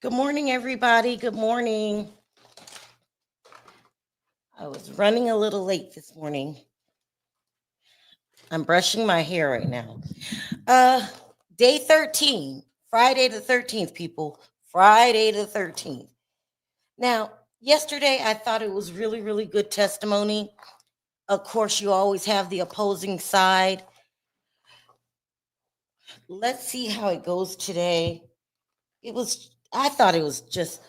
Good morning, everybody. Good morning. I was running a little late this morning. I'm brushing my hair right now. Uh, Day 13, Friday the 13th, people. Friday the 13th. Now, yesterday I thought it was really, really good testimony. Of course, you always have the opposing side. Let's see how it goes today. I thought it was just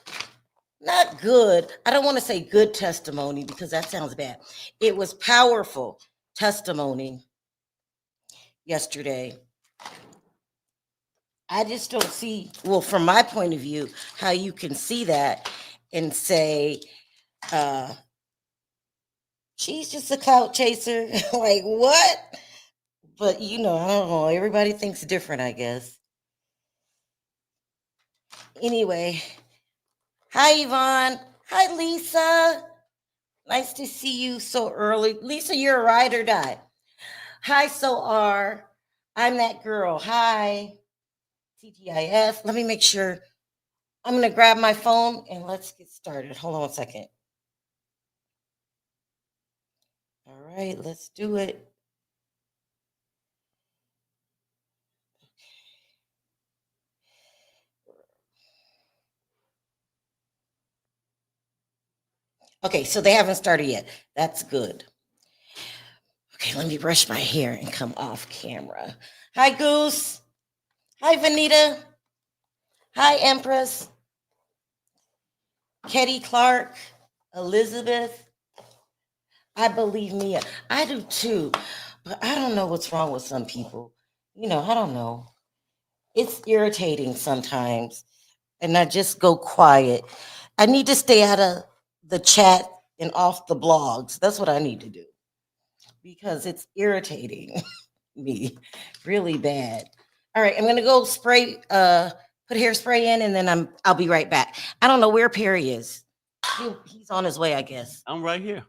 not good. I don't want to say good testimony because that sounds bad. It was powerful testimony yesterday. I just don't see, well, from my point of view, how you can see that and say, uh, she's just a clout chaser. Like, what? But, I don't know. Everybody thinks different, I guess. Anyway, hi, Yvonne. Hi, Lisa. Nice to see you so early. Lisa, you're a ride or die. Hi, so are. I'm that girl. Hi, TTIF. Let me make sure. I'm going to grab my phone and let's get started. Hold on a second. All right, let's do it. Okay, so they haven't started yet. That's good. Okay, let me brush my hair and come off camera. Hi, Goose. Hi, Vanita. Hi, Empress. Ketty Clark. Elizabeth. I believe me. I do too. But I don't know what's wrong with some people. I don't know. It's irritating sometimes. And I just go quiet. I need to stay out of the chat and off the blogs. That's what I need to do because it's irritating me really bad. All right, I'm gonna go spray, put hairspray in, and then I'll be right back. I don't know where Perry is. He's on his way, I guess. I'm right here.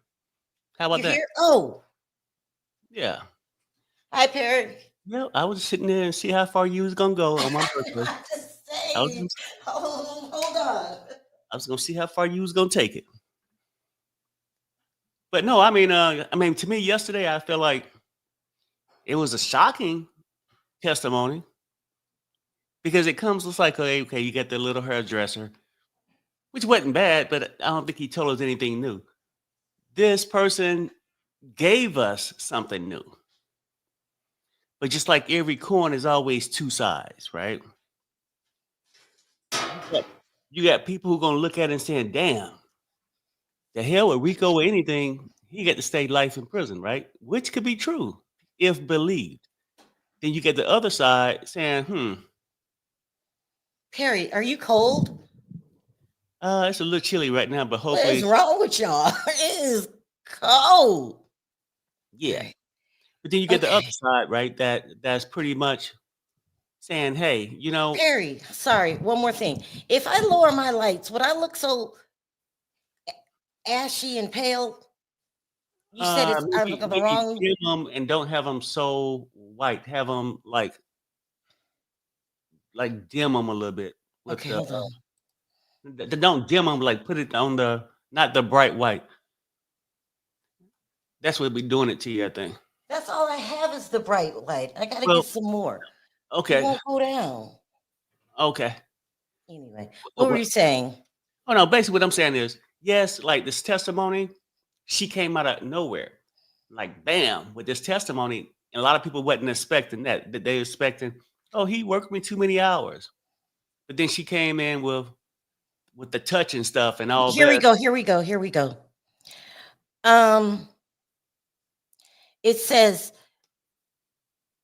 How about You're that? here? Oh, Yeah. hi, Perry. Yeah, I was sitting there and see how far you was gonna go on my birthday. I'm just I was, saying. gonna- Hold on. I was gonna see how far you was gonna take it. But no, I mean, to me, yesterday I felt like it was a shocking testimony because it comes just like, okay, you got the little hairdresser, which wasn't bad, but I don't think he told us anything new. This person gave us something new, but just like every coin is always two sides, right? You got, you got people who gonna look at it and saying, "Damn, the hell with Rico or anything, he got to stay life in prison, right?" Which could be true if believed. Then you get the other side saying, Perry, are you cold? it's a little chilly right now, but What is hopefully, wrong with y'all? It is cold. yeah. Right. But then you get the other Okay. side, right? That's pretty much saying, hey, Perry, sorry, one more thing. If I lower my lights, would I look so ashy and pale? You said I'm looking at the maybe wrong. dim them and don't have them so white. Have them like dim them a little bit with Okay, hold on. don't dim them, like put it on the not the bright white. That's what be doing it to you, I think. That's all I have is the bright light. I gotta Well, get some more. It okay, won't go down. okay. Anyway, Uh, what were what- you saying? Oh no, basically what I'm saying is, yes, like this testimony, she came out of nowhere, like bam, with this testimony, and a lot of people wasn't expecting that. That they were expecting, oh, he worked me too many hours, but then she came in with the touch and stuff and all Here we that. go. Here we go. Here we go. Um, it says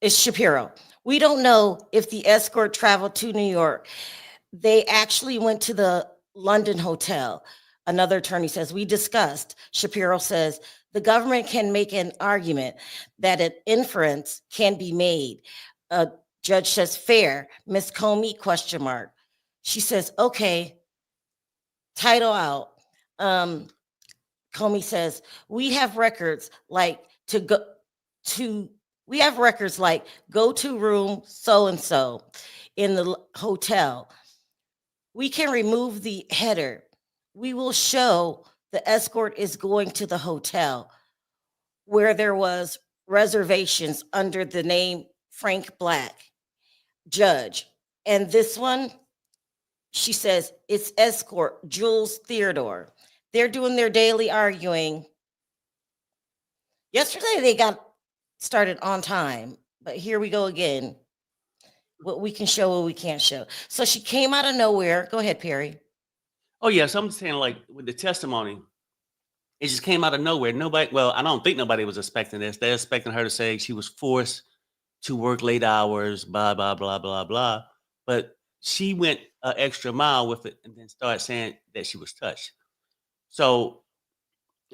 it's Shapiro. We don't know if the escort traveled to New York. They actually went to the London hotel. Another attorney says, we discussed. Shapiro says, the government can make an argument that an inference can be made. A judge says, fair. Miss Comey, question mark. She says, okay, title out. Um, Comey says, we have records like to we have records like go to room so and so in the hotel. We can remove the header. We will show the escort is going to the hotel where there was reservations under the name Frank Black, judge. And this one, she says it's escort Jules Theodore. They're doing their daily arguing. Yesterday they got started on time, but here we go again. What we can show, what we can't show. So she came out of nowhere. Go ahead, Perry. Oh yeah, so I'm saying like with the testimony, it just came out of nowhere. Nobody, well, I don't think nobody was expecting this. They're expecting her to say she was forced to work late hours, blah blah blah blah blah. But she went an extra mile with it, and then started saying that she was touched. So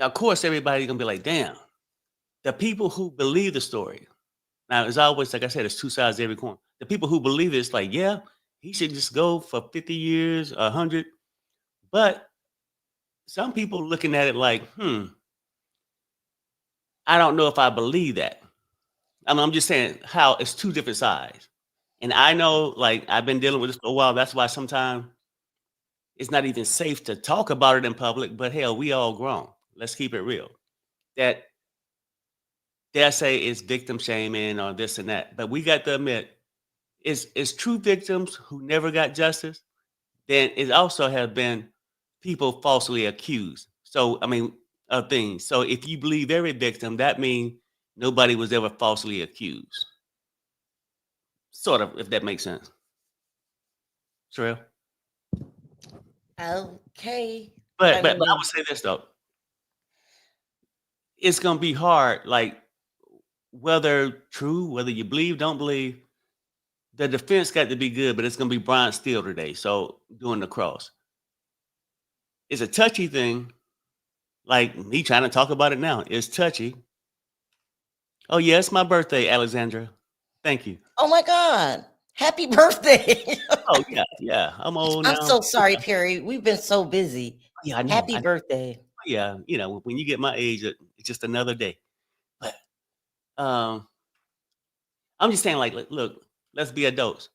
of course, everybody's gonna be like, "Damn!" The people who believe the story. Now, it's always like I said, there's two sides to every coin. The people who believe it's like, yeah, he should just go for 50 years, 100. But some people looking at it like, I don't know if I believe that. I'm just saying how it's two different sides. And I know, like, I've been dealing with this for a while. That's why sometimes it's not even safe to talk about it in public. But hell, we all grown. Let's keep it real. That Dare say it's victim shaming or this and that. But we got to admit, it's true victims who never got justice. Then it also have been people falsely accused. So I mean, of things. So if you believe every victim, that means nobody was ever falsely accused. Sort of, if that makes sense. Sure. Okay. But I would say this though. It's gonna be hard, like whether true, whether you believe, don't believe, the defense got to be good, but it's gonna be Brian Steele today. So doing the cross. It's a touchy thing. Like me trying to talk about it now. It's touchy. Oh yeah, it's my birthday, Alexandra. Thank you. Oh my God. Happy birthday. Oh yeah, yeah. I'm old I'm now. so sorry, Perry. We've been so busy. Yeah, I know. Happy birthday. Yeah, when you get my age, it's just another day. But um, I'm just saying, like, look, let's be adults.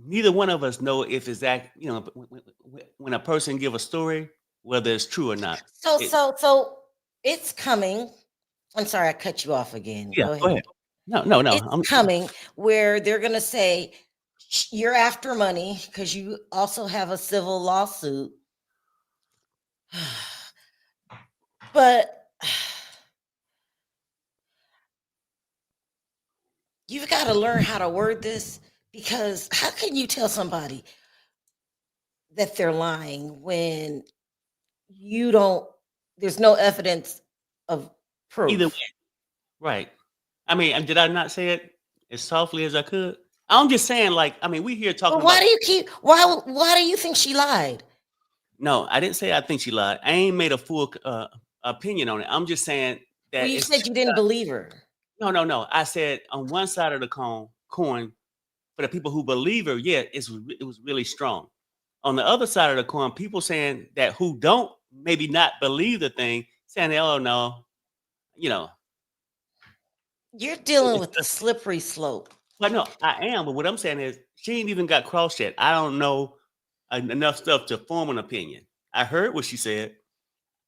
Neither one of us know if it's that. When a person give a story, whether it's true or not. So, It, so, so it's coming. I'm sorry, I cut you off again. yeah, Go go ahead. ahead. No, no, no. It's coming where they're going to say, you're after money because you also have a civil lawsuit. But you've got to learn how to word this, because how can you tell somebody that they're lying when you don't, there's no evidence of either way, proof? right? I mean, did I not say it as softly as I could? I'm just saying, like, I mean, we here talking But why about. do you keep, why do you think she lied? No, I didn't say I think she lied. I ain't made a full opinion on it. I'm just saying Well, that you it's said two you didn't sides. believe her. No, no, no. I said on one side of the coin, for the people who believe her, yeah, it was really strong. On the other side of the coin, people saying that who don't maybe not believe the thing, saying, oh no, you know. You're dealing with the slippery slope. But no, I am. But what I'm saying is, she ain't even got crossed yet. I don't know enough stuff to form an opinion. I heard what she said.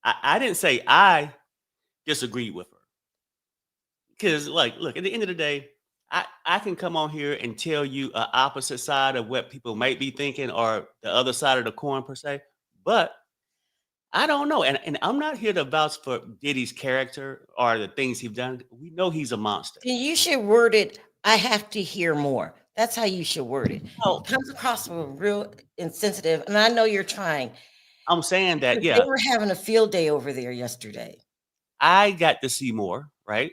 I didn't say I disagreed with her. Because, like, look, at the end of the day, I can come on here and tell you a opposite side of what people might be thinking or the other side of the coin per se, but I don't know. And I'm not here to vouch for Diddy's character or the things he's done. We know he's a monster. Then you should word it, I have to hear more. That's how you should word it. So It comes across real insensitive, and I know you're trying. I'm saying that, They yeah, were having a field day over there yesterday. I got to see more, right?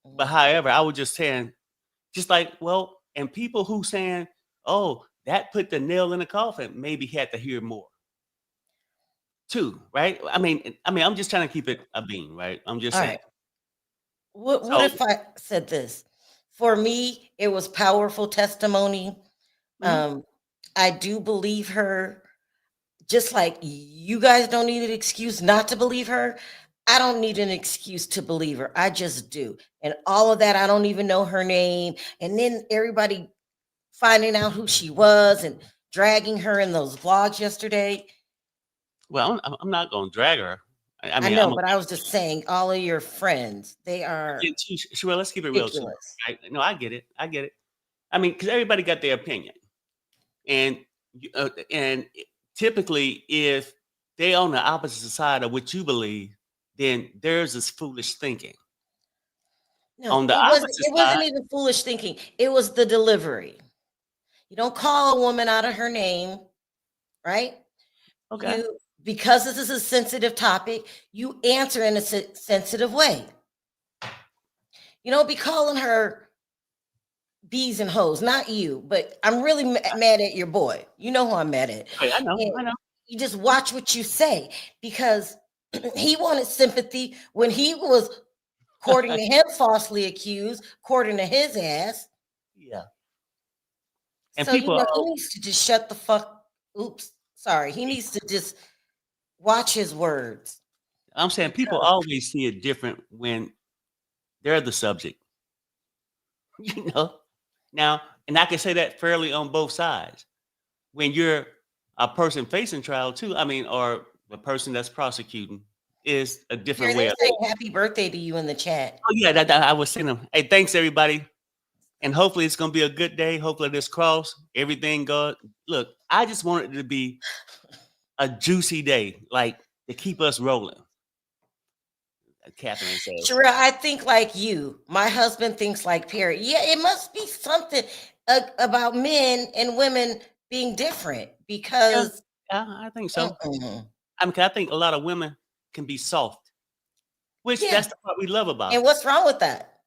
But Mhm. however, I was just saying, just like, well, and people who saying, oh, that put the nail in the coffin, maybe had to hear more too, right? I mean, I'm just trying to keep it a beam, right? I'm just All saying. right. What So, if I said this? For me, it was powerful testimony. mhm. Um, I do believe her. Just like you guys don't need an excuse not to believe her, I don't need an excuse to believe her. I just do. And all of that, I don't even know her name. And then everybody finding out who she was and dragging her in those vlogs yesterday. Well, I'm not gonna drag her. I I mean, know, but I was just saying, all of your friends, they are Sherelle, let's keep it real too, ridiculous. right? No, I get it. I get it. I mean, because everybody got their opinion, and and typically, if they on the opposite side of what you believe, then theirs is foolish thinking. No, On the it wasn't. opposite It side, wasn't even foolish thinking. It was the delivery. You don't call a woman out of her name, right? okay, You, because this is a sensitive topic, you answer in a sensitive way. You don't be calling her bees and hoes, not you, but I'm really mad at your boy. You know who I'm mad at. hey, I know, And I know. you just watch what you say, because he wanted sympathy when he was, according to him, falsely accused, according to his ass. Yeah, and So, you people, know, he needs to just shut the fuck. Oops, sorry. He needs to just watch his words. I'm saying people Because always see it different when they're the subject. You know, now, and I can say that fairly on both sides. When you're a person facing trial too, I mean, or the person that's prosecuting is a Jerry, different way they're of. saying happy birthday to you in the chat. Oh yeah, I was saying them. Hey, thanks everybody, and hopefully it's gonna be a good day. Hopefully this cross, everything goes. Look, I just want it to be a juicy day, like to keep us rolling. Catherine says. Sherelle, I think like you. My husband thinks like Perry. Yeah, it must be something about men and women being different, Yeah, because yeah, I think so. mm-mm. I mean, 'cause I think a lot of women can be soft, which Yeah. that's the part we love about And it. what's wrong with that?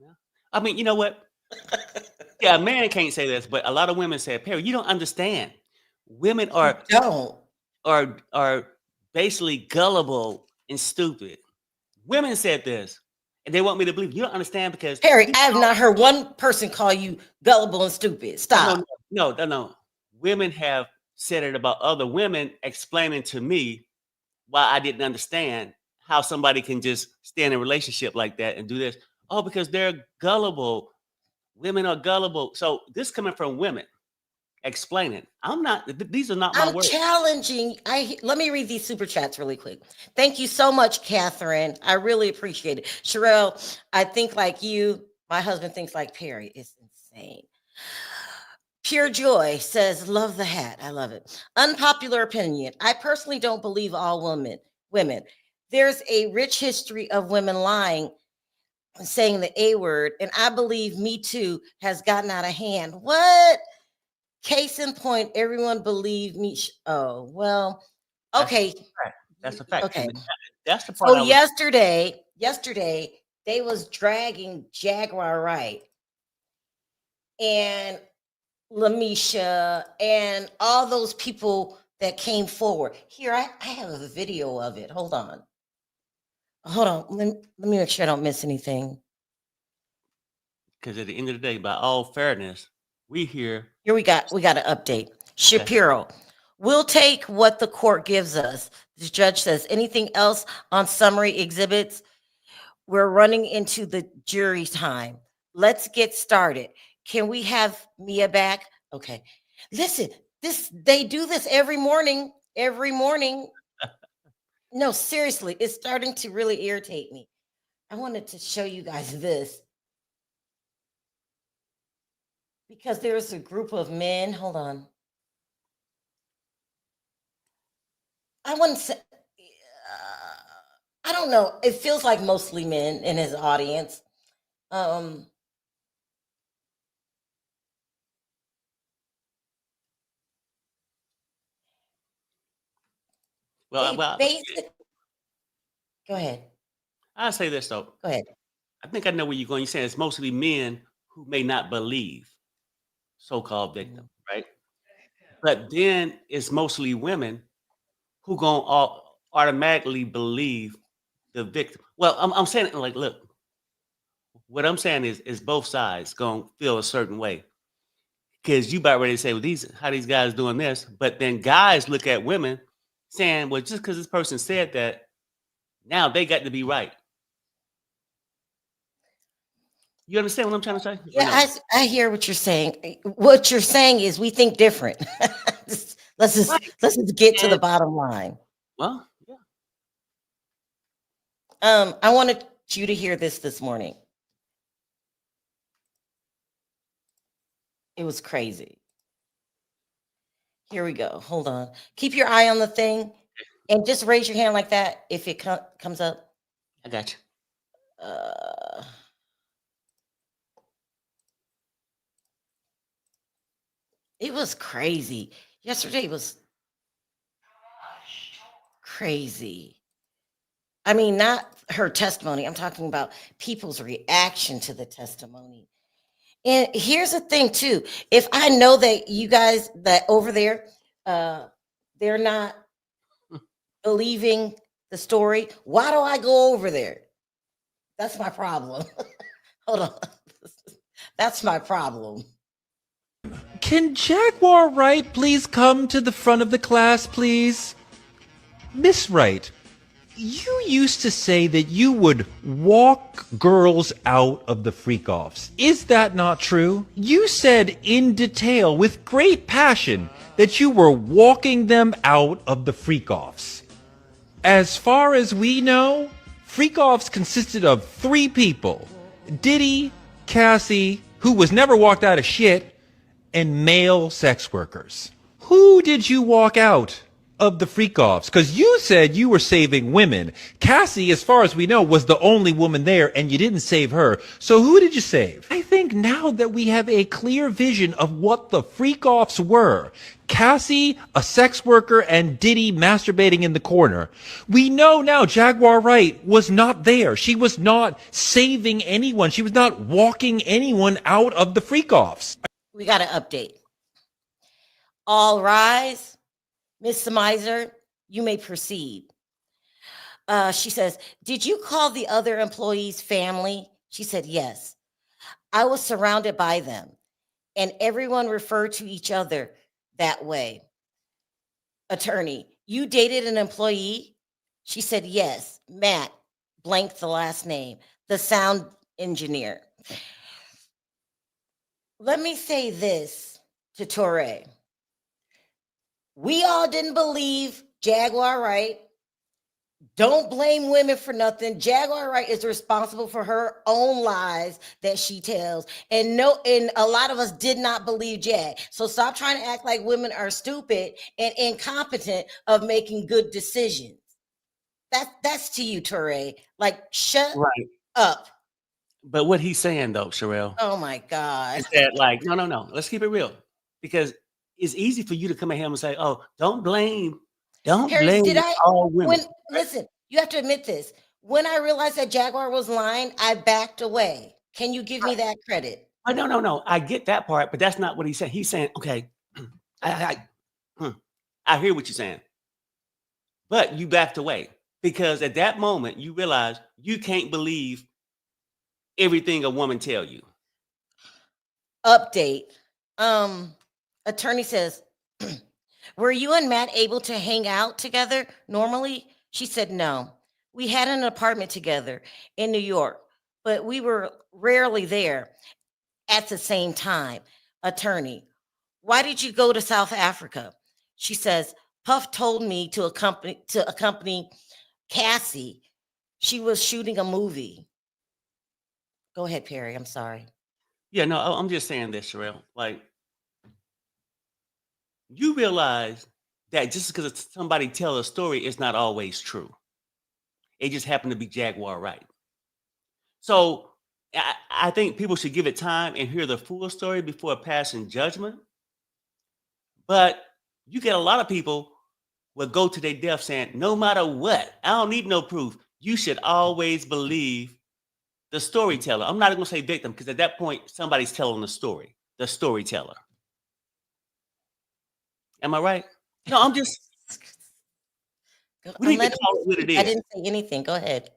Yeah. I mean, you know what? Yeah, a man can't say this, but a lot of women say, Perry, you don't understand. Women You don't. are basically gullible and stupid. Women said this, and they want me to believe you don't understand because Perry, you I have not heard one person call you gullible and stupid. no, Stop. no. Women have said it about other women, explaining to me why I didn't understand how somebody can just stay in a relationship like that and do this. Oh, because they're gullible. Women are gullible. So this coming from women explaining. I'm not. These are not my I'm words. challenging. Let me read these super chats really quick. Thank you so much, Catherine. I really appreciate it. Sherelle, I think like you. My husband thinks like Perry. It's insane. Pure Joy says, love the hat. I love it. Unpopular opinion. I personally don't believe all women. There's a rich history of women lying and saying the A word, and I believe Me Too has gotten out of hand. What? Case in point, everyone believed me. Oh, well, That's a okay. fact. That's a fact. Okay. And that's the part So I was. yesterday, they was dragging Jaguar Wright and Lamisha and all those people that came forward. Here, I have a video of it. Hold on. Hold on. Let me make sure I don't miss anything. Because at the end of the day, by all fairness, we here. Here we got an update. Shapiro. We'll take what the court gives us. The judge says anything else on summary exhibits. We're running into the jury time. Let's get started. Can we have Mia back? Okay. Listen, they do this every morning. Every morning. No, seriously, it's starting to really irritate me. I wanted to show you guys this because there's a group of men. Hold on. I wouldn't say, I don't know. It feels like mostly men in his audience. Um, Well, they basic. Go ahead. I say this though. Go ahead. I think I know where you're going. You're saying it's mostly men who may not believe so-called victim, right? But then it's mostly women who gonna automatically believe the victim. Well, I'm saying like, look, what I'm saying is both sides gonna feel a certain way because you about ready to say, well, these guys doing this, but then guys look at women saying, well, just because this person said that, now they got to be right. You understand what I'm trying to say, or Yeah, no? I hear what you're saying. What you're saying is we think different. Right. Let's just get to the And bottom line. well, yeah. I wanted you to hear this morning. It was crazy. Here we go. Hold on. Keep your eye on the thing and just raise your hand like that if it comes up. I got you. Uh, it was crazy. Yesterday was crazy. I mean, not her testimony. I'm talking about people's reaction to the testimony. And here's the thing, too. If I know that you guys that over there, uh, they're not believing the story, why do I go over there? That's my problem. Hold on. That's my problem. Can Jaguar Wright please come to the front of the class, please? Miss Wright, you used to say that you would walk girls out of the freak-offs. Is that not true? You said in detail, with great passion, that you were walking them out of the freak-offs. As far as we know, freak-offs consisted of 3 people. Diddy, Cassie, who was never walked out of shit, and male sex workers. Who did you walk out of the freak-offs? Because you said you were saving women. Cassie, as far as we know, was the only woman there, and you didn't save her. So who did you save? I think now that we have a clear vision of what the freak-offs were, Cassie, a sex worker, and Diddy masturbating in the corner, we know now Jaguar Wright was not there. She was not saving anyone. She was not walking anyone out of the freak-offs. We got an update. All rise. Miss Semizer, you may proceed. She says, did you call the other employees family? She said, yes. I was surrounded by them, and everyone referred to each other that way. Attorney, you dated an employee? She said, yes. Matt, blank the last name, the sound engineer. Let me say this to Torre. We all didn't believe Jaguar Wright. Don't blame women for nothing. Jaguar Wright is responsible for her own lies that she tells. And a lot of us did not believe Jag. So stop trying to act like women are stupid and incompetent of making good decisions. That's to you, Torre. Like, shut Right. up. But what he's saying though, Sherelle, Oh my God. is that like, no. Let's keep it real. Because it's easy for you to come at him and say, oh, don't blame Harris, did I all women. listen, you have to admit this. When I realized that Jaguar was lying, I backed away. Can you give me that credit? Oh, no. I get that part, but that's not what he said. He's saying, okay, I hear what you're saying. But you backed away because at that moment you realize you can't believe everything a woman tell you. Update. Attorney says, were you and Matt able to hang out together normally? She said, no. We had an apartment together in New York, but we were rarely there at the same time. Attorney, why did you go to South Africa? She says, Puff told me to accompany Cassie. She was shooting a movie. Go ahead, Perry. I'm sorry. Yeah, no, I'm just saying this, Sherelle. Like, you realize that just because somebody tell a story, it's not always true. It just happened to be Jaguar Wright. So I think people should give it time and hear the full story before passing judgment. But you get a lot of people will go to their death saying, no matter what, I don't need no proof. You should always believe the storyteller. I'm not even gonna say victim because at that point, somebody's telling the story, the storyteller. Am I right? No, I'm just, we I'm need to letting call you it what speak. it I is. didn't say anything. Go ahead.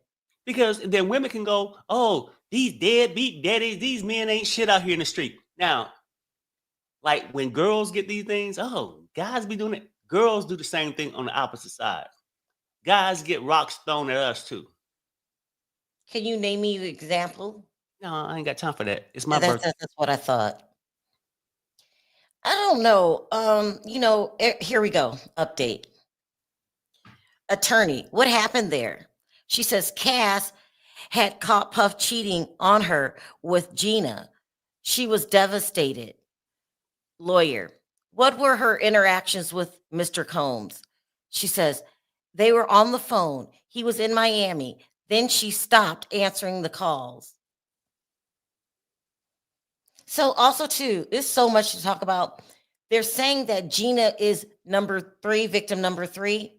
Because then women can go, oh, these deadbeat daddies, these men ain't shit out here in the street. Now, like when girls get these things, oh, guys be doing it. Girls do the same thing on the opposite side. Guys get rocks thrown at us too. Can you name me an example? No, I ain't got time for that. It's my Yeah, birthday. that's what I thought. I don't know. Here we go. Update. Attorney, what happened there? She says Cass had caught Puff cheating on her with Gina. She was devastated. Lawyer, what were her interactions with Mr. Combs? She says they were on the phone. He was in Miami. Then she stopped answering the calls. So also too, there's so much to talk about. They're saying that Gina is number 3, victim number 3,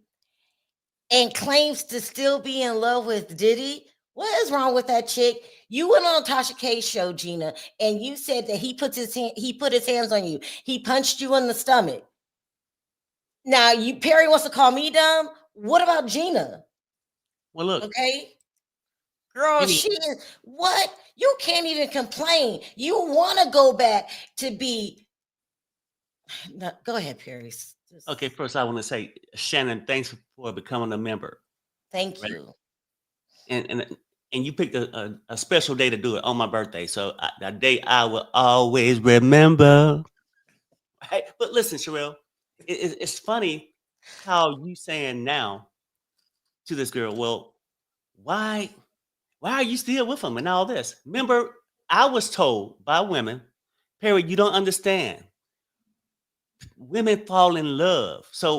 and claims to still be in love with Diddy. What is wrong with that chick? You went on Tasha K's show, Gina, and you said that he put his hands on you. He punched you in the stomach. Now Perry wants to call me dumb. What about Gina? Well, look, Okay, girl, any she is what? You can't even complain. You want to go back to be. No, go ahead, Perry. okay. First, I want to say, Shannon, thanks for becoming a member. Thank Right. you. And you picked a special day to do it on my birthday. So a day I will always remember. Hey, but listen, Sherelle, it's funny how you saying now to this girl, well, why are you still with him and all this? Remember, I was told by women, Perry, you don't understand. Women fall in love. So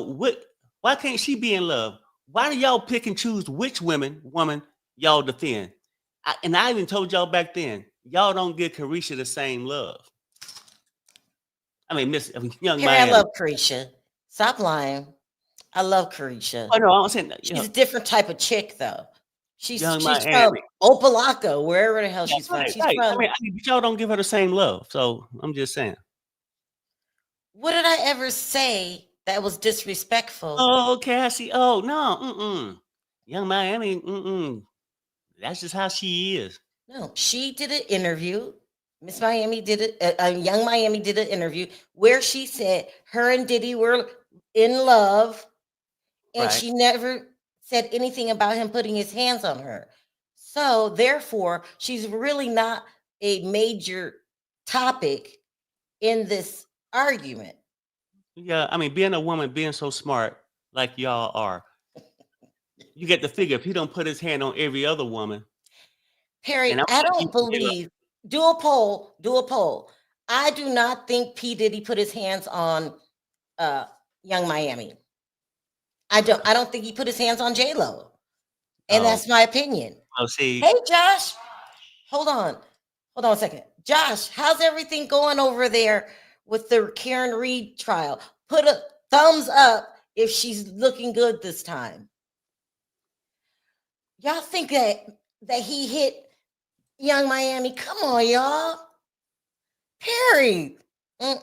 why can't she be in love? Why do y'all pick and choose which woman y'all defend? And I even told y'all back then, y'all don't give Carisha the same love. I mean, Young Perry, I Miami. love Carisha. Stop lying. I love Carisha. Oh no, I'm saying She's a different type of chick, though. She's Young from Miami. Opelika, wherever the hell Yeah, she's from. right, She's right. from. I mean, but y'all don't give her the same love. So I'm just saying. What did I ever say that was disrespectful? Oh, Cassie. Oh no. Young Miami. That's just how she is. No, she did an interview. Miss Miami did it. Young Miami did an interview where she said her and Diddy were in love, and Right. she never said anything about him putting his hands on her. So therefore, she's really not a major topic in this argument. Yeah. I mean, being a woman, being so smart like y'all are, you get the figure if he don't put his hand on every other woman, Perry, and I'm I gonna don't believe. Do a poll. Do a poll. I do not think P Diddy put his hands on uh, Young Miami. I don't. I don't think he put his hands on J Lo, and oh, that's my opinion. see, Hey, Josh, hold on, a second. Josh, how's everything going over there with the Karen Reed trial? Put a thumbs up if she's looking good this time. Y'all think that he hit Young Miami? Come on, y'all. Perry. Hey,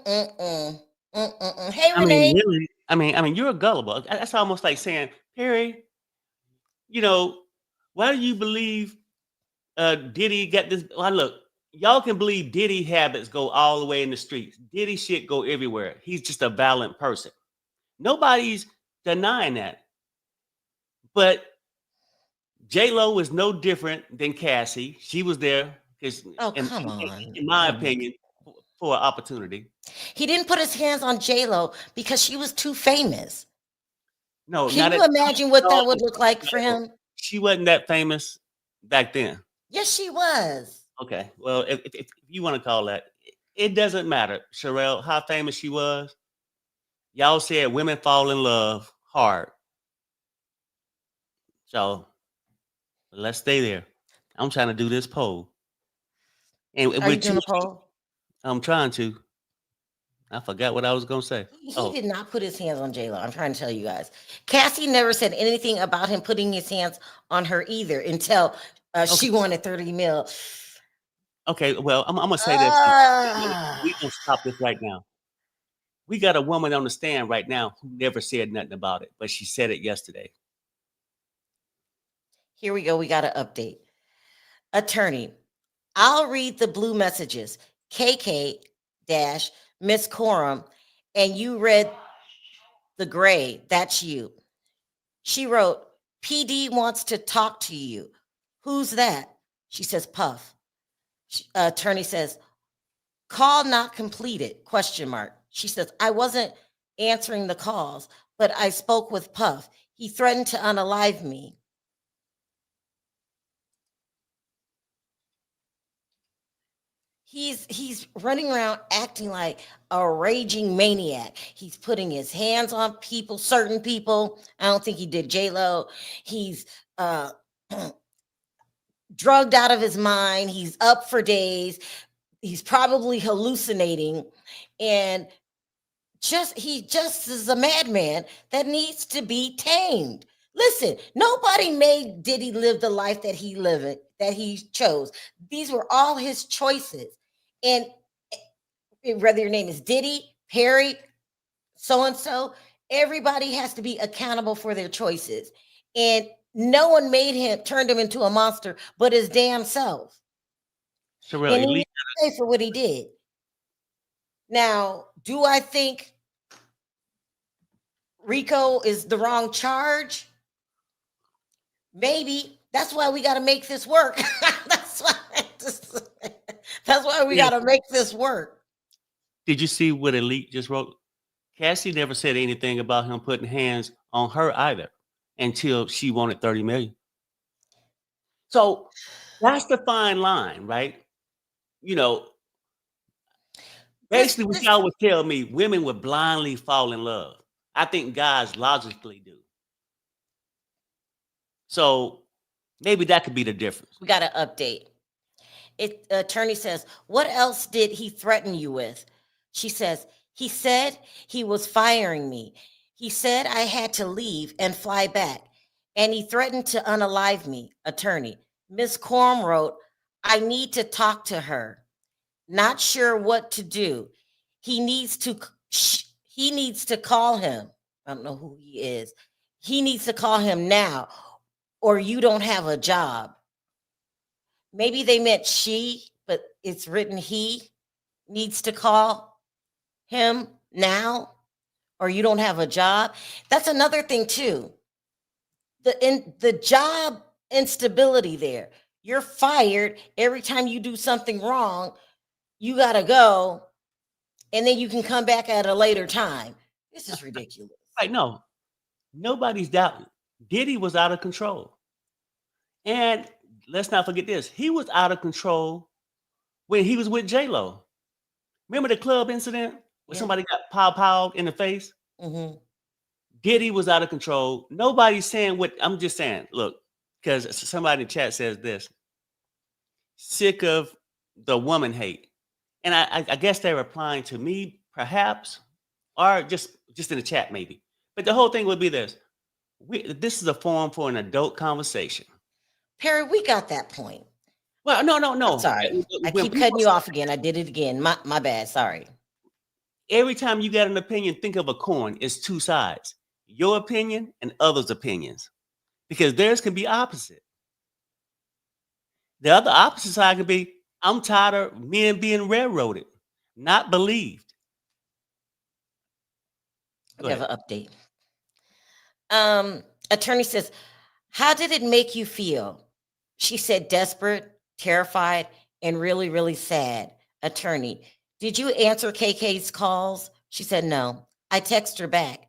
I mean, Renee. really, I mean, you're gullible. That's almost like saying, Perry, you know, why do you believe Diddy got this? Well, look, y'all can believe Diddy habits go all the way in the streets. Diddy shit go everywhere. He's just a violent person. Nobody's denying that. But J Lo is no different than Cassie. She was there because, Oh, in, come in, on. in my opinion, for an opportunity. He didn't put his hands on J Lo because she was too famous. No, Can not you at imagine what no, that would look like for no. him? She wasn't that famous back then. Yes, she was. Okay, well, if you want to call that, it doesn't matter, Sherelle, how famous she was. Y'all said women fall in love hard. So let's stay there. I'm trying to do this poll. And Are you with doing two, a poll? I'm trying to. I forgot what I was going to say. He did not put his hands on J Lo. I'm trying to tell you guys. Cassie never said anything about him putting his hands on her either until she wanted 30 mil. Okay, well, I'm going to say this. We're going to stop this right now. We got a woman on the stand right now who never said nothing about it, but she said it yesterday. Here we go. We got an update. Attorney, I'll read the blue messages. KK dash Miss Coram, and you read the gray. That's you. She wrote, PD wants to talk to you. Who's that? She says, Puff. Attorney says, call not completed, question mark. She says, I wasn't answering the calls, but I spoke with Puff. He threatened to unalive me. He's running around acting like a raging maniac. He's putting his hands on people, certain people. I don't think he did J-Lo. He's drugged out of his mind. He's up for days. He's probably hallucinating. And he just is a madman that needs to be tamed. Listen, nobody made Diddy live the life that he chose. These were all his choices. And whether your name is Diddy, Perry, so-and-so, everybody has to be accountable for their choices. And no one turned him into a monster but his damn self. So and he needs to pay for what he did. Now, do I think RICO is the wrong charge? Maybe. That's why we got to make this work. That's why we got to make this work. Did you see what Elite just wrote? Cassie never said anything about him putting hands on her either until she wanted 30 million. So that's the fine line, right? You know, basically what y'all would tell me, women would blindly fall in love. I think guys logically do. So maybe that could be the difference. We got to update. Attorney says, what else did he threaten you with? She says, he said he was firing me. He said I had to leave and fly back. And he threatened to unalive me. Attorney. Ms. Corm wrote, I need to talk to her. Not sure what to do. He needs to call him. I don't know who he is. He needs to call him now, or you don't have a job. Maybe they meant she, but it's written he needs to call him now, or you don't have a job. That's another thing too. The job instability there. You're fired every time you do something wrong. You got to go, and then you can come back at a later time. This is ridiculous. Right? No, nobody's doubting. Diddy was out of control. And let's not forget this. He was out of control when he was with J-Lo. Remember the club incident where somebody got pow-powed in the face? Mm-hmm. Diddy was out of control. Nobody's saying what I'm just saying. Look, because somebody in the chat says this. Sick of the woman hate. And I guess they're replying to me, perhaps, or just in the chat, maybe. But the whole thing would be this. This is a forum for an adult conversation. Perry, we got that point. Well, no. I'm sorry. I keep cutting you off again. I did it again. My bad. Sorry. Every time you got an opinion, think of a coin. It's two sides. Your opinion and others' opinions. Because theirs can be opposite. The other opposite side could be, I'm tired of men being railroaded, not believed. We have an update. Attorney says, how did it make you feel? She said, desperate, terrified, and really, really sad. Attorney, did you answer KK's calls? She said, no. I texted her back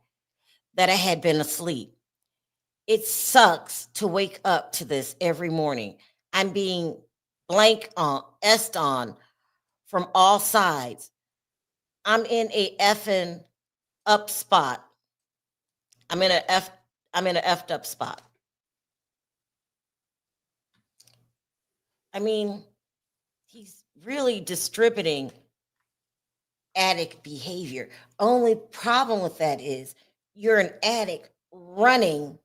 that I had been asleep. It sucks to wake up to this every morning. I'm being essed on from all sides. I'm in a effing up spot. I'm in a effed up spot. I mean, he's really distributing addict behavior. Only problem with that is you're an addict running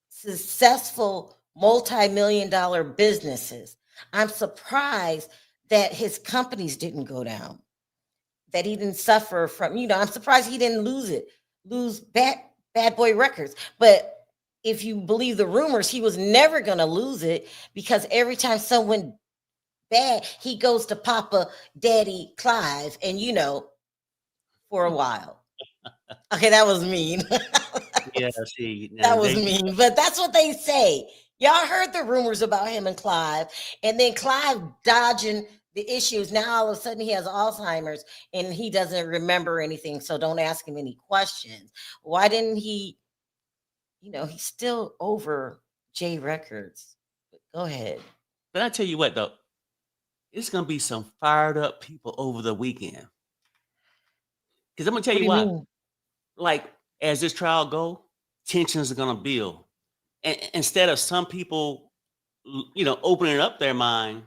successful multi-million-dollar businesses. I'm surprised that his companies didn't go down, that he didn't suffer from, I'm surprised he didn't lose Bad Boy Records. But if you believe the rumors, he was never going to lose it, because every time someone bad, he goes to Papa Daddy Clive, and for a while. Okay, that was mean. Yeah, see, that was mean, but that's what they say. Y'all heard the rumors about him and Clive, and then Clive dodging the issues. Now all of a sudden he has Alzheimer's and he doesn't remember anything. So don't ask him any questions. Why didn't he? He's still over J Records. Go ahead. But I tell you what, though, it's gonna be some fired up people over the weekend. Because I'm gonna tell What do you you why. mean? Like, as this trial go, tensions are gonna build. And instead of some people, opening up their mind,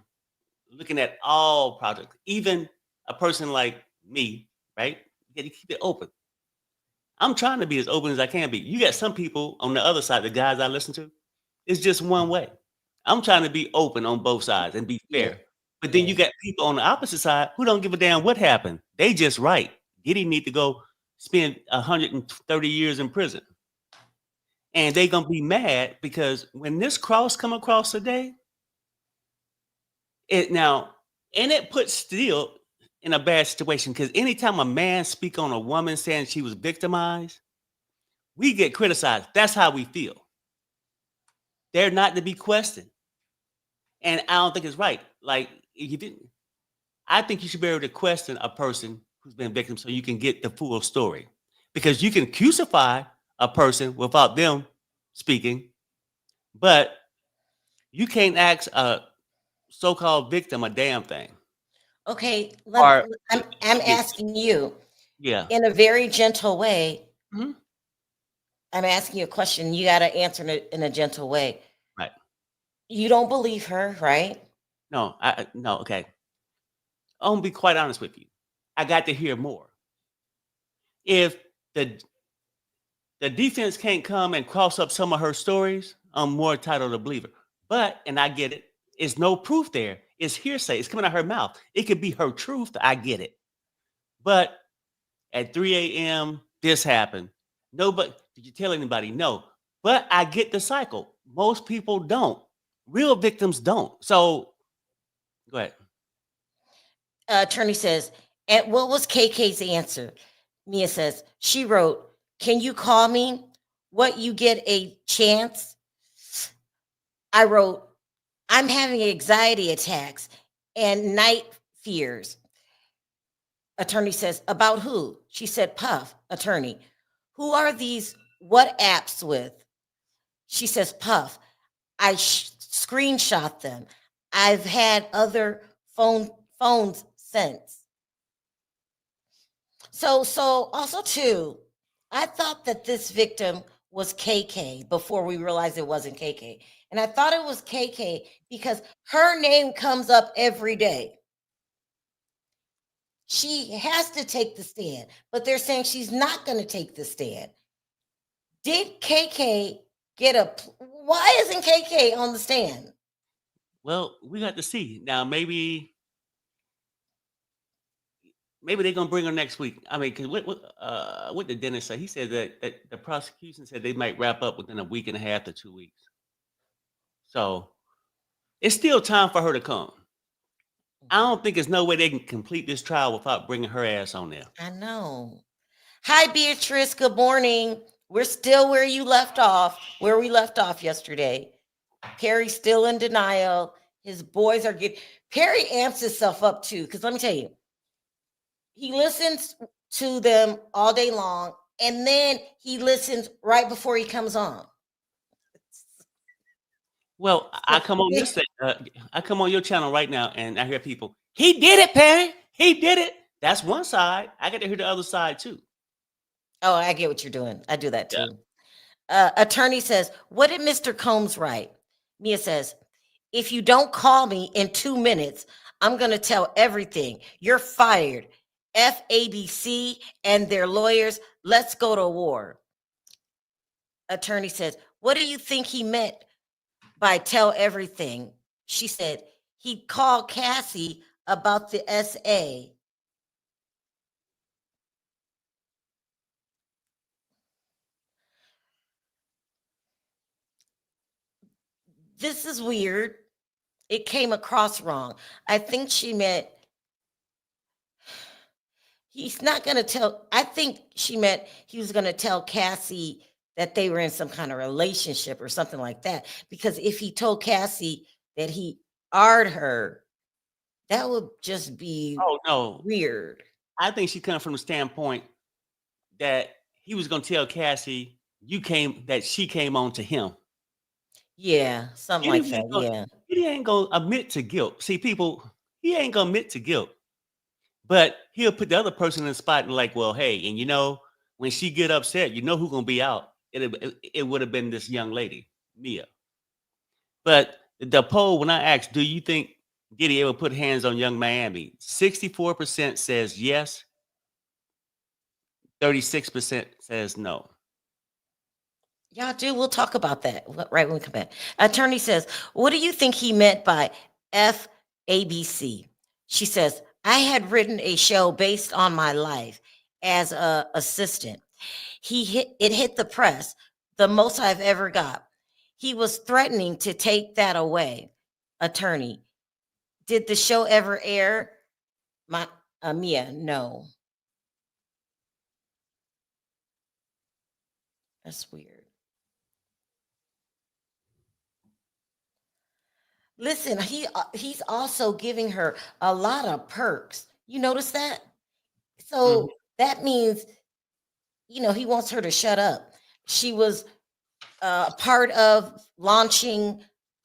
looking at all projects, even a person like me, right? You gotta keep it open. I'm trying to be as open as I can be. You got some people on the other side, the guys I listen to, it's just one way. I'm trying to be open on both sides and be Yeah. fair. But then you Yeah. got people on the opposite side who don't give a damn what happened. They just right. Diddy need to go spend 130 years in prison. And they gonna be mad because when this cross come across today, it puts Steele in a bad situation because anytime a man speak on a woman saying she was victimized, we get criticized. That's how we feel. They're not to be questioned. And I don't think it's right. Like, if you didn't, I think you should be able to question a person who's been victim so you can get the full story. Because you can crucify a person without them speaking, but you can't ask a so-called victim a damn thing. Okay. Or I'm asking you yeah. in a very gentle way. Mhm. I'm asking you a question. You got to answer it in a gentle way. Right. You don't believe her, right? No, no, okay. I'm gonna be quite honest with you. I got to hear more. If the defense can't come and cross up some of her stories, I'm more entitled to believe her. But, and I get it, it's no proof there. It's hearsay. It's coming out of her mouth. It could be her truth. I get it. But at 3 a.m., this happened. Nobody, did you tell anybody? No. But I get the cycle. Most people don't. Real victims don't. So go ahead. Attorney says, and what was KK's answer? Mia says, she wrote, can you call me? What, you get a chance? I wrote, I'm having anxiety attacks and night fears. Attorney says, about who? She said, Puff. Attorney, who are these what apps with? She says, Puff, I screenshot them. I've had other phones since. So also too, I thought that this victim was KK before we realized it wasn't KK. And I thought it was KK because her name comes up every day. She has to take the stand, but they're saying she's not going to take the stand. Did KK why isn't KK on the stand? Well, we got to see. Now, maybe they're gonna bring her next week. I mean, because what did Dennis say? He said that the prosecution said they might wrap up within a week and a half to 2 weeks. So it's still time for her to come. I don't think there's no way they can complete this trial without bringing her ass on there. I know. Hi, Beatrice. Good morning. We're still where we left off yesterday. Perry's still in denial. His boys are getting. Perry amps himself up too, because let me tell you, he listens to them all day long, and then he listens right before he comes on. Well, I come on this. I come on your channel right now, and I hear people. He did it, Perry. He did it. That's one side. I get to hear the other side too. Oh, I get what you're doing. I do that Yeah. too. Attorney says, what did Mr. Combs write? Mia says, if you don't call me in 2 minutes, I'm going to tell everything. You're fired. FABC and their lawyers, let's go to war. Attorney says, what do you think he meant by tell everything? She said, he called Cassie about the SA. This is weird. It came across wrong. I think she meant he's not going to tell. I think she meant he was going to tell Cassie that they were in some kind of relationship or something like that. Because if he told Cassie that he R'd her, that would just be Oh no, weird. I think she come from the standpoint that he was gonna tell Cassie that she came on to him. Yeah, something Diddy like that. ain't gonna, Yeah. Diddy ain't gonna admit to guilt. See, people, he ain't gonna admit to guilt, but he'll put the other person in the spot and like, well, hey, and when she get upset, who gonna be out? It would have been this young lady, Mia. But the poll, when I asked, do you think Diddy ever put hands on Young Miami? 64% says yes, 36% says no. Y'all do. We'll talk about that right when we come back. Attorney says, what do you think he meant by FABC? She says, I had written a show based on my life as a assistant. It hit the press, the most I've ever got. He was threatening to take that away. Attorney, did the show ever air? Mia, no. That's weird. Listen, he's also giving her a lot of perks. You notice that? So that means, he wants her to shut up. She was part of launching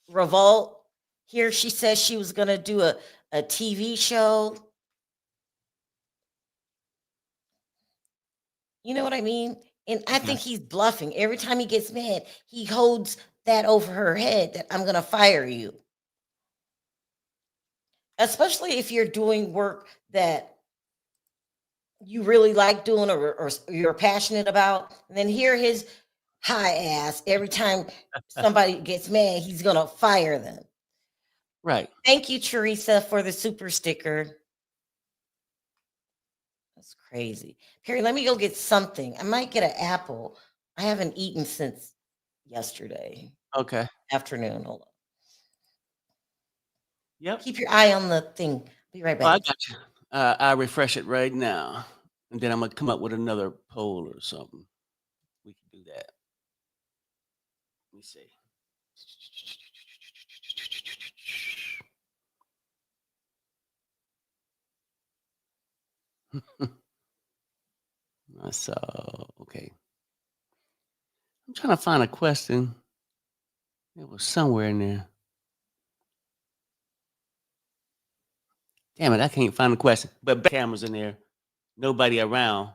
Revolt. Here she says she was going to do a TV show. You know what I mean? And I think he's bluffing. Every time he gets mad, he holds that over her head that I'm going to fire you. Especially if you're doing work that you really like doing or you're passionate about. And then hear his high ass every time somebody gets mad, he's going to fire them. Right. Thank you, Teresa, for the super sticker. That's crazy. Perry, let me go get something. I might get an apple. I haven't eaten since yesterday. Okay. Afternoon. Hold on. Yep. Keep your eye on the thing. Be right back. Oh, I got you. I refresh it right now, and then I'm gonna come up with another poll or something. We can do that. Let me see. I saw. Okay. I'm trying to find a question. It was somewhere in there. Damn it, I can't find the question. But cameras in there, nobody around.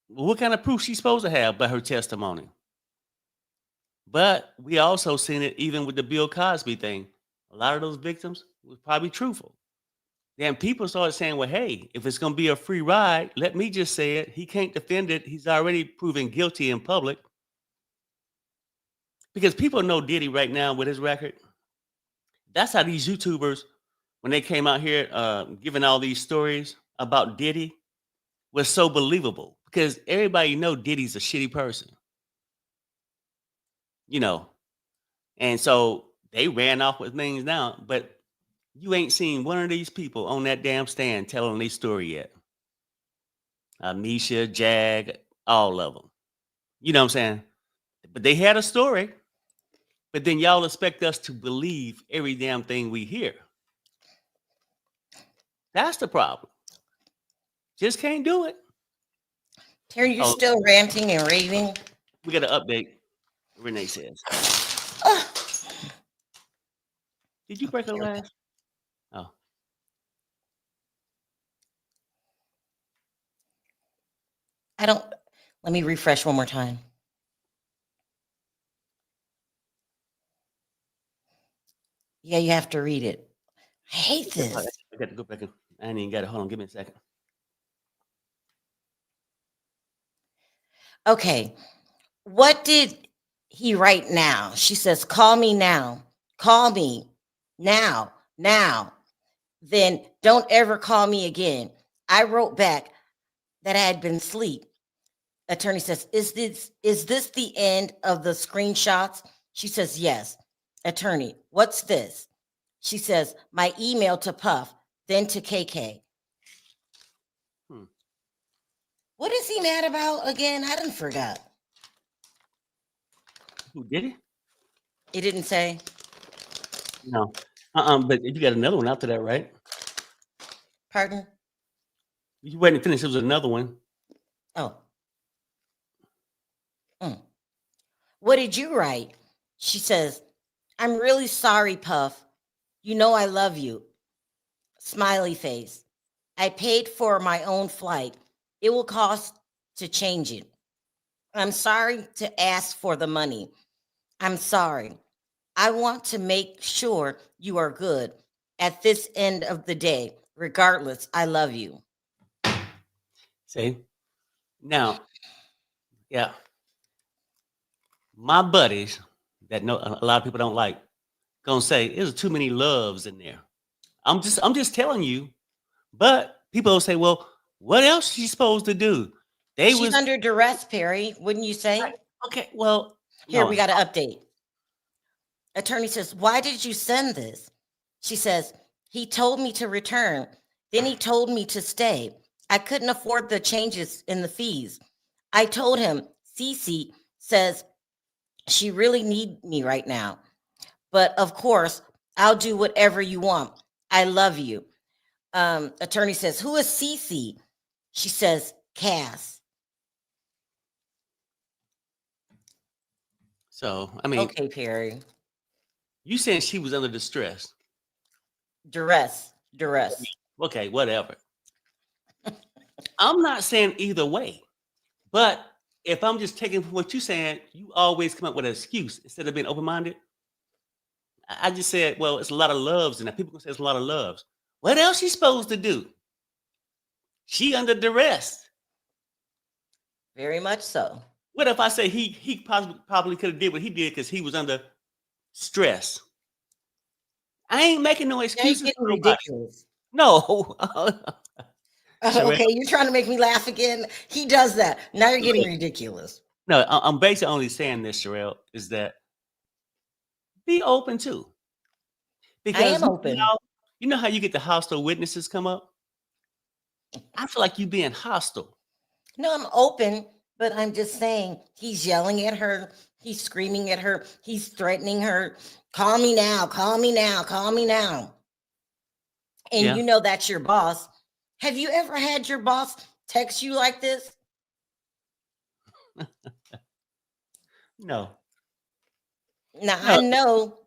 What kind of proof she's supposed to have but her testimony? But we also seen it even with the Bill Cosby thing. A lot of those victims was probably truthful. Then people started saying, well, hey, if it's going to be a free ride, let me just say it. He can't defend it. He's already proven guilty in public. Because people know Diddy right now with his record. That's how these YouTubers, when they came out here giving all these stories about Diddy, was so believable. Because everybody know Diddy's a shitty person. And so they ran off with things now. But you ain't seen one of these people on that damn stand telling their story yet. Misha, Jag, all of them. You know what I'm saying? But they had a story. But then y'all expect us to believe every damn thing we hear. That's the problem. Just can't do it. Terry, you're still ranting and raving. We got to update. Renee says. Did you break a glass? Oh. Let me refresh one more time. Yeah, you have to read it. I hate this. I got to go back. I ain't even got it. Hold on. Give me a second. Okay. What did he write now? She says, call me now. Call me now. Then don't ever call me again. I wrote back that I had been asleep. Attorney says, is this the end of the screenshots? She says, yes. Attorney, what's this? She says, my email to Puff, then to KK. What is he mad about again? I didn't forgot. Who did it? It didn't say. No. But you got another one after that, right? Pardon? You waiting to finish. There was another one. Oh. Mm. What did you write? She says, I'm really sorry, Puff. You know I love you. Smiley face. I paid for my own flight. It will cost to change it. I'm sorry to ask for the money. I'm sorry. I want to make sure you are good at this end of the day. Regardless, I love you. See? Now, yeah. My buddies that know a lot of people don't like gonna say there's too many loves in there. I'm just telling you. But people will say, well, what else she supposed to do? They She's was under duress, Perry, wouldn't you say? okay. Well, Here, we no, got an update. Attorney says, why did you send this? She says, he told me to return. Then he told me to stay. I couldn't afford the changes in the fees. I told him, Cece says she really need me right now. But of course, I'll do whatever you want. I love you. Attorney says, who is Cece? She says, Cass. so I mean, Okay, Perry. you saying she was under distress. Duress. Okay, whatever. I'm not saying either way, but if I'm just taking from what you're saying, you always come up with an excuse instead of being open-minded. I just said, well, it's a lot of loves, and people can say it's a lot of loves. What else she supposed to do? She under duress. Very much so. What if I say he probably could have did what he did because he was under stress? I ain't making no Now you're excuses getting for nobody. ridiculous. No. Sherelle, Okay, you're trying to make me laugh again. He does that. Now you're getting ridiculous. no, I'm basically only saying this, Sherelle, is that be open too. I Because am open. you know how you get the hostile witnesses come up? I feel like you being hostile. No, I'm open, but I'm just saying he's yelling at her. He's screaming at her. He's threatening her. Call me now. Call me now. Call me now. And Yeah. you know that's your boss. Have you ever had your boss text you like this? No. Now, I No. know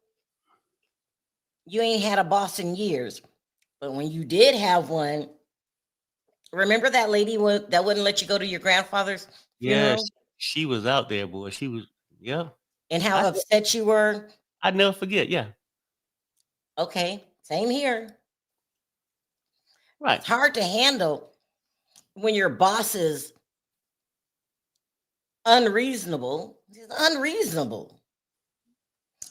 you ain't had a boss in years, but when you did have one, remember that lady that wouldn't let you go to your grandfather's Yes, funeral she was out there, boy. She was, yeah. and how I upset you were? I'd never forget. Yeah. Okay, same here. Right. It's hard to handle when your boss is unreasonable. It's unreasonable.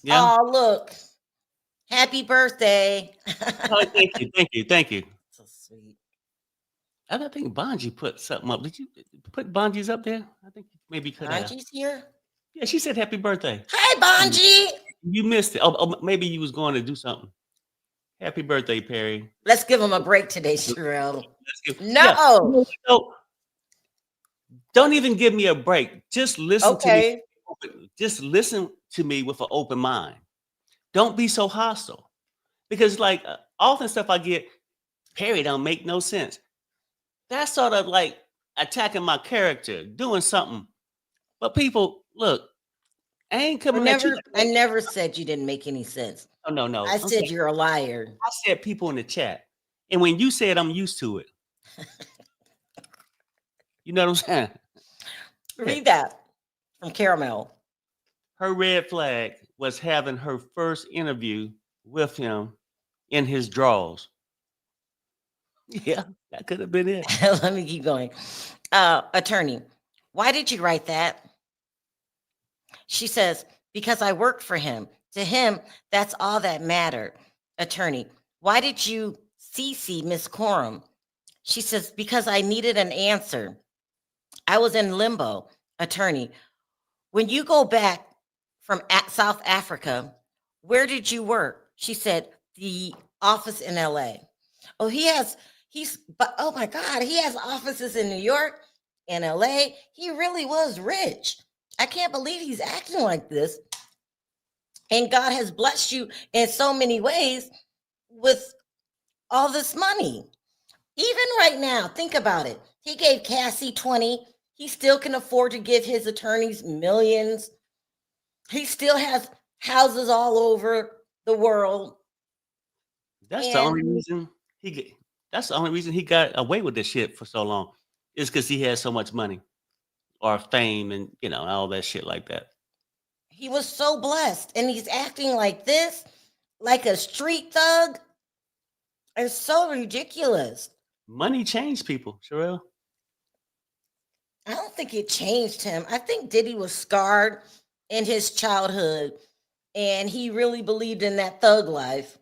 Yeah. Oh, look. Happy birthday. Oh, thank you. So sweet. I think Bonji put something up. Did you put Bonji's up there? I think maybe could have. Anji's here. Yeah, she said happy birthday. Hey, Bonji. You missed it. Oh, maybe you was going to do something. Happy birthday, Perry. Let's give him a break today, Sherelle. Yeah. No. So don't even give me a break. Just listen to me. Okay. Just listen to me with an open mind. Don't be so hostile. Because like often stuff I get, Perry don't make no sense. That's sort of like attacking my character, doing something. But people, look, I ain't coming at you. I never said you didn't make any sense. Oh, no. I said you're a liar. I said people in the chat. And when you said I'm used to it. You know what I'm saying? Read that from Caramel. Her red flag was having her first interview with him in his drawers. Yeah, that could have been it. Let me keep going. Attorney, why did you write that? She says, because I worked for him. To him, that's all that mattered. Attorney, why did you CC Miss Coram? She says, because I needed an answer. I was in limbo. Attorney, when you go back from South Africa, where did you work? She said, the office in LA. Oh, oh my God, he has offices in New York. in LA. He really was rich. I can't believe he's acting like this. And God has blessed you in so many ways with all this money. Even right now, think about it. He gave Cassie 20. He still can afford to give his attorneys millions. He still has houses all over the world. That's the And only reason that's the only reason he got away with this shit for so long. Is because he had so much money or fame and all that shit like that. he was so blessed. And he's acting like this, like a street thug. It's so ridiculous. Money changed people, Sherelle. I don't think it changed him. I think Diddy was scarred in his childhood and he really believed in that thug life.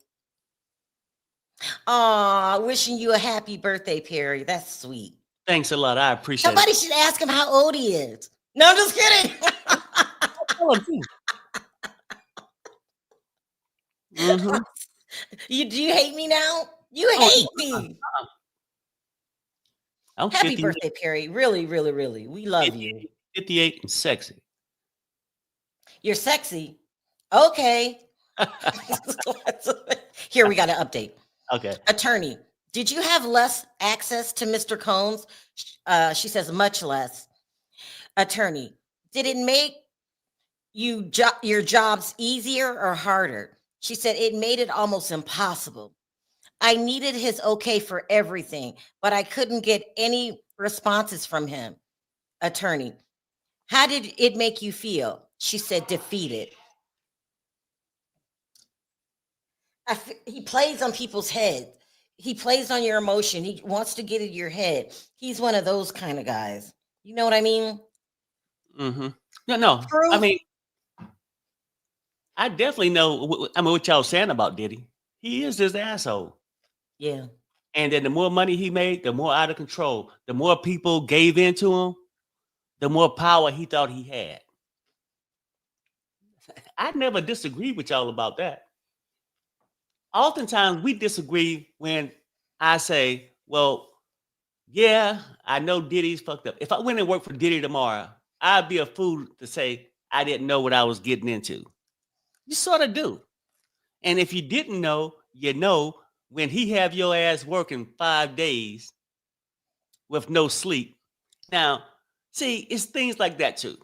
Aw, wishing you a happy birthday, Perry. That's sweet. Thanks a lot. I appreciate Somebody it. should ask him how old he is. No, I'm just kidding. Mm-hmm. Do you hate me now? You Oh, hate me. I'm Happy 58, birthday, Perry. Really, really, really. We love you. 58 and sexy. You're sexy. Okay. Here, we got an update. Okay. Attorney, did you have less access to Mr. Combs? She says much less. Attorney, did it make your jobs easier or harder? She said it made it almost impossible. I needed his okay for everything, but I couldn't get any responses from him. Attorney, how did it make you feel? She said defeated. He plays on people's heads. He plays on your emotion. He wants to get in your head. He's one of those kind of guys. You know what I mean? Mm-hmm. No. True. I mean, I definitely know. I mean, what y'all saying about Diddy? He is this asshole. Yeah. And then the more money he made, the more out of control. The more people gave in to him, the more power he thought he had. I never disagreed with y'all about that. Oftentimes we disagree when I say, well, yeah, I know Diddy's fucked up. If I went and worked for Diddy tomorrow, I'd be a fool to say I didn't know what I was getting into. You sort of do. And if you didn't know, you know when he have your ass working 5 days with no sleep. Now, see, it's things like that too.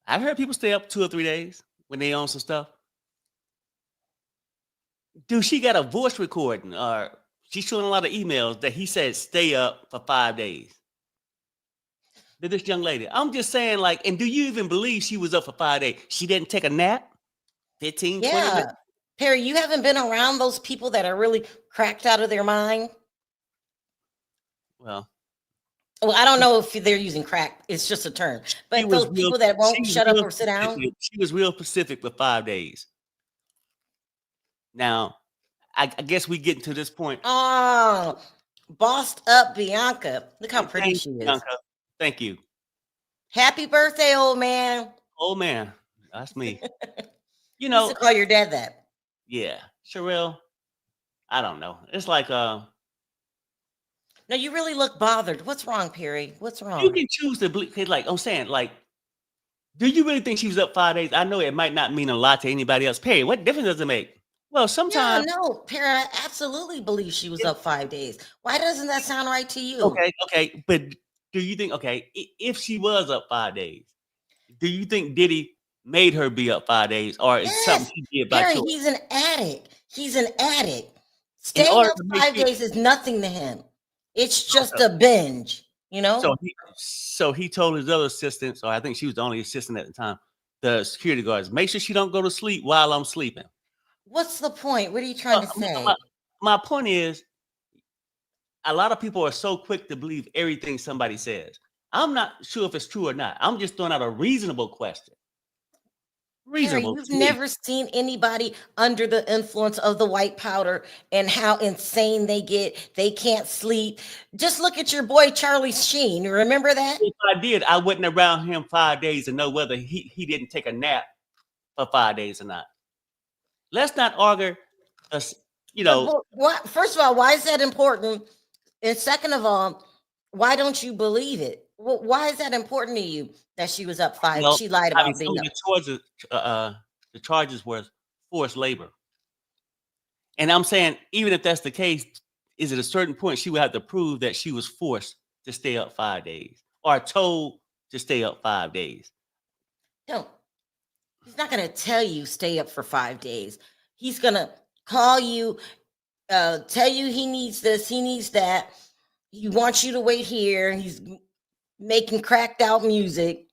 I've heard people stay up 2 or 3 days when they own some stuff. Dude, she got a voice recording or she's showing a lot of emails that he said stay up for 5 days. This young lady. I'm just saying, like, and do you even believe she was up for 5 days? She didn't take a nap? 15, 20 Yeah. minutes? Perry, you haven't been around those people that are really cracked out of their mind? Well, I don't know if they're using crack. It's just a term. But those people that won't shut up or sit down. She was real specific with 5 days. Now, I guess we get to this point. Oh, bossed up Bianca. Look how pretty she is. Bianca. Thank you. Happy birthday, old man. Oh man, that's me. You You know, used to call your dad that. yeah, Sherelle. I don't know. It's like No, you really look bothered. What's wrong, Perry? What's wrong? you can choose to believe. Like I'm saying, like, do you really think she was up 5 days? I know it might not mean a lot to anybody else. Perry, what difference does it make? Well, Yeah, sometimes. no, Perry, I absolutely believe she was up 5 days. Why doesn't that sound right to you? Okay, but do you think if she was up 5 days, do you think Diddy made her be up 5 days, or is something Yes, she did by Perry, choice? he's an addict. He's an addict. In Staying order up to make 5 you, days is nothing to him. It's just a binge, you know? so he told his other assistants, or I think she was the only assistant at the time, the security guards, make sure she don't go to sleep while I'm sleeping. What's the point? What are you trying to say? My point is, a lot of people are so quick to believe everything somebody says. I'm not sure if it's true or not. I'm just throwing out a reasonable question. Perry, Reasonable. you've to me. never seen anybody under the influence of the white powder and how insane they get. They can't sleep. Just look at your boy Charlie Sheen. You remember that? If I did, I wasn't around him 5 days to know whether he didn't take a nap for 5 days or not. Let's not argue. What? First of all, why is that important? And second of all, Why don't you believe it? Why is that important to you that she was up 5? Well, She lied I mean, about some being of up. the charges were forced labor. And I'm saying, even if that's the case, is at a certain point she would have to prove that she was forced to stay up 5 days or told to stay up 5 days. No, he's not going to tell you stay up for 5 days. He's going to call you, tell you he needs this, he needs that. He wants you to wait here. He's making cracked out music.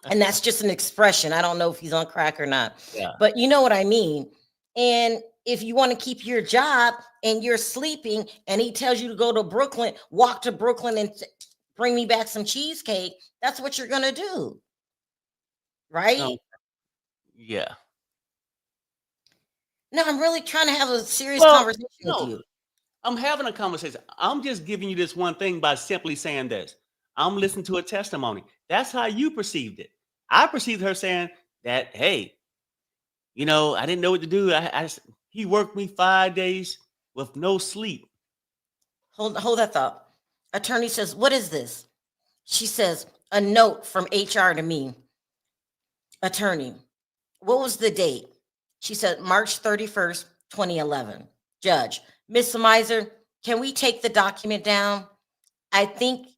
And that's just an expression. I don't know if he's on crack or not, Yeah. but you know what I mean. And if you want to keep your job and you're sleeping and he tells you to go to Brooklyn, walk to Brooklyn and bring me back some cheesecake, that's what you're going to do. Right? No. Yeah. No, I'm really trying to have a serious Well, conversation with no, you. I'm having a conversation. I'm just giving you this one thing by simply saying this. I'm listening to a testimony. That's how you perceived it. I perceived her saying that, hey, I didn't know what to do. He worked me 5 days with no sleep. Hold that thought. Attorney says, "What is this?" She says, "A note from HR to me." Attorney, "What was the date?" She said, "March 31st, 2011. Judge, Miss Miser, can we take the document down? I think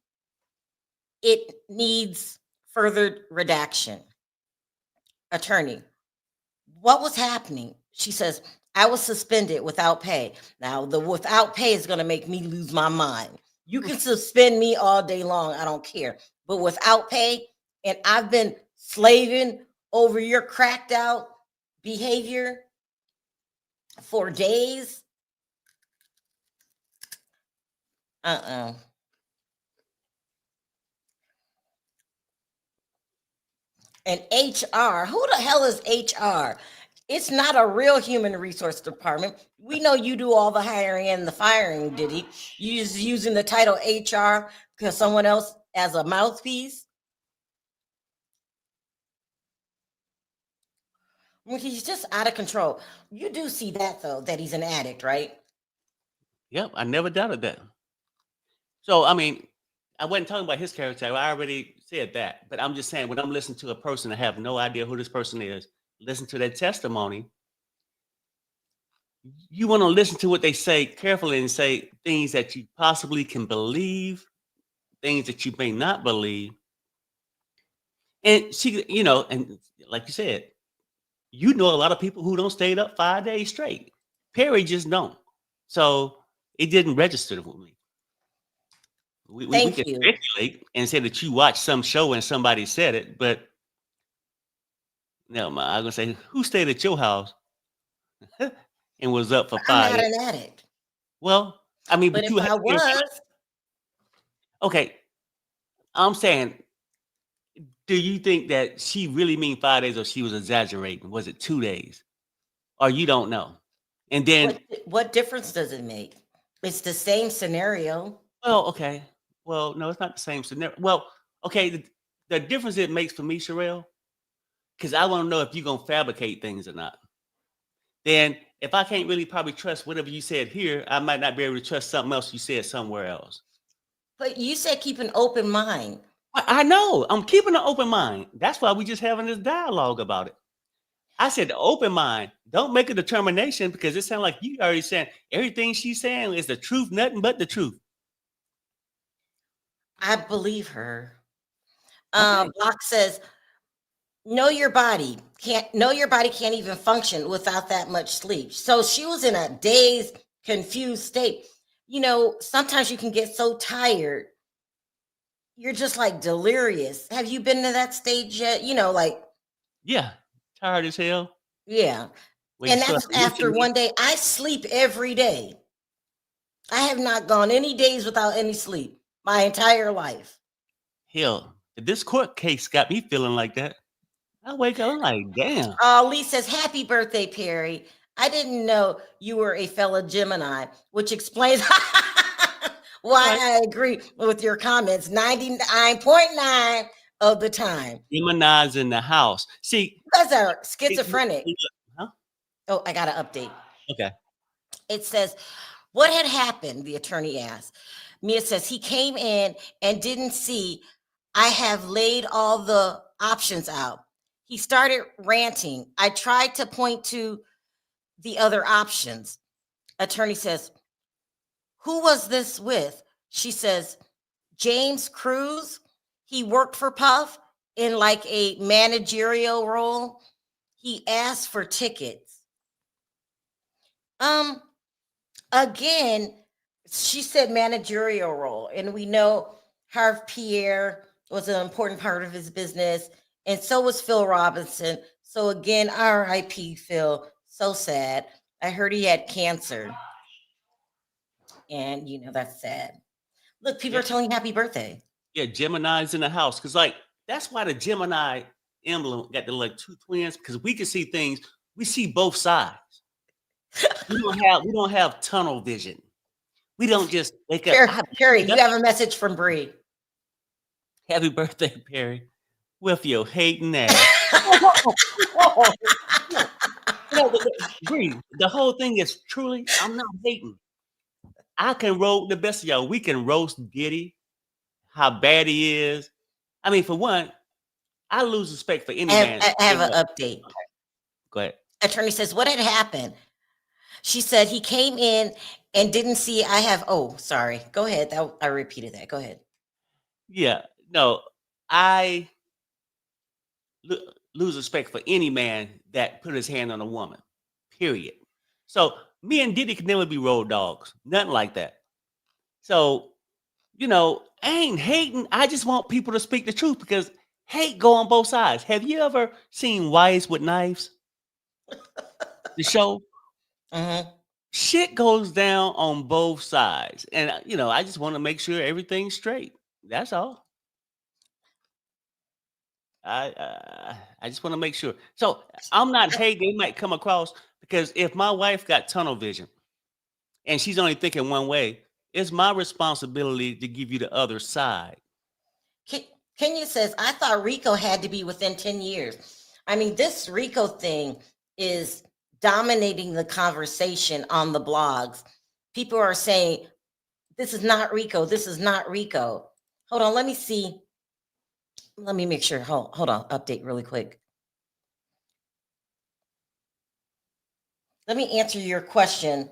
it needs further redaction." Attorney, "What was happening?" She says, "I was suspended without pay." Now, the without pay is going to make me lose my mind. You can suspend me all day long. I don't care. But without pay, and I've been slaving over your cracked out behavior for days. Uh-uh. And HR, who the hell is HR? It's not a real human resource department. We know you do all the hiring and the firing, Diddy. You just using the title HR because someone else as a mouthpiece. Well, he's just out of control. You do see that though, that he's an addict, right? Yep, I never doubted that. So, I mean, I wasn't talking about his character. I already said that. But I'm just saying, when I'm listening to a person, I have no idea who this person is, listen to their testimony. You want to listen to what they say carefully and say things that you possibly can believe, things that you may not believe. And she, and like you said, a lot of people who don't stay up 5 days straight. Perry just don't. So it didn't register with me. We Thank can you. speculate and say that you watched some show and somebody said it, but no, I'm gonna say, who stayed at your house and was up for I'm 5 not days? an addict. Well, I mean, But but if you have I to give was, okay. I'm saying, do you think that she really mean 5 days or she was exaggerating? Was it 2 days? Or you don't know? And then, what difference does it make? It's the same scenario. well, okay. Well, no, it's not the same scenario. Well, okay, the difference it makes for me, Sherelle, because I want to know if you're gonna fabricate things or not. Then if I can't really probably trust whatever you said here, I might not be able to trust something else you said somewhere else. But you said keep an open mind. I know. I'm keeping an open mind. That's why we just having this dialogue about it. I said open mind. Don't make a determination because it sounds like you already saying everything she's saying is the truth, nothing but the truth. I believe her. Okay. Block says, know your body. Know your body can't even function without that much sleep. So she was in a dazed, confused state. Sometimes you can get so tired, you're just like delirious. Have you been to that stage yet? Yeah. Tired as hell. Yeah. When you And start that's after hallucinating. one day. I sleep every day. I have not gone any days without any sleep my entire life. Hell, this court case got me feeling like that. I wake up, I'm like, damn. Lee says, "Happy birthday, Perry. I didn't know you were a fellow Gemini," which explains why Right. I agree with your comments 99.9 of the time. Gemini's in the house. See, You guys are it- schizophrenic. huh? Oh, I got to update. Okay. It says, "What had happened?" The attorney asked. Mia says he came in and didn't see I have laid all the options out. He started ranting. I tried to point to the other options. Attorney says, who was this with? She says, James Cruz. He worked for Puff in like a managerial role. He asked for tickets. Again, she said managerial role, and we know Harv Pierre was an important part of his business, and so was Phil Robinson. So again, R.I.P. Phil. So sad. I heard he had cancer, and that's sad. Look, people Yeah, are telling you happy birthday. yeah, Gemini's in the house. Cause like that's why the Gemini emblem got the like two twins, because we can see things, we see both sides. We don't have tunnel vision. We don't just wake up. Perry, you have a message from Bree. Happy birthday, Perry, with your hating ass. Oh, Bree, the whole thing is truly, I'm not hating. I can roast the best of y'all. We can roast Diddy, how bad he is. I mean, for one, I lose respect for any man. I have an update. Go ahead. Attorney says, what had happened? She said he came in and didn't see sorry. Go ahead. I repeated that. Go ahead. Yeah, no, I lose respect for any man that put his hand on a woman, period. So me and Diddy could never be road dogs, nothing like that. So, I ain't hating. I just want people to speak the truth because hate go on both sides. Have you ever seen Wives with Knives? The show? Mm-hmm. Shit goes down on both sides. And, I just want to make sure everything's straight. That's all. I just want to make sure. So I'm not hating. It might come across because if my wife got tunnel vision and she's only thinking one way, it's my responsibility to give you the other side. Kenya says, I thought RICO had to be within 10 years. I mean, this RICO thing is dominating the conversation on the blogs. People are saying, this is not RICO. This is not RICO. Hold on. Let me see. Let me make sure. Hold on. Update really quick. Let me answer your question.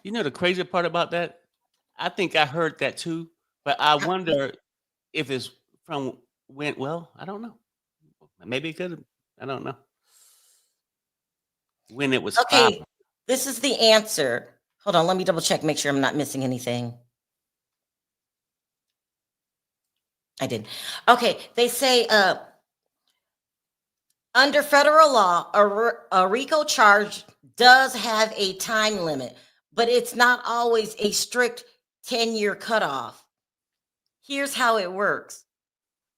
You know the crazy part about that? I think I heard that too, but I wonder if it's from when. Well, I don't know. Maybe it could have. I don't know when it was Okay, popping. this is the answer. Hold on, let me double check, make sure I'm not missing anything. I did. Okay, they say under federal law, a RICO charge does have a time limit, but it's not always a strict 10-year cutoff. Here's how it works.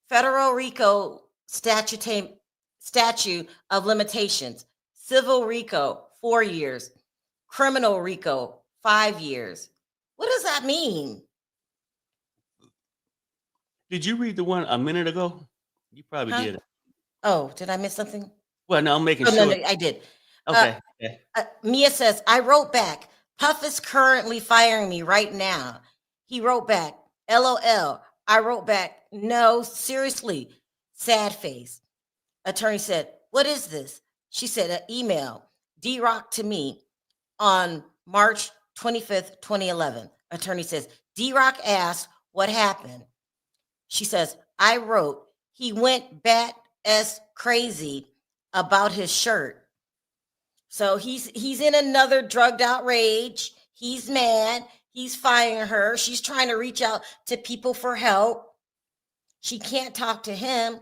Federal RICO statute of limitations. Civil RICO, 4 years. Criminal RICO, 5 years. What does that mean? Did you read the one a minute ago? You probably Huh? did. Oh, did I miss something? Well, no, I'm making Oh, sure. no, I did. Okay. Mia says, I wrote back, Puff is currently firing me right now. He wrote back, LOL. I wrote back, no, seriously, sad face. Attorney said, what is this? She said, an email, D-Rock to me on March 25th, 2011. Attorney says, D-Rock asked what happened. She says, I wrote, he went bat-ass crazy about his shirt. So he's in another drugged out rage. He's mad. He's firing her. She's trying to reach out to people for help. She can't talk to him.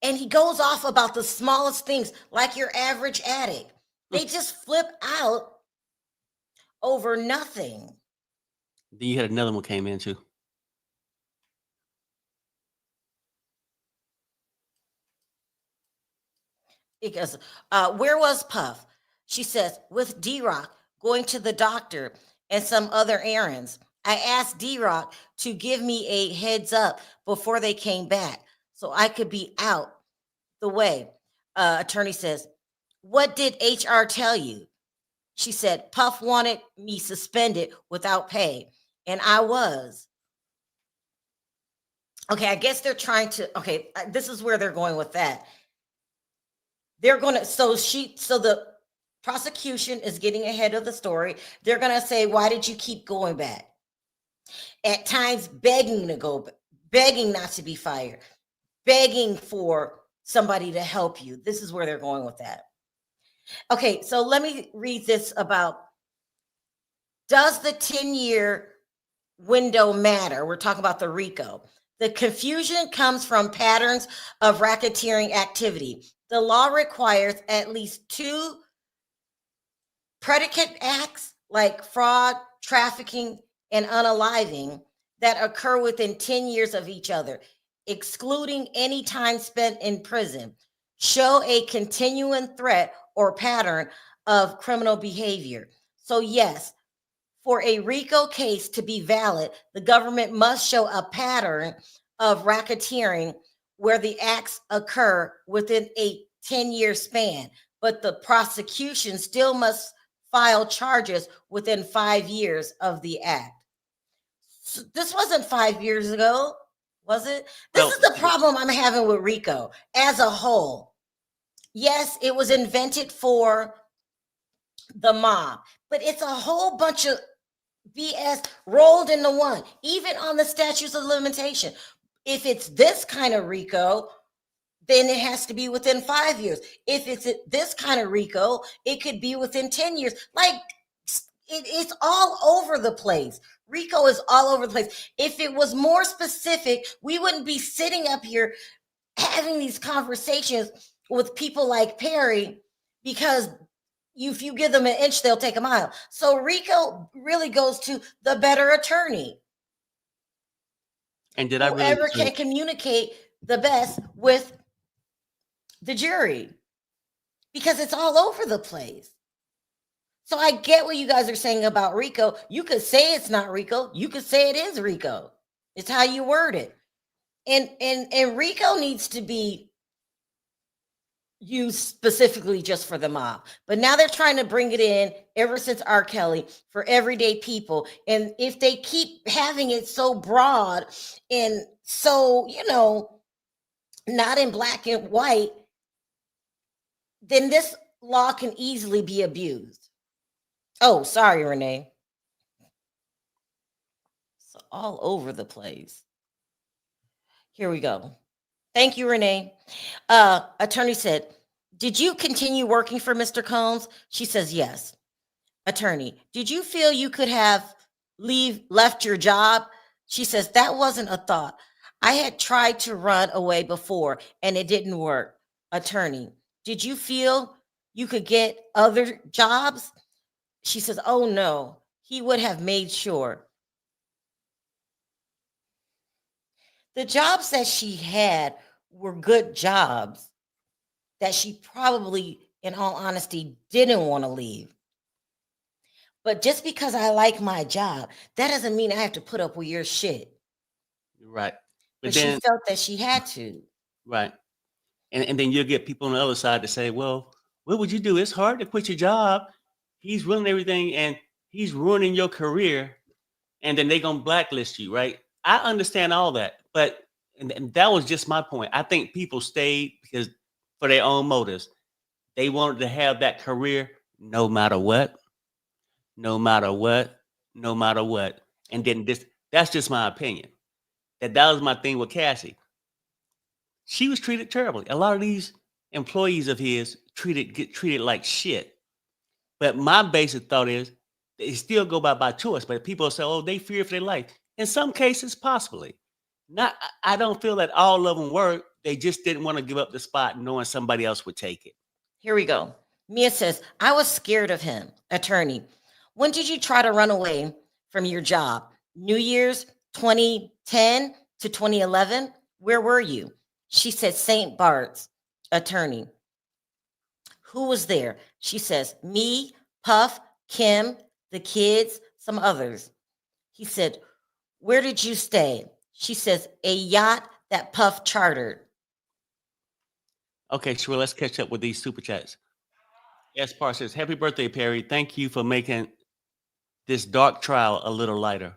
And he goes off about the smallest things, like your average addict. They just flip out over nothing. Then you had another one came in too. Because where was Puff? She says, with D-Rock going to the doctor and some other errands. I asked D-Rock to give me a heads up before they came back so I could be out the way. Attorney says, what did HR tell you? She said, Puff wanted me suspended without pay, and I was. Okay, I guess they're trying to, okay, this is where they're going with that. They're going to, so the prosecution is getting ahead of the story. They're going to say, why did you keep going back? At times begging to go, begging not to be fired, begging for somebody to help you. This is where they're going with that. Okay, so let me read this about, does the 10-year window matter? We're talking about the RICO. The confusion comes from patterns of racketeering activity. The law requires at least 2 predicate acts like fraud, trafficking, and unaliving that occur within 10 years of each other, excluding any time spent in prison, show a continuing threat or pattern of criminal behavior. So yes, for a RICO case to be valid, the government must show a pattern of racketeering where the acts occur within a 10-year span, but the prosecution still must file charges within 5 years of the act. So this wasn't 5 years ago, was it? This is the problem I'm having with RICO as a whole. Yes, it was invented for the mob, but it's a whole bunch of BS rolled into one, even on the statutes of limitation. If it's this kind of RICO, then it has to be within 5 years. If it's this kind of RICO, it could be within 10 years. Like, it's all over the place. RICO is all over the place. If it was more specific, we wouldn't be sitting up here having these conversations with people like Perry, because if you give them an inch, they'll take a mile. So RICO really goes to the better attorney. And did I really whoever can communicate the best with the jury, because it's all over the place. So I get what you guys are saying about RICO. You could say it's not RICO. You could say it is RICO. It's how you word it. And RICO needs to be used specifically just for the mob. But now they're trying to bring it in, ever since R. Kelly, for everyday people. And if they keep having it so broad and so, not in black and white, then this law can easily be abused. Oh, sorry, Renee. It's all over the place. Here we go. Thank you, Renee. Attorney said, did you continue working for Mr. Combs? She says, yes. Attorney, did you feel you could have left your job? She says, that wasn't a thought. I had tried to run away before and it didn't work. Attorney, did you feel you could get other jobs? She says, oh no, he would have made sure. The jobs that she had were good jobs that she probably, in all honesty, didn't want to leave. But just because I like my job, that doesn't mean I have to put up with your shit. Right. But then, she felt that she had to. Right. And then you'll get people on the other side to say, well, what would you do? It's hard to quit your job. He's ruining everything and he's ruining your career. And then they're going to blacklist you, right? I understand all that. But and that was just my point. I think people stayed because for their own motives. They wanted to have that career no matter what. No matter what. No matter what. And then that's just my opinion. That was my thing with Cassie. She was treated terribly. A lot of these employees of his get treated like shit. But my basic thought is they still go by choice. But people say, oh, they fear for their life. In some cases, possibly. I don't feel that all of them were. They just didn't want to give up the spot knowing somebody else would take it. Here we go. Mia says, I was scared of him. Attorney, when did you try to run away from your job? New Year's 2010 to 2011? Where were you? She said, St. Bart's. Attorney, Who was there? She says, me, Puff, Kim, the kids, some others. He said, where did you stay? She says, a yacht that Puff chartered. Okay, sure. Let's catch up with these super chats. Espar says, happy birthday, Perry. Thank you for making this dark trial a little lighter.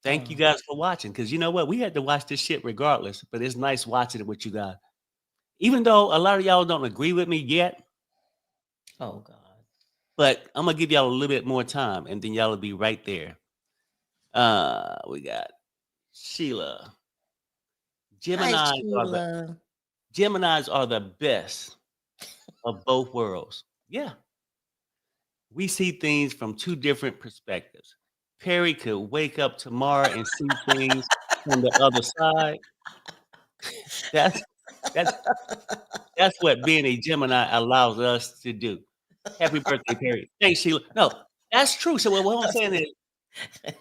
Thank you guys for watching. Because you know what? We had to watch this shit regardless, but it's nice watching it with you guys. Even though a lot of y'all don't agree with me yet, Oh, God. but I'm going to give y'all a little bit more time, and then y'all will be right there. We got Sheila. Hi, Geminis Sheila. are the best of both worlds. Yeah. We see things from two different perspectives. Perry could wake up tomorrow and see things from the other side. That's that's that's what being a Gemini allows us to do. Happy birthday, Perry. Thanks, Sheila. No, that's true. So what I'm saying is,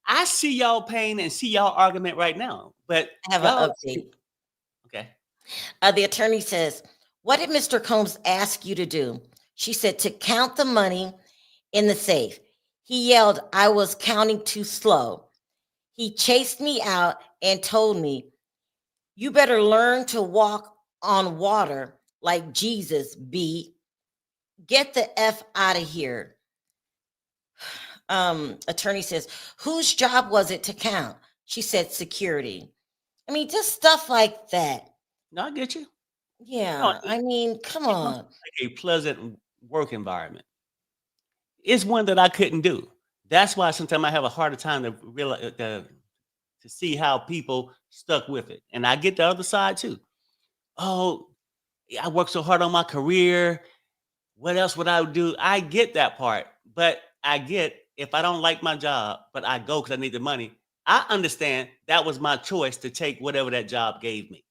I see y'all pain and see y'all argument right now, but I have y'all an update. okay. The attorney says, what did Mr. Combs ask you to do? She said, to count the money in the safe. He yelled, I was counting too slow. He chased me out and told me, you better learn to walk on water like Jesus, B. Get the F out of here. Attorney says, whose job was it to count? She said, security. I mean, just stuff like that. No, I get you. No, Yeah, I mean, come on. like a pleasant work environment. It's one that I couldn't do. That's why sometimes I have a harder time to realize to see how people stuck with it. And I get the other side too. Oh, I worked so hard on my career. What else would I do? I get that part, but I get if I don't like my job, but I go because I need the money. I understand that was my choice to take whatever that job gave me.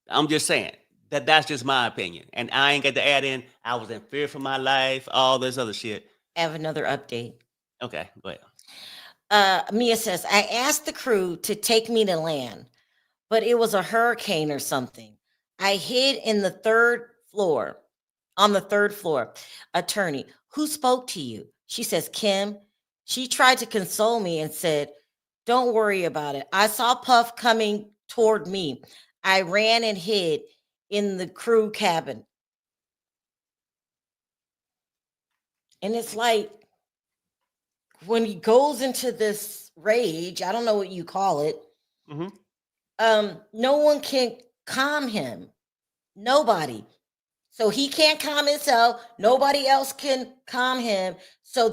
I'm just saying that's just my opinion. And I ain't got to add in, I was in fear for my life, all this other shit. I have another update. Okay, go ahead. Mia says, I asked the crew to take me to land, but it was a hurricane or something. I hid in the third floor, on the third floor. Attorney, who spoke to you? She says, Kim. She tried to console me and said, don't worry about it. I saw Puff coming toward me. I ran and hid in the crew cabin. And it's like, when he goes into this rage, I don't know what you call it. No one can calm him. Nobody. So he can't calm himself. Nobody else can calm him. So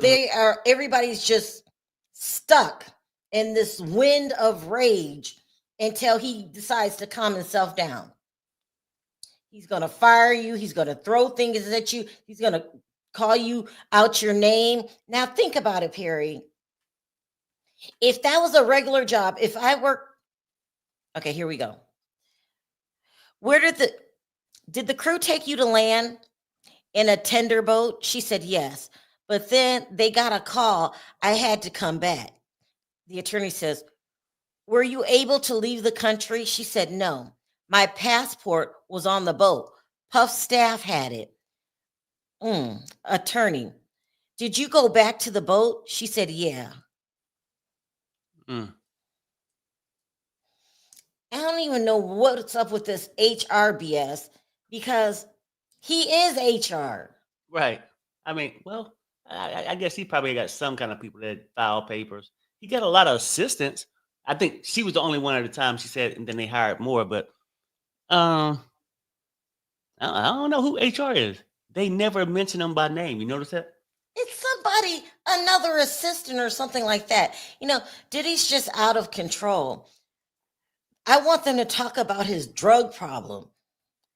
everybody's just stuck in this wind of rage until he decides to calm himself down. He's going to fire you. He's going to throw things at you. He's going to call you out your name. Now think about it, Perry. If that was a regular job, if I work, okay, here we go. Where did the crew take you to land in a tender boat? She said, yes. But then they got a call. I had to come back. The attorney says, were you able to leave the country? She said, no. My passport was on the boat. Puff's staff had it. Attorney, did you go back to the boat? She said, yeah. I don't even know what's up with this HR BS because he is HR. Right. I mean, well, I guess he probably got some kind of people that file papers. He got a lot of assistants. I think she was the only one at the time, she said, and then they hired more. But I don't know who HR is. They never mention them by name. You notice that? It's somebody, another assistant or something like that. You know, Diddy's just out of control. I want them to talk about his drug problem.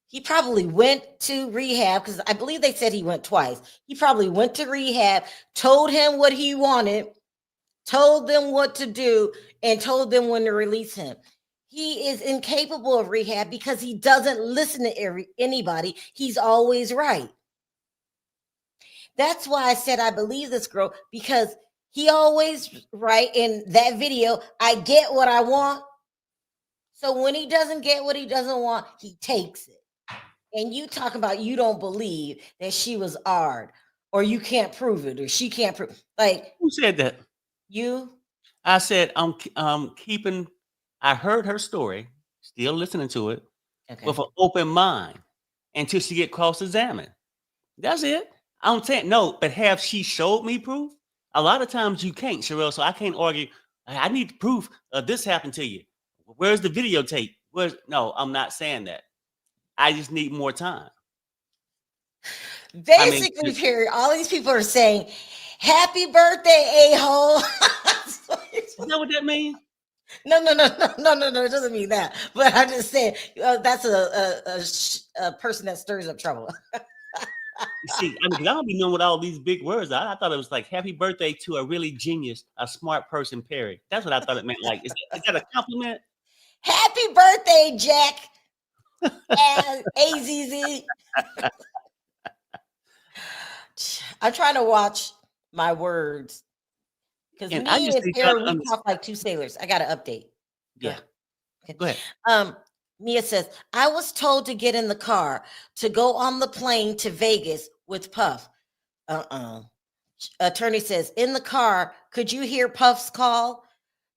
He probably went to rehab because I believe they said he went twice. He probably went to rehab, told him what he wanted, told them what to do, and told them when to release him. He is incapable of rehab because he doesn't listen to anybody. He's always right. That's why I said I believe this girl, because he always right in that video. I get what I want. So when he doesn't get what he doesn't want, he takes it. And you talking about you don't believe that she was ard, or you can't prove it, or she can't prove. Like Who said that? you, I said I'm keeping. I heard her story, still listening to it with okay. an open mind until she get cross-examined. That's it. I'm saying no, but have she showed me proof? A lot of times you can't, Sherelle. So I can't argue. I need proof this happened to you. Where's the videotape? Where's no? I'm not saying that. I just need more time. I mean, Basically, period. All these people are saying, "Happy birthday, a-hole." is that what that means? No. It doesn't mean that. But I'm just saying that's a person that stirs up trouble. You see, I mean, I don't be knowing what all these big words are. I thought it was like happy birthday to a really genius, a smart person, Perry. That's what I thought it meant. Like, is that a compliment? Happy birthday, Jack and AZZ. I'm trying to watch my words because And I me just and need y'all Aaron, to we understand. talk like two sailors. I got to update. Go Yeah, ahead. Okay. go ahead. Mia says, I was told to get in the car to go on the plane to Vegas with Puff. Attorney says, in the car, could you hear Puff's call?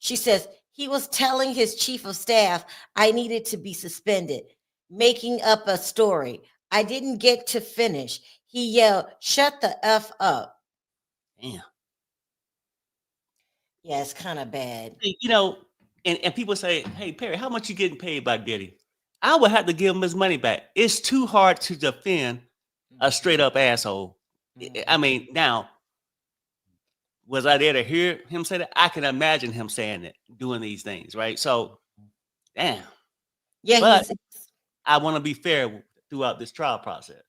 She says, he was telling his chief of staff I needed to be suspended, making up a story. I didn't get to finish. He yelled, shut the F up. Damn. Yeah, it's kind of bad. You know, and people say, hey, Perry, how much you getting paid by Diddy? I would have to give him his money back. It's too hard to defend a straight up asshole. I mean, now, was I there to hear him say that? I can imagine him saying it, doing these things, right? So, damn. Yeah, But I want to be fair throughout this trial process.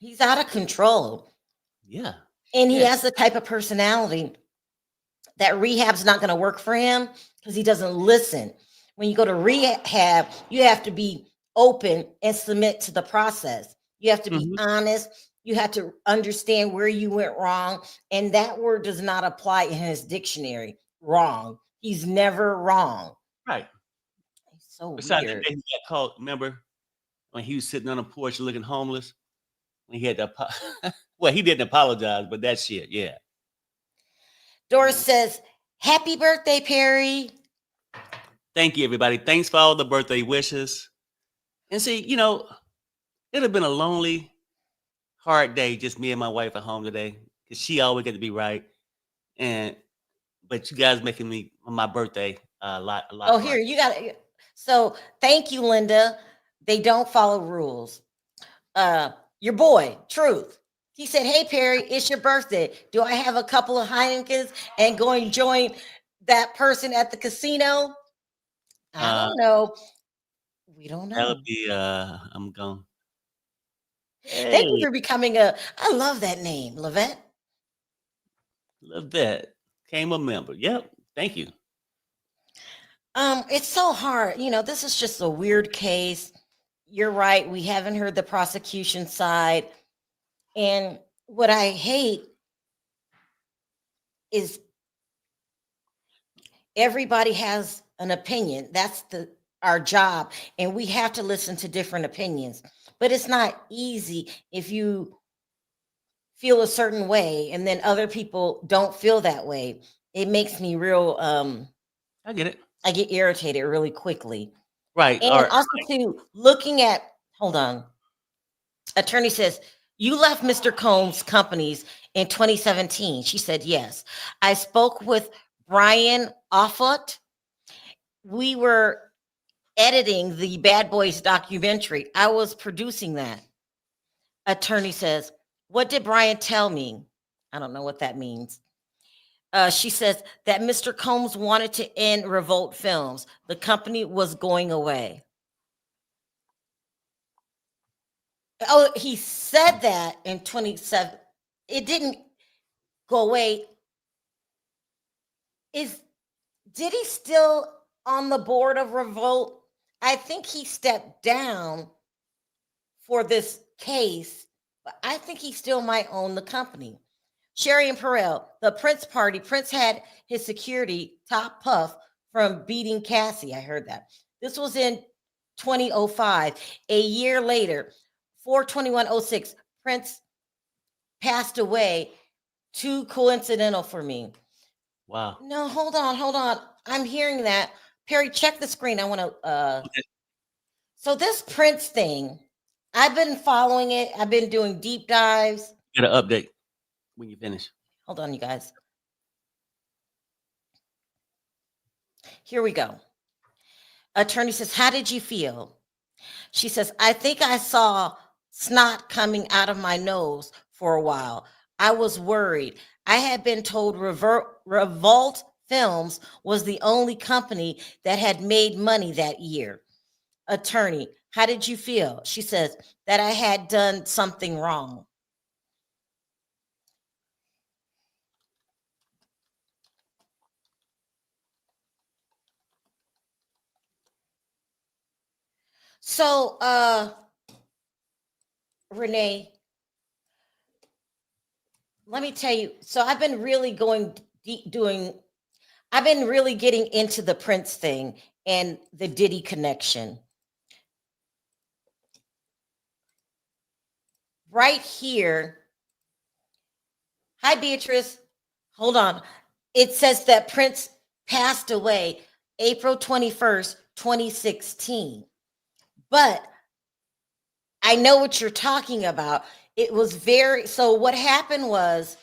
he's out of control. Yeah. And he Yeah. has the type of personality that rehab's not going to work for him because he doesn't listen. When you go to rehab, you have to be open and submit to the process. You have to be honest. You have to understand where you went wrong. And that word does not apply in his dictionary. Wrong. He's never wrong. Right. He's so Besides weird. that day he got caught, remember when he was sitting on the porch looking homeless? When he had to, well, he didn't apologize, but that shit, yeah. Doris says, happy birthday, Perry. Thank you, everybody. Thanks for all the birthday wishes. And see, you know, it'd have been a lonely, hard day, just me and my wife at home today, because she always got to be right. But you guys making me on my birthday a lot. Oh, here, you got it. So thank you, Linda. They don't follow rules. Your boy, Truth. He said, hey, Perry, it's your birthday. Do I have a couple of Heinekens and go and join that person at the casino? I don't know. We don't know. That'll be, I'm gone. Thank you for becoming I love that name, Lavette. Lavette came a member. Yep. Thank you. It's so hard. You know, this is just a weird case. You're right. We haven't heard the prosecution side. And what I hate is everybody has an opinion. That's our job. And we have to listen to different opinions. But it's not easy if you feel a certain way and then other people don't feel that way. It makes me real I get it. I get irritated really quickly. Right. And also too, looking at, hold on. Attorney says, you left Mr. Combs' companies in 2017. She said, yes. I spoke with Brian Offut. We were editing the Bad Boys documentary. I was producing that. Attorney says, what did Brian tell me? I don't know what that means. She says that Mr. Combs wanted to end Revolt Films. The company was going away. Oh, he said that in 27. It didn't go away. Is Diddy still on the board of Revolt? I think he stepped down for this case, but I think he still might own the company. Sherry and Perel, the Prince party. Prince had his security top Puff from beating Cassie. I heard that. This was in 2005. A year later, 4/21/06, Prince passed away. Too coincidental for me. Wow. No, hold on. I'm hearing that. Perry, check the screen. I want to Okay. so this Prince thing, I've been following it. I've been doing deep dives. Get an update when you finish. Hold on, you guys. Here we go. Attorney says, "How did you feel?" She says, "I think I saw snot coming out of my nose for a while. I was worried. I had been told Revolt Films was the only company that had made money that year." Attorney, "How did you feel?" She says, "That I had done something wrong." So, Renee, let me tell you. So I've been really going deep I've been really getting into the Prince thing and the Diddy connection. Right here. Hi, Beatrice. Hold on. It says that Prince passed away April 21st, 2016. But I know what you're talking about. It was so what happened was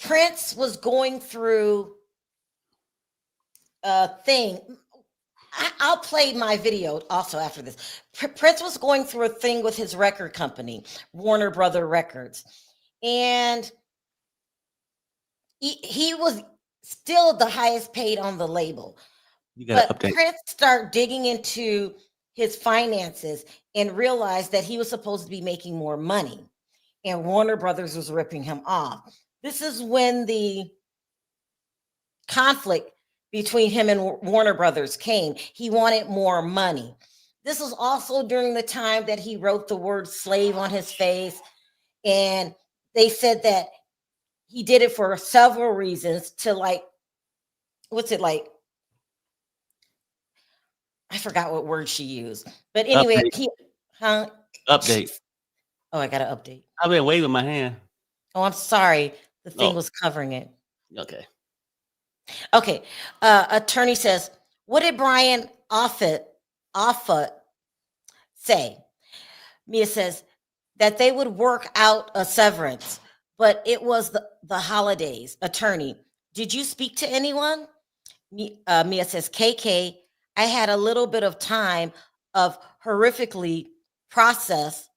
Prince was going through a thing. I'll play my video also after this. Prince was going through a thing with his record company, Warner Brother Records. And he was still the highest paid on the label. You got But an update. Prince started digging into his finances and realized that he was supposed to be making more money. And Warner Brothers was ripping him off. This is when the conflict between him and Warner Brothers came. He wanted more money. This was also during the time that he wrote the word slave on his face. And they said that he did it for several reasons to what's it like? I forgot what word she used. But anyway, Update. Oh, I got to update. I've been waving my hand. Oh, I'm sorry. The thing Oh. was covering it. Okay. Okay. Attorney says, "What did Brian Offit say?" Mia says that they would work out a severance, but it was the holidays. Attorney, "Did you speak to anyone?" Mia says, "KK, I had a little bit of time of horrifically process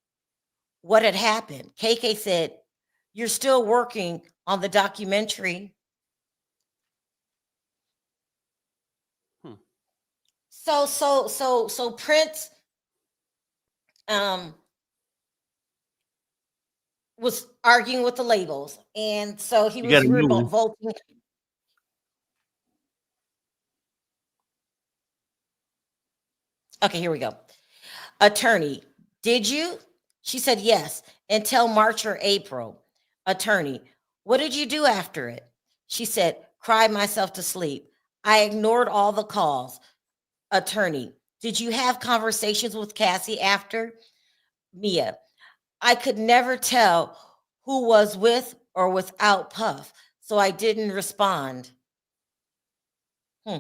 what had happened." KK said, "You're still working on the documentary." So Prince was arguing with the labels, and so he You got was a new one. revolting. Okay, here we go. Attorney, "Did you?" She said, "Yes, until March or April." Attorney, "What did you do after it?" She said, "Cried myself to sleep. I ignored all the calls." Attorney, "Did you have conversations with Cassie after?" Mia, "I could never tell who was with or without Puff, so I didn't respond." Hmm.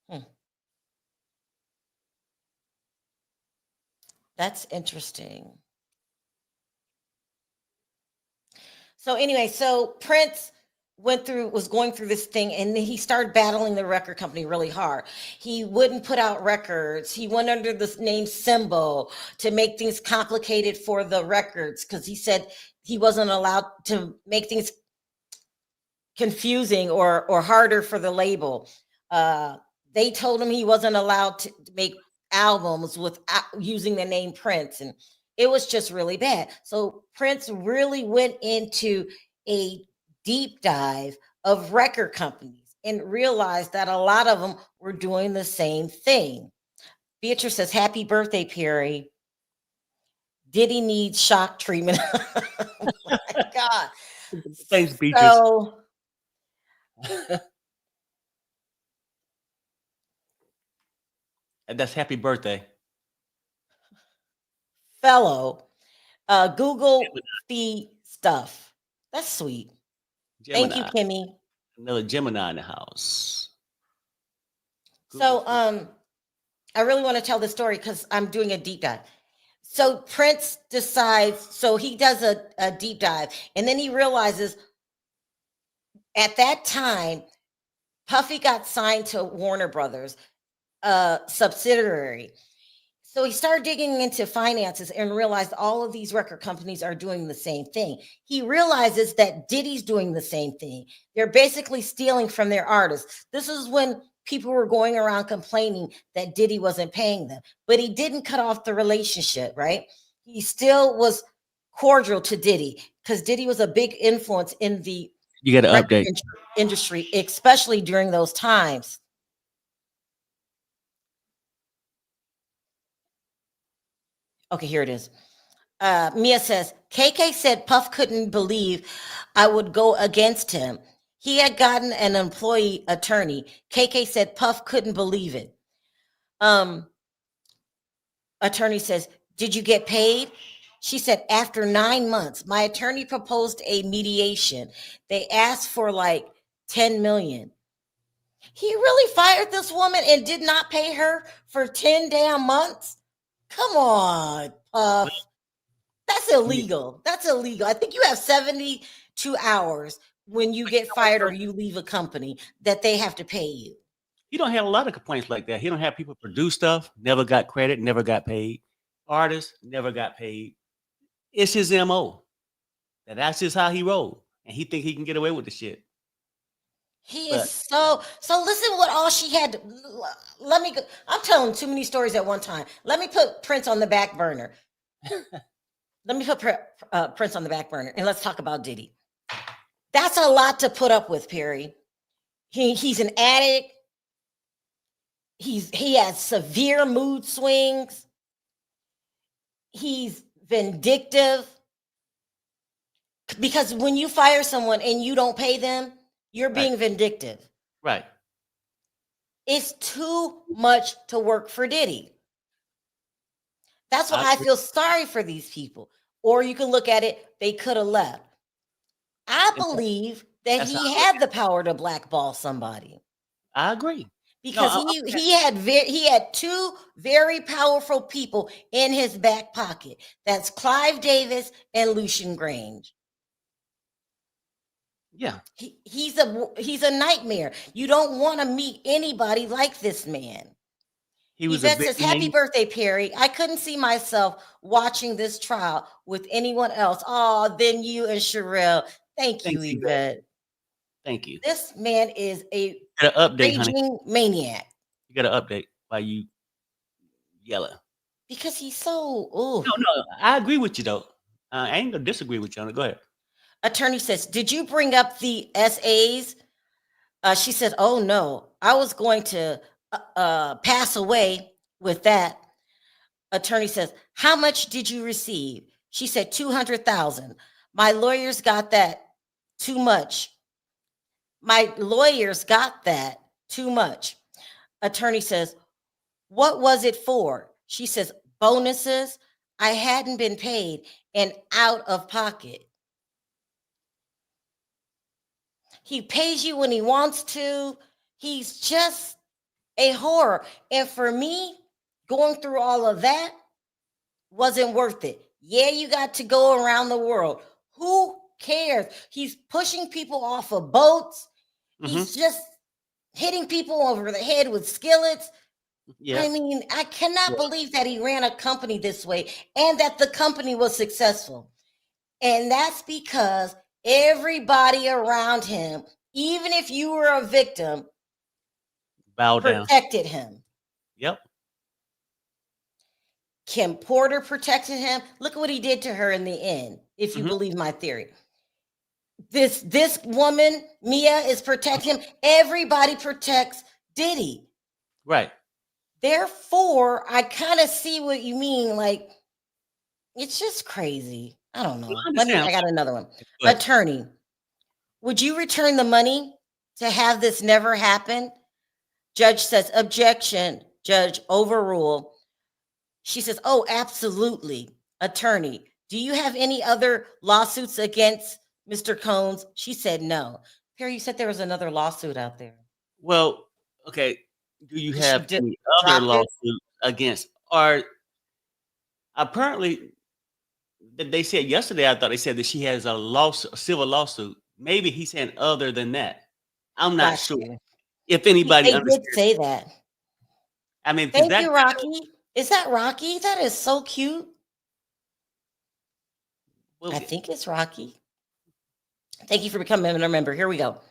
Hmm. That's interesting. So anyway, so Prince was going through this thing, and he started battling the record company really hard. He wouldn't put out records. He went under this name Symbol to make things complicated for the records, because he said he wasn't allowed to make things confusing or harder for the label. They told him he wasn't allowed to make albums without using the name Prince, and it was just really bad. So Prince really went into a deep dive of record companies and realized that a lot of them were doing the same thing. Beatrice says, "Happy birthday, Perry. Diddy needs shock treatment." Oh my God. Thanks, Beatrice. So And that's happy birthday. Fellow, Google the stuff. That's sweet. Thank you, Gemini. Kimmy. Another Gemini in the house. So, Google. I really want to tell the story because I'm doing a deep dive. So Prince decides, so he does a deep dive, and then he realizes at that time, Puffy got signed to Warner Brothers, subsidiary. So he started digging into finances and realized all of these record companies are doing the same thing. He realizes that Diddy's doing the same thing. They're basically stealing from their artists. This is when people were going around complaining that Diddy wasn't paying them, but he didn't cut off the relationship, right? He still was cordial to Diddy because Diddy was a big influence in the You got to record update. industry, especially during those times. Okay, here it is. Mia says, KK said Puff couldn't believe I would go against him. He had gotten an employee attorney. KK said Puff couldn't believe it. Attorney says, did you get paid? She said, after 9 months, my attorney proposed a mediation. They asked for like 10 million. He really fired this woman and did not pay her for 10 damn months? Come on, Puff. That's illegal. That's illegal. I think you have 72 hours when you get fired or you leave a company that they have to pay you. He don't have a lot of complaints like that. He don't have people produce stuff, never got credit, never got paid. Artists never got paid. It's his MO. And that's just how he rolled. And he think he can get away with the shit. He is so listen what all she had to, let me go. I'm telling too many stories at one time. Let me put Prince on the back burner. Let me put Prince on the back burner and let's talk about Diddy. That's a lot to put up with, Perry. He's an addict. He has severe mood swings. He's vindictive. Because when you fire someone and you don't pay them, you're being vindictive. Right. It's too much to work for Diddy. That's why I feel sorry for these people. Or you can look at it, they could have left. I believe that he had the power to blackball somebody. I agree. Because he had two very powerful people in his back pocket. That's Clive Davis and Lucian Grange. Yeah. He's a nightmare. You don't want to meet anybody like this man. Yvette says, happy birthday, Perry. I couldn't see myself watching this trial with anyone else. Oh, then you and Sherelle. Thank you, Yvette. Thank you. This man is a raging maniac. You got to update why you yelling. Because he's so, ooh. No, I agree with you, though. I ain't going to disagree with you on it. Go ahead. Attorney says, did you bring up the SAs? She said, oh, no. I was going to pass away with that. Attorney says, how much did you receive? She said, 200,000. My lawyers got that too much. Attorney says, what was it for? She says, bonuses. I hadn't been paid and out of pocket. He pays you when he wants to. He's just a horror. And for me, going through all of that wasn't worth it. Yeah, you got to go around the world. Who cares? He's pushing people off of boats. Mm-hmm. He's just hitting people over the head with skillets. Yeah. I mean, I cannot believe that he ran a company this way and that the company was successful. And that's because everybody around him, even if you were a victim, protected him. Yep. Kim Porter protected him. Look what he did to her in the end, if you believe my theory. This woman, Mia, is protecting him. Everybody protects Diddy. Right. Therefore, I kind of see what you mean. Like, it's just crazy. I don't know. I got another one. Attorney, would you return the money to have this never happen? Judge says, objection. judge overrule. She says, "Oh, absolutely. Attorney, do you have any other lawsuits against Mr. Combs?" She said, "No." Perry, you said there was another lawsuit out there. Well, okay. Do you Did she have any other drop it? lawsuit against? Or apparently, they said yesterday. I thought they said that she has a civil lawsuit. Maybe he's saying other than that. I'm not Got sure you. if anybody They did understands. say that. I mean, because Thank that you, Rocky. Is that Rocky? That is so cute. well, I think it's Rocky. Thank you for becoming a member. Here we go.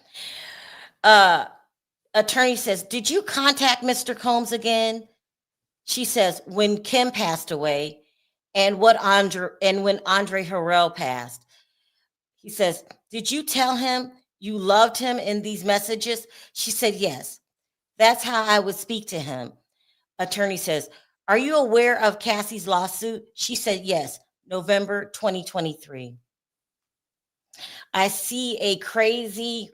Uh, attorney says, "Did you contact Mr. Combs again?" She says, "When Kim passed away and when Andre Harrell passed." He says, "Did you tell him you loved him in these messages?" She said, "Yes. That's how I would speak to him." Attorney says, "Are you aware of Cassie's lawsuit?" She said, "Yes, November 2023. I see a crazy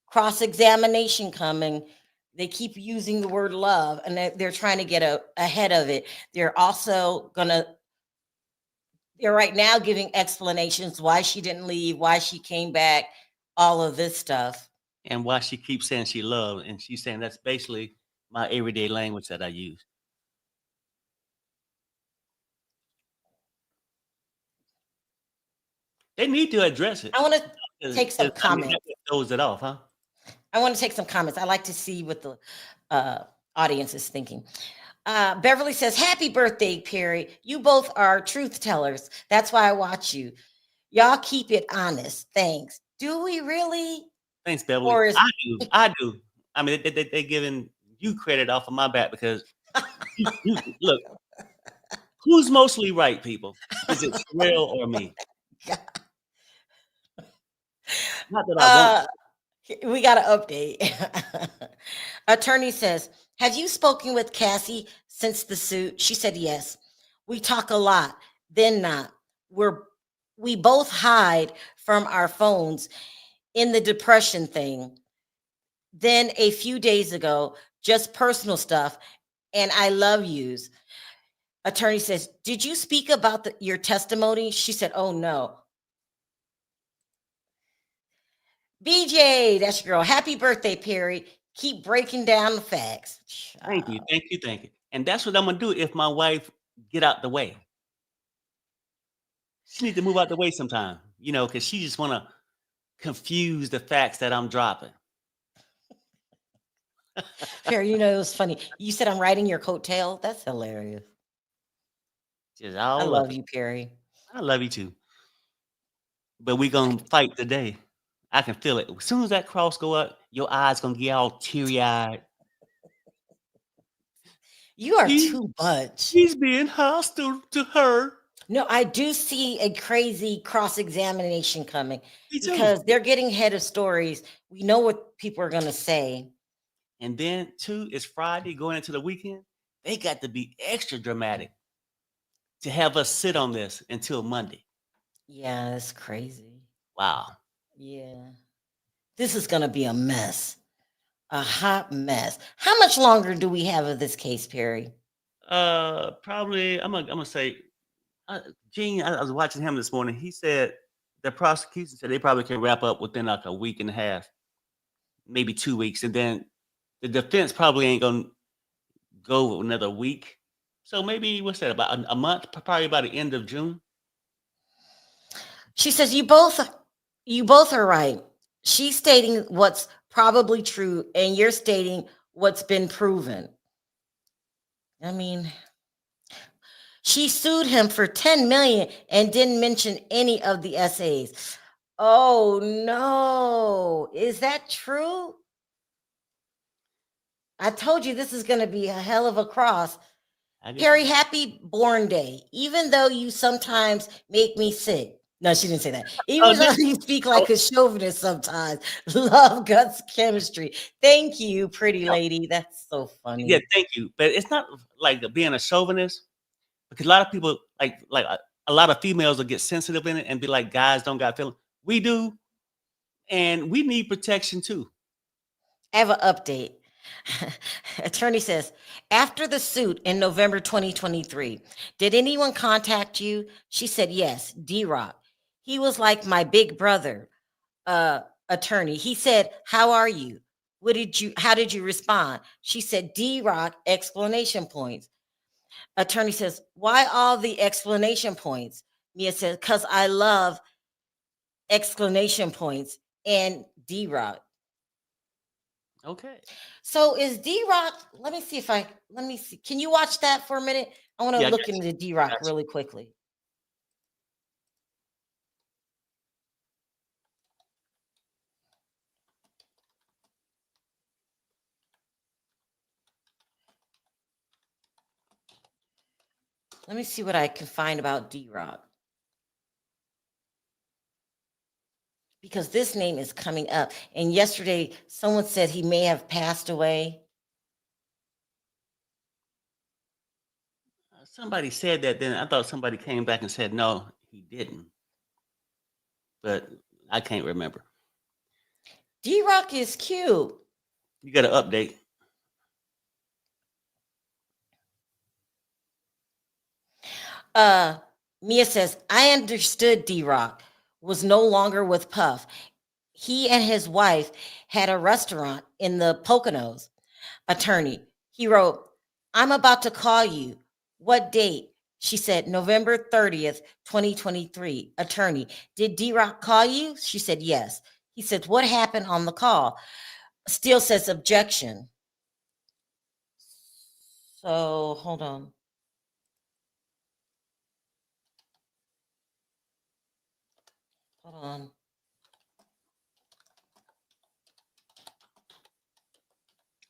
cross-examination coming. They keep using the word love, and they're trying to get ahead of it. They're also they're right now giving explanations why she didn't leave, why she came back, all of this stuff. and why she keeps saying she loved, and she's saying that's basically my everyday language that I use. They need to address it. I want to 'Cause- take some 'cause, I mean, comments. that throws it off, huh? I want to take some comments. I like to see what the audience is thinking. Beverly says, "Happy birthday, Perry. You both are truth tellers. That's why I watch you. Y'all keep it honest. Thanks." Do we really? Thanks, Beverly. Or is I do. I do. I mean, they giving you credit off of my back because you look. Who's mostly right, people? Is it Sherelle or me? Not that I want. uh we got an update. Attorney says, "Have you spoken with Cassie since the suit?" She said, "Yes. We talk a lot, then not. We both hide from our phones in the depression thing. Then a few days ago, just personal stuff, and I love yous." Attorney says, "Did you speak about your testimony?" She said, "Oh no." BJ, that's your girl. Happy birthday, Perry. Keep breaking down the facts. Thank you, thank you, thank you. And that's what I'm gonna do if my wife get out the way. She need to move out the way sometime, because she just wanna confuse the facts that I'm dropping. Perry, it was funny. You said I'm riding your coattail. That's hilarious. Just I all of love it. you, Perry. I love you too. But we gonna fight today. I can feel it. As soon as that cross go up, your eyes gonna get all teary-eyed. You are He too much. he's being hostile to her. No, I do see a crazy cross-examination coming Me too. because they're getting ahead of stories. We know what people are going to say. And then too, it's Friday going into the weekend. They got to be extra dramatic to have us sit on this until Monday. Yeah, it's crazy. Wow. Yeah. This is going to be a mess. A hot mess. How much longer do we have of this case, Perry? Probably I'm gonna say, Gene. I was watching him this morning. He said the prosecution said they probably can wrap up within like a week and a half, maybe 2 weeks, and then the defense probably ain't gonna go another week. So maybe what's that, about a month? Probably by the end of June. She says you both are right. She's stating what's probably true, and you're stating what's been proven. I mean, she sued him for 10 million and didn't mention any of the essays. Oh no. Is that true? I told you this is going to be a hell of a cross. I guess. Perry, happy born day. Even though you sometimes make me sick. No, she didn't say that. Even though you speak like a chauvinist sometimes. Love, guts, chemistry. Thank you, pretty lady. That's so funny. Yeah, thank you. But it's not like being a chauvinist, because a lot of people like a lot of females will get sensitive in it and be like, guys don't got feelings. We do, and we need protection too. I have an update. Attorney says, after the suit in November 2023, did anyone contact you? She said, yes, D-Rock. He was like my big brother. Attorney, he said, how are you? How did you respond? She said, D-Rock, exclamation points. Attorney says, why all the exclamation points? Mia says, because I love exclamation points and D-Rock. Okay. So is D-Rock, let me see. Can you watch that for a minute? I want to Yeah, I look got you. into D-Rock Got you. really quickly. Let me see what I can find about D-Rock. Because this name is coming up. And yesterday, someone said he may have passed away. Somebody said that, then I thought somebody came back and said, no, he didn't. But I can't remember. D-Rock is cute. You got an update. Mia says, I understood D-Rock was no longer with Puff. He and his wife had a restaurant in the Poconos. Attorney, he wrote, I'm about to call you. What date? She said, November 30th, 2023. Attorney, did D-Rock call you? She said, yes. He said, what happened on the call? Steele says, objection. So hold on. Hold on.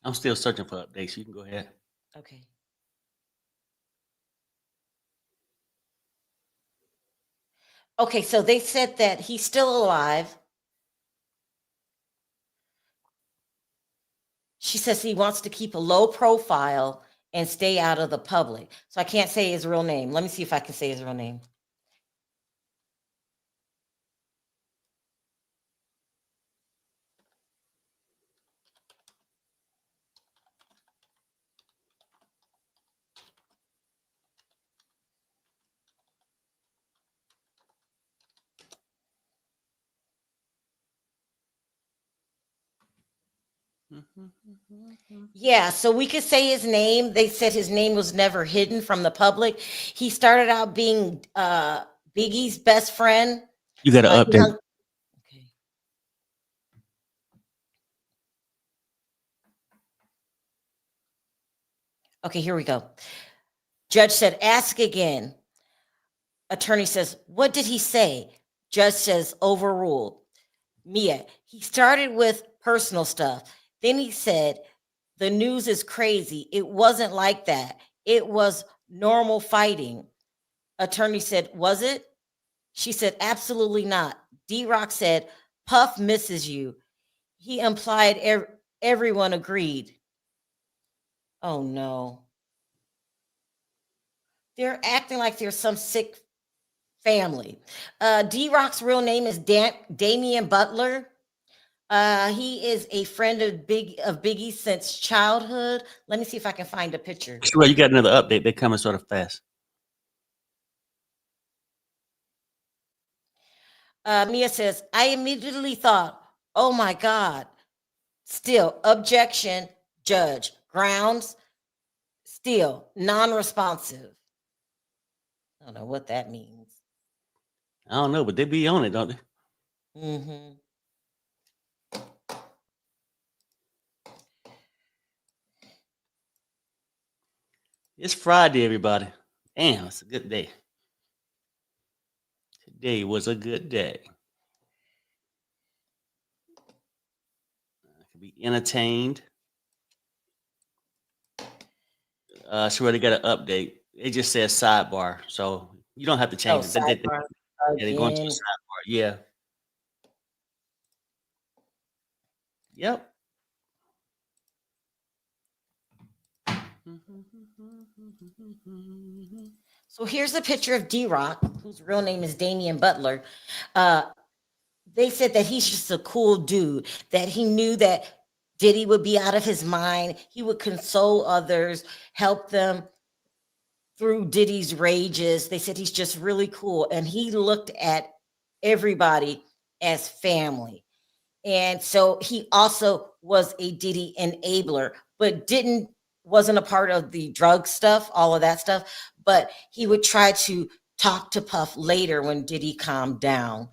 I'm still searching for updates. You can go ahead. Okay. Okay, so they said that he's still alive. She says he wants to keep a low profile and stay out of the public. So I can't say his real name. Let me see if I can say his real name. Yeah, so we could say his name. They said his name was never hidden from the public. He started out being Biggie's best friend. You got an update. Okay. Okay, here we go. Judge said, ask again. Attorney says, what did he say? Judge says, overruled. Mia, he started with personal stuff. Then he said, the news is crazy. It wasn't like that. It was normal fighting. Attorney said, was it? She said, absolutely not. D-Rock said, Puff misses you. He implied everyone agreed. Oh no. They're acting like they're some sick family. D-Rock's real name is Damian Butler. He is a friend of Biggie since childhood. Let me see if I can find a picture. Sure, you got another update. They're coming sort of fast. Mia says, I immediately thought, oh my God. Still, objection, judge. Grounds, still, non-responsive. I don't know what that means. I don't know, but they be on it, don't they? Mm-hmm. It's Friday, everybody. Damn, it's a good day. Today was a good day. I could be entertained. She already got an update. It just says sidebar, so you don't have to change it. Sidebar They're going to a again. sidebar. Yeah. Yep. So here's a picture of D-Rock, whose real name is Damian Butler. They said that he's just a cool dude, that he knew that Diddy would be out of his mind. He would console others, help them through Diddy's rages. They said he's just really cool. And he looked at everybody as family. And so he also was a Diddy enabler, but wasn't a part of the drug stuff, all of that stuff. But he would try to talk to Puff later when Diddy calmed down.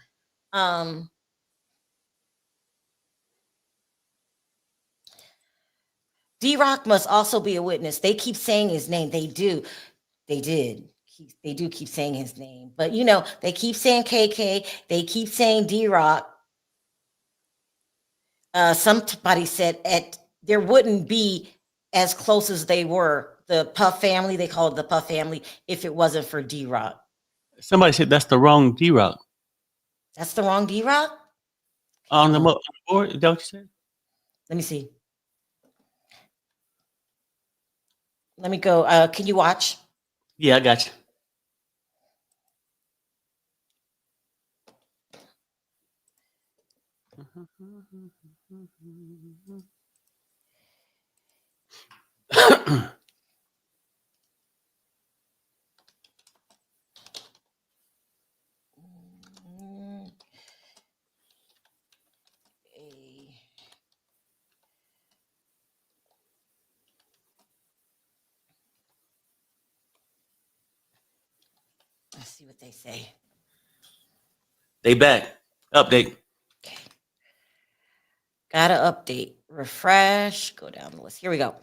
D-Rock must also be a witness. They keep saying his name. They do. They did. They do keep saying his name. But, they keep saying KK. They keep saying D-Rock. Somebody said there wouldn't be as close as they were. The Puff family, they call it the Puff family, if it wasn't for D-Rock. Somebody said that's the wrong D-Rock. That's the wrong D-Rock? On the board, is that what you said? Let me see. Let me go. Can you watch? Yeah, I got you. Let's see what they say. They back. Update. Okay. Gotta update. Refresh. Go down the list. Here we go.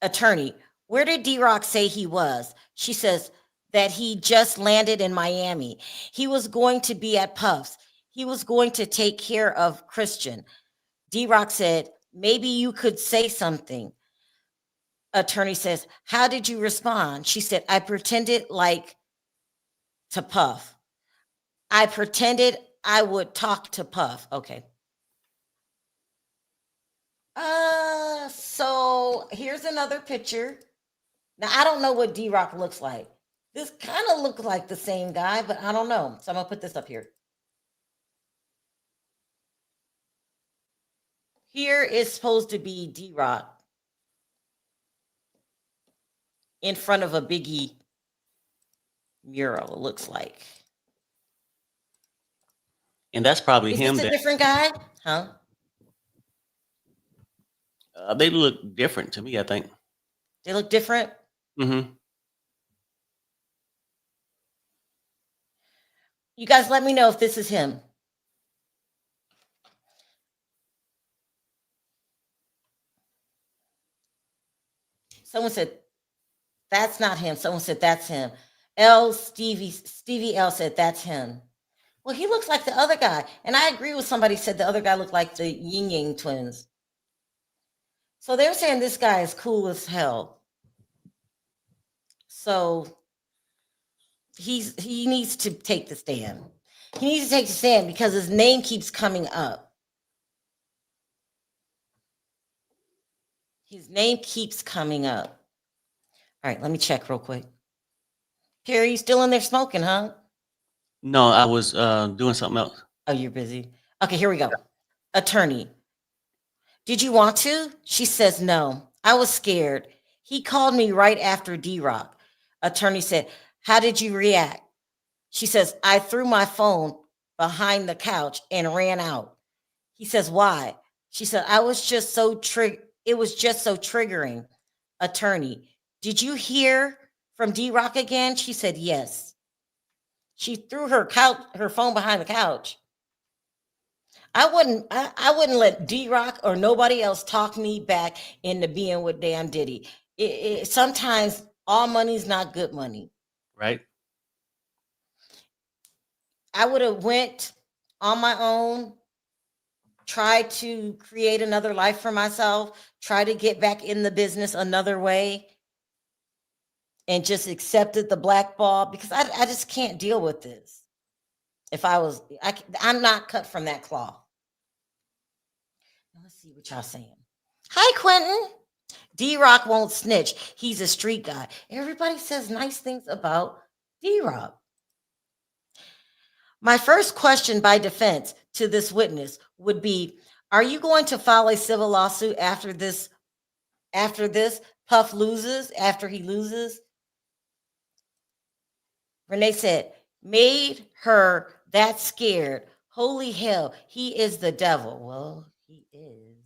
Attorney, where did D-Rock say he was? She says that he just landed in Miami. He was going to be at Puff's. He was going to take care of Christian. D-Rock said, maybe you could say something. Attorney says, how did you respond? She said, I pretended to Puff. I pretended I would talk to Puff. Okay. So here's another picture. Now, I don't know what D-Rock looks like. This kind of looks like the same guy, but I don't know. So I'm going to put this up here. Here is supposed to be D-Rock in front of a Biggie mural, it looks like. And that's probably Is him. this a different guy? Huh? They look different to me, I think. They look different? Mm-hmm. You guys let me know if this is him. Someone said, that's not him. Someone said, that's him. Stevie L said, that's him. Well, he looks like the other guy. And I agree with somebody said the other guy looked like the Yin Yang twins. So they're saying this guy is cool as hell. So he needs to take the stand. He needs to take the stand because his name keeps coming up. His name keeps coming up. All right, let me check real quick. Perry, you still in there smoking, huh? No, I was doing something else. Oh, you're busy. Okay, here we go. Attorney, did you want to? She says, no, I was scared. He called me right after D-Rock. Attorney said, how did you react? She says, I threw my phone behind the couch and ran out. He says, why? She said, it was just so triggering. Attorney, did you hear from D-Rock again? She said, yes. She threw her phone behind the couch. I wouldn't let D-Rock or nobody else talk me back into being with damn Diddy. Sometimes all money's not good money. Right. I would have went on my own, tried to create another life for myself, try to get back in the business another way, and just accepted the blackball because I just can't deal with this. I'm not cut from that cloth. Let's see what y'all saying. Hi, Quentin. D-Rock won't snitch. He's a street guy. Everybody says nice things about D-Rock. My first question by defense to this witness would be, Are you going to file a civil lawsuit after this? After this, Puff loses, after he loses? Renee said, made her that scared. Holy hell, he is the devil. Well, he is.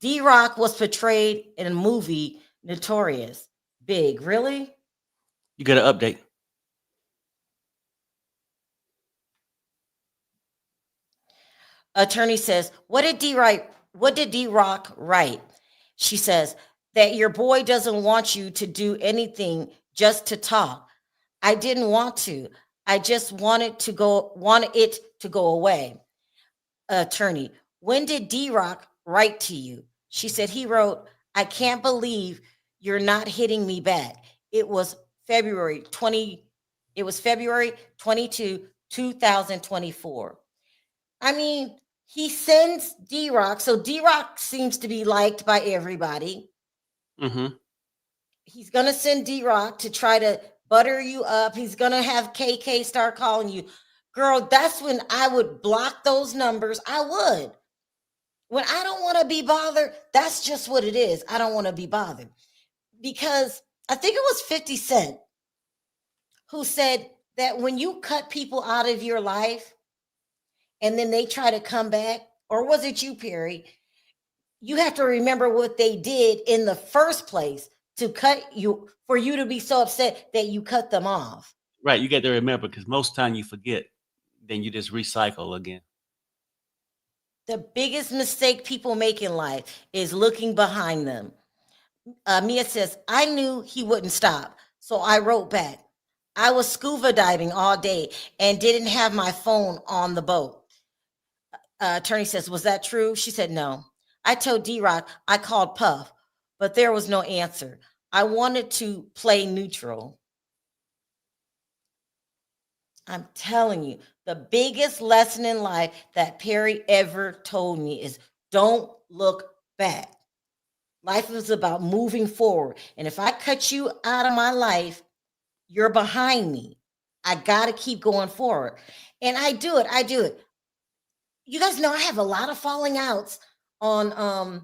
D Rock was portrayed in a movie, Notorious. Big, really? You got an update. Attorney says, what did D Rock write? She says, that your boy doesn't want you to do anything, just to talk. I didn't want to. I just wanted it to go away. Attorney, when did D Rock write to you? She said he wrote, I can't believe you're not hitting me back. It was February 20, it was February 22, 2024. I mean, he sends D Rock, so D Rock seems to be liked by everybody. Mm-hmm. He's gonna send D Rock to try to butter you up. He's gonna have KK start calling you. Girl, that's when I would block those numbers. I would. When I don't want to be bothered, that's just what it is. I don't want to be bothered. Because I think it was 50 Cent who said that when you cut people out of your life and then they try to come back, or was it you, Perry? You have to remember what they did in the first place to cut you, for you to be so upset that you cut them off. Right. You got to remember, because most time you forget, then you just recycle again. The biggest mistake people make in life is looking behind them. Mia says, I knew he wouldn't stop, so I wrote back. I was scuba diving all day and didn't have my phone on the boat. Attorney says, was that true? She said, no. I told D-Rock I called Puff, but there was no answer. I wanted to play neutral. I'm telling you, the biggest lesson in life that Perry ever told me is don't look back. Life is about moving forward. And if I cut you out of my life, you're behind me. I got to keep going forward. And I do it. I do it. You guys know I have a lot of falling outs on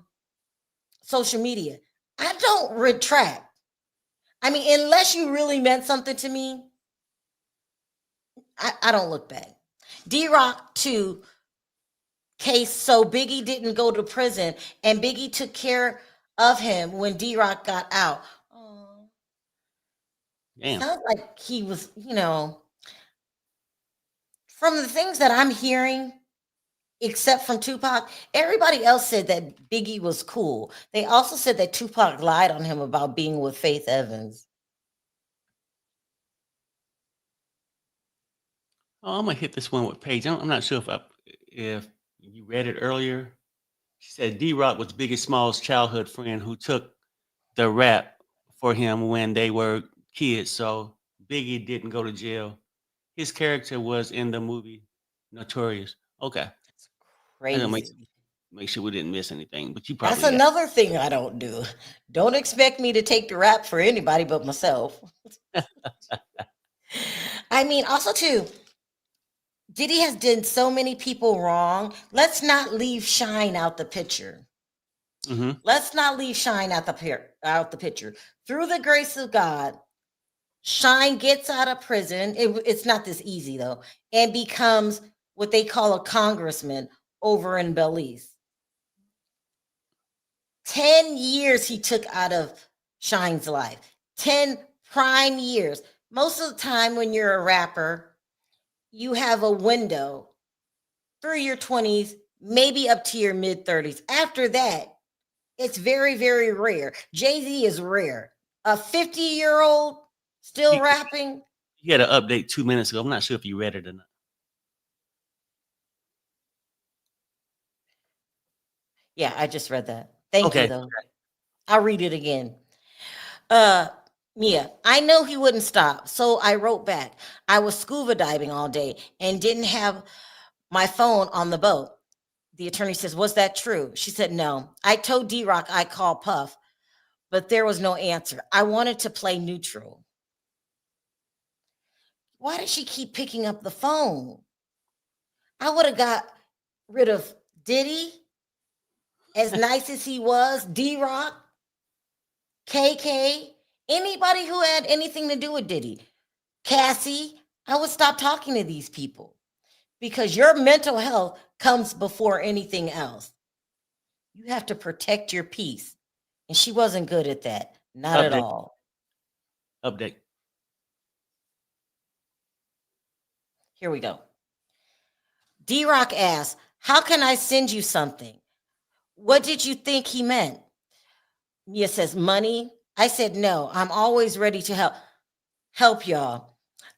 social media. I don't retract. I mean, unless you really meant something to me, I don't look back. D-Rock, too, case so Biggie didn't go to prison and Biggie took care of him when D-Rock got out. Oh, Damn. sounds like he was, from the things that I'm hearing, except from Tupac, everybody else said that Biggie was cool. They also said that Tupac lied on him about being with Faith Evans. Oh, I'm gonna hit this one with Paige. I'm not sure if you read it earlier. She said D Rock was Biggie Small's childhood friend who took the rap for him when they were kids. So Biggie didn't go to jail. His character was in the movie Notorious. Okay. I gotta Crazy. make sure we didn't miss anything, but you That's probably got. another thing I don't do. Don't expect me to take the rap for anybody but myself. I mean, also too, Diddy has done so many people wrong. Let's not leave Shine out the picture. Mm-hmm. Let's not leave Shine out the picture. Through the grace of God, Shine gets out of prison. It's not this easy though, and becomes what they call a congressman over in Belize. 10 years he took out of Shine's life. 10 prime years. Most of the time when you're a rapper, you have a window through your 20s, maybe up to your mid 30s. After that, it's very, very rare. Jay-Z is rare. A 50-year-old still rapping. You had an update 2 minutes ago. I'm not sure if you read it or not. Yeah, I just read that. Thank Okay. you, though. I'll read it again. Mia, I know he wouldn't stop, so I wrote back. I was scuba diving all day and didn't have my phone on the boat. The attorney says, was that true? She said, no. I told D-Rock I called Puff, but there was no answer. I wanted to play neutral. Why does she keep picking up the phone? I would have got rid of Diddy as nice as he was, D-Rock, KK, anybody who had anything to do with Diddy, Cassie, I would stop talking to these people because your mental health comes before anything else. You have to protect your peace. And she wasn't good at that. Not at Update. all. Update. Here we go. D-Rock asks, how can I send you something? What did you think he meant? Mia says, money. I said, no, I'm always ready to help y'all.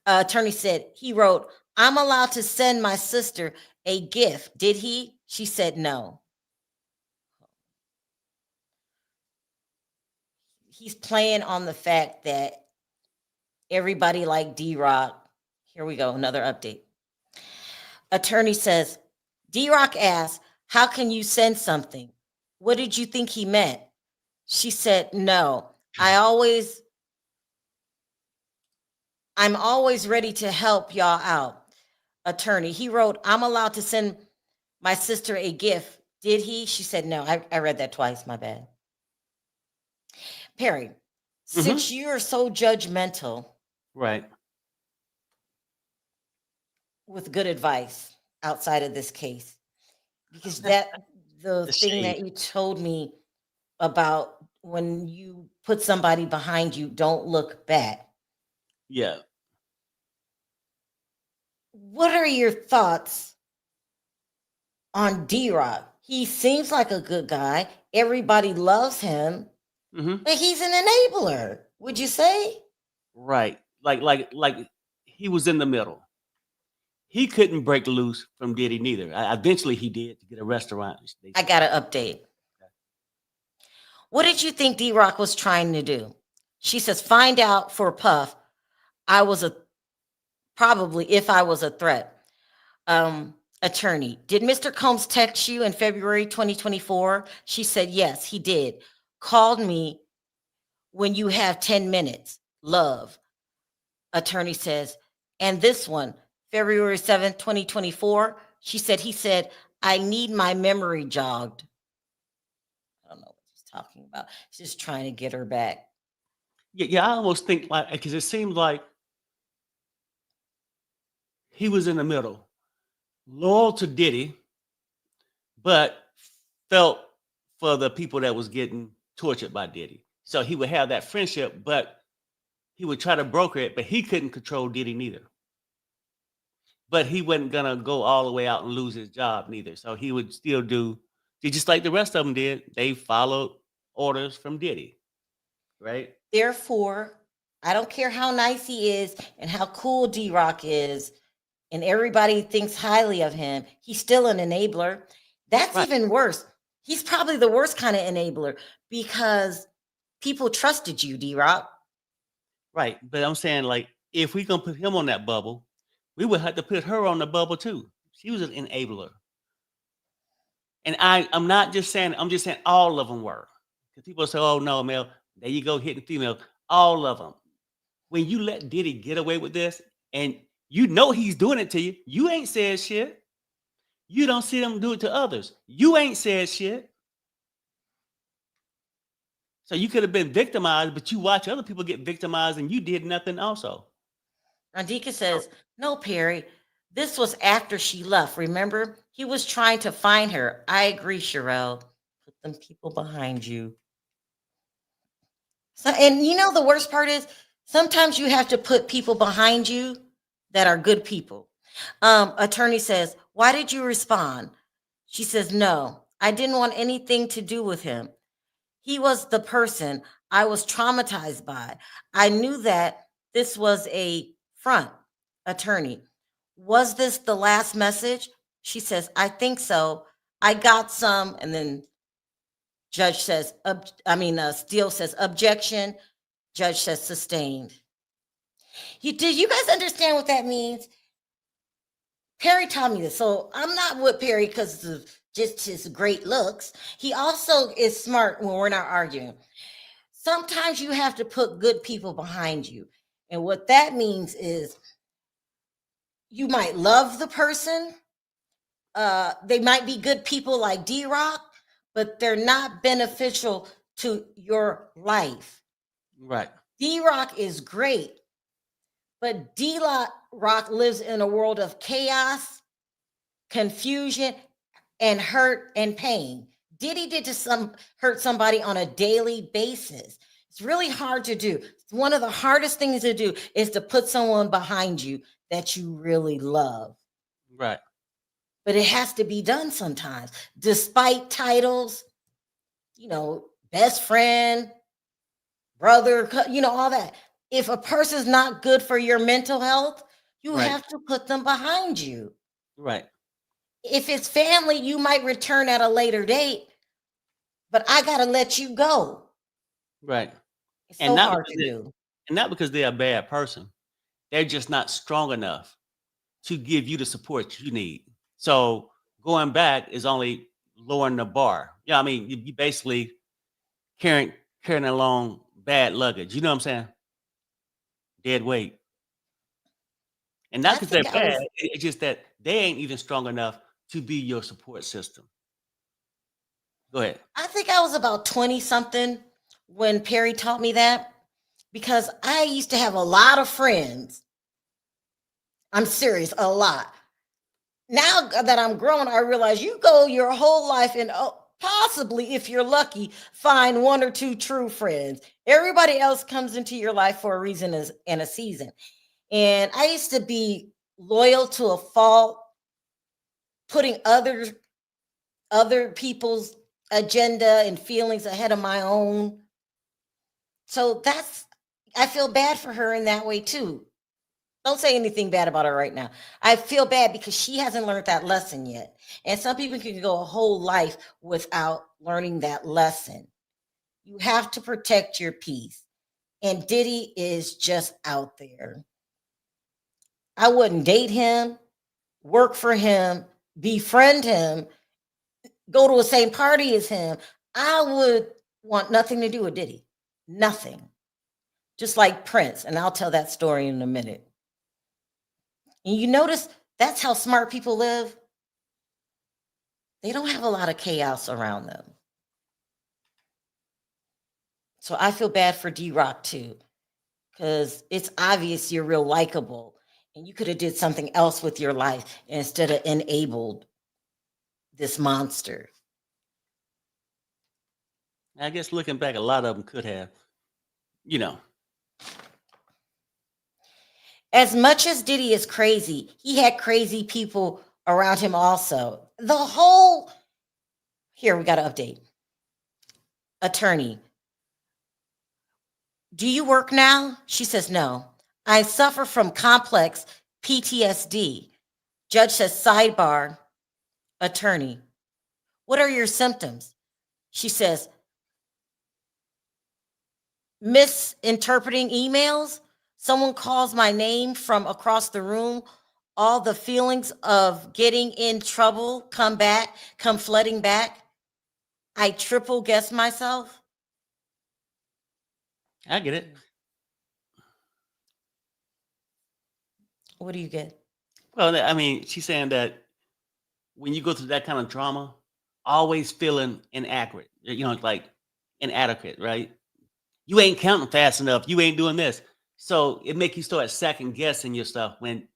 Attorney said, he wrote, I'm allowed to send my sister a gift. Did he? She said, no. He's playing on the fact that everybody like D-Rock. Here we go, another update. Attorney says, D-Rock asked, how can you send something? What did you think he meant? She said, no, I'm always ready to help y'all out. Attorney, he wrote, I'm allowed to send my sister a gift. Did he? She said, no. I read that twice, my bad. Perry, since you are so judgmental, Right. with good advice outside of this case, because the thing shade. that you told me about when you put somebody behind you, don't look back. Yeah. What are your thoughts on D-Rock? He seems like a good guy. Everybody loves him, but he's an enabler. Would you say? Right. Like he was in the middle. He couldn't break loose from Diddy neither. Eventually he did to get a restaurant. I got an update. What did you think D-Rock was trying to do? She says, find out for Puff. Probably if I was a threat. Attorney, did Mr. Combs text you in February 2024? She said, yes, he did. Called me when you have 10 minutes. Love. Attorney says, and this one, February 7th, 2024, he said, I need my memory jogged. I don't know what he's talking about. He's just trying to get her back. Yeah, I almost think like, because it seemed like he was in the middle, loyal to Diddy, but felt for the people that was getting tortured by Diddy. So he would have that friendship, but he would try to broker it, but he couldn't control Diddy neither. But he wasn't gonna go all the way out and lose his job neither. So he would still do just like the rest of them did. They followed orders from Diddy, right? Therefore, I don't care how nice he is and how cool D-Rock is, and everybody thinks highly of him, he's still an enabler. That's Right. even worse. He's probably the worst kind of enabler because people trusted you, D-Rock. Right. But I'm saying, like, if we gonna put him on that bubble, we would have to put her on the bubble too. She was an enabler. And I'm not just saying, I'm just saying all of them were. Because people say, oh no, Mel, there you go, hitting female. All of them. When you let Diddy get away with this, and you know he's doing it to you, you ain't said shit. You don't see them do it to others. You ain't said shit. So you could have been victimized, but you watch other people get victimized and you did nothing also. Randika says, no, Perry, this was after she left. Remember, he was trying to find her. I agree, Sherelle. Put them people behind you. So, and you know, the worst part is sometimes you have to put people behind you that are good people. Attorney says, why did you respond? She says, no, I didn't want anything to do with him. He was the person I was traumatized by. I knew that this was a front. Attorney, was this the last message? She says, I think so. I got some. And then judge says, Steele says, objection. Judge says, sustained. Did you guys understand what that means? Perry taught me this. So I'm not with Perry because of just his great looks. He also is smart when we're not arguing. Sometimes you have to put good people behind you. And what that means is you might love the person. They might be good people like D-Rock, but they're not beneficial to your life. Right. D-Rock is great, but D-Rock lives in a world of chaos, confusion, and hurt and pain. Diddy did to hurt somebody on a daily basis. It's really hard to do. One of the hardest things to do is to put someone behind you that you really love. Right. But it has to be done sometimes, despite titles, best friend, brother, all that. If a person's not good for your mental health, you Right. have to put them behind you. Right. If it's family, you might return at a later date, but I got to let you go. Right. It's And so not hard because to do. And not because they're a bad person. They're just not strong enough to give you the support you need. So going back is only lowering the bar. Yeah, I mean, you basically carrying along bad luggage. You know what I'm saying? Dead weight. And not I because they're think I bad, was it's just that they ain't even strong enough to be your support system. Go ahead. I think I was about 20 something when Perry taught me that, because I used to have a lot of friends. I'm serious, a lot. Now that I'm grown, I realize you go your whole life and possibly, if you're lucky, find one or two true friends. Everybody else comes into your life for a reason and a season. And I used to be loyal to a fault, putting other people's agenda and feelings ahead of my own. So I feel bad for her in that way too. Don't say anything bad about her right now. I feel bad because she hasn't learned that lesson yet. And some people can go a whole life without learning that lesson. You have to protect your peace. And Diddy is just out there. I wouldn't date him, work for him, befriend him, go to the same party as him. I would want nothing to do with Diddy. Nothing. Just like Prince. And I'll tell that story in a minute. And you notice that's how smart people live. They don't have a lot of chaos around them. So I feel bad for D-Rock too, because it's obvious you're real likable and you could have did something else with your life instead of enabled this monster. I guess looking back, a lot of them could have, you know. As much as Diddy is crazy, he had crazy people around him also. Here we got to update. Attorney, do you work now? She says, no. I suffer from complex PTSD. Judge says, sidebar. Attorney, what are your symptoms? She says, misinterpreting emails. Someone calls my name from across the room. All the feelings of getting in trouble come flooding back. I triple guess myself. I get it. What do you get? Well, I mean, she's saying that when you go through that kind of trauma, always feeling inaccurate, like inadequate, right? You ain't counting fast enough. You ain't doing this. So it make you start second guessing your stuff when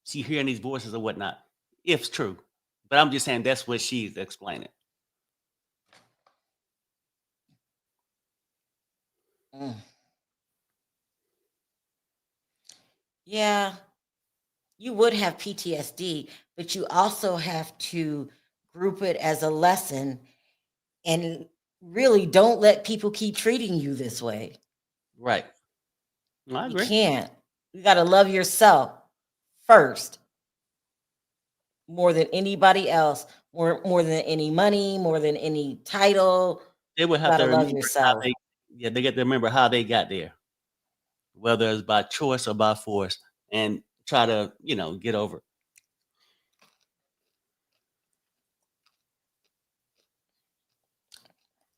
she hearing these voices or whatnot, if it's true. But I'm just saying that's what she's explaining. Mm. Yeah, you would have PTSD, but you also have to group it as a lesson and really don't let people keep treating you this way. Right. No, I You agree. can't. You got to love yourself first, more than anybody else, more than any money, more than any title. They would You have got to to love remember how yourself. they get to remember how they got there, whether it's by choice or by force, and try to, get over it.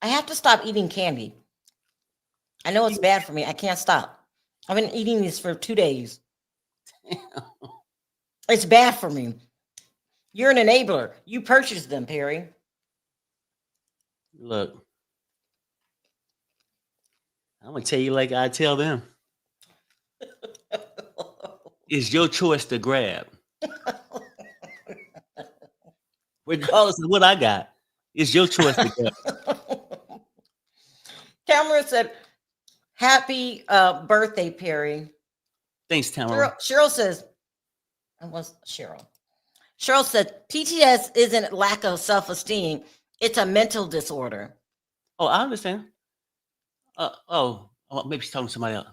I have to stop eating candy. I know it's bad for me. I can't stop. I've been eating this for 2 days. It's bad for me. You're an enabler. You purchased them, Perry. Look, I'm gonna tell you like I tell them. It's your choice to grab. Regardless of what I got, it's your choice to grab. Tamara said, "Happy birthday, Perry." Thanks, Tamara. Cheryl says, "I was Cheryl." Cheryl said, "PTS isn't lack of self-esteem; it's a mental disorder." Oh, I understand. Maybe she's talking to somebody else.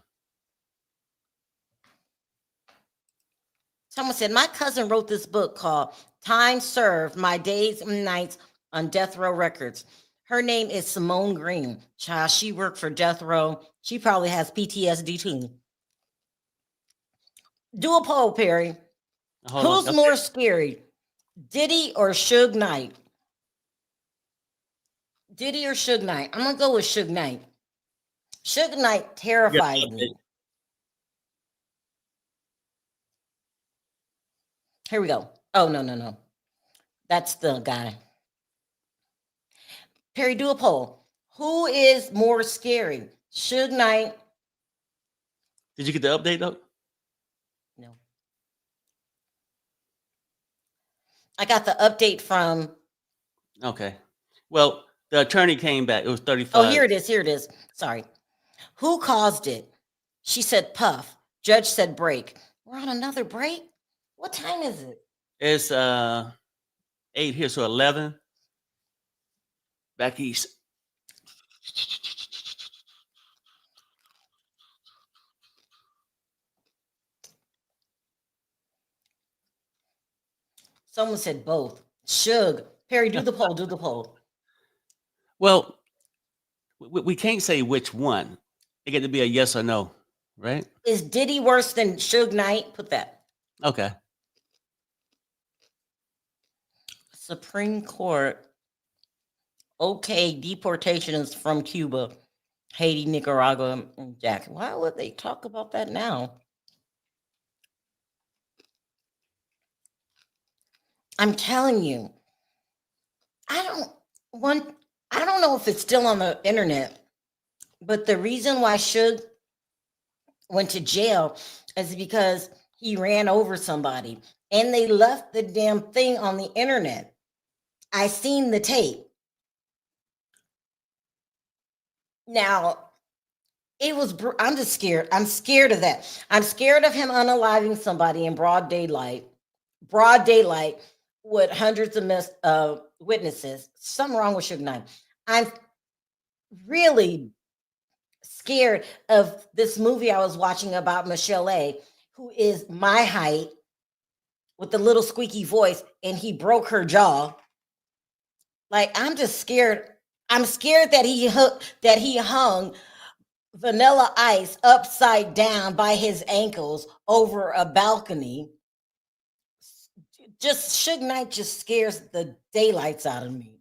Someone said, "My cousin wrote this book called Time Served: My Days and Nights on Death Row Records." Her name is Simone Green. Child, she worked for Death Row. She probably has PTSD too. Do a poll, Perry. Hold on. Who's Okay. more scary, Diddy or Suge Knight? Diddy or Suge Knight? I'm gonna go with Suge Knight. Suge Knight terrifies me. Here we go. Oh, no. That's the guy. Perry, do a poll. Who is more scary, Suge Knight? Did you get the update though? No. I got the update from. Okay. Well, the attorney came back. It was 35. Oh, here it is. Sorry. Who caused it? She said Puff. Judge said break. We're on another break? What time is it? It's 8 here, so 11 back east. Someone said both. Suge. Perry, do the poll. Well, we can't say which one. It got to be a yes or no, right? Is Diddy worse than Suge Knight? Put that. Okay. Supreme Court. Okay, deportations from Cuba, Haiti, Nicaragua, and Jack. Why would they talk about that now? I'm telling you, I don't know if it's still on the internet, but the reason why Suge went to jail is because he ran over somebody and they left the damn thing on the internet. I seen the tape. Now, it was, I'm just scared. I'm scared of that. I'm scared of him unaliving somebody in broad daylight with hundreds of witnesses. Something wrong with Suge Knight. I'm really scared of this movie I was watching about Michelle A, who is my height with the little squeaky voice, and he broke her jaw. Like, I'm just scared. I'm scared that he hung Vanilla Ice upside down by his ankles over a balcony. Just Suge Knight just scares the daylights out of me.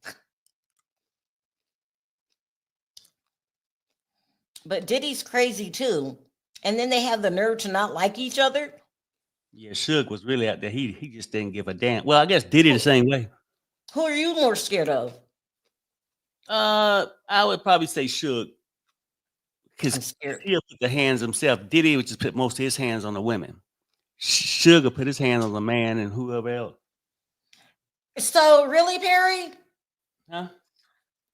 But Diddy's crazy too. And then they have the nerve to not like each other. Yeah, Suge was really out there. He just didn't give a damn. Well, I guess Diddy the same way. Who are you more scared of? I would probably say Suge. Because he'll put the hands himself. Diddy would just put most of his hands on the women. Sugar put his hands on the man and whoever else. So really, Perry? Huh?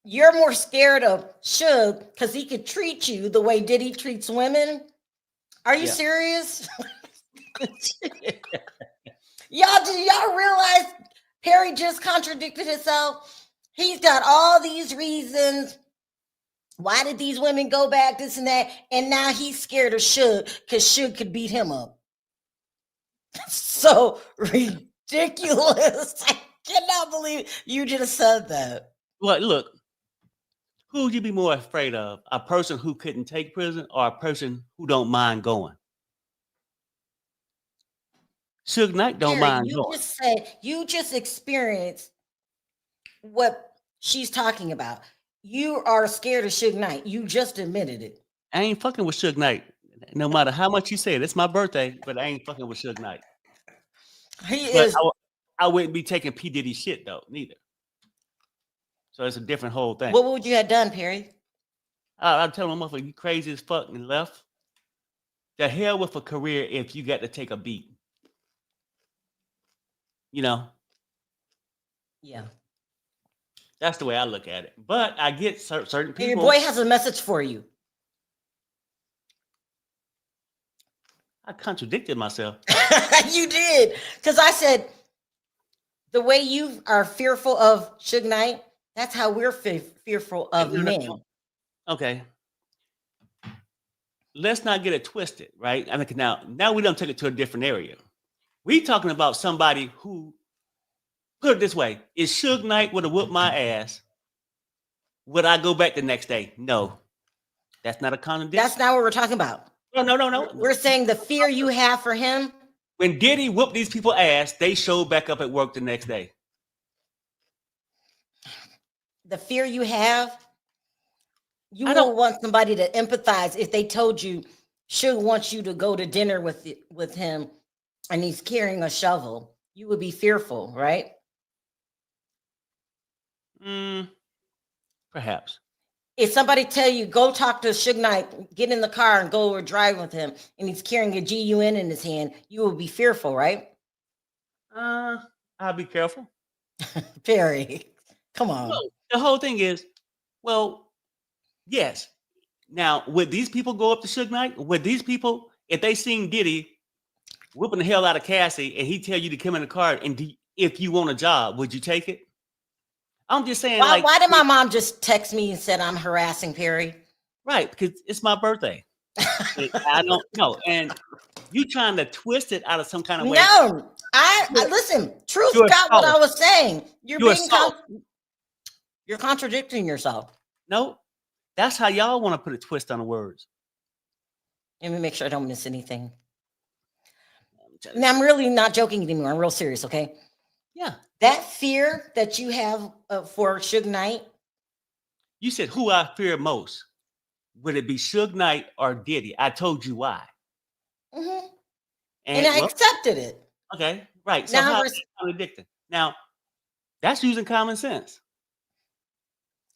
You're more scared of Suge because he could treat you the way Diddy treats women? Are you serious? Y'all, do y'all realize Perry just contradicted himself? He's got all these reasons. Why did these women go back, this and that? And now he's scared of Suge because Suge could beat him up. So ridiculous. I cannot believe you just said that. Well, look, who would you be more afraid of? A person who couldn't take prison or a person who don't mind going? Suge Knight don't mind going. You just experienced what she's talking about. You are scared of Suge Knight. You just admitted it. I ain't fucking with Suge Knight. No matter how much you say it. It's my birthday, but I ain't fucking with Suge Knight. I wouldn't be taking P. Diddy shit though, neither. So it's a different whole thing. What would you have done, Perry? I'm telling my motherfucker, you crazy as fuck and left. The hell with a career if you got to take a beat. You know, Yeah. that's the way I look at it. But I get certain And your people. boy has a message for you. I contradicted myself. You did. Because I said, the way you are fearful of Suge Knight, that's how we're fearful of men. Okay. Let's not get it twisted, right? I mean, now we don't take it to a different area. We talking about somebody who, put it this way, if Suge Knight would have whooped my ass, would I go back the next day? No. That's not a contradiction. That's not what we're talking about. No. We're saying the fear you have for him. When Diddy whooped these people ass, they showed back up at work the next day. The fear you have, you I don't don't- want somebody to empathize if they told you Suge wants you to go to dinner with him and he's carrying a shovel. You would be fearful, right? Perhaps. If somebody tell you go talk to Suge Knight, get in the car and go or drive with him, and he's carrying a GUN in his hand, you will be fearful, right? I'll be careful. Perry, come on. No, the whole thing is, well, yes. Now, would these people go up to Suge Knight? Would these people, if they seen Diddy whooping the hell out of Cassie and he tell you to come in the car and if you want a job, would you take it? I'm just saying, Why did my mom just text me and said I'm harassing Perry? Right, because it's my birthday. I don't know. And you trying to twist it out of some kind of way. No, I listen. Truth You're got what soft. I was saying. You're You're being soft. you're contradicting yourself. No, that's how y'all want to put a twist on the words. Let me make sure I don't miss anything. Now, I'm really not joking anymore. I'm real serious, okay? Yeah. That fear that you have for Suge Knight, You said who I fear most. Would it be Suge Knight or Diddy? I told you why. and I well, accepted it. okay, right. So Now how we're- is that contradicting? Now, that's using common sense.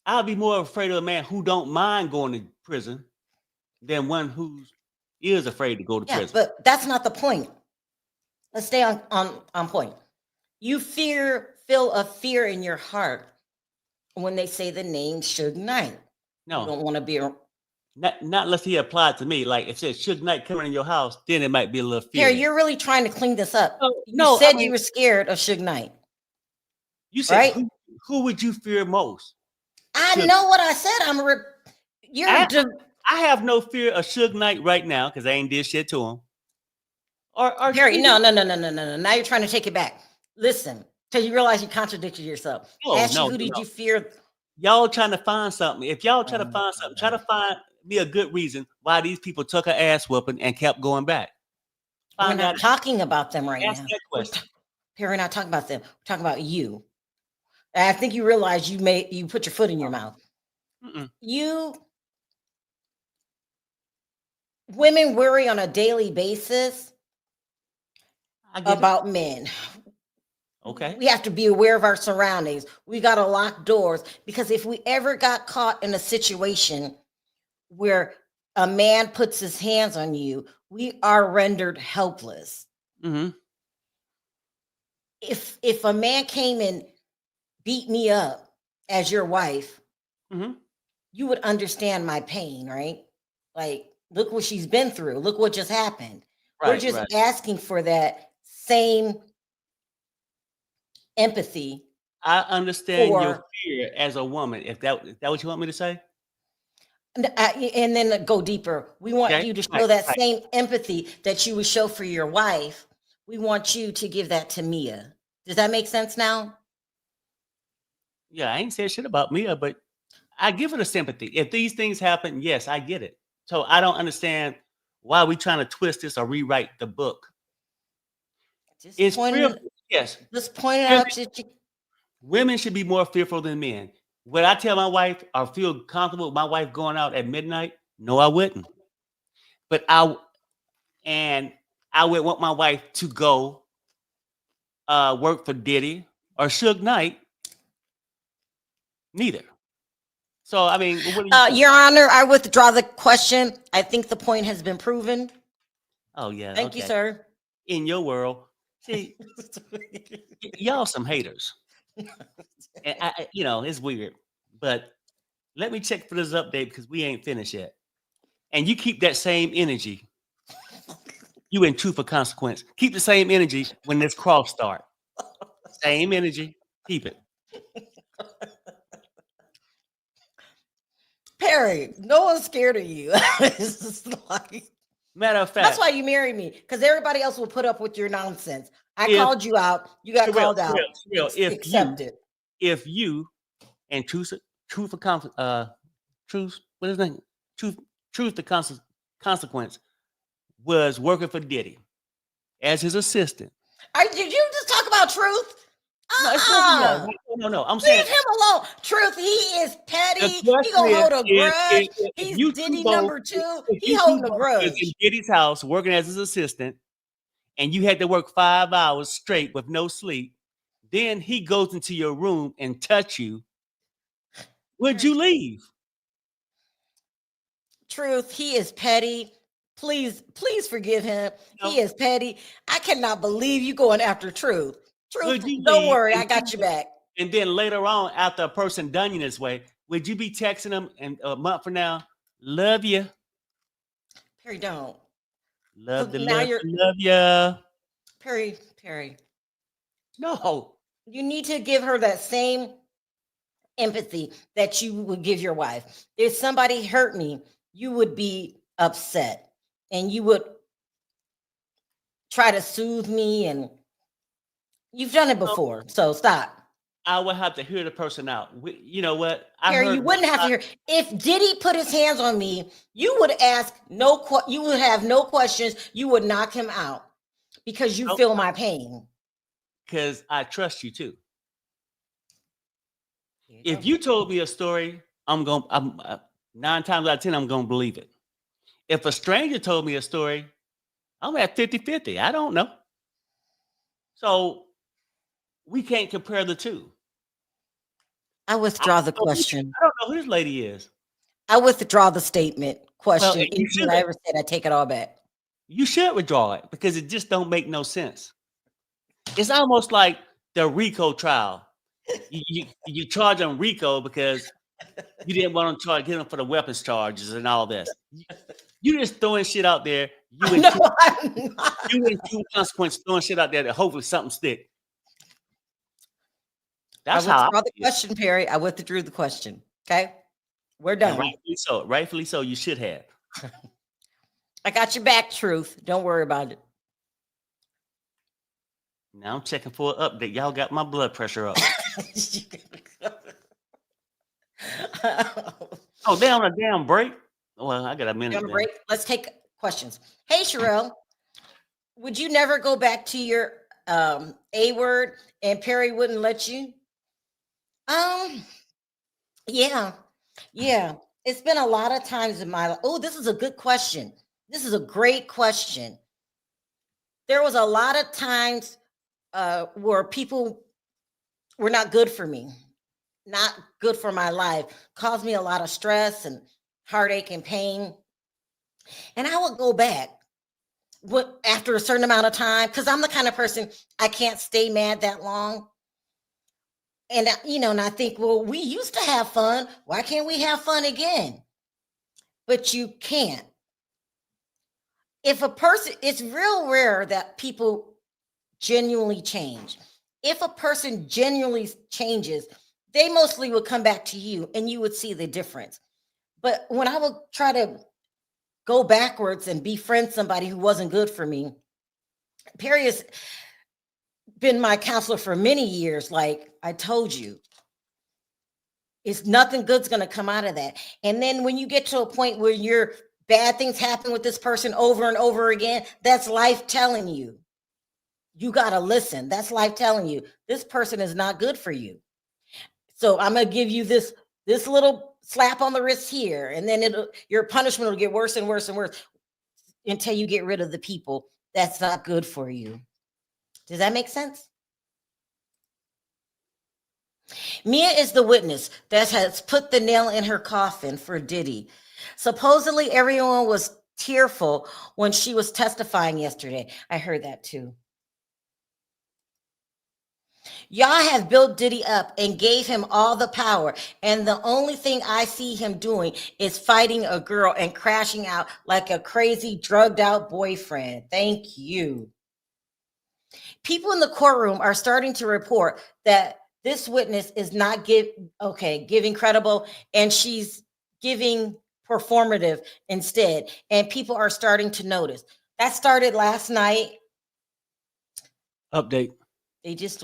I'll be more afraid of a man who don't mind going to prison than one who is afraid to go to Yeah, prison. but that's not the point. Let's stay on point. You feel a fear in your heart when they say the name Suge Knight. No, You don't want to be not unless he applied to me. Like if it said Suge Knight coming in your house, then it might be a little fear. Here, you're really trying to clean this up. No, You said I mean- you were scared of Suge Knight. You said right? who would you fear most? I Suge. know what I said. I have no fear of Suge Knight right now because I ain't did shit to him. Or Harry, Diddy. no. Now you're trying to take it back. Listen, till you realize you contradicted yourself. Who did you fear? Y'all trying to find something. If y'all try to Oh, find something, try to find me a good reason why these people took an ass whooping and kept going back. We're Find not out. talking about them right Ask now. that question. Harry, we're not talking about them. We're talking about you. And I think you realize you put your foot in your mouth. Mm-mm. Women worry on a daily basis I get about men. Okay. We have to be aware of our surroundings. We got to lock doors because if we ever got caught in a situation where a man puts his hands on you, we are rendered helpless. Mm-hmm. If a man came and beat me up as your wife, Mm-hmm. you would understand my pain, right? Like, look what she's been through. Look what just happened. We're Right, just right. asking for that same empathy. I understand your For- fear as a woman. If that what you want me to say? And then go deeper. We want Okay, you to show right, that right. same empathy that you would show for your wife. We want you to give that to Mia. Does that make sense now? Yeah, I ain't said shit about Mia, but I give it a sympathy. If these things happen, yes, I get it. So I don't understand why we trying to twist this or rewrite the book. Just It's pointing, fearful. Yes, just pointing Women- out that you, women should be more fearful than men. Would I tell my wife or feel comfortable with my wife going out at midnight? No, I wouldn't. But I would want my wife to go work for Diddy or Suge Knight Neither. So I mean, what do you think? Your Honor, I withdraw the question. I think the point has been proven. Oh yeah, Thank you, okay. sir. In your world, see, y'all some haters. And it's weird. But let me check for this update because we ain't finished yet. And you keep that same energy. You in truth or consequence. Keep the same energy when this cross start. Same energy. Keep it. Perry, no one's scared of you. It's just like, Matter of that's fact, why you married me, because everybody else will put up with your nonsense. I if called you out. You got called out. Sherelle, Accept it. if you and truth or truth, what is that? Truth to consequence was working for Diddy as his assistant. Did you just talk about truth? No, it's no. No. I'm saying Leave him alone. Truth, he is petty. the He question gonna is, hold a grudge. if He's you two Diddy both, number 2. if He you two holding a both was in grudge. Diddy's house working as his assistant, and you had to work 5 hours straight with no sleep, then he goes into your room and touch you, would you leave? Truth, he is petty. Please forgive him. No. He is petty. I cannot believe you going after Truth. Truth, Would you don't leave? worry, I got your back. And then later on, after a person done you this way, would you be texting them and a month from now, love you, Perry, don't. love the Now love, you're love you? Perry. No. You need to give her that same empathy that you would give your wife. If somebody hurt me, you would be upset and you would try to soothe me, and you've done it before. So stop. I would have to hear the person out. You know what? I Perry, heard you wouldn't have to hear. If Diddy put his hands on me, you would ask you would have no questions. You would knock him out because you feel my pain. because I trust you too. If you told me a story, I'm 9 times out of 10, I'm gonna believe it. If a stranger told me a story, I'm at 50-50. I don't know. So we can't compare the two. I withdraw the question. I don't know who this lady is. I withdraw the statement. Question. and you Anything I ever said, I take it all back. You should withdraw it because it just don't make no sense. It's almost like the RICO trial. You charge them RICO because you didn't want to get them for the weapons charges and all this. You just throwing shit out there. You and two consequences throwing shit out there that hopefully something stick. That's I how withdraw the question, Perry. I withdrew the question. Okay, we're done. Rightfully so. Rightfully so. You should have. I got your back, Truth. Don't worry about it. Now I'm checking for an update. Y'all got my blood pressure up. Oh, they on a damn break? Well, I got a minute. On a break. Let's take questions. Hey, Sherelle, would you never go back to your A word and Perry wouldn't let you? Yeah. It's been a lot of times in my life. Oh, this is a good question. This is a great question. There was a lot of times where people were not good for me, not good for my life, caused me a lot of stress and heartache and pain. And I would go back after a certain amount of time, because I'm the kind of person, I can't stay mad that long. And, and I think, well, we used to have fun. Why can't we have fun again? But you can't. If a person, it's real rare that people genuinely change. If a person genuinely changes, they mostly would come back to you and you would see the difference. But when I would try to go backwards and befriend somebody who wasn't good for me, Perry has been my counselor for many years. Like I told you, it's nothing good's going to come out of that. And then when you get to a point where your bad things happen with this person over and over again, that's life telling you. You got to listen. That's life telling you this person is not good for you. So I'm going to give you this little slap on the wrist here. And then your punishment will get worse and worse and worse until you get rid of the people that's not good for you. Does that make sense? Mia is the witness that has put the nail in her coffin for Diddy. Supposedly, everyone was tearful when she was testifying yesterday. I heard that too. Y'all have built Diddy up and gave him all the power. And the only thing I see him doing is fighting a girl and crashing out like a crazy, drugged out boyfriend. Thank you. People in the courtroom are starting to report that this witness is not giving credible, and she's giving performative instead. And people are starting to notice. That started last night. Update. They just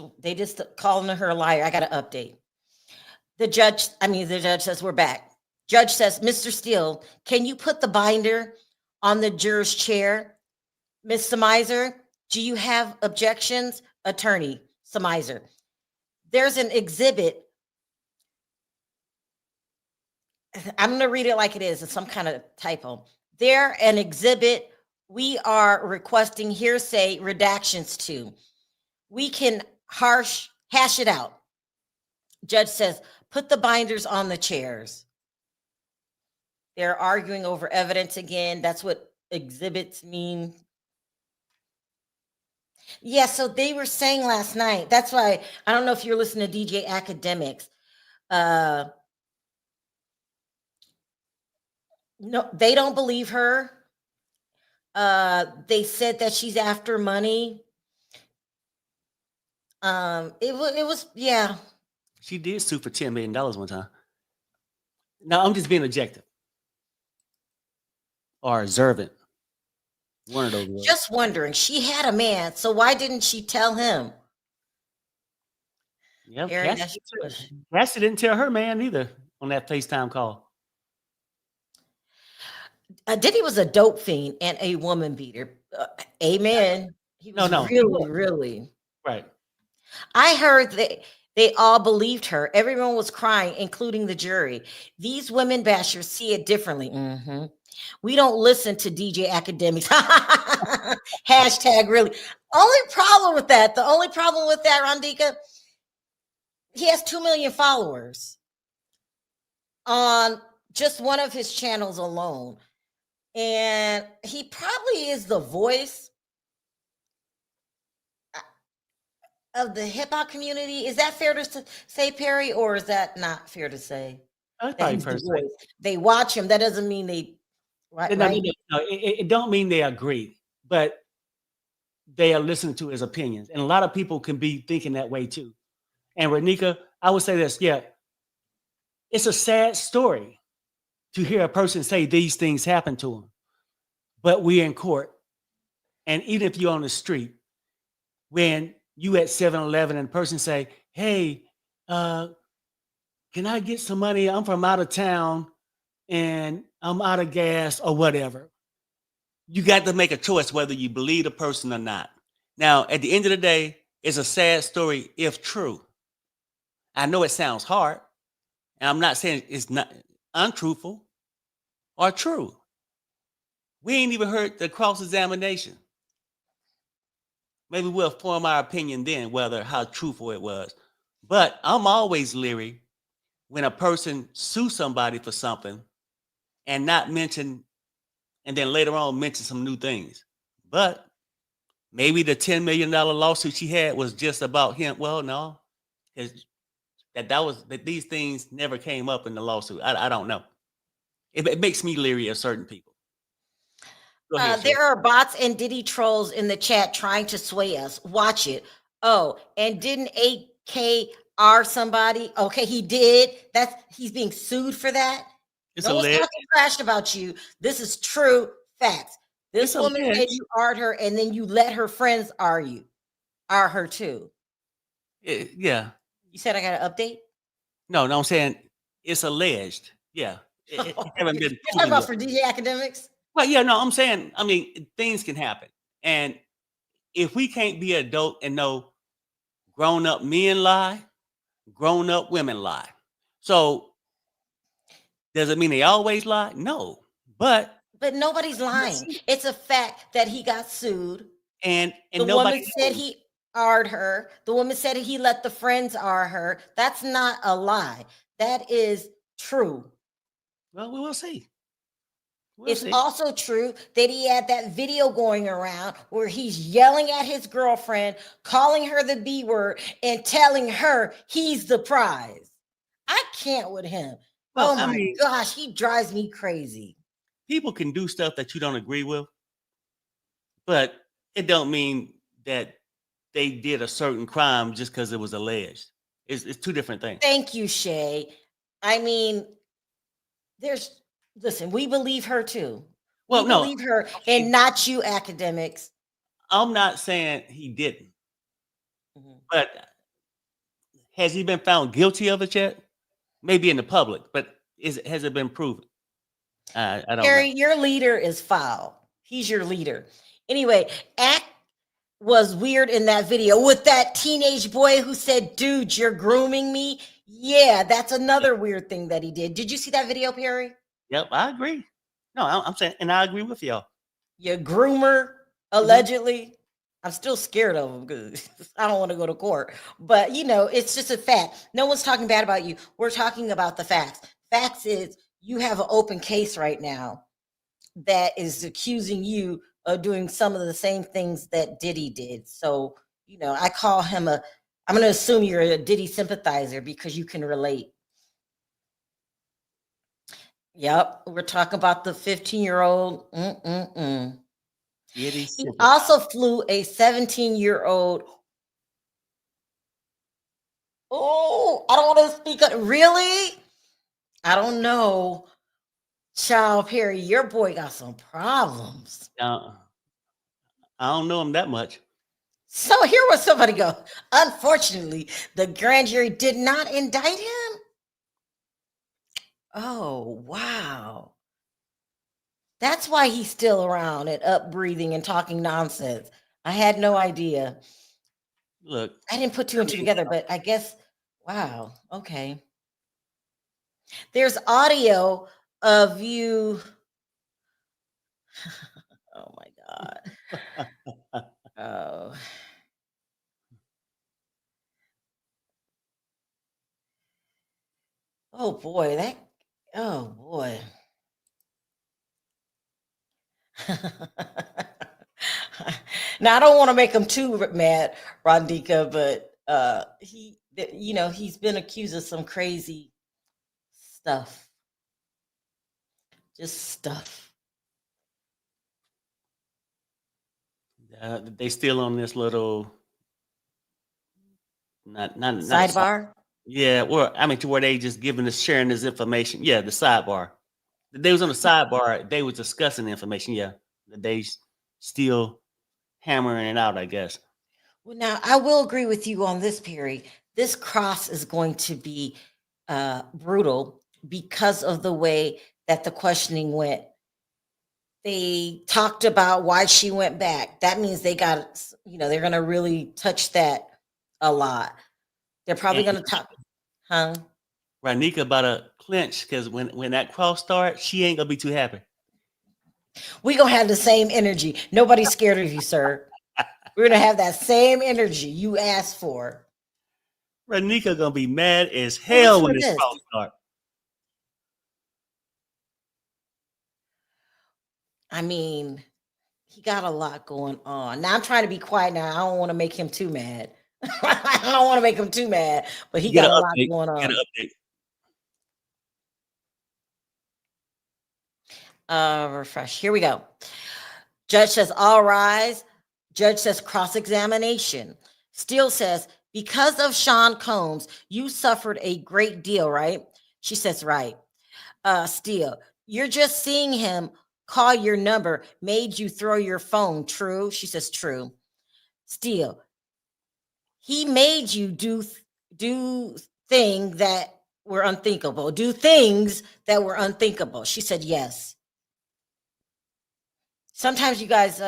calling her a liar. I got an update. The judge says we're back. Judge says, Mr. Steele, can you put the binder on the juror's chair? Ms. Samizer, do you have objections? Attorney Samizer, there's an exhibit. I'm going to read it like it is. It's some kind of typo. There, an exhibit we are requesting hearsay redactions to. We can hash it out. Judge says, put the binders on the chairs. They're arguing over evidence again. That's what exhibits mean. Yeah, so they were saying last night. That's why I don't know if you're listening to DJ Academics. No, they don't believe her. They said that she's after money. It was yeah. She did sue for $10 million one time. No, I'm just being objective or observant. One of those words. Just wondering. She had a man, so why didn't she tell him? Yeah, Cassie didn't tell her man either on that FaceTime call. Diddy was a dope fiend and a woman beater. Amen. He was really right. I heard that they all believed her. Everyone was crying, including the jury. These women bashers see it differently. Mm-hmm. We don't listen to DJ Academics. Hashtag really. The only problem with that, Rondika, he has 2 million followers on just one of his channels alone. And he probably is the voice of the hip hop community. Is that fair to say, Perry, or is that not fair to say? They watch him. That doesn't mean they. Right? No, it don't mean they agree, but they are listening to his opinions, and a lot of people can be thinking that way too. And Renika, I would say this: yeah, it's a sad story to hear a person say these things happen to him, but we're in court, and even if you're on the street, when you at 7-Eleven and a person say, hey, can I get some money? I'm from out of town and I'm out of gas or whatever. You got to make a choice whether you believe the person or not. Now, at the end of the day, it's a sad story if true. I know it sounds hard, and I'm not saying it's not untruthful or true. We ain't even heard the cross-examination. Maybe we'll form our opinion then whether how truthful it was. But I'm always leery when a person sues somebody for something and not mention, and then later on mention some new things. But maybe the $10 million lawsuit she had was just about him. Well, no, that these things never came up in the lawsuit. I don't know. It makes me leery of certain people. There are bots and Diddy trolls in the chat trying to sway us. Watch it. Oh, and didn't AKR somebody? Okay, he did. He's being sued for that. No one's talking trash about you. This is true facts. This woman said you art her, and then you let her friends are her too. Yeah. You said I got an update? No, I'm saying it's alleged. Yeah. It haven't been. You're talking about for DJ Academics? Well, yeah, no, I'm saying, things can happen. And if we can't be adult and know grown-up men lie, grown-up women lie. So does it mean they always lie? No. But nobody's lying. It's a fact that he got sued. And the woman said R'd her. The woman said he let the friends R her. That's not a lie. That is true. Well, we will see. We'll It's see. also true that he had that video going around where he's yelling at his girlfriend, calling her the B word, and telling her he's the prize. I can't with him. Well, Oh my gosh, he drives me crazy. people can do stuff that you don't agree with, but it don't mean that they did a certain crime just because it was alleged. It's two different things. Thank you, Shay. I mean, listen, we believe her too. Well, We no, believe her okay. and not you academics. I'm not saying he didn't, Mhm. but has he been found guilty of it yet? Maybe in the public, but has it been proven? I don't know. Harry, your leader is foul. He's your leader. Anyway, Act was weird in that video with that teenage boy who said, dude, you're grooming me. Yeah, that's another weird thing that he did. Did you see that video, Perry? Yep, I agree. No, I'm saying, and I agree with y'all. Your groomer, allegedly. I'm still scared of him because I don't want to go to court. But, it's just a fact. No one's talking bad about you. We're talking about the facts. Facts is you have an open case right now that is accusing you of doing some of the same things that Diddy did. So, I call him I'm going to assume you're a Diddy sympathizer because you can relate. Yep. We're talking about the 15-year-old. Diddy He sympathizer. also flew a 17-year-old. Oh, I don't want to speak up. Really? I don't know. Child Perry, your boy got some problems. I don't know him that much. So here was somebody go. Unfortunately, the grand jury did not indict him. Oh, wow. That's why he's still around and up breathing and talking nonsense. I had no idea. Look, I didn't put two and two together, but I guess, wow. Okay. There's audio of you. Oh my God. Oh. Oh boy, oh boy. Now I don't want to make him too mad, Rondika, but he's been accused of some crazy stuff. Just stuff. they still on this little not Sidebar. yeah, or I mean to where they just giving us sharing this information. Yeah, the sidebar. They was on the sidebar. They was discussing the information. Yeah, they still hammering it out. I guess. Well, now I will agree with you on this, Perry. This cross is going to be brutal because of the way that the questioning went. They talked about why she went back. That means they're going to really touch that a lot. They're probably And going to talk, huh? Ranika about to clinch because when that cross starts, she ain't gonna be too happy. We're going to have the same energy. Nobody's scared of you, sir. We're going to have that same energy you asked for. Ranika gonna be mad as hell when this cross starts. I mean, he got a lot going on. Now I'm trying to be quiet now. I don't want to make him too mad. I don't want to make him too mad, but he got a lot going on. Get an update. Refresh. Here we go. Judge says, all rise. Judge says, cross-examination. Steele says, because of Sean Combs, you suffered a great deal, right? She says, right. Steele, you're just seeing him call your number made you throw your phone. True? She says, true. Steele, he made you do things that were unthinkable. Do things that were unthinkable. She said, yes. Sometimes you guys,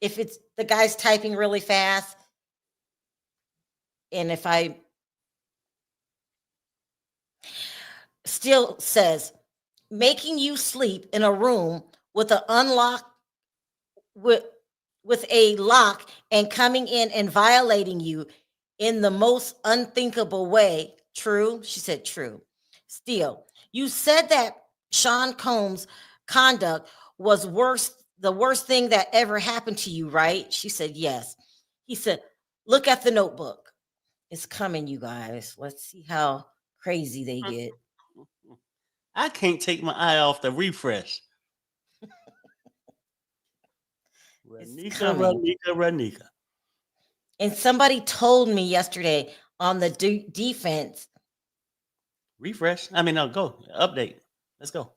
if it's the guy's typing really fast, and if I still says, making you sleep in a room with an unlocked with a lock and coming in and violating you in the most unthinkable way. True? She said, true. Still, you said that Sean Combs' conduct was the worst thing that ever happened to you, right? She said, yes. He said, look at the notebook. It's coming, you guys. Let's see how crazy they get. I can't take my eye off the refresh. It's Ranika, coming. Ranika, Ranika. And somebody told me yesterday on the defense. Refresh. I mean, no, go. Update. Let's go.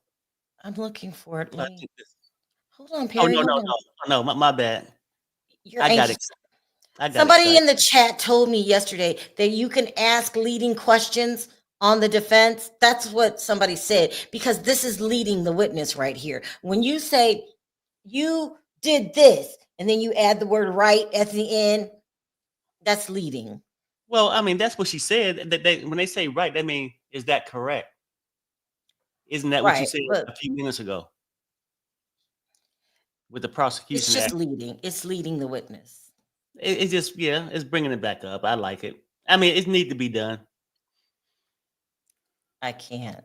I'm looking for it. I Let me think this- hold on, Oh, Perry. no, Hold no, on. no. No, my bad. You're I got anxious. it. I got Somebody excited. in the chat told me yesterday that you can ask leading questions on the defense. That's what somebody said, because this is leading the witness right here. When you say you did this and then you add the word right at the end, that's leading. Well, I mean, that's what she said. That when they say right, that mean, is that correct? Isn't that what you Right. said Look, a few minutes ago with the it's prosecution just act? leading. It's leading the witness. It's just, yeah, it's bringing it back up. I like it. I mean, it need to be done. I can't.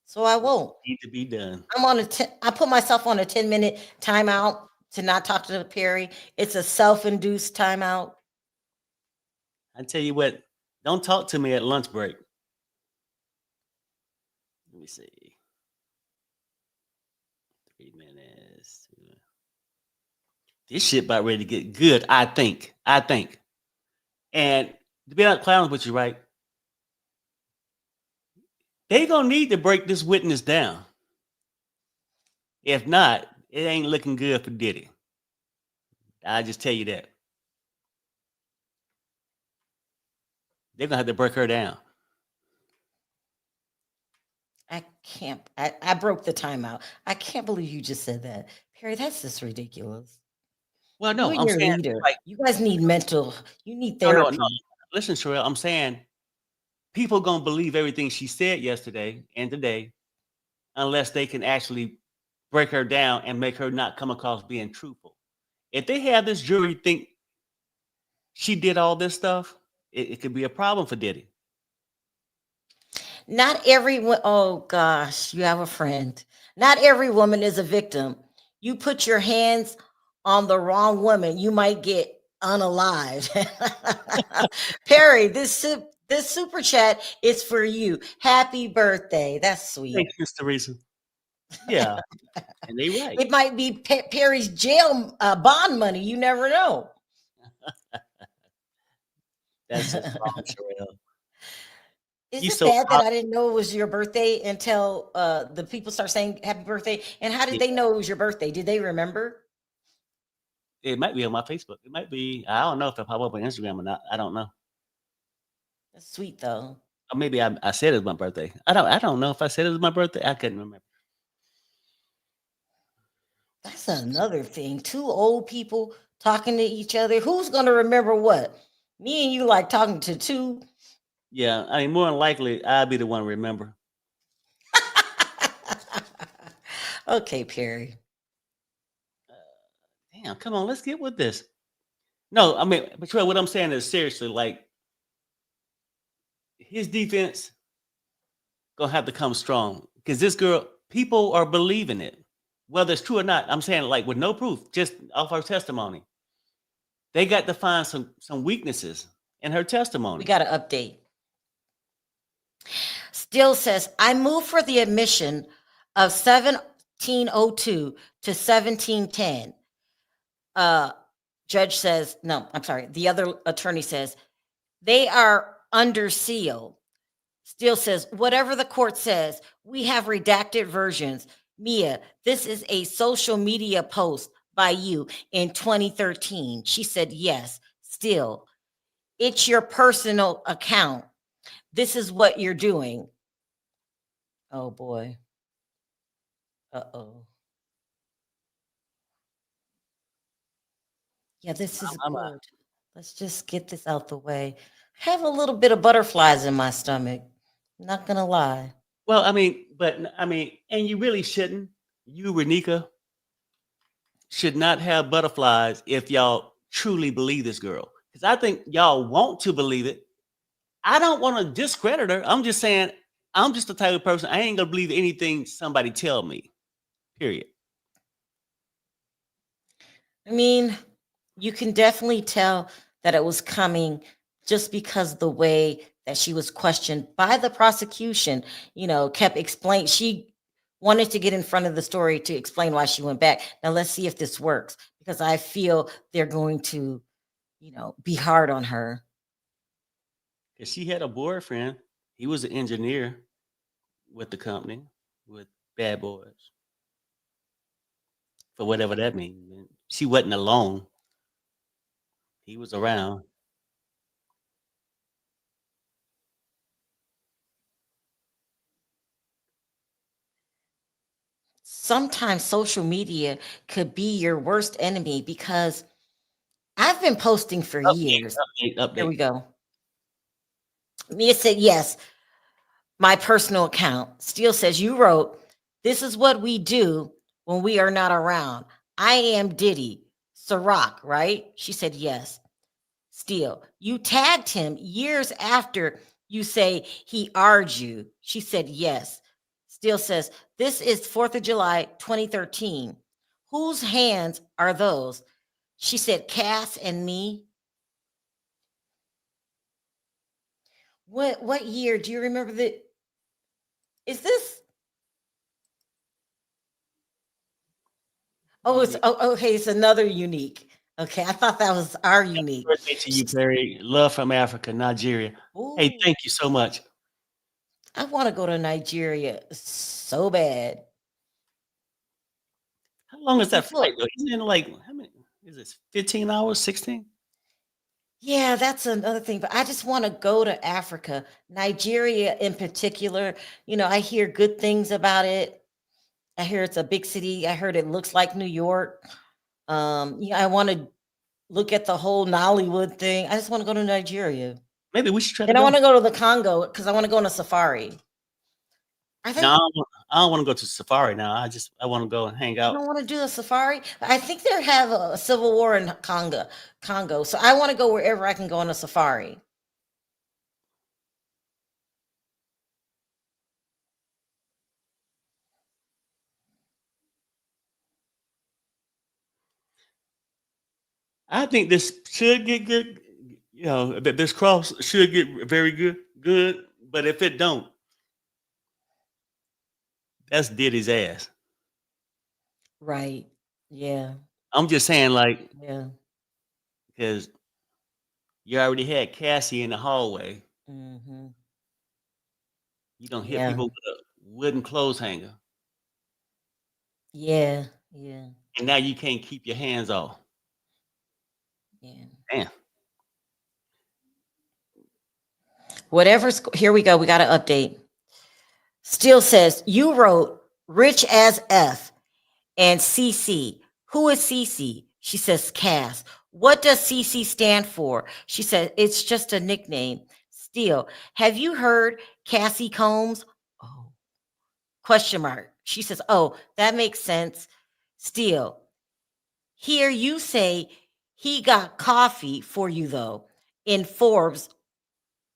So I won't. Need to be done. I put myself on a 10-minute timeout to not talk to Perry. It's a self-induced timeout. I tell you what, don't talk to me at lunch break. Let me see. 3 minutes. This shit about ready to get good, I think. And to be honest, clowns with you, right? They gonna need to break this witness down. If not, it ain't looking good for Diddy. I just tell you that. They're gonna have to break her down. I can't. I broke the timeout. I can't believe you just said that, Perry. That's just ridiculous. Well, You no, and I'm your saying leader. like You guys need mental. You need no. therapy. Listen, Sherelle, I'm saying people gonna believe everything she said yesterday and today unless they can actually break her down and make her not come across being truthful. If they have this jury think she did all this stuff, it could be a problem for Diddy. Not everyone. Oh gosh, you have a friend. Not every woman is a victim. You put your hands on the wrong woman, you might get unalived. Perry, this super chat is for you. Happy birthday. That's sweet. Thanks, Miss Teresa. Yeah, and they right. It might be Perry's jail bond money. You never know. That's just wrong, Sherelle. Is You it so bad that I didn't know it was your birthday until the people start saying happy birthday? And how did they know it was your birthday? Did they remember? it might be on my Facebook. It might be. I don't know if it pop up on Instagram or not. I don't know. That's sweet though. Or maybe I said it was my birthday. I don't know if I said it was my birthday. I couldn't remember. That's another thing. Two old people talking to each other. Who's gonna remember what? Me and you like talking to two. Yeah, I mean, more than likely, I'll be the one to remember. Okay, Perry. Damn, come on, let's get with this. No, I mean, but what I'm saying is seriously, like his defense gonna have to come strong because this girl, people are believing it, whether it's true or not. I'm saying like with no proof, just off her testimony. They got to find some weaknesses in her testimony. We got to update. Still says, I moved for the admission of 1702 to 1710. Judge says, no, I'm sorry. The other attorney says, they are under seal. Still says, whatever the court says, we have redacted versions. Mia, this is a social media post by you in 2013. She said, yes, still. It's your personal account. This is what you're doing. Oh boy. Uh-oh. Yeah, this is good. Let's just get this out the way. I have a little bit of butterflies in my stomach. Not gonna lie. Well, I mean, and you really shouldn't. You, Renika, should not have butterflies if y'all truly believe this girl. Because I think y'all want to believe it. I don't want to discredit her. I'm just saying, I'm just the type of person, I ain't gonna believe anything somebody tell me. Period. I mean, you can definitely tell that it was coming just because the way that she was questioned by the prosecution, kept explaining. She wanted to get in front of the story to explain why she went back. Now let's see if this works, because I feel they're going to, be hard on her. Because she had a boyfriend. He was an engineer with the company, with Bad Boys, for whatever that means. She wasn't alone. He was around. Sometimes social media could be your worst enemy, because I've been posting for Update, years. update, Here we update. go. Mia said, yes, my personal account. Steele says, you wrote, this is what we do when we are not around. I am Diddy. Ciroc, right? She said, yes. Steele, you tagged him years after you say he argued. She said, yes. Steele says, this is 4th of July, 2013. Whose hands are those? She said, Cass and me. What year? Do you remember that? Is this? Oh, it's okay. It's another unique. Okay, I thought that was our Happy unique. birthday to you, Barry. Love from Africa, Nigeria. Hey, Ooh, thank you so much. I want to go to Nigeria so bad. How long is that Because flight look, though? Isn't it like how many is this? 15 hours, 16? yeah, that's another thing. But I just want to go to Africa, Nigeria in particular. I hear good things about it. I hear it's a big city. I heard it looks like New York. I want to look at the whole Nollywood thing. I just want to go to Nigeria. Maybe we should try to And I go. want to go to the Congo because I want to go on a safari. I No, think I don't want to go to safari now. I want to go and hang I out. don't want to do a safari. I think they have a civil war in Congo. So I want to go wherever I can go on a safari. I think this should get good. That this cross should get very good. But if it don't, that's Diddy's ass. Right. Yeah. I'm just saying, like, Yeah. because you already had Cassie in the hallway. Hmm. You don't hit Yeah. people with a wooden clothes hanger, Yeah. Yeah. and now you can't keep your hands off. Yeah. Damn. Whatever's here we go. We got to update. Still says you wrote rich as F and CC. Who is CC? She says Cass. What does CC stand for? She said it's just a nickname. Still, have you heard Cassie Combs? Oh, question mark. She says, oh, that makes sense. Still, here you say he got coffee for you though in Forbes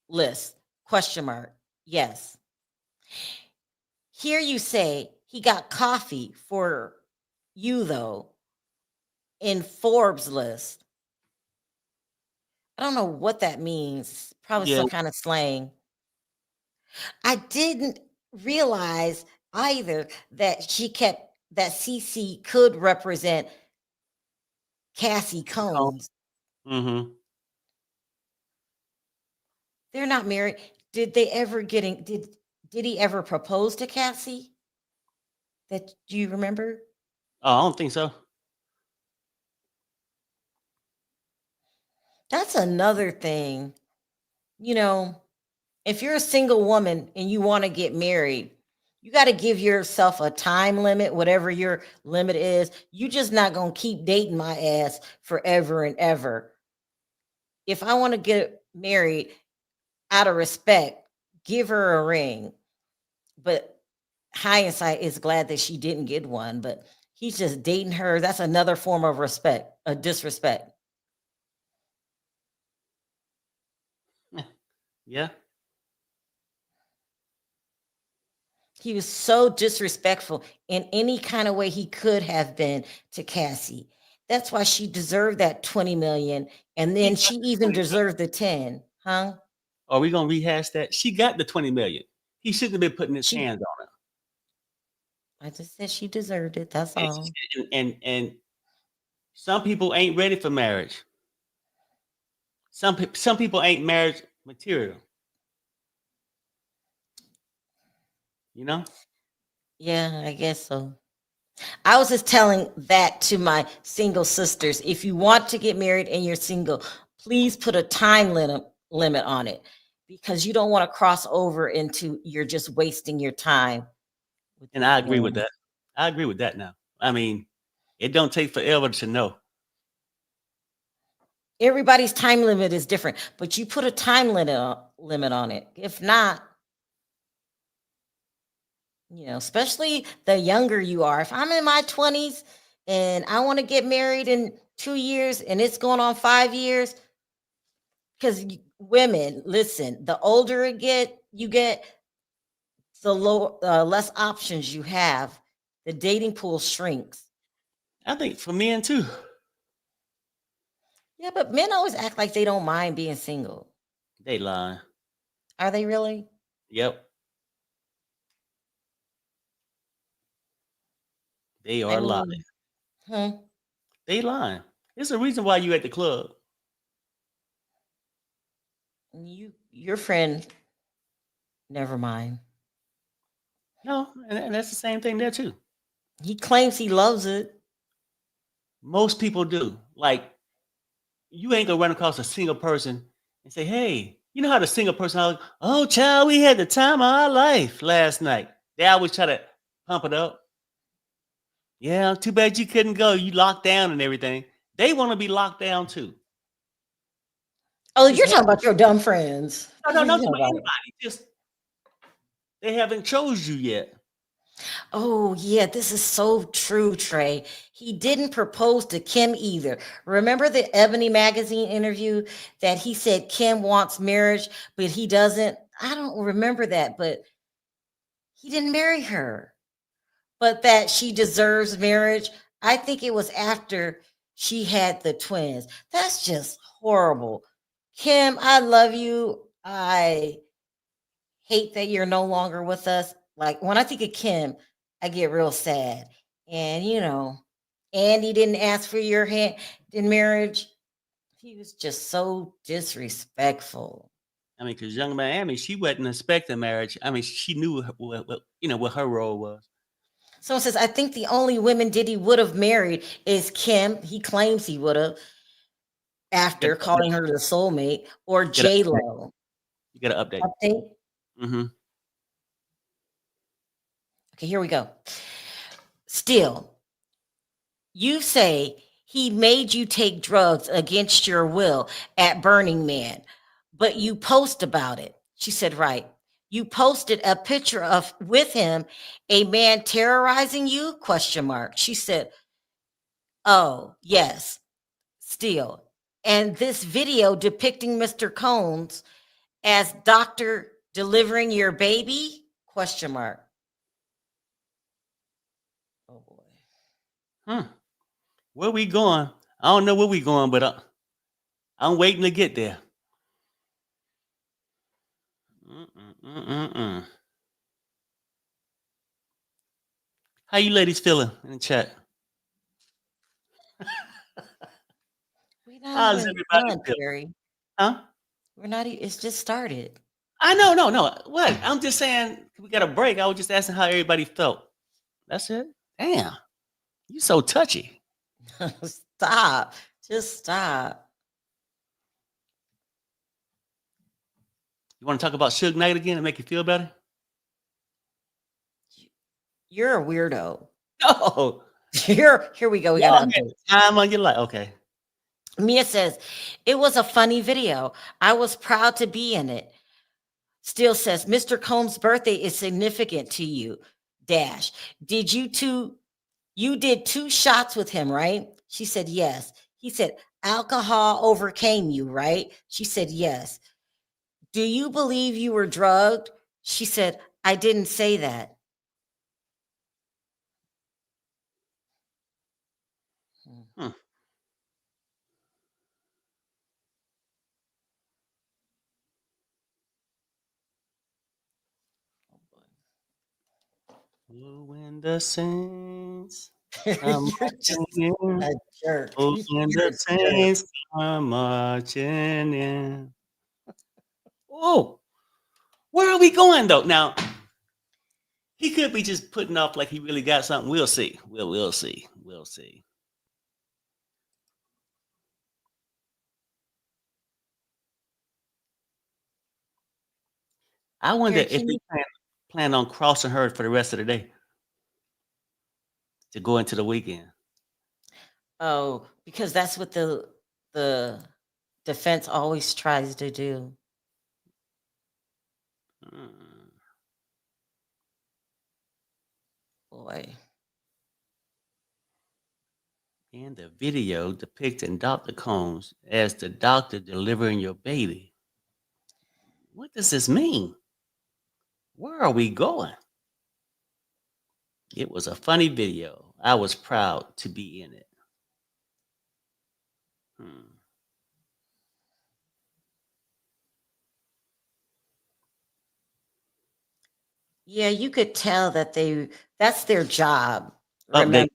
list. Question mark. Yes. Here you say he got coffee for you though in Forbes list. I don't know what that means. Probably Yeah. some kind of slang. I didn't realize either that CC could represent Cassie Combs. Mm-hmm. They're not married. Did they ever did he ever propose to Cassie? That do you remember? Oh, I don't think so. That's another thing. You know, if you're a single woman and you want to get married, you got to give yourself a time limit, whatever your limit is. You just not going to keep dating my ass forever and ever. If I want to get married out of respect, give her a ring. But hindsight is glad that she didn't get one, but He's just dating her. That's another form of respect, a disrespect. Yeah. He was so disrespectful in any kind of way he could have been to Cassie. That's why she deserved that 20 million. And He then got she the even 20 million. deserved the 10. Huh? Are we gonna rehash that? She got the 20 million. He shouldn't have been putting his She hands on her. I just said she deserved it. That's all. And some people ain't ready for marriage. Some people ain't marriage material. You know. Yeah, I guess so. I was just telling that to my single sisters. If you want to get married and you're single, please put a time limit on it because you don't want to cross over into you're just wasting your time with And these I agree with men. that. I agree with that now. I mean, it don't take forever to know. Everybody's time limit is different, but you put a time limit on it. If not, especially the younger you are. If I'm in my 20s and I want to get married in 2 years and it's going on 5 years, because women, listen, the older you get, the less options you have. The dating pool shrinks. I think for men too. Yeah, but men always act like they don't mind being single. They lying. Are they really? Yep. They I are lying. mean, hmm, They lying. It's a reason why you at the club. your friend, never mind. No, and that's the same thing there too. He claims he loves it. Most people do. Like, you ain't gonna run across a single person and say, "Hey, you know how the single person, oh, child, we had the time of our life last night." They always try to pump it up. Yeah, too bad you couldn't go. You locked down and everything. They want to be locked down too. Oh, Just you're talking about your dumb friends. no, That's no, what no, you're talking talking about about. anybody. Just they haven't chose you yet. Oh, yeah, this is so true, Trey. He didn't propose to Kim either. Remember the Ebony magazine interview that he said Kim wants marriage, but he doesn't? I don't remember that, but he didn't marry her. But that she deserves marriage, I think it was after she had the twins. That's just horrible. Kim, I love you. I hate that you're no longer with us. Like when I think of Kim, I get real sad. And Andy didn't ask for your hand in marriage. He was just so disrespectful. I mean, because young Miami, she wasn't expecting marriage. I mean, she knew what her role was. Someone says, I think the only women Diddy would have married is Kim. He claims he would have You after got calling her the soulmate, or to J update. Lo. You got to update. Update. Mm-hmm. Okay, here we go. Still, you say he made you take drugs against your will at Burning Man, but you post about it. She said, right. You posted a picture of with him, a man terrorizing you? Question mark. She said, oh, yes, still. And this video depicting Mr. Combs as doctor delivering your baby? Question mark. Oh boy. Hmm. Where we going? I don't know where we going, but I'm waiting to get there. Mm-mm-mm-mm-mm. How you ladies feeling in the chat? We're not How's even everybody done, feel? Terry. Huh? We're not. It's just started. I know, no. What? I'm just saying we got a break. I was just asking how everybody felt. That's it. Damn, you so touchy. Stop. Just stop. You want to talk about Suge Knight again and make you feel better? You're a weirdo. No. Here we go. We got Y'all an had update. the time on your life. Okay. Mia says, it was a funny video. I was proud to be in it. Still says, Mr. Combs' birthday is significant to you. Dash. Did you two You did 2 shots with him, right? She said, yes. He said, alcohol overcame you, right? She said, yes. Do you believe you were drugged? She said, I didn't say that. Hmm. Oh, when the saints come You're just marching in. a jerk. Oh, when You're the a jerk. saints come marching in. Oh, where are we going though? Now he could be just putting off like he really got something. We'll see. We'll see. We'll see. I wonder Here, if can he you? plan on crossing her for the rest of the day to go into the weekend. Oh, because that's what the defense always tries to do. Mm. Boy. And the video depicting Dr. Combs as the doctor delivering your baby. What does this mean? Where are we going? It was a funny video. I was proud to be in it. Hmm. Yeah, you could tell that that's their job. Update. Remember,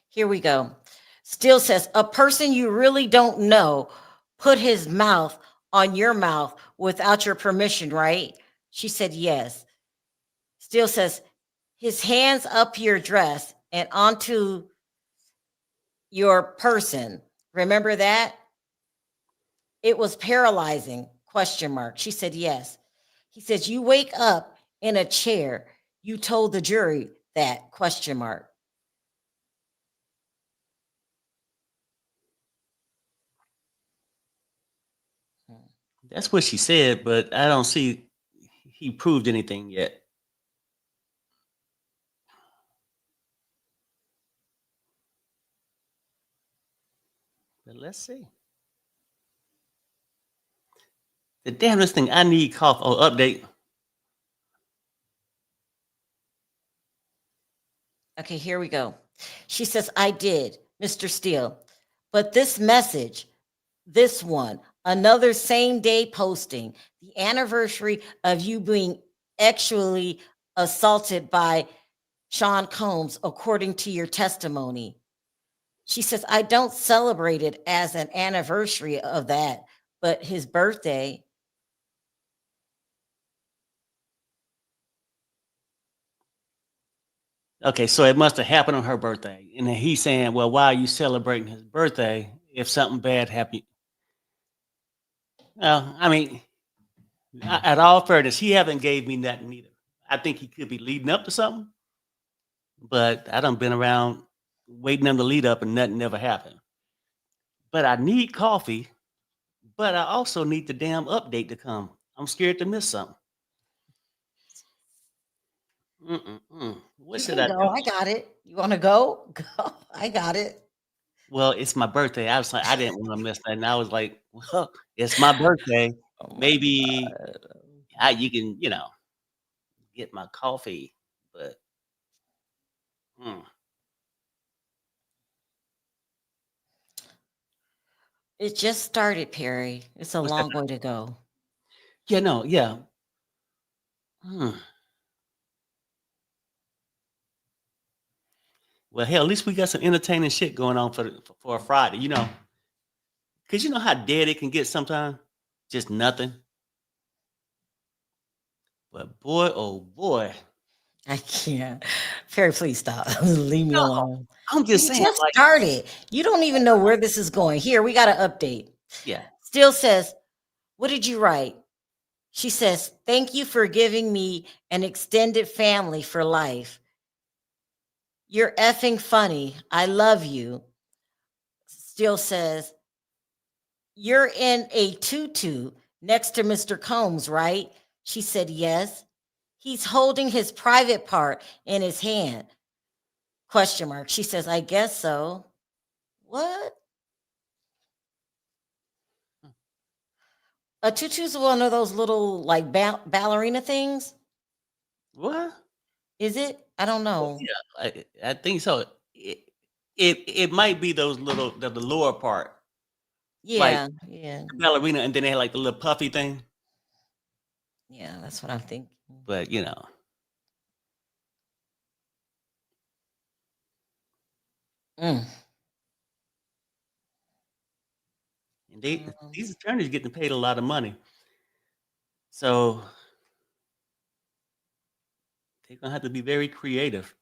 here we go. Still says, a person you really don't know put his mouth on your mouth without your permission, right? She said, yes. Still says, his hands up your dress and onto your person. Remember that? It was paralyzing, question mark. She said, yes. He says, you wake up in a chair. You told the jury that, question mark. That's what she said, but I don't see he proved anything yet. But let's see. The damnest thing I need cough or update. Okay, here we go. She says, I did, Mr. Steele. But this message, this one, another same day posting, the anniversary of you being actually assaulted by Sean Combs, according to your testimony. She says, I don't celebrate it as an anniversary of that, but his birthday. Okay, so it must have happened on her birthday. And then he's saying, well, why are you celebrating his birthday if something bad happened? Well, I mean, at all fairness, he haven't gave me nothing either. I think he could be leading up to something, but I done been around waiting them to lead up and nothing never happened. But I need coffee, but I also need the damn update to come. I'm scared to miss something. What You should can I go. do? I got it. You want to go? Go. I got it. Well, it's my birthday. I was like, I didn't want to miss that. And I was like, well, it's my birthday. Oh my Maybe God. you can, get my coffee. But hmm, It just started, Perry. It's a what's that? long way to go. Yeah, no, yeah. Hmm. Well, hell, at least we got some entertaining shit going on for a Friday, because you know how dead it can get sometimes, just nothing. But boy, oh boy, I can't. Perry, please stop. Leave me no, alone. I'm just We saying, just like, started. You don't even know where this is going. Here, we got an update. yeah, Still says, what did you write? She says, thank you for giving me an extended family for life. You're effing funny. I love you. Still says, you're in a tutu next to Mr. Combs, right? She said, yes. He's holding his private part in his hand. Question mark. She says, I guess so. What? A tutu's one of those little like ballerina things. What? Is it? I don't know. Yeah, I think so. It might be those little the lower part, like Yeah, yeah, the ballerina, and then they had like the little puffy thing. yeah. That's what I'm thinking. But Mm. and Um, these attorneys getting paid a lot of money, so they're gonna have to be very creative,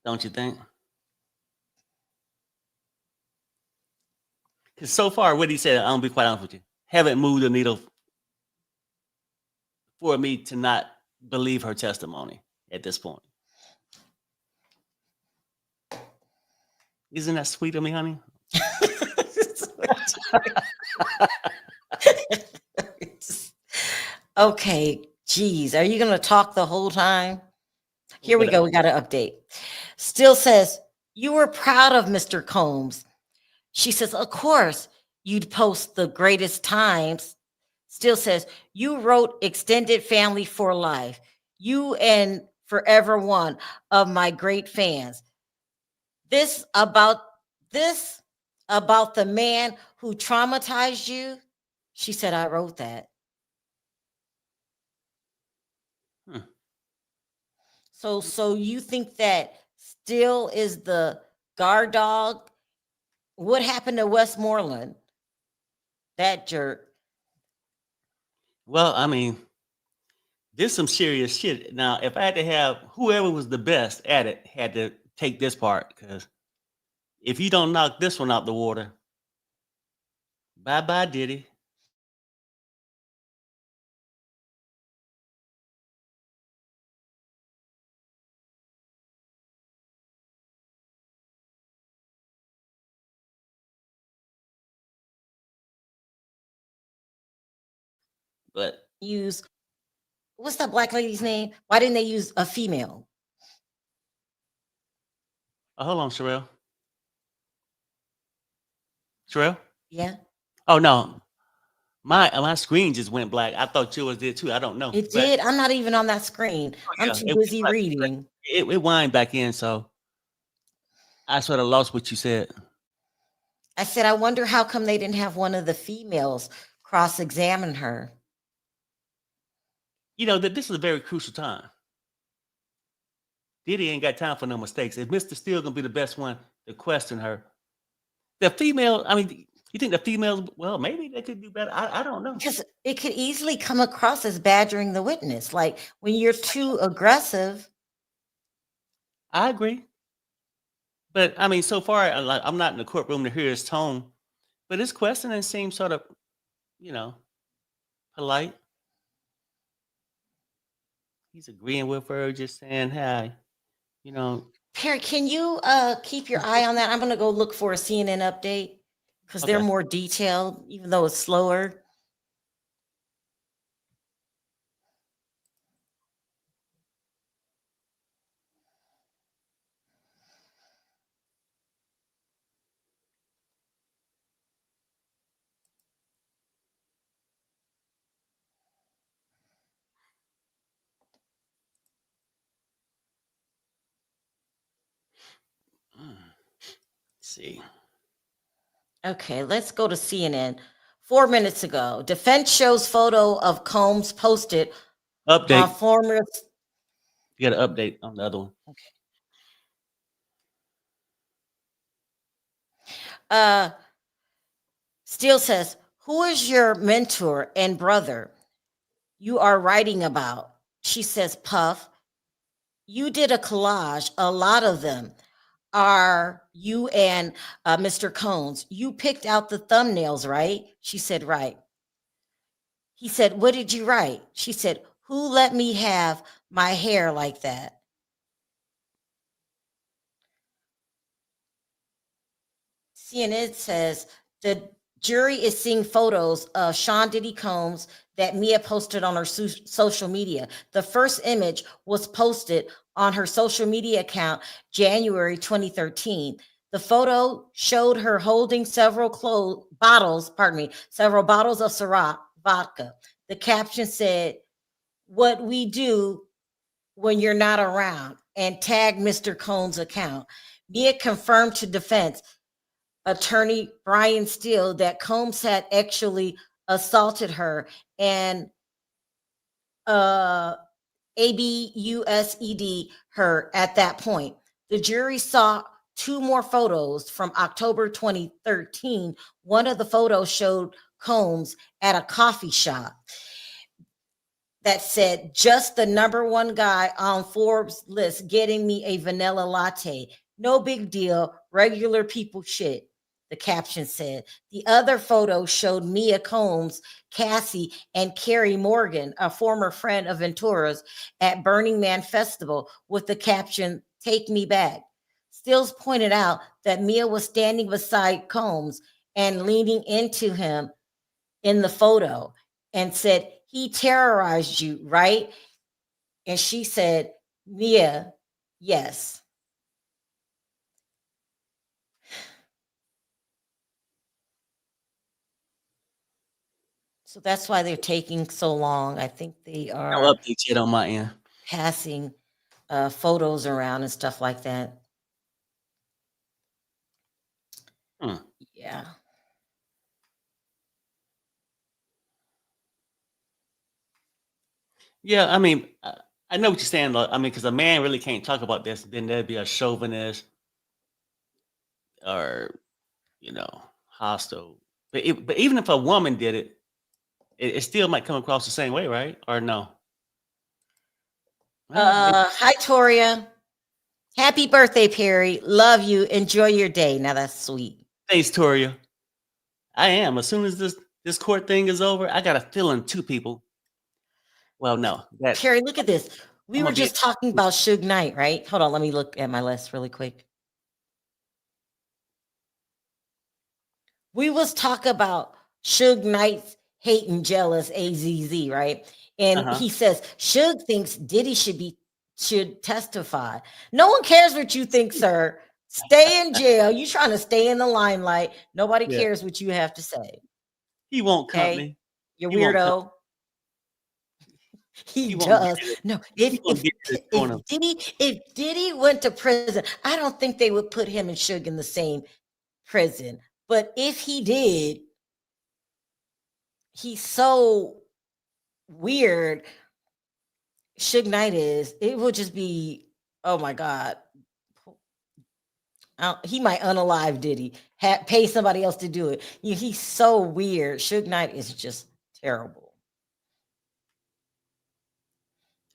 don't you think? Because so far, what he said, I'm gonna be quite honest with you, haven't moved the needle for me to not believe her testimony at this point. Isn't that sweet of me, honey? Okay, geez, are you gonna talk the whole time? Here we go. We got an update. Still says, you were proud of Mr. Combs. She says, of course, you'd post the greatest times. Still says, you wrote extended family for life. You and forever one of my great fans. This about this about the man who traumatized you. She said, I wrote that. Hmm. So you think that Still is the guard dog? What happened to Westmoreland? That jerk. Well, I mean, this some serious shit. Now, if I had to have whoever was the best at it had to take this part, because if you don't knock this one out the water, bye bye, Diddy. But Use what's that black lady's name? Why didn't they use a female? hold on, Sherelle. Sherelle? Yeah, Oh no, my screen just went black. I thought yours did too. I don't know, it but did. I'm not even on that screen. I'm yeah, too it went busy black. reading. It wind back in, so I sort of lost what you said. I said, I wonder how come they didn't have one of the females cross-examine her. You know that this is a very crucial time. Diddy ain't got time for no mistakes. If Mr. Steele gonna be the best one to question her, the female, I mean, you think the females, well, maybe they could do better. I don't know. Because it could easily come across as badgering the witness. Like when you're too aggressive. I agree. But I mean, so far, I'm not in the courtroom to hear his tone, but his questioning seems sort of, you know, polite. He's agreeing with her, just saying, "Hi, you know." Perry, can you keep your eye on that? I'm gonna go look for a CNN update because they're Okay. more detailed, even though it's slower. See. Okay, let's go to CNN. 4 minutes ago, defense shows photo of Combs posted on Update. former. You got an update on the other one. Okay. Uh, Steele says, "Who is your mentor and brother you are writing about?" She says, "Puff, you did a collage. A lot of them are you and Mr. Combs. You picked out the thumbnails, right?" She said, "Right." He said, "What did you write?" She said, "Who let me have my hair like that?" CNN says the jury is seeing photos of Sean Diddy Combs that Mia posted on her social media. The first image was posted on her social media account January 2013. The photo showed her holding several bottles of Ciroc vodka. The caption said, "What we do when you're not around," and tagged Mr. Combs' account. Mia confirmed to defense attorney Brian Steele that Combs had actually assaulted her and uh, abused her at that point. The jury saw two more photos from October 2013. One of the photos showed Combs at a coffee shop that said, "Just the number one guy on Forbes list getting me a vanilla latte. No big deal, regular people shit," the caption said. The other photo showed Mia Combs, Cassie, and Carrie Morgan, a former friend of Ventura's, at Burning Man Festival with the caption, "Take me back." Stills pointed out that Mia was standing beside Combs and leaning into him in the photo and said, "He terrorized you, right?" And she said, "Mia, yes." So that's why they're taking so long. I think they No are updates yet on my end. passing photos around and stuff like that. Hmm. Yeah. Yeah, I mean, I know what you're saying. I mean, because a man really can't talk about this, then there'd be a chauvinist or hostile. But even if a woman did it, it still might come across the same way, right? Or no? Well, Hi, Toria. Happy birthday, Perry. Love you. Enjoy your day. Now that's sweet. thanks, Toria. I am. As soon as this court thing is over, I got a feeling two people. Well, no, that Perry, look at this. We I'm were gonna be. just talking about Suge Knight, right? Hold on, let me look at my list really quick. We was talk about Suge Knight's hate and jealous AZZ, right? And Uh-huh. he says Suge thinks Diddy should testify. No one cares what you think, sir. Stay in jail. You trying to stay in the limelight. Nobody Yeah, cares what you have to say. he won't Okay, company. you He won't come. weirdo. He He won't does. get it. No, He won't get it on him. if Diddy went to prison, I don't think they would put him and Suge in the same prison. But if he did, he's so weird. Suge Knight is. It will just be. Oh my god. He might unalive Diddy. Pay somebody else to do it. He's so weird. Suge Knight is just terrible.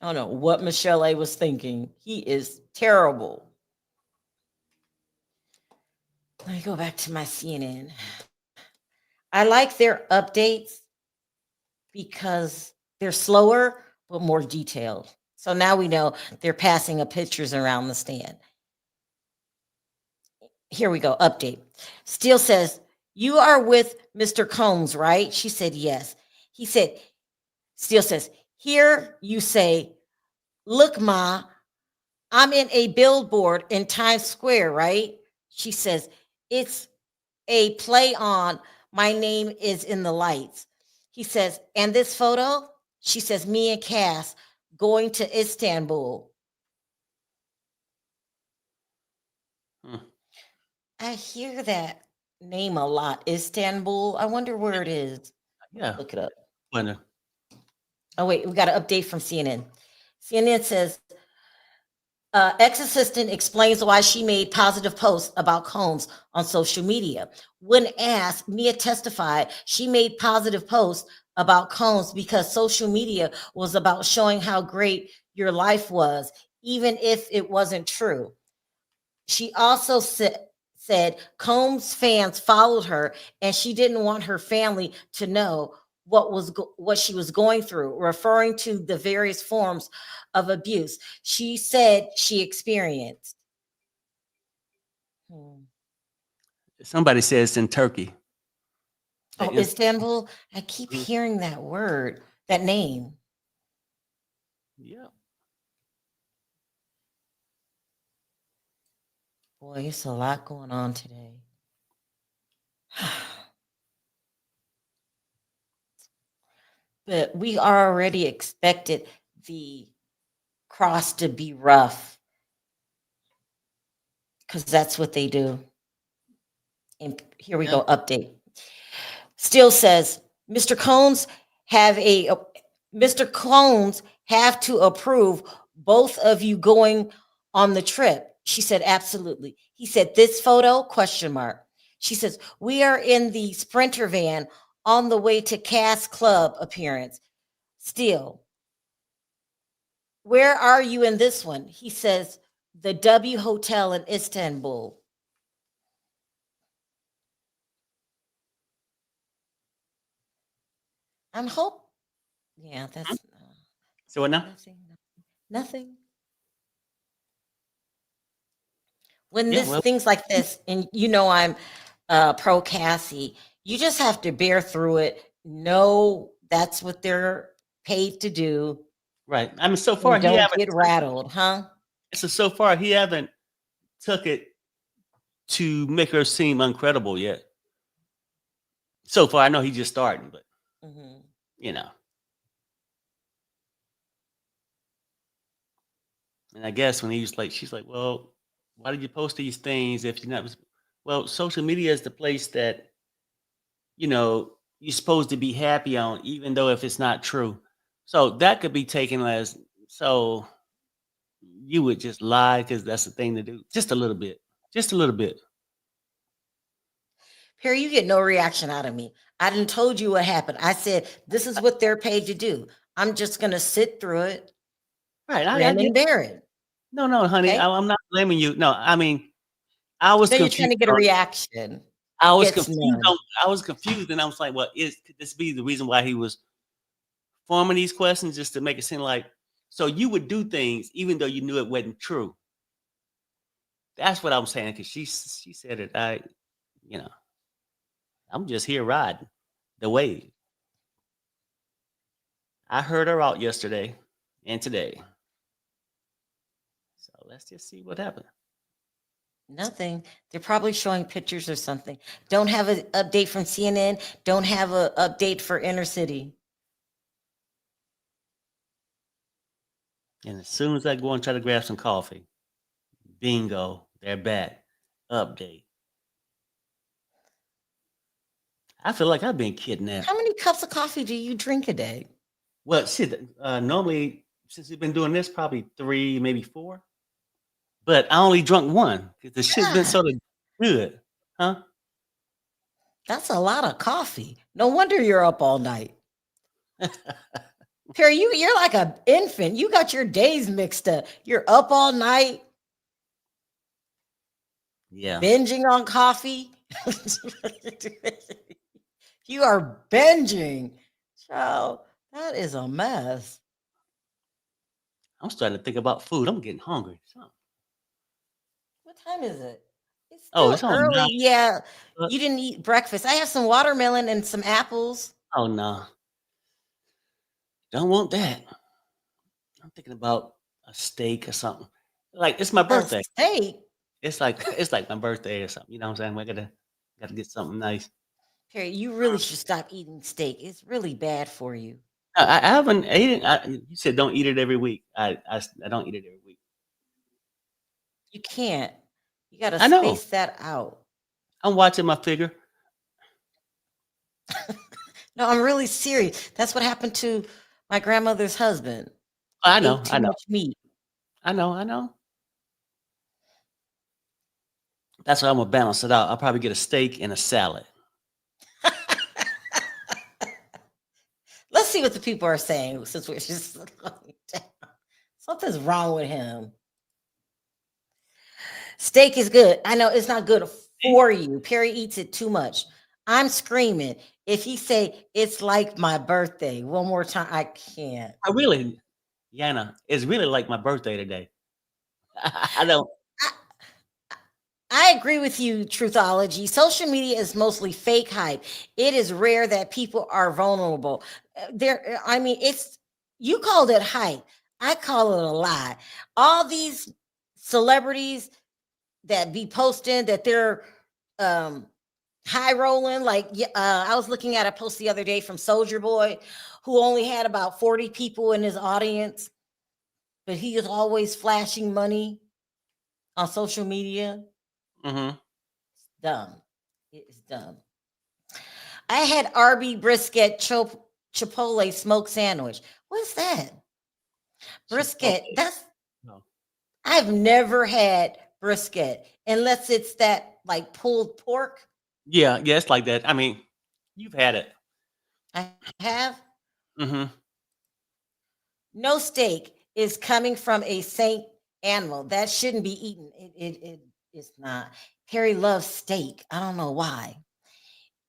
I don't know what Michelle A was thinking. He is terrible. Let me go back to my CNN. I like their updates because they're slower but more detailed. So now we know they're passing of pictures around the stand. Here we go. Update. Steele says, "You are with Mr. Combs, right?" She said, "Yes." He said, Steele says, "Here you say, 'Look, Ma, I'm in a billboard in Times Square, right?'" She says, "It's a play on 'My name is in the lights.'" He says, "And this photo?" She says, "Me and Cass going to Istanbul." Hmm. I hear that name a lot. Istanbul. I wonder where it is. Yeah. Look it up. Wonder. Oh, wait, we got an update from CNN. CNN says, ex-assistant explains why she made positive posts about Combs on social media. When asked, Mia testified she made positive posts about Combs because social media was about showing how great your life was, even if it wasn't true. She also said Combs fans followed her and she didn't want her family to know what she was going through, referring to the various forms of abuse she said she experienced. Somebody says in Turkey. The Oh, Istanbul. I keep Mhm. hearing that word, that name. Yeah. Boy, it's a lot going on today. But we already expected the cross to be rough because that's what they do. And here we Yeah. go, update. Still says, Mr. Combs have a Mr. Combs have to approve both of you going on the trip. She said, absolutely. He said, this photo, question mark. She says, we are in the Sprinter van on the way to Cass Club appearance. Still, where are you in this one? He says, the W Hotel in Istanbul. I'm hope. Yeah, Hmm? that's So what now? nothing. Nothing. When Yeah. this Well. things like this, and I'm pro Cassie, you just have to bear through it. Know that's what they're paid to do, Right. I mean, so far and he don't haven't get rattled, huh? so far he haven't took it to make her seem uncredible yet. So far, I know he's just starting, but Hmm. you know, and I guess when he was like, she's like, well, why did you post these things if you're not? Well, social media is the place that you're supposed to be happy on, even though if it's not true. So that could be taken as so you would just lie because that's the thing to do, just a little bit, just a little bit. Perry, you get no reaction out of me. I didn't told you what happened. I said this is what they're paid to do. I'm just gonna sit through it, Right? I grin get and bear it. no, no, honey. Okay. I'm not blaming you. No, I mean, I was Then you're trying confused to get a on. reaction. I was Gets confused none. on. I was confused, and I was like, "Well, could this be the reason why he was forming these questions just to make it seem like so you would do things even though you knew it wasn't true?" That's what I'm saying because she said it. You know, I'm just here riding the wave. I heard her out yesterday and today, so let's just see what happens. Nothing. They're probably showing pictures or something. Don't have an update from CNN. Don't have an update for Inner City. And as soon as I go and try to grab some coffee, bingo, they're back. Update. I feel like I've been kidnapped. How many cups of coffee do you drink a day? Well, shit. Normally, since we've been doing this, probably 3, maybe 4. But I only drunk one because the shit's been God, sort of good, huh? that's a lot of coffee. No wonder you're up all night. Perry, you're like an infant. You got your days mixed up. You're up all night, Yeah, binging on coffee. You are binging. Child, that is a mess. I'm starting to think about food. I'm getting hungry. What time is it? It's Oh, still it's on early. 9. Yeah, uh, you didn't eat breakfast. I have some watermelon and some apples. Oh no, don't want that. I'm thinking about a steak or something. Like it's my A birthday. steak. It's like it's like my birthday or something. You know what I'm saying? We gotta get something nice. Perry, you really should stop eating steak. It's really bad for you. I haven't ate it. You said don't eat it every week. I don't eat it every week. You can't. You got to I know. space that out. I'm watching my figure. No, I'm really serious. That's what happened to my grandmother's husband. I He know. ate I too know. much meat. I know. I know. That's why I'm gonna balance it out. I'll probably get a steak and a salad. Let's see what the people are saying since we're just something's wrong with him. Steak is good. I know it's not good for you. Perry eats it too much. I'm screaming. If he say it's like my birthday one more time, I can't. I really, Yana, it's really like my birthday today. I don't. I, I agree with you, Truthology. Social media is mostly fake hype. It is rare that people are vulnerable. I mean, it's you called it hype. I call it a lie. All these celebrities that be posting that they're um high rolling, like I was looking at a post the other day from Soldier Boy, who only had about 40 people in his audience, but he is always flashing money on social media. Mm-hmm. Dumb. It is dumb. I had RB brisket Chipotle smoked sandwich. What's that? Brisket. Chipotle. That's No. I've never had brisket unless it's that like pulled pork. Yeah, yeah, it's like that. I mean, you've had it. I have. Mm-hmm. No steak is coming from a saint animal. That shouldn't be eaten. It's not. Perry loves steak. I don't know why.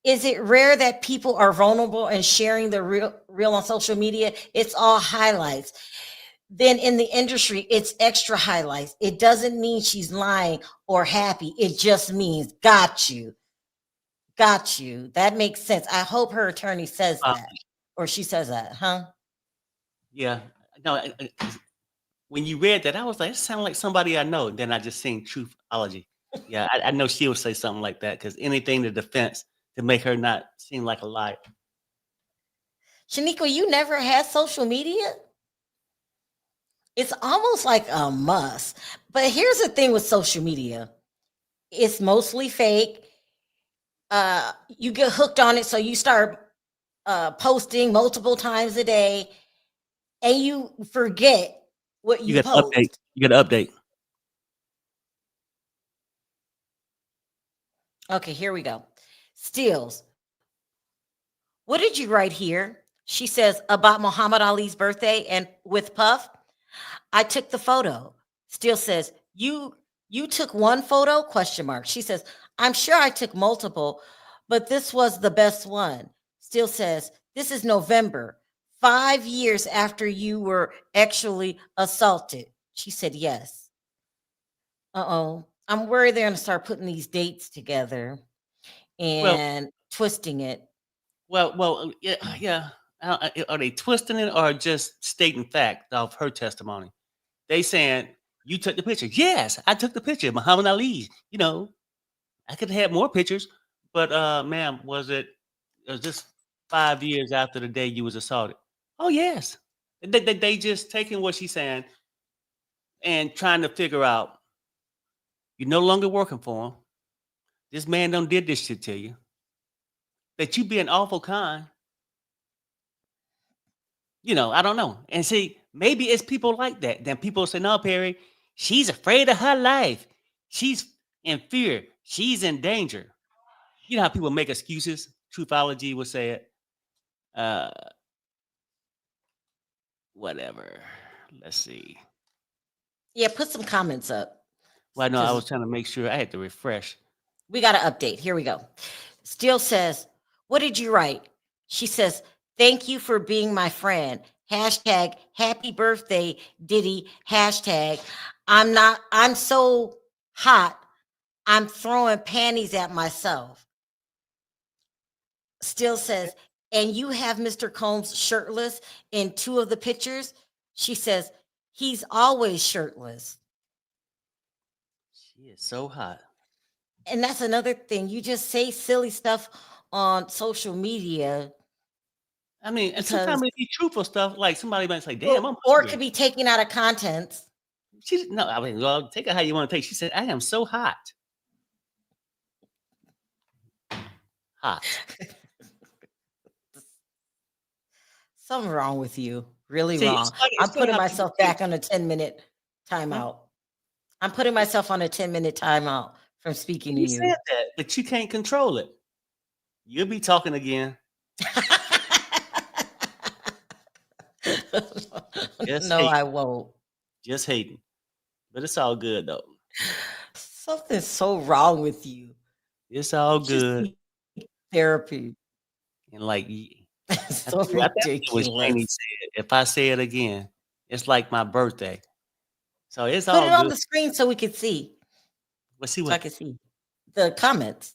Is it rare that people are vulnerable and sharing the real on social media? It's all highlights. Then in the industry, it's extra highlights. It doesn't mean she's lying or happy. It just means got you. Got you. That makes sense. I hope her attorney says that or she says that, huh? Yeah. No, when you read that, I was like, it sounded like somebody I know. Then I just seen Truthology. Yeah, I know she would say something like that because anything to defense to make her not seem like a liar. Shaniqua, you never had social media? It's almost like a must. But here's the thing with social media. It's mostly fake. You get hooked on it, so you start posting multiple times a day, and you forget what You you got to update. post. You got to update. Okay, here we go. Steals. What did you write here? She says about Muhammad Ali's birthday and with Puff. I took the photo. Steele says, you took one photo? Question mark. She says, I'm sure I took multiple, but this was the best one. Steele says, this is November, 5 years after you were actually assaulted. She said, yes. Uh-oh. I'm worried they're gonna start putting these dates together Well, and twisting it. yeah, yeah. Are they twisting it or just stating fact of her testimony? They saying you took the picture. Yes, I took the picture. Muhammad Ali. You know, I could have had more pictures, but ma'am, was this 5 years after the day you was assaulted? Oh yes. They just taking what she's saying and trying to figure out you're no longer working for him. This man done did this shit to you. That you being awful kind. You know, I don't know. And see, maybe it's people like that. Then people say, no, Perry, she's afraid of her life. She's in fear. She's in danger. You know how people make excuses? Truthology would say it. Uh, whatever. Let's see. Yeah, put some comments up Well, no, I because was trying to make sure I had to refresh. we got to update. Here we go. Steele says, what did you write? She says, thank you for being my friend. Hashtag happy birthday, Diddy. Hashtag I'm so hot. I'm throwing panties at myself. Steele says, and you have Mr. Combs shirtless in two of the pictures. She says, he's always shirtless. She is so hot. And that's another thing. You just say silly stuff on social media. I mean, and Because sometimes it be truthful stuff. Like somebody might say, damn, I'm or it hungry. could be taken out of context. No, I mean, well, take it how you want to take. She said, I am so hot. Hot. Something wrong with you. Really See, wrong. I'm it's funny putting how people myself think. back on a 10-minute Huh? timeout. I'm putting myself on a 10-minute timeout from speaking to You you. said that, but you can't control it. You'll be talking again. Just No, hating. I won't. Just hating. But it's all good though. Something's so wrong with you. It's all You just good. need therapy. And like So I think it was Shani ridiculous. said, if I say it again, it's like my birthday. So it's Put it all on good. the screen so we could see. But see so I what? can see the comments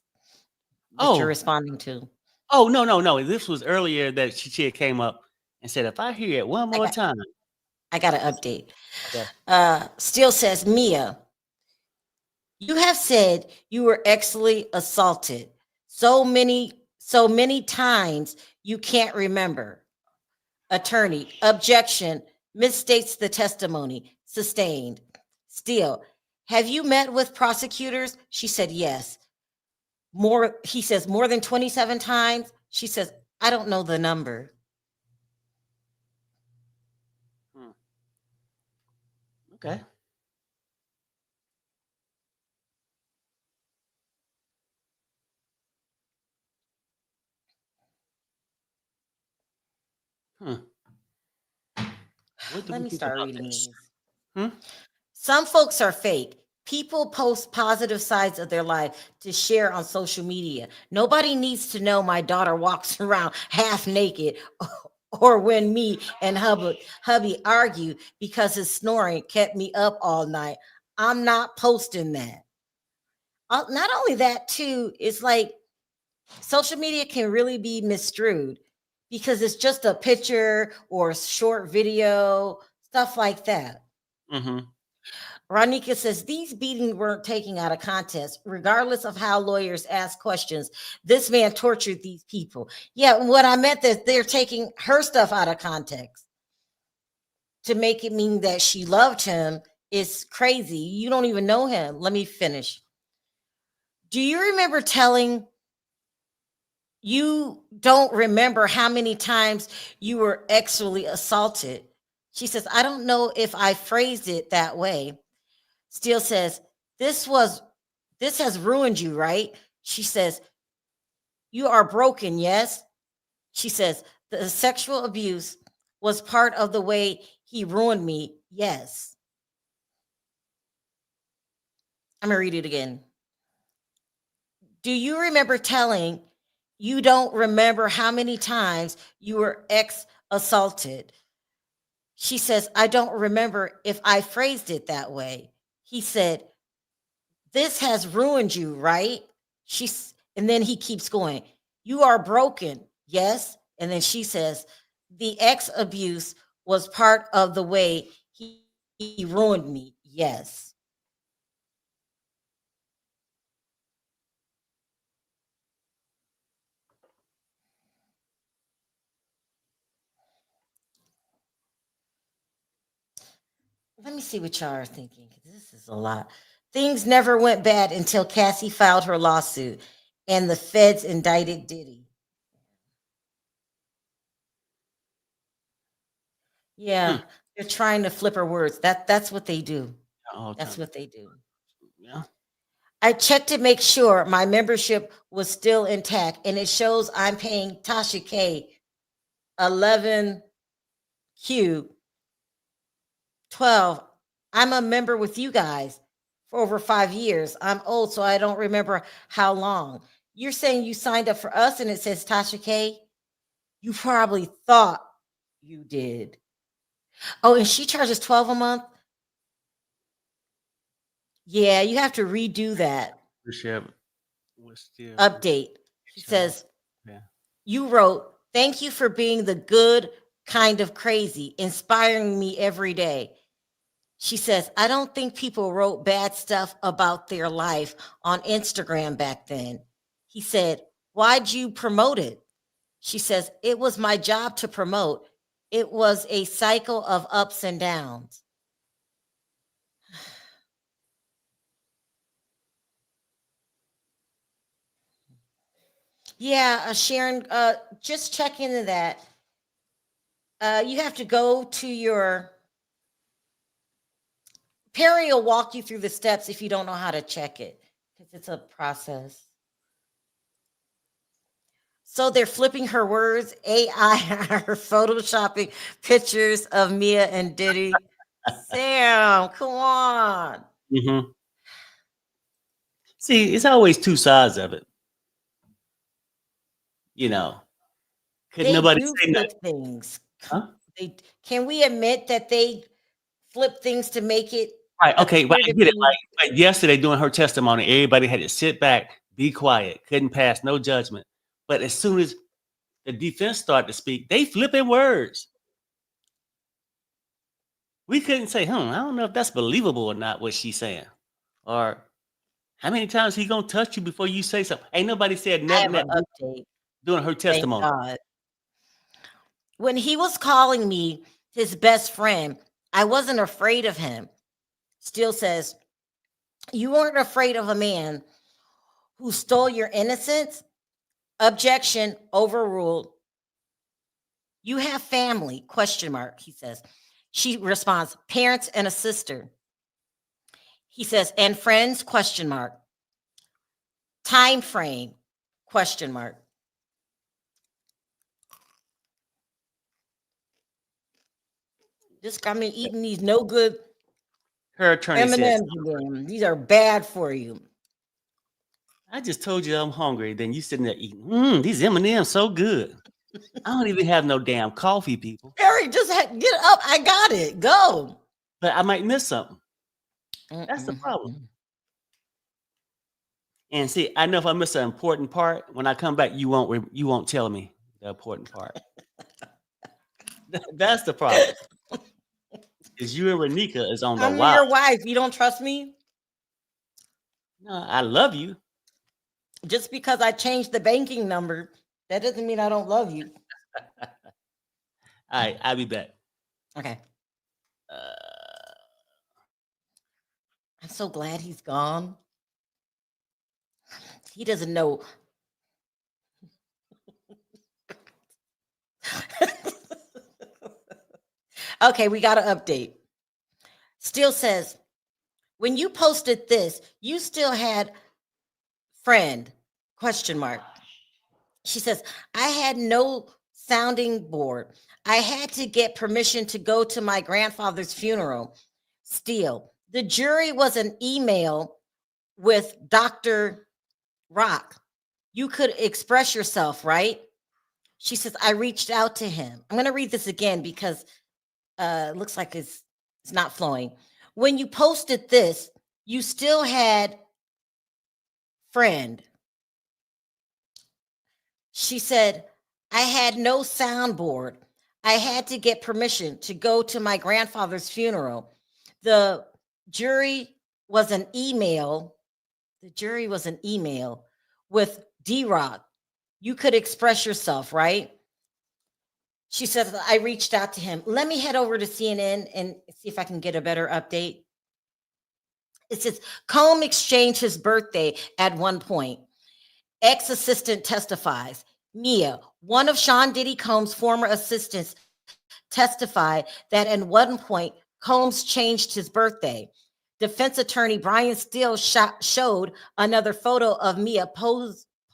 that you're Oh, responding to. oh no. This was earlier that she had came up and said, if I hear it one I more got time. I got an update. Okay. Still says Mia, you have said you were sexually assaulted so many times you can't remember. Attorney, objection, misstates the testimony, sustained. Still, have you met with prosecutors? She said yes. He says more than 27 times. She says, I don't know the number. Hmm. Okay. Hmm. What do Let we me think start about reading this? these. Hmm? Some folks are fake. People post positive sides of their life to share on social media. Nobody needs to know my daughter walks around half naked or when me and hubby argue because his snoring kept me up all night. I'm not posting that. Not only that, too, it's like social media can really be misstrued because it's just a picture or a short video, stuff like that. Mm-hmm. Ronika says these beatings weren't taken out of context, regardless of how lawyers ask questions. This man tortured these people. Yeah, what I meant that they're taking her stuff out of context to make it mean that she loved him is crazy. You don't even know him. Let me finish. Do you remember telling you don't remember how many times you were sexually assaulted? She says, I don't know if I phrased it that way. Steele says, this has ruined you, right? She says, you are broken, yes? She says, the sexual abuse was part of the way he ruined me, yes. I'm gonna read it again. Do you remember telling you don't remember how many times you were ex assaulted? She says, I don't remember if I phrased it that way. He said, this has ruined you, right? And then he keeps going, you are broken, yes? And then she says, the ex abuse was part of the way he ruined me, yes. Let me see what y'all are thinking. This is a lot. Things never went bad until Cassie filed her lawsuit and the feds indicted Diddy. Hmm. Yeah, they're trying to flip her words. That's what they do. All That's time. what they do. Yeah. I checked to make sure my membership was still intact, and it shows I'm paying Tasha K 11Q 12. I'm a member with you guys for over 5 years. I'm old, so I don't remember how long. You're saying you signed up for us and it says Tasha K? You probably thought you did. Oh, and she charges 12 a month? Yeah, you have to redo that Membership was still update. She show. says, Yeah. you wrote, thank you for being the good kind of crazy, inspiring me every day. She says, I don't think people wrote bad stuff about their life on Instagram back then. He said, why'd you promote it? She says, it was my job to promote. It was a cycle of ups and downs. Yeah, Sharon, just check into that. You have to go to your Perry will walk you through the steps if you don't know how to check it because it's a process. So they're flipping her words. AI are photoshopping pictures of Mia and Diddy. Sam, come on. Mm-hmm. See, it's always two sides of it. You know, couldn't They nobody do say nothing? flip things. Huh? They can we admit that they flip things to make it Right. Okay. But appear I to get it. be Like yesterday during her testimony, everybody had to sit back, be quiet, couldn't pass no judgment. But as soon as the defense started to speak, they flipping words. We couldn't say, I don't know if that's believable or not, what she's saying. Or how many times he gonna touch you before you say something? Ain't nobody said I nothing have an that update. during her Thank testimony. God. When he was calling me his best friend, I wasn't afraid of him. Still says, you weren't afraid of a man who stole your innocence? Objection overruled. You have family, question mark, he says. She responds, parents and a sister. He says, and friends, question mark. Time frame, question mark. This got me eating these no good Her attorney said, M&Ms again. These are bad for you. I just told you I'm hungry. Then you sitting there eating. These M&M's so good. I don't even have no damn coffee, people. Harry, just get up. I got it. Go. But I might miss something. That's the problem. And see, I know if I miss an important part, when I come back, you won't tell me the important part. That's the problem. Is you and Renika is on the I'm wild. your wife. You don't trust me? No, I love you. Just because I changed the banking number, that doesn't mean I don't love you. All right, I'll be back. Okay. I'm so glad he's gone. He doesn't know. Okay, we got an update. Still says, when you posted this, you still had friend, question mark. She says, I had no sounding board. I had to get permission to go to my grandfather's funeral. Still, the jury was an email with Dr. Rock. You could express yourself, right? She says, I reached out to him. I'm going to read this again because it looks like it's not flowing. When you posted this, you still had friend. She said, I had no soundboard. I had to get permission to go to my grandfather's funeral. The jury was an email. The jury was an email with D-Rock. You could express yourself, right? She said, I reached out to him. Let me head over to CNN and see if I can get a better update. It says, Combe exchanged his birthday at one point. Ex-assistant testifies. Mia, one of Sean Diddy Combs' former assistants, testified that at one point, Combs changed his birthday. Defense attorney Brian Steele showed another photo of Mia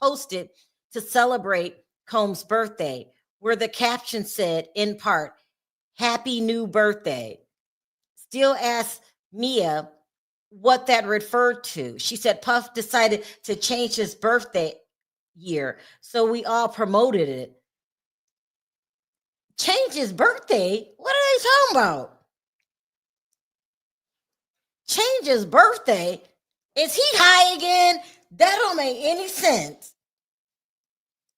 posted to celebrate Combs' birthday, where the caption said, in part, Happy New Birthday. Steele asked Mia what that referred to. She said Puff decided to change his birthday year, so we all promoted it. Change his birthday? What are they talking about? Change his birthday? Is he high again? That don't make any sense.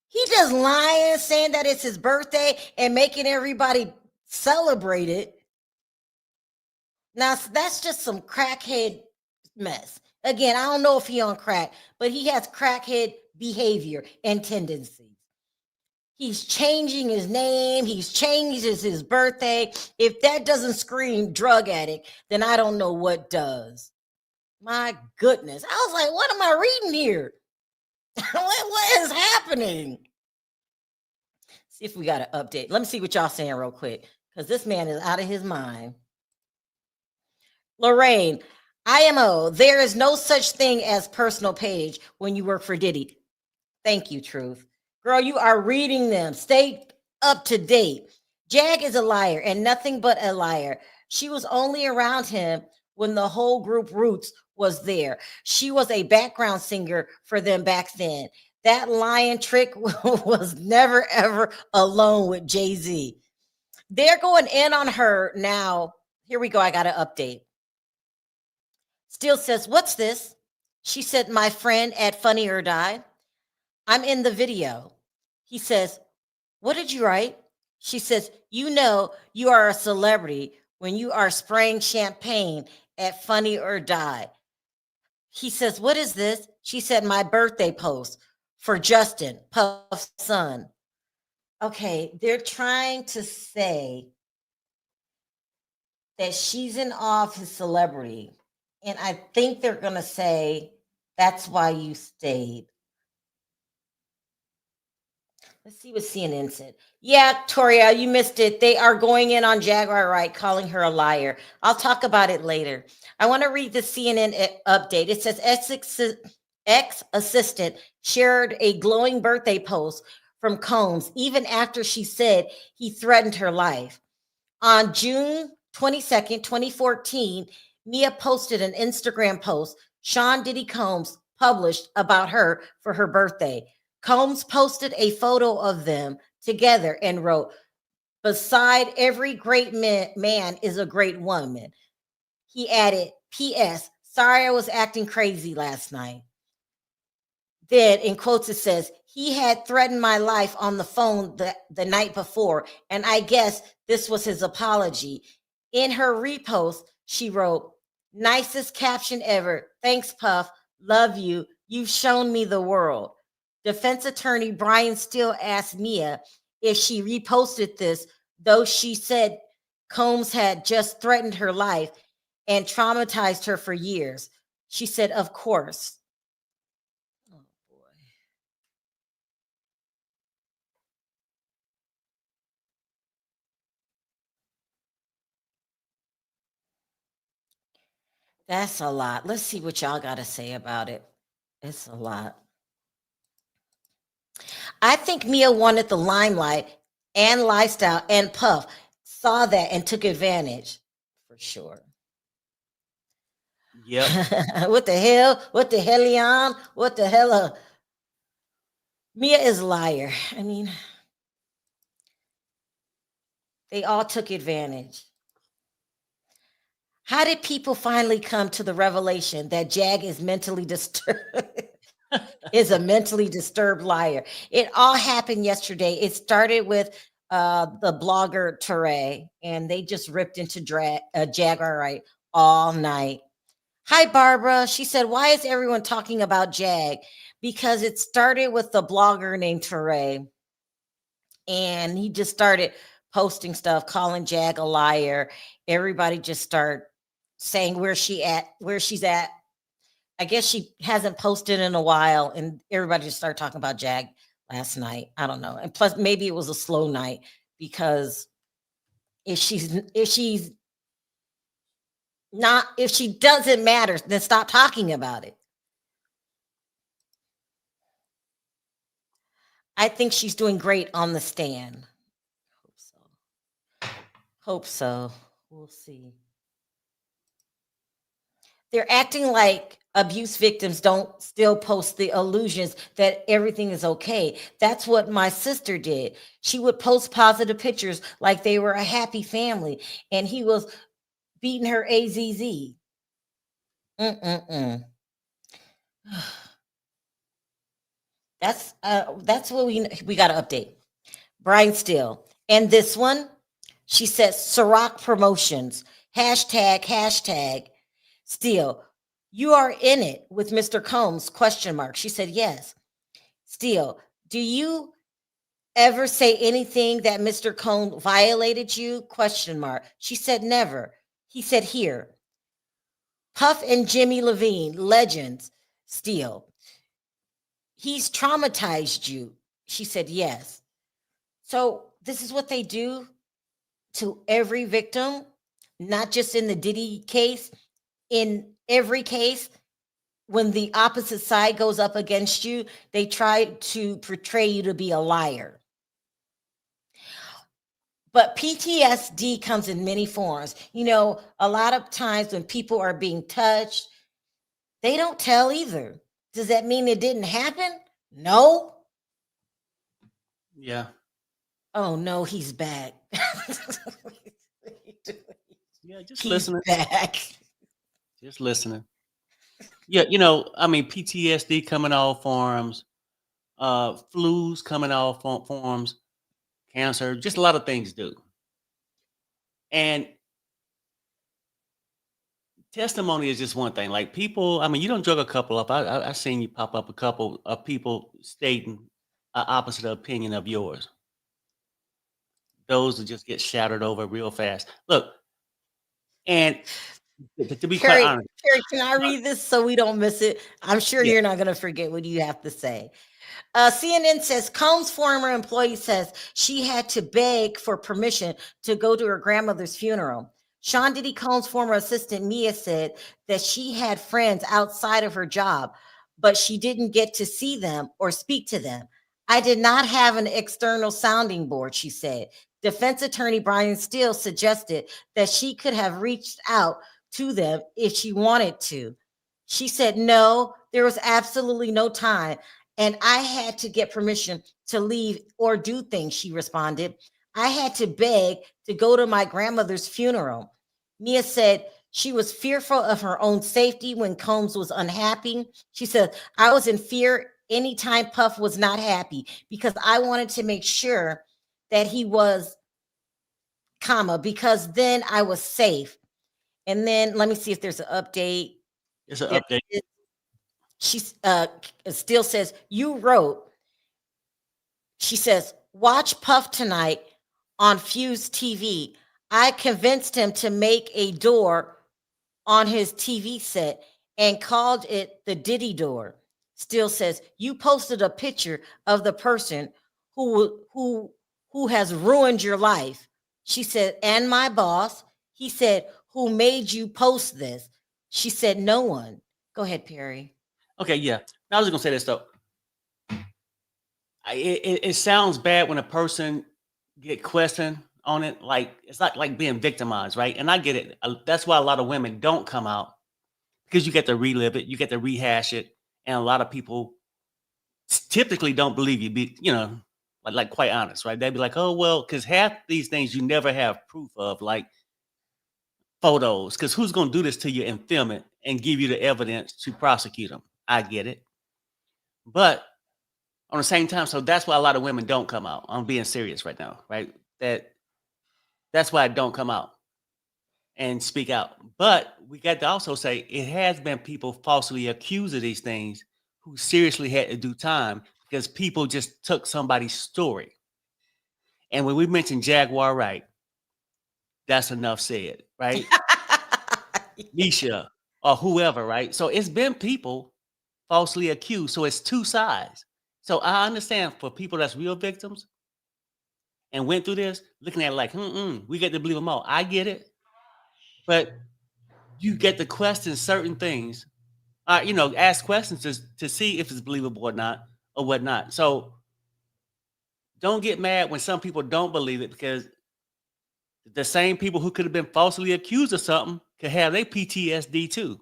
He just lying, saying that it's his birthday and making everybody celebrate it. Now, that's just some crackhead mess. Again, I don't know if he on crack, but he has crackhead behavior and tendencies. He's changing his name. He's changed his birthday. If that doesn't scream drug addict, then I don't know what does. My goodness. I was like, what am I reading here? what is happening? See if we got an update. Let me see what y'all saying real quick, because this man is out of his mind. Lorraine, IMO, there is no such thing as personal page when you work for Diddy. Thank you, Truth. Girl, you are reading them. Stay up to date. Jag is a liar and nothing but a liar. She was only around him when the whole group Roots was there. She was a background singer for them back then. That lying trick was never, ever alone with Jay-Z. They're going in on her now. Here we go. I got an update. Still says, "What's this?" She said, "My friend at Funny or Die. I'm in the video." He says, "What did you write?" She says, "You know you are a celebrity when you are spraying champagne at Funny or Die." He says, "What is this?" She said, "My birthday post for Justin, Puff's son." Okay, they're trying to say that she's in awe of his celebrity. And I think they're going to say, "That's why you stayed." Let's see what CNN said. Yeah, Toria, you missed it. They are going in on Jaguar Wright, calling her a liar. I'll talk about it later. I want to read the CNN update. It says ex-assistant shared a glowing birthday post from Combs even after she said he threatened her life. On June 22nd, 2014, Mia posted an Instagram post Sean Diddy Combs published about her for her birthday. Combs posted a photo of them together and wrote, "Beside every great man is a great woman." He added, "P.S. Sorry I was acting crazy last night." Then, in quotes, it says, "He had threatened my life on the phone the night before, and I guess this was his apology." In her repost, she wrote, "Nicest caption ever. Thanks, Puff. Love you. You've shown me the world." Defense attorney Brian Steele asked Mia if she reposted this, though she said Combs had just threatened her life and traumatized her for years. She said, "Of course." Oh boy. That's a lot. Let's see what y'all got to say about it. It's a lot. I think Mia wanted the limelight and lifestyle, and Puff saw that and took advantage for sure. Yep. What the hell? What the hellion? What the hell? Mia is a liar. I mean, they all took advantage. How did people finally come to the revelation that Jag is mentally disturbed? Is a mentally disturbed liar. It all happened yesterday. It started with the blogger Teray, and they just ripped into Jaguar right all night. Hi, Barbara. She said, "Why is everyone talking about Jag?" Because it started with the blogger named Teray, and he just started posting stuff, calling Jag a liar. Everybody just start saying where she's at. I guess she hasn't posted in a while, and everybody just started talking about Jag last night. I don't know. And plus, maybe it was a slow night because if she's not, if she doesn't matter, then stop talking about it. I think she's doing great on the stand. Hope so. Hope so. We'll see. They're acting like abuse victims don't still post the illusions that everything is okay. That's what my sister did. She would post positive pictures like they were a happy family, and he was beating her AZZ. Mm-mm-mm. That's what we got to update. Brian Steele. And this one, she says, Ciroc Promotions, hashtag Steele. You are in it with Mr. Combs, question mark. She said, yes. Steele, do you ever say anything that Mr. Combs violated you, question mark. She said, never. He said, here. Puff and Jimmy Levine, legends, Steele. He's traumatized you. She said, yes. So this is what they do to every victim, not just in the Diddy case, in every case. When the opposite side goes up against you, they try to portray you to be a liar. But PTSD comes in many forms. You know, a lot of times when people are being touched, they don't tell either. Does that mean it didn't happen? No. Yeah. Oh no, he's back. Yeah. Just He's listening. back. Just listening. Yeah, I mean, PTSD coming off forms, flus coming off forms, cancer, just a lot of things do. And testimony is just one thing. Like people, I mean, you don't drug a couple up. I seen you pop up a couple of people stating an opposite opinion of yours. Those will just get shattered over real fast. Look, and to be quite Perry, honest, Perry, can I read this so we don't miss it? I'm sure yeah, you're not going to forget what you have to say. CNN says Combs' former employee says she had to beg for permission to go to her grandmother's funeral. Sean Diddy Combs' former assistant Mia said that she had friends outside of her job, but she didn't get to see them or speak to them. I did not have an external sounding board, she said. Defense attorney Brian Steele suggested that she could have reached out to them if she wanted to. She said, no, there was absolutely no time. And I had to get permission to leave or do things, she responded. I had to beg to go to my grandmother's funeral. Mia said she was fearful of her own safety when Combs was unhappy. She said, I was in fear anytime Puff was not happy because I wanted to make sure that he was, because then I was safe. And then let me see if there's an update. it's an There update. is. She's still says, you wrote, she says, watch Puff tonight on Fuse TV. I convinced him to make a door on his TV set and called it the Diddy door. Still says, you posted a picture of the person who has ruined your life. She said, and my boss. He said, who made you post this? She said, no one. Go ahead, Perry. Okay, yeah. Now I was just gonna say this though. It sounds bad when a person get questioned on it. Like it's not like being victimized, right? And I get it. That's why a lot of women don't come out because you get to relive it, you get to rehash it, and a lot of people typically don't believe you. Like quite honest, right? They'd be like, "Oh well," because half these things you never have proof of, like photos. Because who's gonna do this to you and film it and give you the evidence to prosecute them? I get it, but on the same time, so that's why a lot of women don't come out. I'm being serious right now, right? That's why I don't come out and speak out. But we got to also say it has been people falsely accused of these things who seriously had to do time because people just took somebody's story. And when we mentioned Jaguar Wright, that's enough said, right? Nisha or whoever, right? So it's been people falsely accused. So it's two sides. So I understand for people that's real victims and went through this, looking at it like, we get to believe them all. I get it. But you get to question certain things, ask questions to see if it's believable or not, or whatnot. So don't get mad when some people don't believe it because the same people who could have been falsely accused of something could have their PTSD too.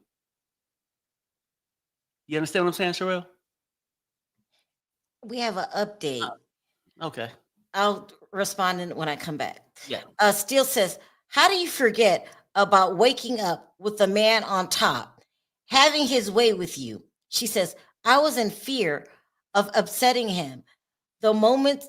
You understand what I'm saying, Sherelle? We have an update. Okay. I'll respond when I come back. Yeah. Steele says, how do you forget about waking up with the man on top, having his way with you? She says, I was in fear of upsetting him. The moment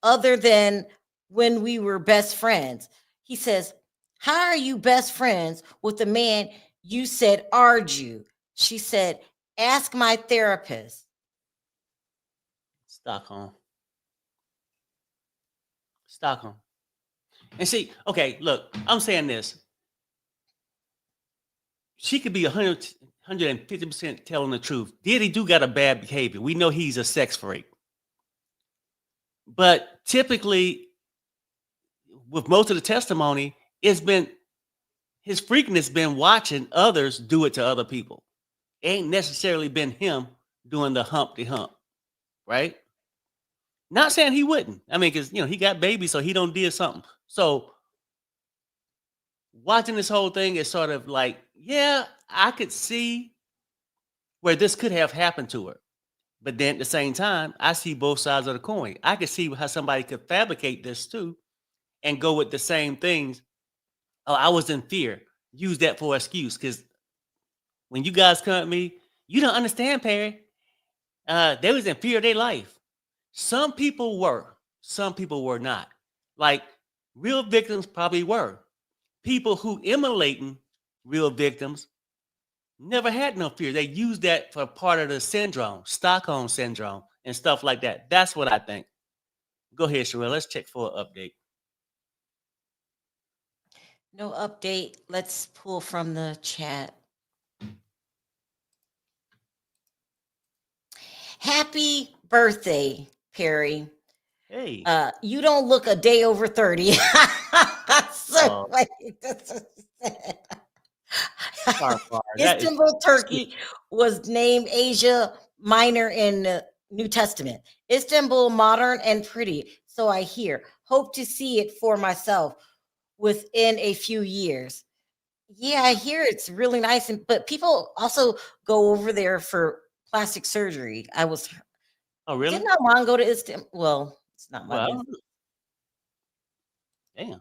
other than when we were best friends. He says, how are you best friends with the man you said argue? She said, ask my therapist. Stockholm. And see, okay, look, I'm saying this. She could be 150% telling the truth. Diddy do got a bad behavior. We know he's a sex freak. But typically, with most of the testimony, it's been his freakiness been watching others do it to other people. It ain't necessarily been him doing the Humpty Hump, right? Not saying he wouldn't. I mean, because he got babies, so he don't did something. So watching this whole thing is sort of like, yeah, I could see where this could have happened to her. But then at the same time, I see both sides of the coin. I could see how somebody could fabricate this too and go with the same things. Oh, I was in fear. Use that for excuse. Because when you guys come at me, You don't understand, Perry. They was in fear of their life. Some people were. Some people were not. Like real victims probably were. People who emulating real victims never had no fear. They used that for part of the syndrome, Stockholm syndrome, and stuff like that. That's what I think. Go ahead, Sherelle. Let's check for an update. No update. Let's pull from the chat. Happy birthday, Perry. Hey. You don't look a day over 30. So, Far, far. That is Istanbul, Turkey was named Asia Minor in the New Testament. Istanbul, modern and pretty. So I hear. Hope to see it for myself within a few years. Yeah, I hear it's really nice. But people also go over there for plastic surgery. Oh, really? Didn't Armand go to Istanbul? Well, it's not my Well, business. damn.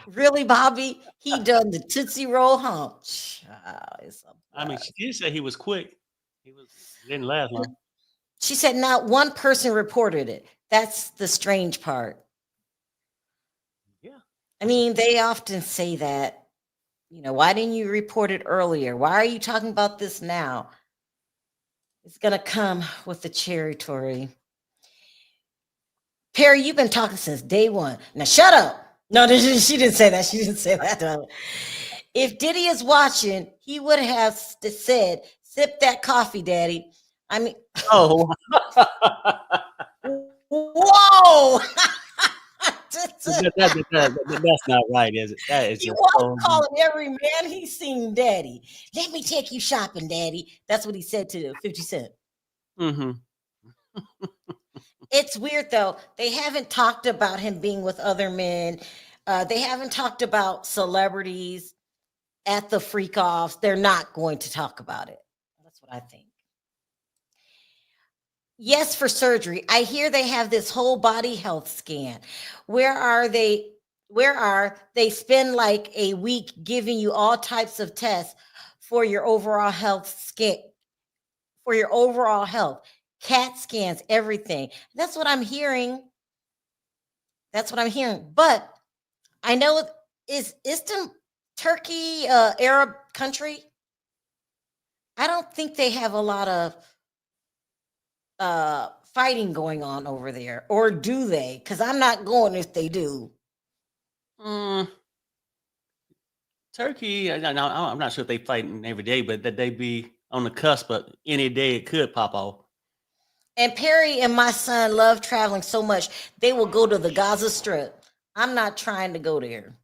Really, Bobby? He done the Tootsie Roll hump. I mean, she did say he was quick. He didn't last long. She said not one person reported it. That's the strange part. Yeah. I mean, they often say that, why didn't you report it earlier? Why are you talking about this now? It's going to come with the territory. Perry, you've been talking since day one. Now shut up. No, she didn't say that. She didn't say that. No. If Diddy is watching, he would have said, sip that coffee, daddy. I mean, oh. Whoa. That's not right, is it? That is You just want to call him every man he's seen daddy. Let me take you shopping, daddy. That's what he said to 50 Cent. Mm-hmm. It's weird though. They haven't talked about him being with other men. They haven't talked about celebrities at the freak offs. They're not going to talk about it. That's what I think. Yes, for surgery. I hear they have this whole body health scan. Where are they? They spend like a week giving you all types of tests for your overall health scan, for your overall health, CAT scans, everything. That's what I'm hearing. But I know isn't Turkey Arab country? I don't think they have a lot of fighting going on over there, or do they? Because I'm not going if they do. Turkey, I'm not sure if they fighting every day, but that they be on the cusp, but any day it could pop off. And Perry and my son love traveling so much, they will go to the Gaza Strip. I'm not trying to go there.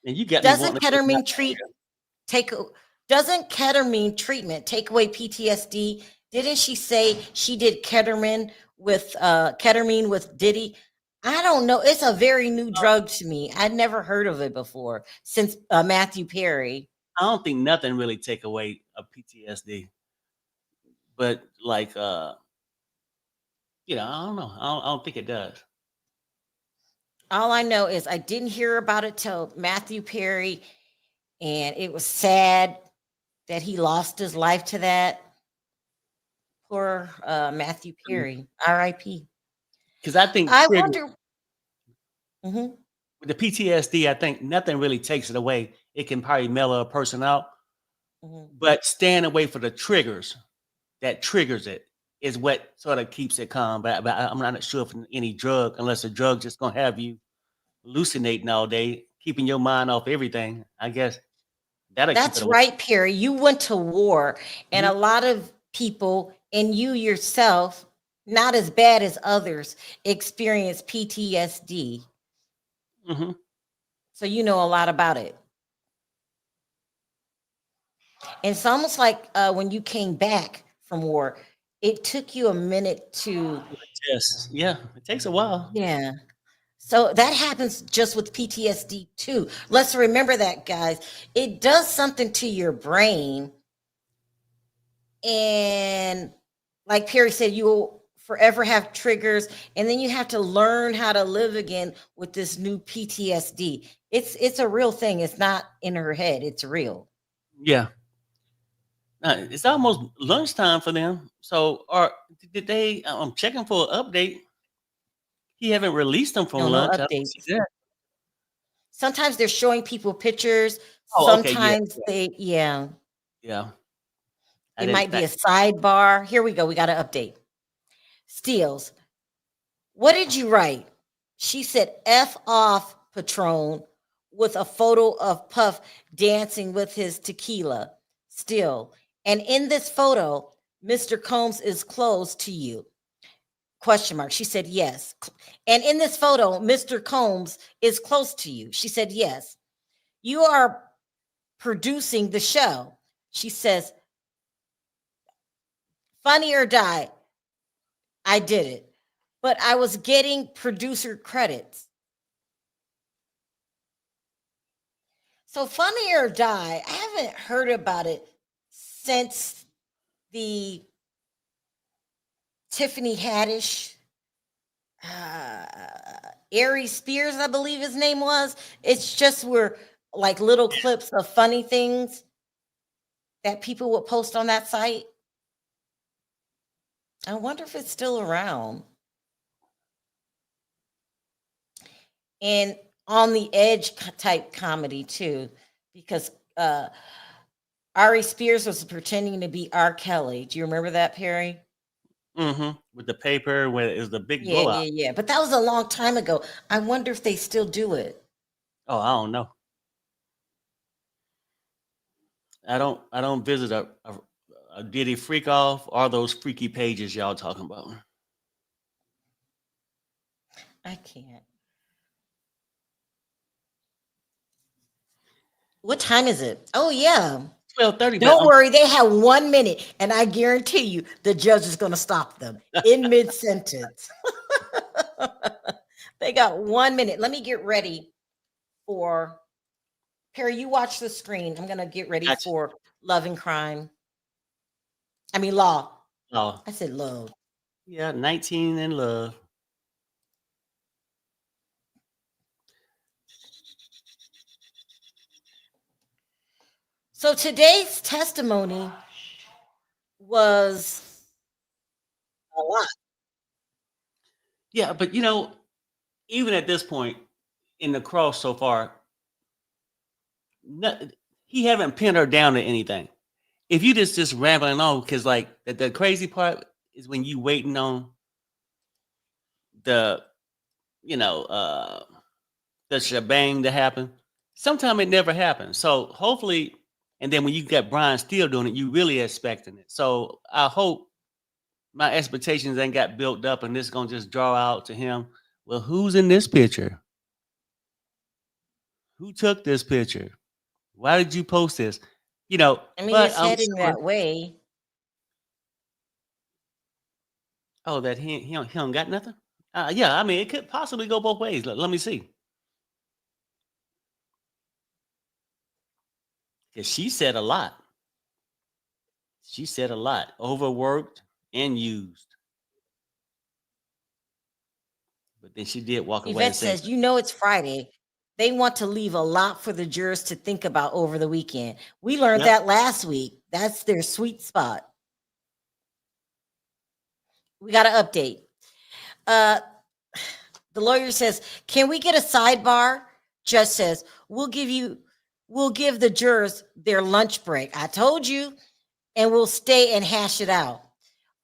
And you got Doesn't ketamine treatment take away PTSD? Didn't she say she did ketamine with Diddy? I don't know. It's a very new drug to me. I'd never heard of it before since Matthew Perry. I don't think nothing really take away a PTSD, but like, I don't know. I don't think it does. All I know is I didn't hear about it till Matthew Perry, and it was sad that he lost his life to that. Poor Matthew Perry, R.I.P. Because I think wonder. With the PTSD, I think nothing really takes it away. It can probably mellow a person out, but staying away from the triggers that triggers it is what sort of keeps it calm. But I'm not sure if any drug, unless a drug just gonna have you hallucinating all day, keeping your mind off everything. I guess that's right, Perry. You went to war, and a lot of people, and you yourself, not as bad as others, experience PTSD. So you know a lot about it. And it's almost like when you came back from war, it took you a minute to. Yes, yeah, it takes a while. Yeah. So that happens just with PTSD too. Let's remember that, guys. It does something to your brain. And like Perry said, forever have triggers, and then you have to learn how to live again with this new PTSD. It's a real thing. It's not in her head. It's real. Yeah. It's almost lunchtime for them. So, or did they? I'm checking for an update. He haven't released them from No, no lunch. I don't see updates. that. Sometimes they're showing people pictures. Oh, okay. Yeah, Sometimes yeah, yeah. I it didn't. might be a sidebar. Here we go. We got an update. Steals. What did you write? She said, F off, Patron, with a photo of Puff dancing with his tequila still. And in this photo, Mr. Combs is close to you. Question mark. She said, yes. And in this photo, Mr. Combs is close to you. She said, yes. You are producing the show. She says, funny or die, I did it. But I was getting producer credits. So Funny or Die, I haven't heard about it since the Tiffany Haddish, Ari Spears, I believe his name was. It's just were like little clips of funny things that people would post on that site. I wonder if it's still around. And on the edge type comedy too, because Ari Spears was pretending to be R. Kelly. Do you remember that, Perry? With the paper, where it was the big Yeah, blowout. yeah, yeah. But that was a long time ago. I wonder if they still do it. Oh, I don't know. I don't visit a Diddy freak off or those freaky pages y'all talking about. I can't. What time is it? Oh, yeah. 12:30, but Don't worry. They have 1 minute, and I guarantee you the judge is going to stop them in mid sentence. They got 1 minute. Let me get ready for Perry. You watch the screen. I'm going to get ready gotcha. for Love and Crime. I mean, Law. Oh, I said love. yeah, 19 in love. So today's testimony was a lot. Yeah, but even at this point in the cross so far, no, he haven't pinned her down to anything. If you just rambling on, because like the crazy part is when you waiting on the you know the shebang to happen. Sometimes it never happens. So hopefully, and then when you got Brian still doing it, you really expecting it. So I hope my expectations ain't got built up, and this gonna just draw out to him. Well, who's in this picture? Who took this picture? Why did you post this? I mean, But it's I'm heading sure. that way. Oh, that he don't got nothing. Yeah, I mean, it could possibly go both ways. Let me see. Because she said a lot. She said a lot. Overworked and used. But then she did walk away and Yvette say, says, you know, it's Friday. They want to leave a lot for the jurors to think about over the weekend. We learned "Yep, that last week. That's their sweet spot. We got an update. Uh, the lawyer says, can we get a sidebar? Judge says, we'll give the jurors their lunch break. I told you, and we'll stay and hash it out.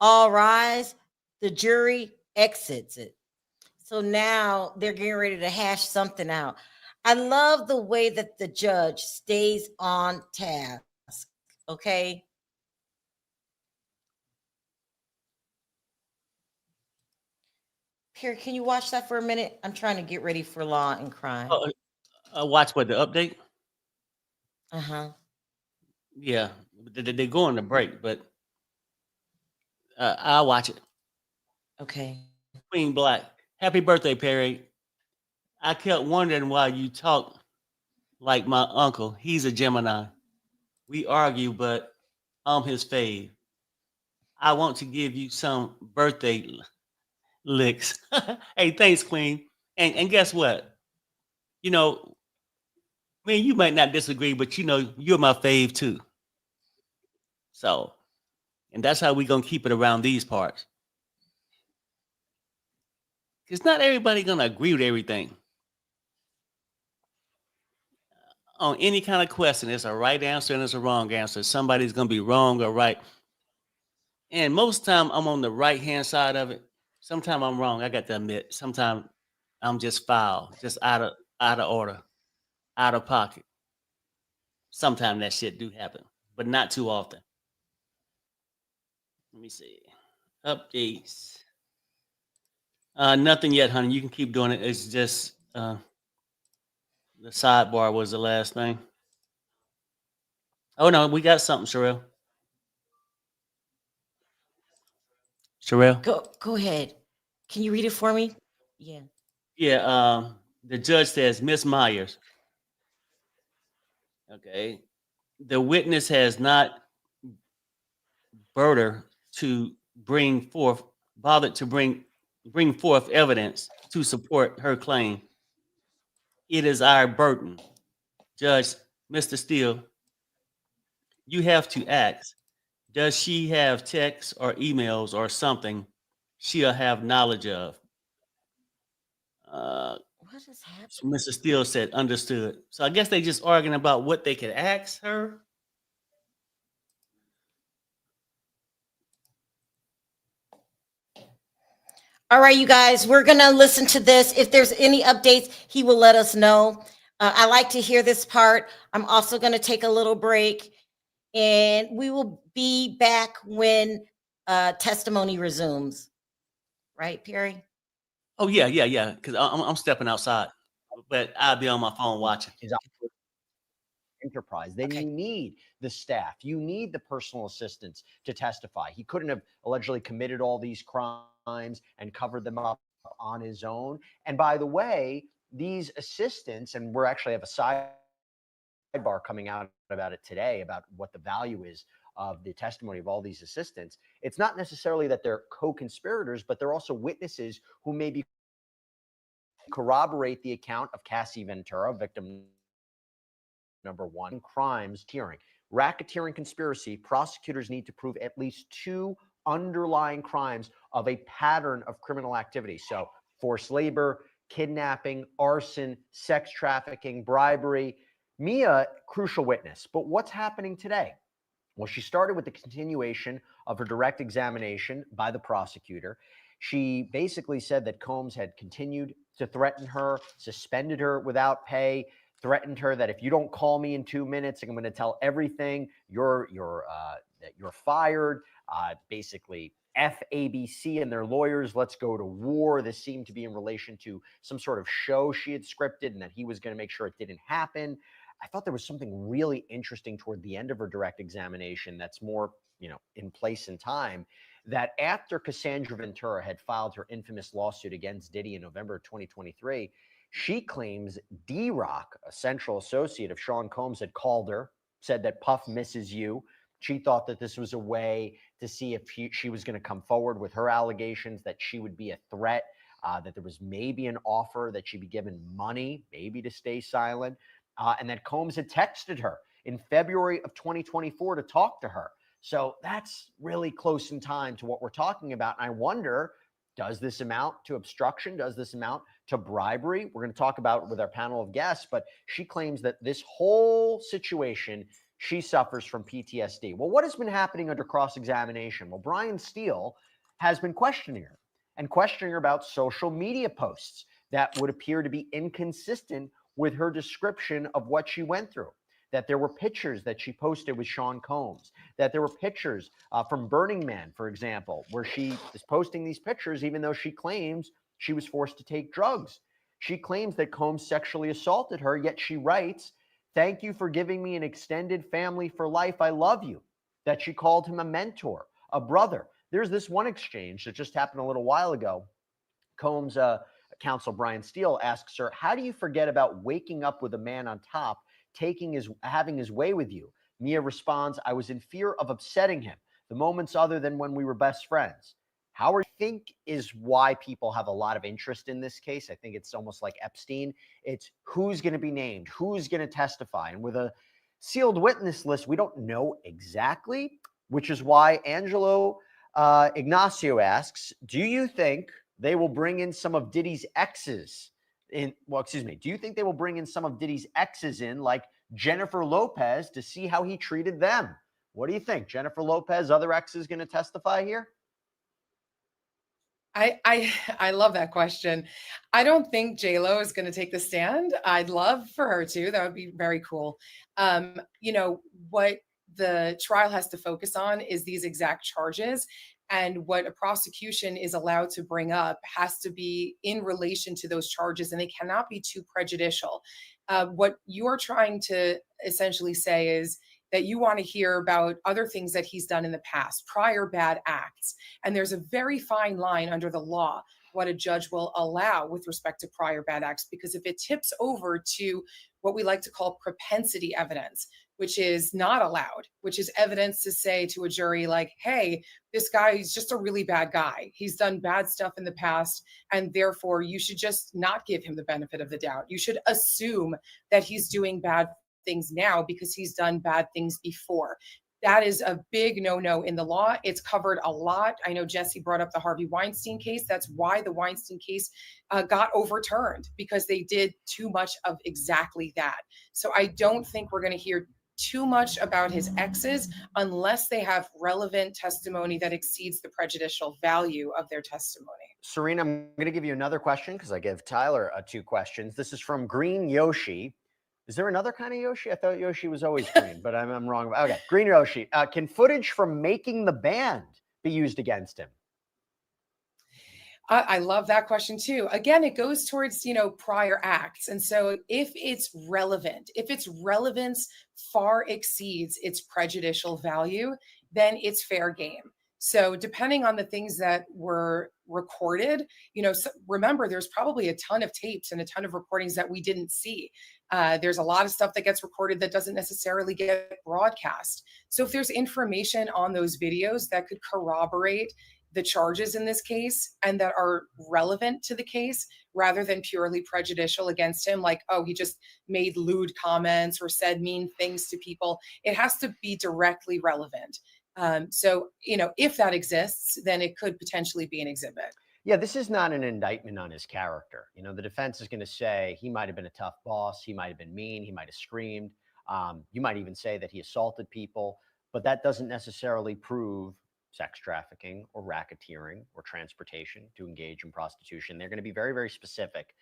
All rise. The jury exits it. So now they're getting ready to hash something out. I love the way that the judge stays on task. Okay. Here, can you watch that for a minute? I'm trying to get ready for Law and Crime. oh, watch what the update." Uh-huh. Yeah, they go on the break, but I'll watch it. Okay. Queen Black, happy birthday, Perry. I kept wondering why you talk like my uncle. He's a Gemini. We argue, but I'm his fave. I want to give you some birthday licks. Hey, thanks, Queen. And guess what? You know, man, you might not disagree, but you're my fave too. So, and that's how we gonna keep it around these parts. Because not everybody gonna agree with everything on any kind of question. There's a right answer and there's a wrong answer. Somebody's gonna be wrong or right. And most time I'm on the right hand side of it. Sometimes I'm wrong. I got to admit. Sometimes I'm just foul, just out of order, out of pocket. Sometimes that shit do happen, but not too often. Let me see. Updates. Nothing yet, honey. You can keep doing it. It's just the sidebar was the last thing. Oh no, we got something, Sherelle. Sherelle. Go ahead. Can you read it for me? Yeah. Yeah. The judge says, Miss Myers. Okay. The witness has not bothered to bring forth bothered to bring forth evidence to support her claim. It is our burden. Judge, Mr. Steele, you have to ask, does she have texts or emails or something she'll have knowledge of? Uh, What is so happening? Mr. Steele said, understood. So I guess they just arguing about what they could ask her. All right, you guys, we're going to listen to this. If there's any updates, he will let us know. I like to hear this part. I'm also going to take a little break, and we will be back when testimony resumes. Right, Perry? Oh yeah. Because I'm stepping outside, but I'll be on my phone watching. Is enterprise. Then Okay. you need the staff. You need the personal assistants to testify. He couldn't have allegedly committed all these crimes and covered them up on his own. And by the way, these assistants, and we're actually have a sidebar coming out about it today about what the value is of the testimony of all these assistants. It's not necessarily that they're co-conspirators, but they're also witnesses who maybe corroborate the account of Cassie Ventura, victim number one. Crimes, racketeering conspiracy. Prosecutors need to prove at least two underlying crimes of a pattern of criminal activity. So forced labor, kidnapping, arson, sex trafficking, bribery. Mia, crucial witness. But what's happening today? Well, she started with the continuation of her direct examination by the prosecutor. She basically said that Combs had continued to threaten her, suspended her without pay, threatened her that if you don't call me in 2 minutes, I'm going to tell everything. You're fired. Basically, FABC and their lawyers, let's go to war. This seemed to be in relation to some sort of show she had scripted and that he was going to make sure it didn't happen. I thought there was something really interesting toward the end of her direct examination that's more, in place and time, that after Cassandra Ventura had filed her infamous lawsuit against Diddy in November of 2023, she claims D-Rock, a central associate of Sean Combs, had called her, said that Puff misses you. She thought that this was a way to see if she was going to come forward with her allegations, that she would be a threat, that there was maybe an offer that she'd be given money, maybe to stay silent, and that Combs had texted her in February of 2024 to talk to her. So that's really close in time to what we're talking about. And I wonder, does this amount to obstruction? Does this amount to bribery? We're going to talk about it with our panel of guests, but she claims that this whole situation, she suffers from PTSD. Well, what has been happening under cross-examination? Well, Brian Steele has been questioning her and questioning her about social media posts that would appear to be inconsistent with her description of what she went through. That there were pictures that she posted with Sean Combs, that there were pictures from Burning Man, for example, where she is posting these pictures, even though she claims she was forced to take drugs. She claims that Combs sexually assaulted her, yet she writes, "Thank you for giving me an extended family for life. I love you." That she called him a mentor, a brother. There's this one exchange that just happened a little while ago. Combs counsel Brian Steele asks her, "How do you forget about waking up with a man on top, having his way with you?" Mia responds, "I was in fear of upsetting him. The moments other than when we were best friends." Howard, I think, is why people have a lot of interest in this case. I think it's almost like Epstein. It's who's going to be named, who's going to testify. And with a sealed witness list, we don't know exactly, which is why Angelo Ignacio asks, do you think they will bring in some of Diddy's exes in? Well, excuse me. Do you think they will bring in some of Diddy's exes in, like Jennifer Lopez, to see how he treated them? What do you think? Jennifer Lopez, other exes going to testify here? I love that question. I don't think J-Lo is going to take the stand. I'd love for her to. That would be very cool. What the trial has to focus on is these exact charges. And what a prosecution is allowed to bring up has to be in relation to those charges, and they cannot be too prejudicial. What you're trying to essentially say is that you want to hear about other things that he's done in the past, prior bad acts. And there's a very fine line under the law what a judge will allow with respect to prior bad acts, because if it tips over to what we like to call propensity evidence, which is not allowed, which is evidence to say to a jury like, hey, this guy is just a really bad guy. He's done bad stuff in the past, and therefore you should just not give him the benefit of the doubt. You should assume that he's doing bad things now because he's done bad things before. That is a big no-no in the law. It's covered a lot. I know Jesse brought up the Harvey Weinstein case. That's why the Weinstein case got overturned, because they did too much of exactly that. So I don't think we're going to hear too much about his exes unless they have relevant testimony that exceeds the prejudicial value of their testimony. Serena, I'm going to give you another question because I give Tyler 2 questions. This is from Green Yoshi. Is there another kind of Yoshi? I thought Yoshi was always green, but I'm wrong. Okay, Green Yoshi. Can footage from Making the Band be used against him? I love that question too. Again, it goes towards, prior acts. And so if it's relevant, if its relevance far exceeds its prejudicial value, then it's fair game. So depending on the things that were recorded, remember, there's probably a ton of tapes and a ton of recordings that we didn't see. There's a lot of stuff that gets recorded that doesn't necessarily get broadcast. So if there's information on those videos that could corroborate the charges in this case and that are relevant to the case rather than purely prejudicial against him, like, oh, he just made lewd comments or said mean things to people, it has to be directly relevant. So, if that exists, then it could potentially be an exhibit. Yeah, this is not an indictment on his character. The defense is going to say he might have been a tough boss. He might have been mean. He might have screamed. You might even say that he assaulted people, but that doesn't necessarily prove sex trafficking or racketeering or transportation to engage in prostitution. They're going to be very, very specific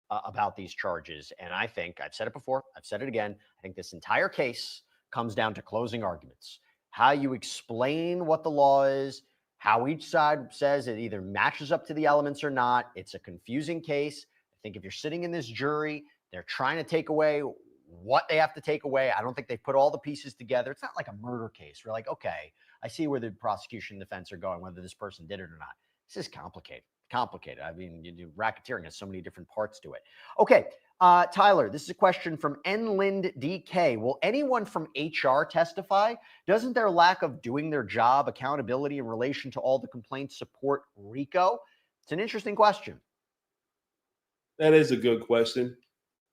about these charges. And I think, I've said it before, I've said it again, I think this entire case comes down to closing arguments. How you explain what the law is, how each side says it either matches up to the elements or not. It's a confusing case. I think if you're sitting in this jury, they're trying to take away what they have to take away. I don't think they put all the pieces together. It's not like a murder case. We're like, okay, I see where the prosecution and defense are going, whether this person did it or not. This is complicated. I mean, racketeering has so many different parts to it. Okay, Tyler, this is a question from Nlind DK. Will anyone from HR testify? Doesn't their lack of doing their job, accountability in relation to all the complaints support RICO? It's an interesting question. That is a good question.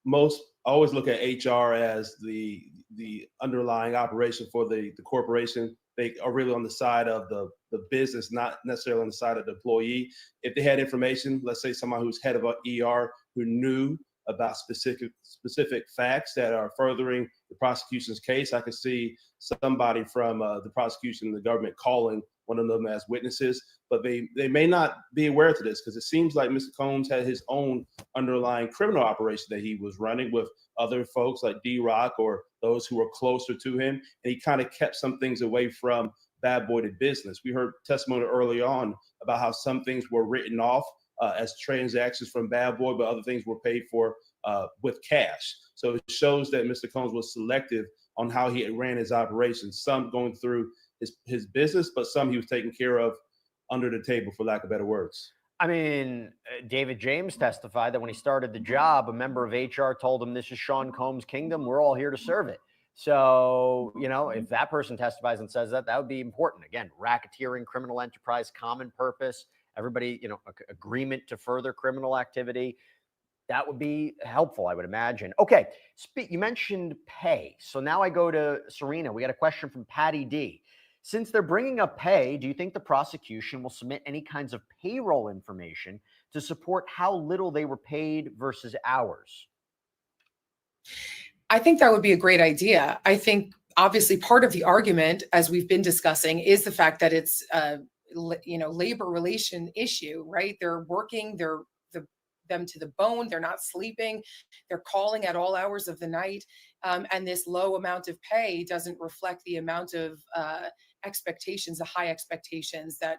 Most always look at HR as the underlying operation for the corporation. They are really on the side of the business, not necessarily on the side of the employee. If they had information, let's say someone who's head of an ER who knew about specific facts that are furthering the prosecution's case, I could see somebody from the prosecution and the government calling one of them as witnesses, but they may not be aware to this because it seems like Mr. Combs had his own underlying criminal operation that he was running with other folks like D-Rock or those who were closer to him, and he kind of kept some things away from Bad Boy to Business. We heard testimony early on about how some things were written off as transactions from Bad Boy, but other things were paid for with cash. So it shows that Mr. Combs was selective on how he ran his operations, some going through his business, but some he was taking care of under the table, for lack of better words. I mean, David James testified that when he started the job, a member of HR told him, this is Sean Combs' kingdom. We're all here to serve it. So, you know, if that person testifies and says that, that would be important. Again, racketeering, criminal enterprise, common purpose, everybody, you know, agreement to further criminal activity. That would be helpful, I would imagine. Okay, you mentioned pay. So now I go to Serena. We got a question from Patty D. Since they're bringing up pay, do you think the prosecution will submit any kinds of payroll information to support how little they were paid versus hours? I think that would be a great idea. I think obviously part of the argument, as we've been discussing, is the fact that it's labor relation issue, right? They're working, them to the bone. They're not sleeping. They're calling at all hours of the night, and this low amount of pay doesn't reflect the amount of expectations, the high expectations that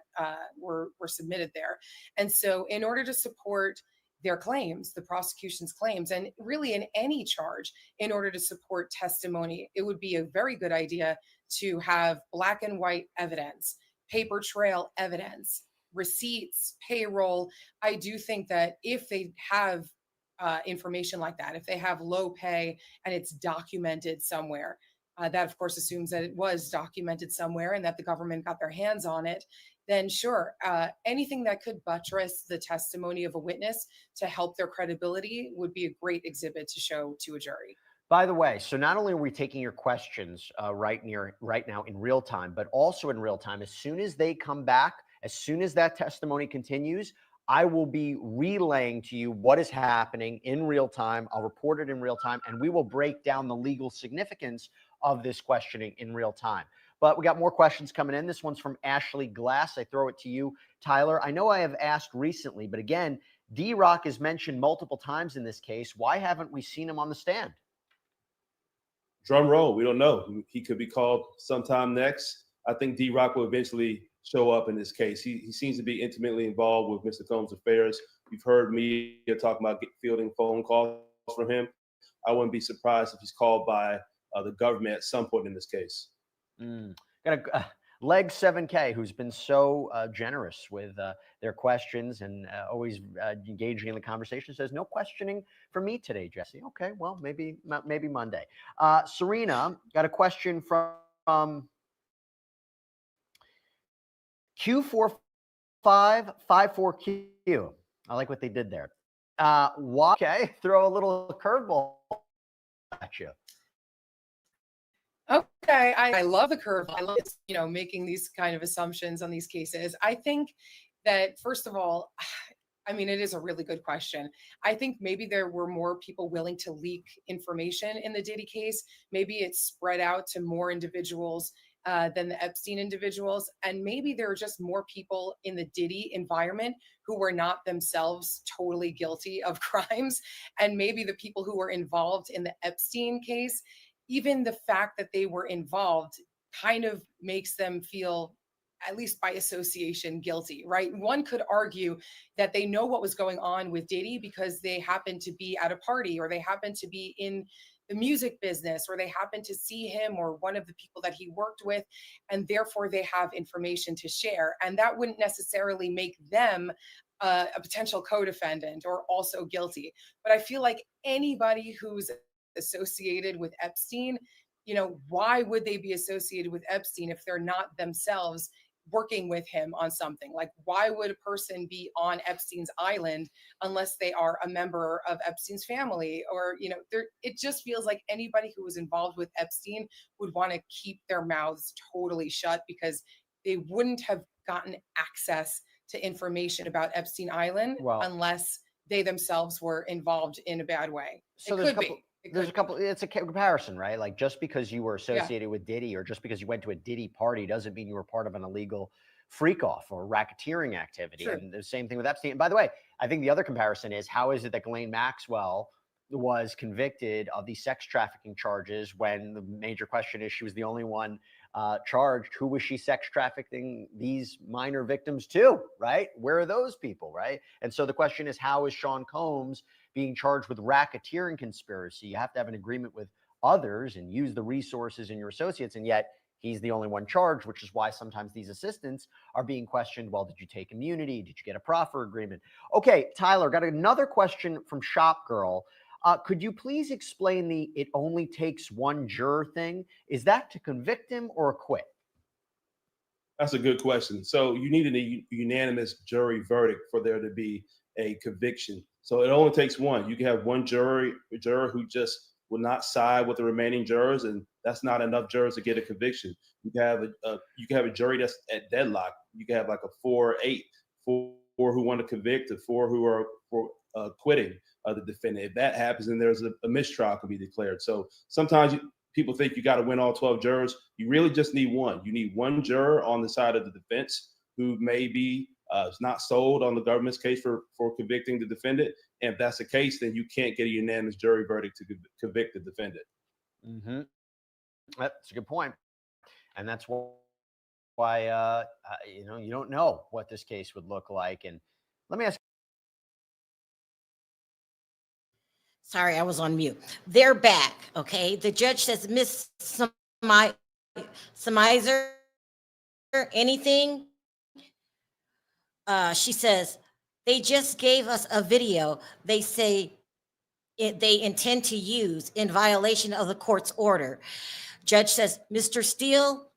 were submitted there. And so, in order to support their claims, the prosecution's claims, and really in any charge, in order to support testimony, it would be a very good idea to have black and white evidence, paper trail evidence, receipts, payroll. I do think that if they have information like that, if they have low pay and it's documented somewhere, that of course assumes that it was documented somewhere and that the government got their hands on it, then sure, anything that could buttress the testimony of a witness to help their credibility would be a great exhibit to show to a jury. By the way, so not only are we taking your questions right now in real time, but also in real time, as soon as they come back, as soon as that testimony continues, I will be relaying to you what is happening in real time. I'll report it in real time, and we will break down the legal significance of this questioning in real time. But we got more questions coming in. This one's from Ashley Glass. I throw it to you, Tyler. I know I have asked recently, but again, D-Rock is mentioned multiple times in this case. Why haven't we seen him on the stand? Drum roll. We don't know. He could be called sometime next. I think D-Rock will eventually show up in this case. He seems to be intimately involved with Mr. Combs' affairs. We've heard media talking about fielding phone calls from him. I wouldn't be surprised if he's called by the government at some point in this case. Got a Leg 7K, who's been so generous with their questions and always engaging in the conversation, says no questioning for me today, Jesse. Okay, well, maybe Monday. Serena got a question from Q4554Q. I like what they did there. Okay, throw a little curveball at you. Okay, I love the curve. I love making these kind of assumptions on these cases. I think that first of all, I mean, it is a really good question. I think maybe there were more people willing to leak information in the Diddy case. Maybe it's spread out to more individuals than the Epstein individuals. And maybe there are just more people in the Diddy environment who were not themselves totally guilty of crimes. And maybe the people who were involved in the Epstein case, even the fact that they were involved kind of makes them feel, at least by association, guilty, right? One could argue that they know what was going on with Diddy because they happened to be at a party, or they happened to be in the music business, or they happened to see him or one of the people that he worked with, and therefore they have information to share. And that wouldn't necessarily make them a potential co-defendant or also guilty. But I feel like anybody who's associated with Epstein, why would they be associated with Epstein if they're not themselves working with him on something? Like, why would a person be on Epstein's island unless they are a member of Epstein's family? Or, it just feels like anybody who was involved with Epstein would want to keep their mouths totally shut, because they wouldn't have gotten access to information about Epstein Island unless they themselves were involved in a bad way. So it's a comparison, right? Like, just because you were associated with Diddy, or just because you went to a Diddy party, doesn't mean you were part of an illegal freak off or racketeering activity. Sure. And the same thing with Epstein. And by the way, I think the other comparison is, how is it that Ghislaine Maxwell was convicted of these sex trafficking charges when the major question is she was the only one charged? Who was she sex trafficking these minor victims to, right? Where are those people, right? And so the question is, how is Sean Combs being charged with racketeering conspiracy? You have to have an agreement with others and use the resources in your associates, and yet he's the only one charged, which is why sometimes these assistants are being questioned. Well, did you take immunity? Did you get a proffer agreement? Okay, Tyler, got another question from Shop Girl. Could you please explain the "it only takes one juror" thing? Is that to convict him or acquit? That's a good question. So you need a unanimous jury verdict for there to be a conviction. So it only takes one. You can have one juror who just will not side with the remaining jurors, and that's not enough jurors to get a conviction. You can have a jury that's at deadlock. You can have like a 4-8, four who want to convict, and four who are for quitting the defendant. If that happens, then there's a mistrial can be declared. So sometimes people think you got to win all 12 jurors. You really just need one. You need one juror on the side of the defense who may be not sold on the government's case for convicting the defendant. And if that's the case, then you can't get a unanimous jury verdict to convict the defendant. Mm-hmm. That's a good point. And that's why, you don't know what this case would look like. And let me ask. Sorry, I was on mute. They're back. Okay. The judge says, Miss Samizer, anything? She says, they just gave us a video they say they intend to use in violation of the court's order. Judge says, Mr. Steele,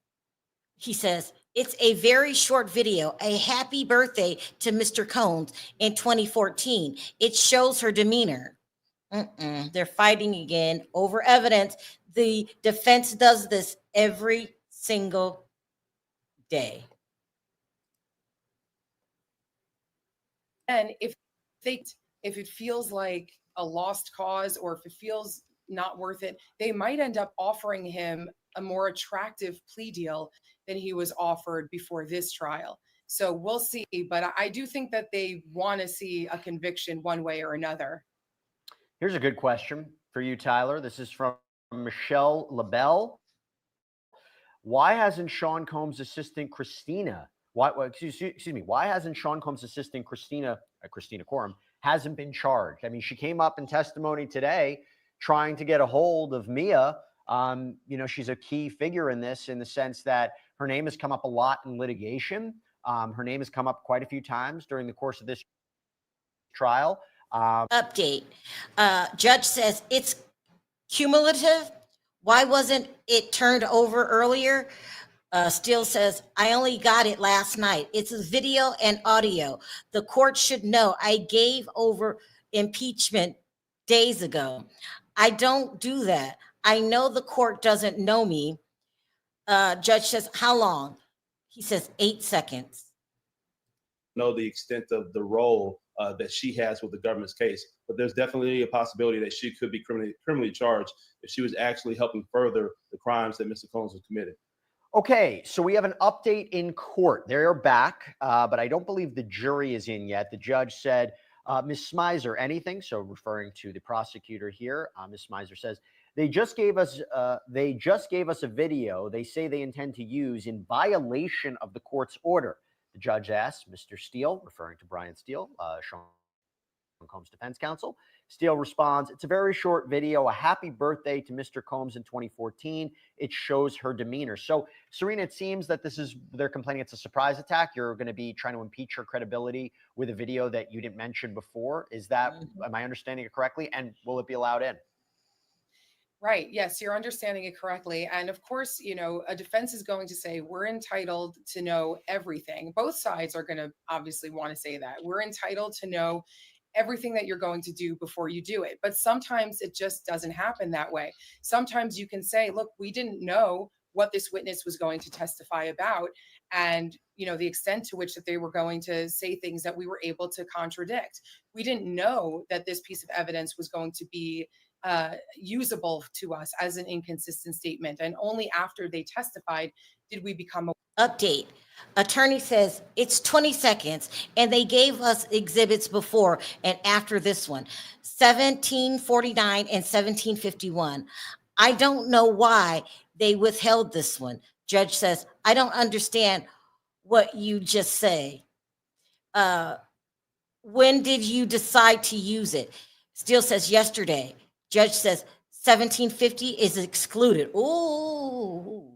he says, it's a very short video, a happy birthday to Mr. Combs in 2014. It shows her demeanor. They're fighting again over evidence. The defense does this every single day. And if it feels like a lost cause, or if it feels not worth it, they might end up offering him a more attractive plea deal than he was offered before this trial. So we'll see. But I do think that they want to see a conviction one way or another. Here's a good question for you, Tyler. This is from Michelle LaBelle. Why hasn't Sean Combs' assistant Christina? Why hasn't Sean Combs' assistant Christina Coram hasn't been charged? I mean, she came up in testimony today trying to get a hold of Mia. She's a key figure in this, in the sense that her name has come up a lot in litigation. Her name has come up quite a few times during the course of this trial. Update. Judge says it's cumulative. Why wasn't it turned over earlier? Steele says, I only got it last night. It's a video and audio. The court should know I gave over impeachment days ago. I don't do that. I know the court doesn't know me. Judge says, how long? He says 8 seconds. Know the extent of the role that she has with the government's case, but there's definitely a possibility that she could be criminally charged if she was actually helping further the crimes that Mr. Combs was committed. Okay, so we have an update in court. They're back, but I don't believe the jury is in yet. The judge said, Ms. Smizer, anything? So referring to the prosecutor here, Ms. Smizer says, they just gave us a video they say they intend to use in violation of the court's order. The judge asked Mr. Steele, referring to Brian Steele, Sean Combs' defense counsel. Steele responds, it's a very short video, a happy birthday to Mr. Combs in 2014. It shows her demeanor. So, Serena, it seems that they're complaining it's a surprise attack. You're going to be trying to impeach her credibility with a video that you didn't mention before. Is that, am I understanding it correctly? And will it be allowed in? Right. Yes, you're understanding it correctly. And of course, a defense is going to say we're entitled to know everything. Both sides are going to obviously want to say that. We're entitled to know everything that you're going to do before you do it. But sometimes it just doesn't happen that way. Sometimes you can say, look, we didn't know what this witness was going to testify about, and the extent to which that they were going to say things that we were able to contradict. We didn't know that this piece of evidence was going to be usable to us as an inconsistent statement. And only after they testified did we become Update. Attorney says it's 20 seconds, and they gave us exhibits before and after this one, 1749 and 1751. I don't know why they withheld this one. Judge says, I don't understand what you just say. When did you decide to use it? Steele says yesterday. Judge says 1750 is excluded. Ooh.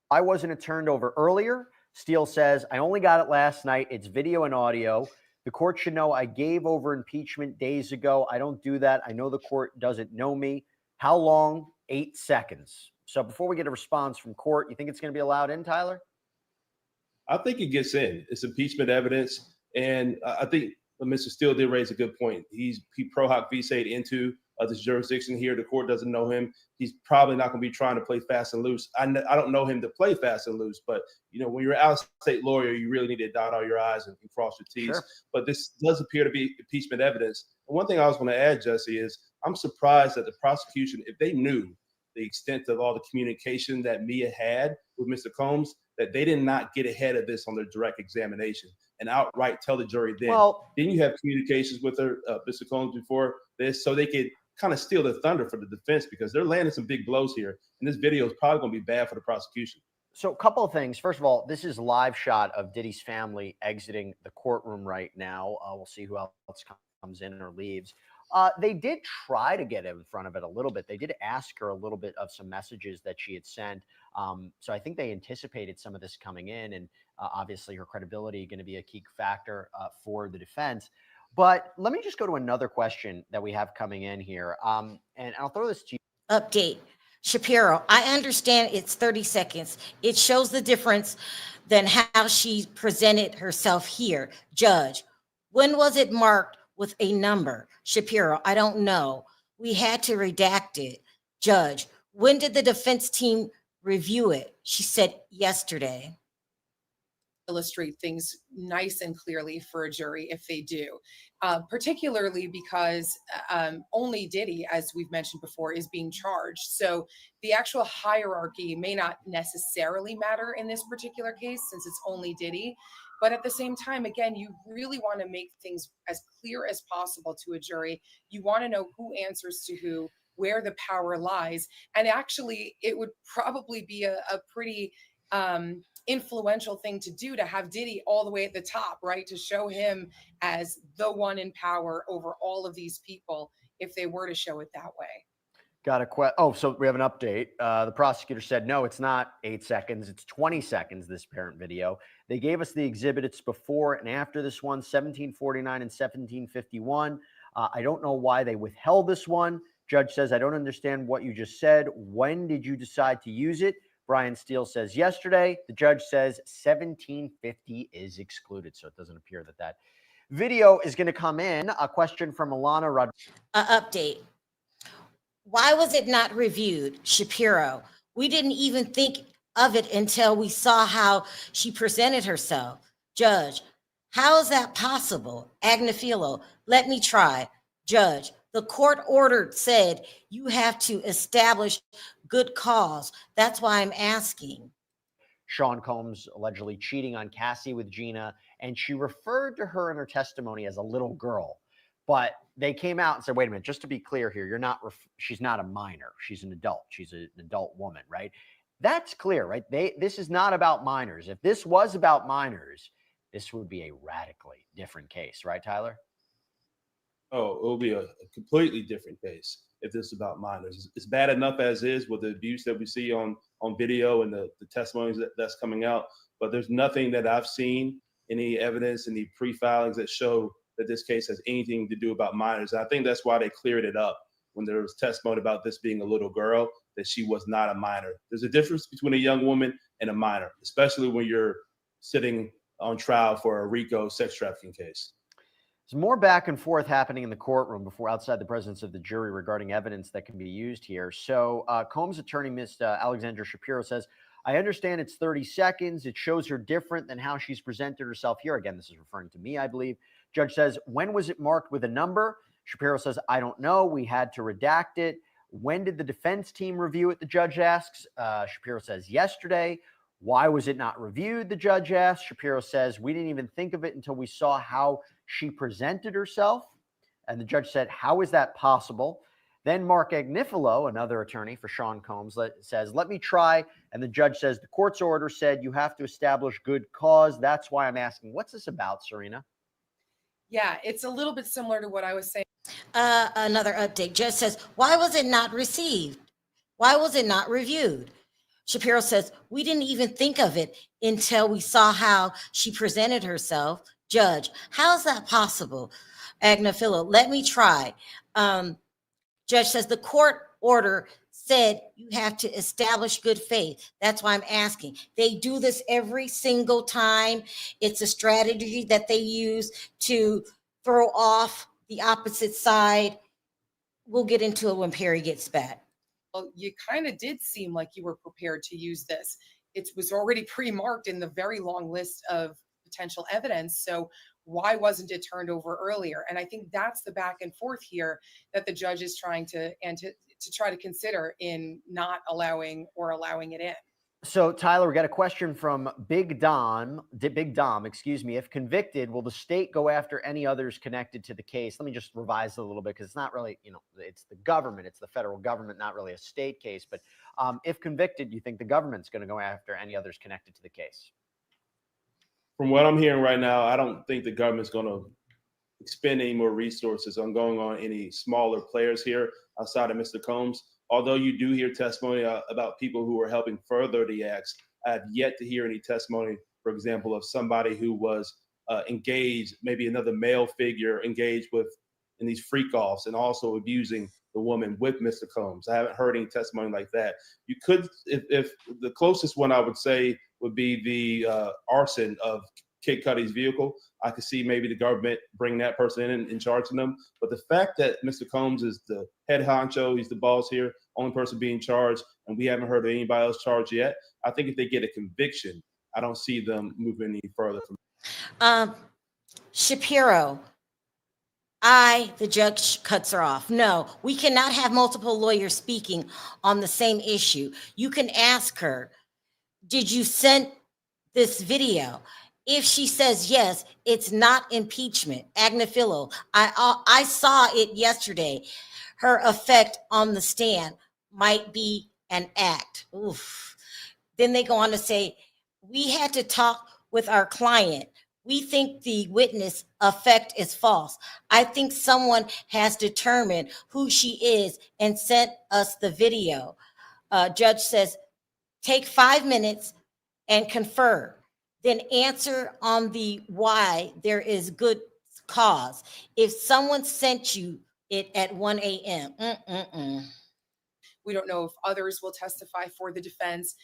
Why wasn't it turned over earlier? Steele says, I only got it last night. It's video and audio. The court should know I gave over impeachment days ago. I don't do that. I know the court doesn't know me. How long? 8 seconds. So before we get a response from court, you think it's going to be allowed in, Tyler? I think it gets in. It's impeachment evidence. And I think Mr. Steele did raise a good point. He pro hoc visa'd into this jurisdiction here. The court doesn't know him. He's probably not going to be trying to play fast and loose. I don't know him to play fast and loose, but when you're an out-of-state lawyer, you really need to dot all your I's and cross your T's. Sure. But this does appear to be impeachment evidence. And one thing I was going to add, Jesse, is I'm surprised that the prosecution, if they knew the extent of all the communication that Mia had with Mr. Combs, that they did not get ahead of this on their direct examination and outright tell the jury then. Well, didn't you have communications with her, Mr. Combs, before this, so they could kind of steal the thunder for the defense, because they're landing some big blows here, and this video is probably going to be bad for the prosecution. So a couple of things. First of all, this is a live shot of Diddy's family exiting the courtroom right now. We'll see who else comes in or leaves. They did try to get in front of it a little bit. They did ask her a little bit of some messages that she had sent. So I think they anticipated some of this coming in, and obviously her credibility going to be a key factor for the defense. But let me just go to another question that we have coming in here. And I'll throw this to you. Update. Shapiro, I understand it's 30 seconds. It shows the difference than how she presented herself here. Judge, when was it marked with a number? Shapiro, I don't know. We had to redact it. Judge, when did the defense team review it? She said yesterday. Illustrate things nice and clearly for a jury if they do, particularly because only Diddy, as we've mentioned before, is being charged. So the actual hierarchy may not necessarily matter in this particular case, since it's only Diddy. But at the same time, again, you really want to make things as clear as possible to a jury. You want to know who answers to who, where the power lies. And actually, it would probably be a pretty influential thing to do, to have Diddy all the way at the top, right? To show him as the one in power over all of these people, if they were to show it that way. Got a question. Oh, so we have an update. The prosecutor said, no, it's not 8 seconds. It's 20 seconds, this parent video. They gave us the exhibits before and after this one, 1749 and 1751. I don't know why they withheld this one. Judge says, I don't understand what you just said. When did you decide to use it? Brian Steele says yesterday. The judge says 1750 is excluded. So it doesn't appear that that video is going to come in. A question from Alana Rodriguez. Update. Why was it not reviewed? Shapiro, we didn't even think of it until we saw how she presented herself. Judge, how is that possible? Agnifilo, let me try. Judge, the court ordered said you have to establish good cause. That's why I'm asking. Sean Combs allegedly cheating on Cassie with Gina, and she referred to her in her testimony as a little girl. But they came out and said, wait a minute, just to be clear here, she's not a minor. She's an adult. She's an adult woman, right? That's clear, right? This is not about minors. If this was about minors, this would be a radically different case, right, Tyler? Oh, it will be a completely different case if this is about minors. It's bad enough as is with the abuse that we see on video and the testimonies that's coming out. But there's nothing that I've seen, any evidence, any pre-filings that show that this case has anything to do about minors. And I think that's why they cleared it up when there was testimony about this being a little girl, that she was not a minor. There's a difference between a young woman and a minor, especially when you're sitting on trial for a RICO sex trafficking case. There's more back and forth happening in the courtroom before outside the presence of the jury regarding evidence that can be used here. So Combs' attorney, Ms. Alexandra Shapiro, says, I understand it's 30 seconds. It shows her different than how she's presented herself here. Again, this is referring to me, I believe. Judge says, when was it marked with a number? Shapiro says, I don't know. We had to redact it. When did the defense team review it? The judge asks. Shapiro says, yesterday. Why was it not reviewed? The judge asked. Shapiro says, we didn't even think of it until we saw how she presented herself. And the judge said, how is that possible? Then Mark Agnifilo, another attorney for Sean Combs, says, let me try. And the judge says, the court's order said you have to establish good cause. That's why I'm asking. What's this about, Serena? Yeah, it's a little bit similar to what I was saying. Another update. Judge says, why was it not received? Why was it not reviewed? Shapiro says, we didn't even think of it until we saw how she presented herself. Judge, how is that possible? Agnafilo, let me try. Judge says the court order said you have to establish good faith. That's why I'm asking. They do this every single time. It's a strategy that they use to throw off the opposite side. We'll get into it when Perry gets back. Well, you kind of did seem like you were prepared to use this. It was already pre-marked in the very long list of potential evidence. So why wasn't it turned over earlier? And I think that's the back and forth here that the judge is trying to try to consider in not allowing or allowing it in. So, Tyler, we got a question from Big Dom, excuse me. If convicted, will the state go after any others connected to the case? Let me just revise it a little bit because it's not really, it's the government, it's the federal government, not really a state case. But if convicted, you think the government's going to go after any others connected to the case? From what I'm hearing right now, I don't think the government's going to expend any more resources on going on any smaller players here outside of Mr. Combs. Although you do hear testimony about people who are helping further the acts, I have yet to hear any testimony, for example, of somebody who was engaged, maybe another male figure engaged with in these freak offs and also abusing the woman with Mr. Combs. I haven't heard any testimony like that. You could, if the closest one I would say would be the arson of Kid Cudi's vehicle. I could see maybe the government bring that person in and charging them. But the fact that Mr. Combs is the head honcho, he's the boss here, only person being charged, and we haven't heard of anybody else charged yet, I think if they get a conviction, I don't see them moving any further from Shapiro, the judge cuts her off. No, we cannot have multiple lawyers speaking on the same issue. You can ask her, did you send this video? If she says yes, it's not impeachment. Agnafilo, I saw it yesterday. Her effect on the stand might be an act. Oof. Then they go on to say, we had to talk with our client. We think the witness effect is false. I think someone has determined who she is and sent us the video. Judge says, take 5 minutes and confer. Then answer on the why there is good cause. If someone sent you it at 1 a.m. We don't know if others will testify for the defense.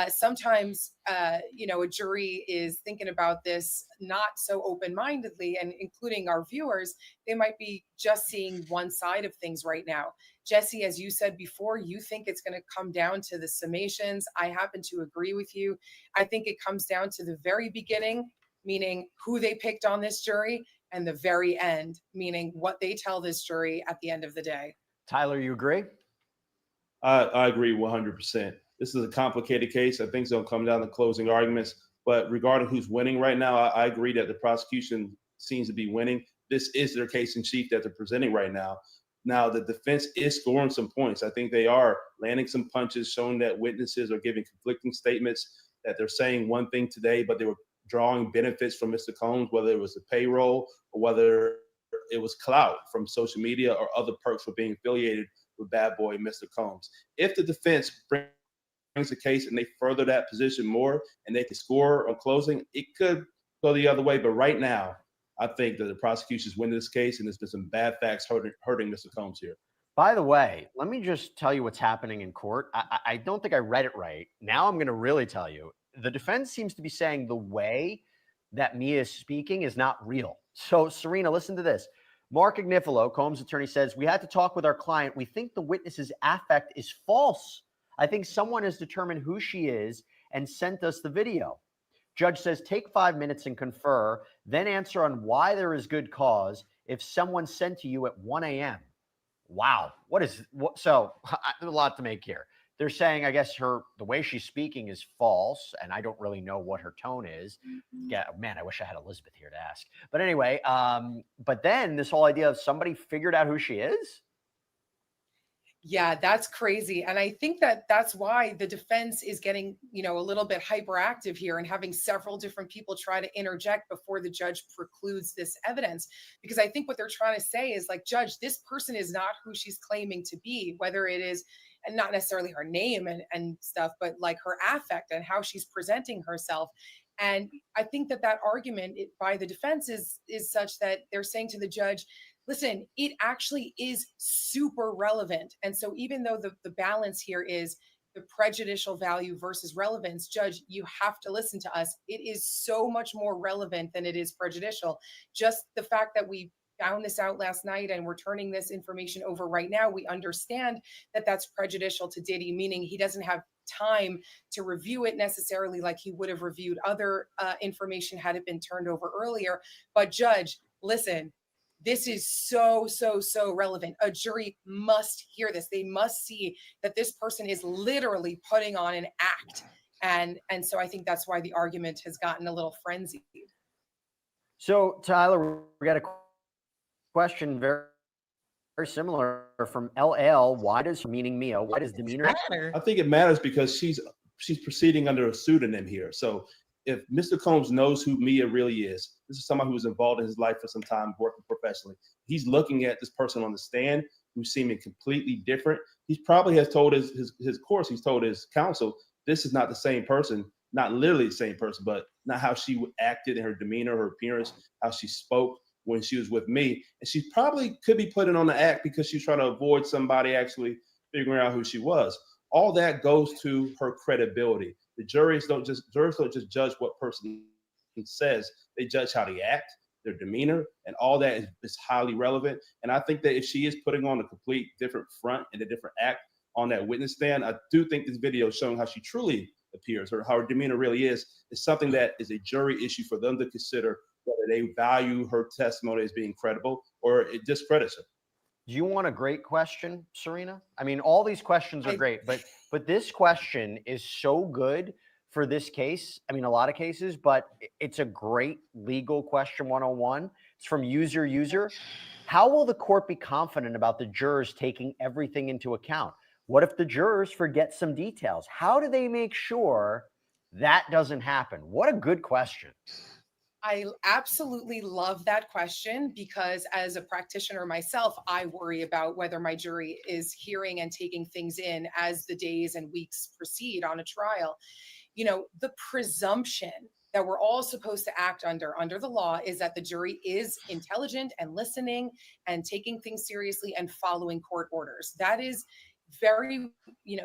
Sometimes, a jury is thinking about this not so open-mindedly, and including our viewers, they might be just seeing one side of things right now. Jesse, as you said before, you think it's going to come down to the summations. I happen to agree with you. I think it comes down to the very beginning, meaning who they picked on this jury, and the very end, meaning what they tell this jury at the end of the day. Tyler, you agree? I agree 100%. This is a complicated case. I think it's going to come down to closing arguments. But regarding who's winning right now, I agree that the prosecution seems to be winning. This is their case in chief that they're presenting right now. Now, the defense is scoring some points. I think they are landing some punches, showing that witnesses are giving conflicting statements, that they're saying one thing today, but they were drawing benefits from Mr. Combs, whether it was the payroll or whether it was clout from social media or other perks for being affiliated with bad boy Mr. Combs. If the defense brings a case and they further that position more and they can score on closing, it could go the other way. But right now, I think that the prosecution's winning this case, and there's been some bad facts hurting Mr. Combs here. By the way, let me just tell you what's happening in court. I don't think I read it right. Now I'm going to really tell you. The defense seems to be saying the way that Mia is speaking is not real. So, Serena, listen to this. Mark Agnifilo, Combs' attorney, says, we had to talk with our client. We think the witness's affect is false. I think someone has determined who she is and sent us the video. Judge says, take 5 minutes and confer, then answer on why there is good cause if someone sent to you at 1 a.m. Wow. So a lot to make here. They're saying, I guess the way she's speaking is false, and I don't really know what her tone is. Yeah, man, I wish I had Elizabeth here to ask. But anyway, but then this whole idea of somebody figured out who she is. Yeah, that's crazy. And I think that that's why the defense is getting, a little bit hyperactive here and having several different people try to interject before the judge precludes this evidence. Because I think what they're trying to say is like, judge, this person is not who she's claiming to be, whether it is, and not necessarily her name and stuff, but like her affect and how she's presenting herself. And I think that argument by the defense is such that they're saying to the judge, listen, it actually is super relevant. And so even though the balance here is the prejudicial value versus relevance, judge, you have to listen to us. It is so much more relevant than it is prejudicial. Just the fact that we found this out last night and we're turning this information over right now, we understand that that's prejudicial to Diddy, meaning he doesn't have time to review it necessarily like he would have reviewed other information had it been turned over earlier. But judge, listen, this is so relevant. A jury must hear this. They must see that this person is literally putting on an act. And so I think that's why the argument has gotten a little frenzied. So Tyler, we got a question very similar from LL. Why does, meaning Mia, why does demeanor matter? I think it matters because she's proceeding under a pseudonym here. So if Mr. Combs knows who Mia really is, this is someone who was involved in his life for some time, working professionally. He's looking at this person on the stand who's seeming completely different. He probably has told his course, he's told his counsel, this is not the same person, not literally the same person, but not how she acted in her demeanor, her appearance, how she spoke when she was with me. And she probably could be putting on the act because she's trying to avoid somebody actually figuring out who she was. All that goes to her credibility. The jurors don't just judge what person says. They judge how they act, their demeanor, and all that is highly relevant. And I think that if she is putting on a complete different front and a different act on that witness stand, I do think this video showing how she truly appears or how her demeanor really is something that is a jury issue for them to consider whether they value her testimony as being credible or it discredits her. Do you want a great question, Serena? I mean, all these questions are great, but this question is so good for this case. I mean, a lot of cases, but it's a great legal question 101. It's from user. How will the court be confident about the jurors taking everything into account? What if the jurors forget some details? How do they make sure that doesn't happen? What a good question. I absolutely love that question because as a practitioner myself, I worry about whether my jury is hearing and taking things in as the days and weeks proceed on a trial. You know, the presumption that we're all supposed to act under the law is that the jury is intelligent and listening and taking things seriously and following court orders. That is very,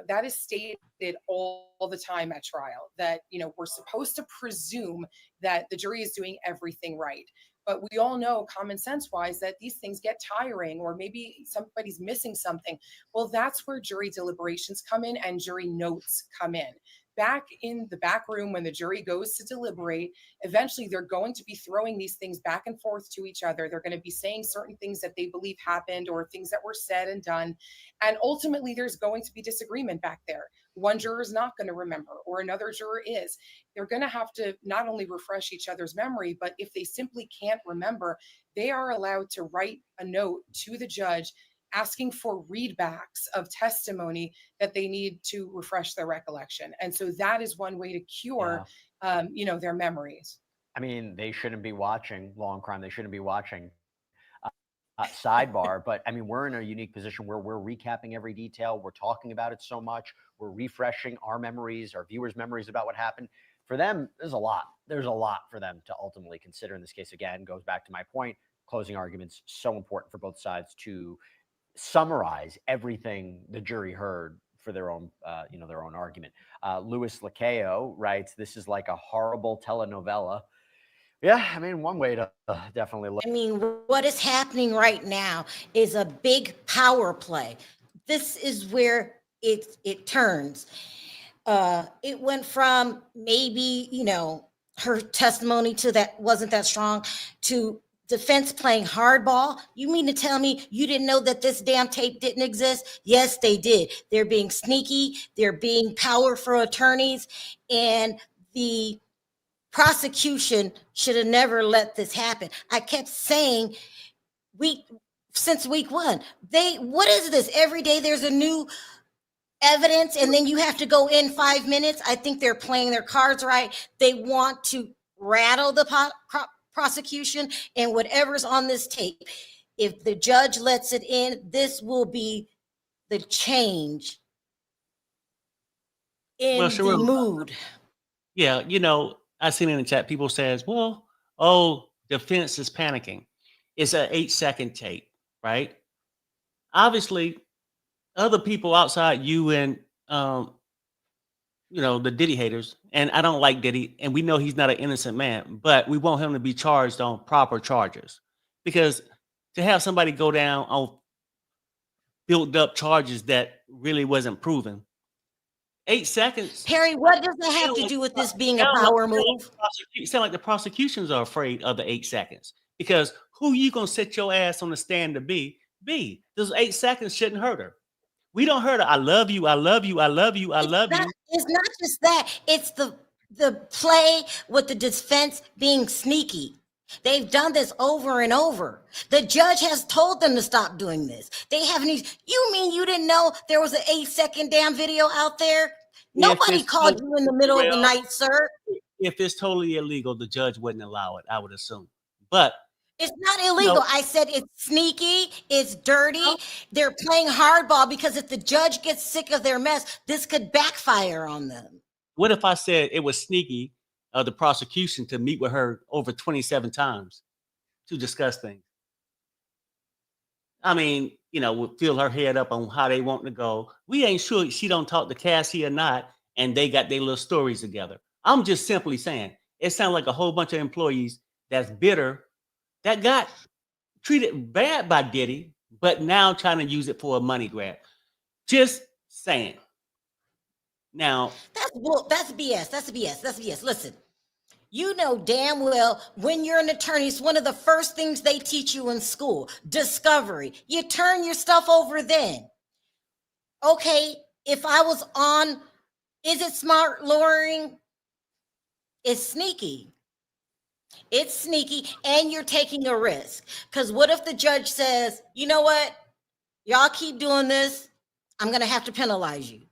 that is stated all the time at trial, that, we're supposed to presume that the jury is doing everything right. But we all know common sense wise that these things get tiring or maybe somebody's missing something. Well, that's where jury deliberations come in and jury notes come in. Back in the back room when the jury goes to deliberate, eventually they're going to be throwing these things back and forth to each other. They're going to be saying certain things that they believe happened or things that were said and done. And ultimately, there's going to be disagreement back there. One juror is not going to remember or another juror is. They're going to have to not only refresh each other's memory, but if they simply can't remember, they are allowed to write a note to the judge asking for readbacks of testimony that they need to refresh their recollection. And so that is one way to cure, their memories. I mean, they shouldn't be watching Law and Crime. They shouldn't be watching Sidebar. But I mean, we're in a unique position where we're recapping every detail. We're talking about it so much. We're refreshing our memories, our viewers' memories about what happened. For them, there's a lot. There's a lot for them to ultimately consider in this case. Again, goes back to my point. Closing arguments, so important for both sides to summarize everything the jury heard for their own, their own argument. Louis Lacayo writes, "This is like a horrible telenovela." Yeah, I mean, one way to definitely look. I mean, what is happening right now is a big power play. This is where it turns. It went from maybe, her testimony to that wasn't that strong to defense playing hardball. You mean to tell me you didn't know that this damn tape didn't exist? Yes, they did. They're being sneaky. They're being powerful attorneys. And the prosecution should have never let this happen. I kept saying since week one, what is this? Every day there's a new evidence and then you have to go in 5 minutes. I think they're playing their cards right. They want to rattle the prosecution and whatever's on this tape. If the judge lets it in, this will be the change in the mood. Yeah, I seen in the chat people says, well, oh, defense is panicking. It's an 8-second tape, right? Obviously, other people outside you and the Diddy haters, and I don't like Diddy, and we know he's not an innocent man, but we want him to be charged on proper charges, because to have somebody go down on built up charges that really wasn't proven, 8 seconds. Perry, what does that have to do with this being a power move? Sound like the prosecutions are afraid of the 8 seconds, because who you gonna set your ass on the stand to be? Those 8 seconds shouldn't hurt her. We don't hurt her. I love you. I love you. I love you. I love you. It's not just that. It's the play with the defense being sneaky. They've done this over and over. The judge has told them to stop doing this. They haven't even. You mean you didn't know there was an 8-second damn video out there? Nobody called you in the middle of the night, sir. If it's totally illegal, the judge wouldn't allow it, I would assume. But it's not illegal. No. I said it's sneaky, it's dirty. No. They're playing hardball, because if the judge gets sick of their mess, this could backfire on them. What if I said it was sneaky of the prosecution to meet with her over 27 times to discuss things? I mean, we'll fill her head up on how they want to go. We ain't sure she don't talk to Cassie or not, and they got their little stories together. I'm just simply saying, it sounds like a whole bunch of employees that's bitter, that got treated bad by Diddy, but now trying to use it for a money grab. Just saying. Now that's BS. That's BS. Listen, you know damn well when you're an attorney, it's one of the first things they teach you in school, discovery. You turn your stuff over then. Okay, if I was on, is it smart lawyering? It's sneaky. It's sneaky, and you're taking a risk. Because what if the judge says, you know what? Y'all keep doing this, I'm going to have to penalize you.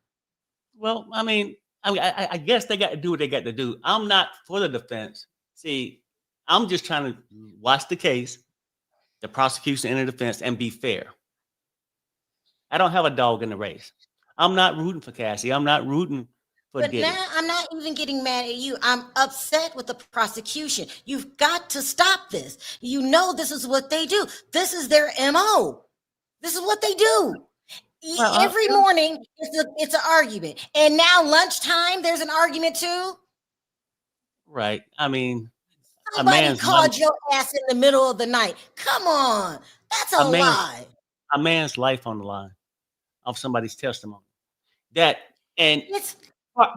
Well, I guess they got to do what they got to do. I'm not for the defense. See, I'm just trying to watch the case, the prosecution and the defense, and be fair. I don't have a dog in the race. I'm not rooting for Cassie. I'm not rooting for Diddy. But now I'm not even getting mad at you. I'm upset with the prosecution. You've got to stop this. You know this is what they do. This is their MO. This is what they do. Every morning, it's an argument. And now lunchtime, there's an argument too. Right. I mean, somebody called your ass in the middle of the night. Come on. That's a lie. A man's life on the line of somebody's testimony. That, and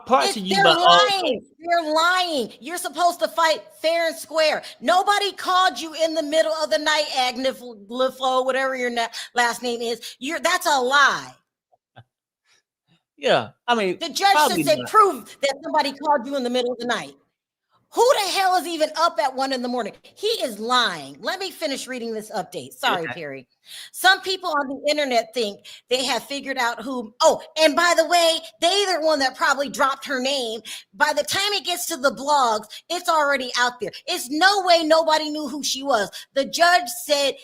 parts of you, they're lying. They're lying. You're supposed to fight fair and square. Nobody called you in the middle of the night, Agnes Liflo, whatever your last name is. That's a lie. Yeah, I mean, the judge should say prove that somebody called you in the middle of the night. Who the hell is even up at 1 a.m? He is lying. Let me finish reading this update. Sorry, okay. Perry. Some people on the internet think they have figured out who. Oh, and by the way, they're the one that probably dropped her name. By the time it gets to the blogs, it's already out there. It's no way nobody knew who she was. The judge said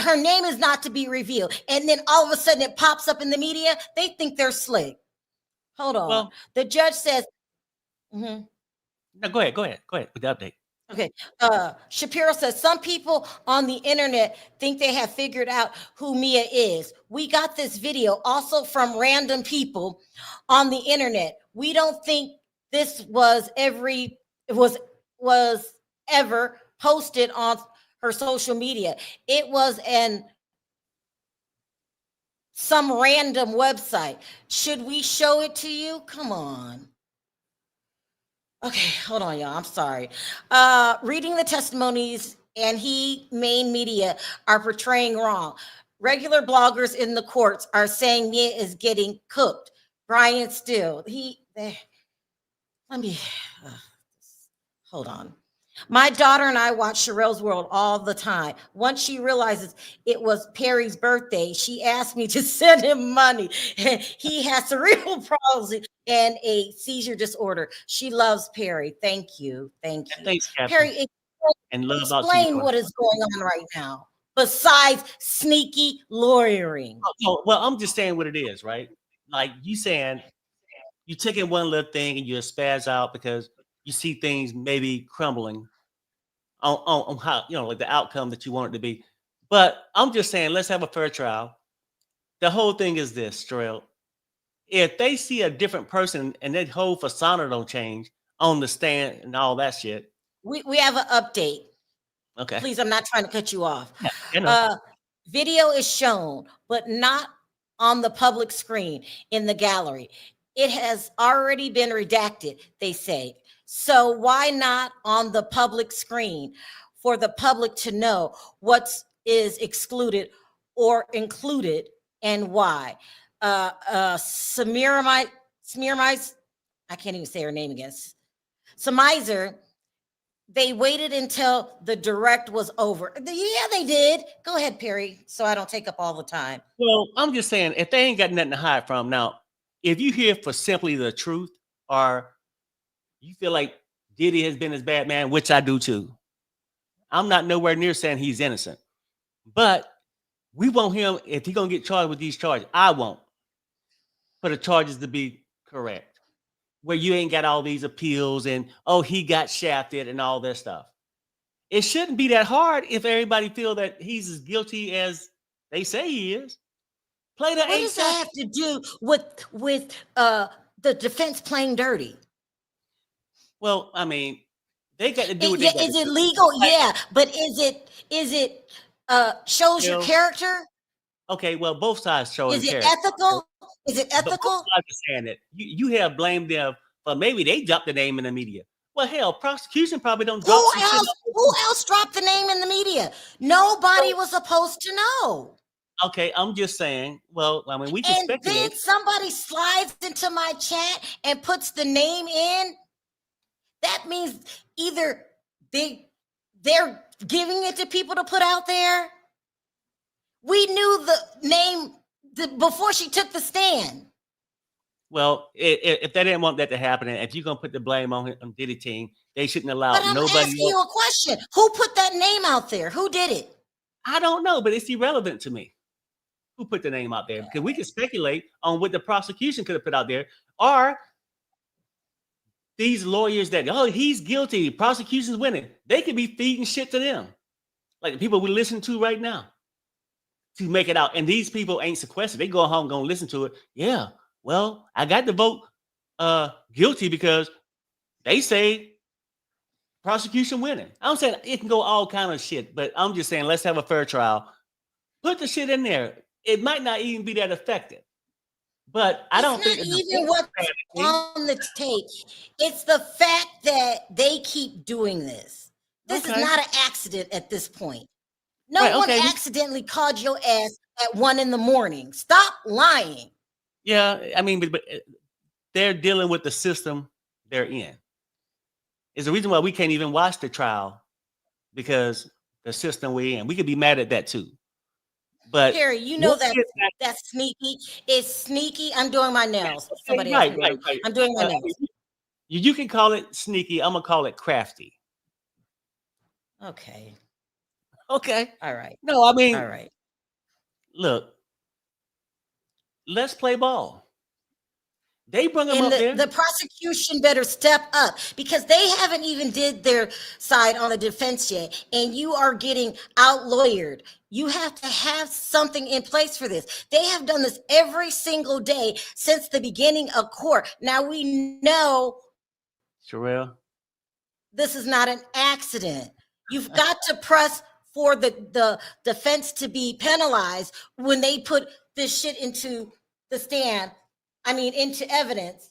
her name is not to be revealed. And then all of a sudden it pops up in the media. They think they're slick. Hold on. Well, the judge says, No, go ahead with the update. Okay. Shapiro says some people on the internet think they have figured out who Mia is. We got this video also from random people on the internet. We don't think this was ever posted on her social media. It was some random website. Should we show it to you? Come on. Okay, hold on, y'all. I'm sorry. Reading the testimonies and main media are portraying wrong. Regular bloggers in the courts are saying Mia is getting cooked. Brian Steele, hold on. My daughter and I watch Sherelle's World all the time. Once she realizes it was Perry's birthday, she asked me to send him money. He has cerebral palsy and a seizure disorder. She loves Perry. Thank you. Thanks, Captain. Perry, explain what is going on right now, besides sneaky lawyering. Well, I'm just saying what it is, right? Like you saying, you taking one little thing and you spaz out because you see things maybe crumbling on how, like the outcome that you want it to be. But I'm just saying, let's have a fair trial. The whole thing is this, Terrell. If they see a different person and their whole persona don't change on the stand and all that shit. We have an update. Okay. Please, I'm not trying to cut you off. Yeah, you know. Video is shown, but not on the public screen in the gallery. It has already been redacted, they say. So why not on the public screen for the public to know what is excluded or included and why? Smearmize, I can't even say her name again. Semizer, they waited until the direct was over. Yeah, they did. Go ahead, Perry, so I don't take up all the time. Well, I'm just saying, if they ain't got nothing to hide from, now, if you hear for simply the truth, or you feel like Diddy has been his bad man, which I do too, I'm not nowhere near saying he's innocent. But we want him, if he's going to get charged with these charges, I want for the charges to be correct, where you ain't got all these appeals and, oh, he got shafted and all this stuff. It shouldn't be that hard if everybody feel that he's as guilty as they say he is. Play the What does that have to do with the defense playing dirty? Well, I mean, they got to do what they got Is to it do. legal? Yeah, but is it shows your character? Okay, well, both sides show Is it character. ethical? Is it But both ethical? sides are saying that you have blamed them for maybe they dropped the name in the media. Well, hell, prosecution probably don't drop some shit. Who else dropped the name in the media? Nobody was supposed to know. Okay, I'm just saying. Well, I mean, we can And speculate. then somebody slides into my chat and puts the name in. That means either they're giving it to people to put out there. We knew the name before she took the stand. Well, if they didn't want that to happen, and if you're gonna put the blame on Diddy team, they shouldn't allow But I'm nobody asking else. you a question. Who put that name out there? Who did it? I don't know, but it's irrelevant to me. Who put the name out there? Because we can speculate on what the prosecution could have put out there, or these lawyers that, oh, he's guilty, prosecution's winning. They could be feeding shit to them, like the people we listen to right now, to make it out. And these people ain't sequestered. They go home, gonna listen to it. Yeah, well, I got to vote guilty because they say prosecution winning. I'm saying it can go all kind of shit, but I'm just saying let's have a fair trial. Put the shit in there. It might not even be that effective, but I don't think it's not even what's on the tape. It's the fact that they keep doing this. This is not an accident at this point. No one accidentally called your ass at 1 a.m. Stop lying. Yeah, I mean, but they're dealing with the system they're in. Is the reason why we can't even watch the trial, because the system we're in. We could be mad at that too. But Perry, you know that's sneaky. It's sneaky. I'm doing my nails. Somebody right. I'm doing my nails. You can call it sneaky. I'm gonna call it crafty. Okay. Okay. All right. No, I mean, all right. Look, let's play ball. They bring them up there. The prosecution better step up, because they haven't even did their side on the defense yet, and you are getting out lawyered. You have to have something in place for this. They have done this every single day since the beginning of court. Now we know, Sherelle, this is not an accident. You've got to press for the defense to be penalized when they put this shit into the stand. I mean, into evidence.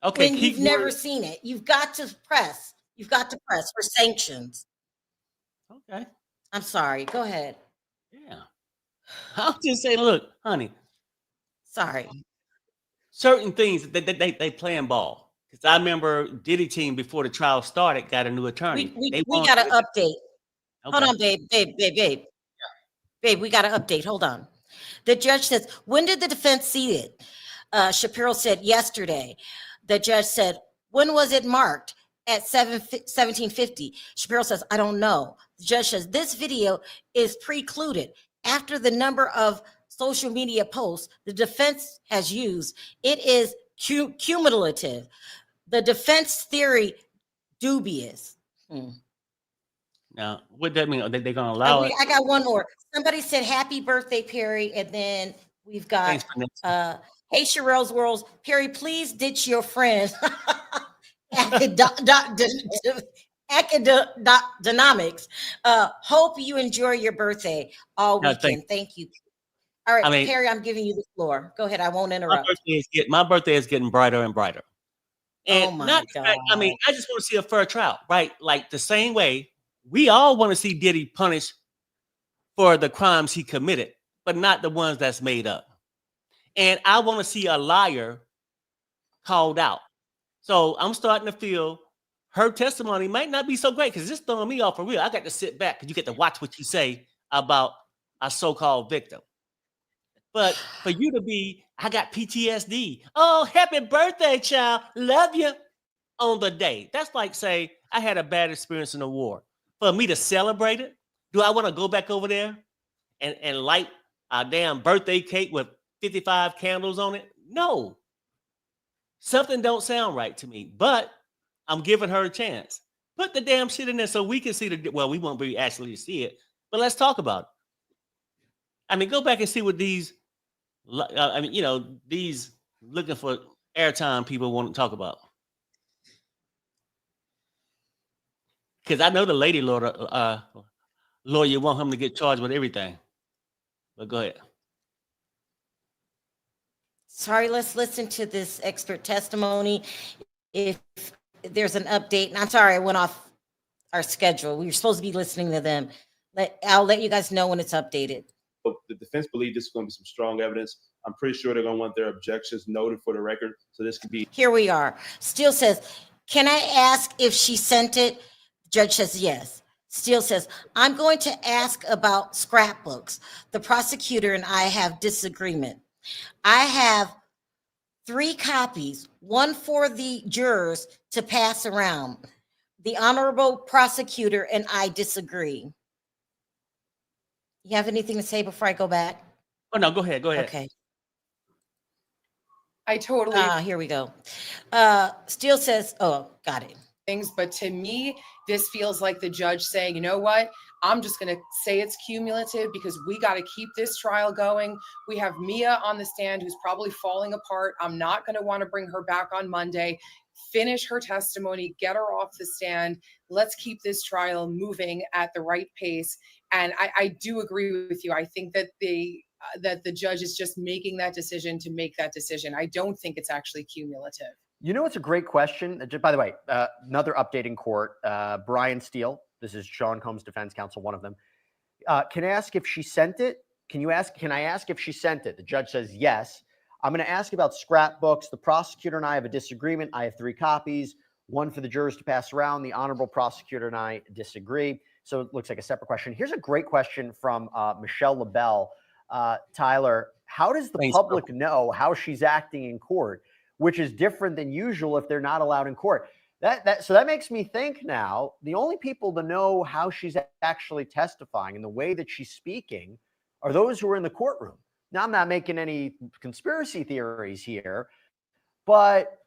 Okay, when you've never seen it. You've got to press. You've got to press for sanctions. Okay. I'm sorry. Go ahead. Yeah. I'll just say, look, honey. Sorry. Certain things they playing ball. Because I remember Diddy team before the trial started got a new attorney. We got an update. Okay. Hold on, babe. Babe, we got an update. Hold on. The judge says, when did the defense see it? Shapiro said yesterday. The judge said, when was it marked? At 1750. Shapiro says, I don't know. The judge says, this video is precluded after the number of social media posts the defense has used. It is cumulative. The defense theory, dubious. Now, what that mean? Are they going to allow it? I got one more. Somebody said happy birthday, Perry, and then we've got Thanks, Vanessa. hey Sherelle's Worlds. Perry, please ditch your friend. Academics. Hope you enjoy your birthday all No, weekend. Thank you. All right, I mean, Perry, I'm giving you the floor. Go ahead. I won't my interrupt. birthday is getting brighter and brighter. And Oh my not the fact, I mean, God. I just want to see a fair trial, right? Like the same way we all want to see Diddy punished for the crimes he committed, but not the ones that's made up. And I want to see a liar called out. So I'm starting to feel her testimony might not be so great because it's throwing me off for real. I got to sit back because you get to watch what you say about a so-called victim. But for you to be, I got PTSD. Oh, happy birthday, child. Love you on the day. That's like say I had a bad experience in the war. For me to celebrate it, do I want to go back over there and light a damn birthday cake with 55 candles on it? No. Something don't sound right to me, but I'm giving her a chance. Put the damn shit in there so we can see well, we won't be actually see it, but let's talk about it. I mean, go back and see what these, these looking for airtime people want to talk about. Because I know the lady lawyer want him to get charged with everything. But go ahead. Sorry, let's listen to this expert testimony. If there's an update, and I'm sorry I went off our schedule. We were supposed to be listening to them. I'll let you guys know when it's updated. The defense believes this is going to be some strong evidence. I'm pretty sure they're going to want their objections noted for the record. So this could be. Here we are. Steele says, can I ask if she sent it? Judge says yes. Steele says, I'm going to ask about scrapbooks. The prosecutor and I have disagreement. I have 3 copies, one for the jurors to pass around. The honorable prosecutor and I disagree. You have anything to say before I go back? Oh, no, go ahead. Go ahead. Okay. I totally Here we go. Steele says, oh, got it. Things, but to me, this feels like the judge saying, you know what? I'm just going to say it's cumulative because we got to keep this trial going. We have Mia on the stand who's probably falling apart. I'm not going to want to bring her back on Monday. Finish her testimony, get her off the stand. Let's keep this trial moving at the right pace. And I do agree with you. I think that the judge is just making that decision to make that decision. I don't think it's actually cumulative. You know, it's a great question. By the way, another update in court. Brian Steele, this is Sean Combs' defense counsel, one of them. Can I ask if she sent it? Can I ask if she sent it? The judge says yes. I'm going to ask about scrapbooks. The prosecutor and I have a disagreement. I have 3 copies, one for the jurors to pass around. The honorable prosecutor and I disagree. So it looks like a separate question. Here's a great question from Michelle LaBelle. Tyler, how does the public know how she's acting in court, which is different than usual if they're not allowed in court? So that makes me think now, the only people to know how she's actually testifying and the way that she's speaking are those who are in the courtroom. Now, I'm not making any conspiracy theories here, but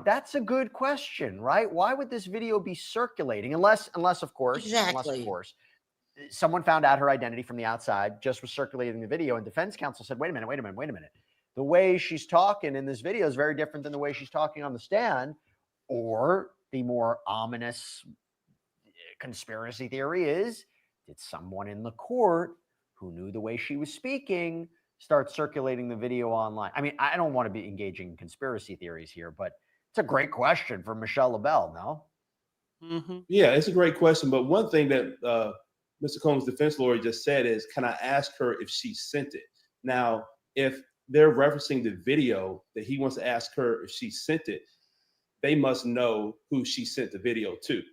that's a good question, right? Why would this video be circulating? Unless of course, someone found out her identity from the outside, just was circulating the video, and defense counsel said, wait a minute. The way she's talking in this video is very different than the way she's talking on the stand. Or the more ominous conspiracy theory is, did someone in the court who knew the way she was speaking start circulating the video online? I mean, I don't want to be engaging in conspiracy theories here, but it's a great question for Michelle LaBelle, no? Mm-hmm. Yeah, it's a great question. But one thing that Mr. Combs' defense lawyer just said is, can I ask her if she sent it? Now, if they're referencing the video that he wants to ask her if she sent it, they must know who she sent the video to.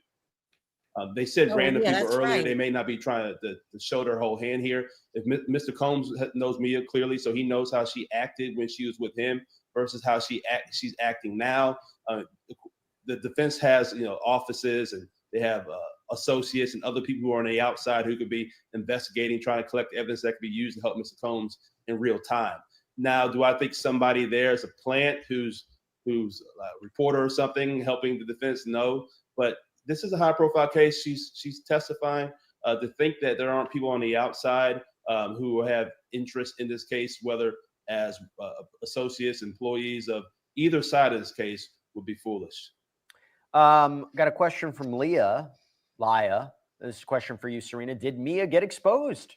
They said random people earlier. Right. They may not be trying to show their whole hand here. If Mr. Combs knows Mia clearly, so he knows how she acted when she was with him versus how she's acting now. The defense has offices, and they have associates and other people who are on the outside who could be investigating, trying to collect evidence that could be used to help Mr. Combs in real time. Now, do I think somebody there is a plant who's who's a reporter or something helping the defense? No, but this is a high-profile case. She's testifying. To think that there aren't people on the outside who have interest in this case, whether as associates, employees of either side of this case, would be foolish. Got a question from Laya. This is a question for you, Serena. Did Mia get exposed?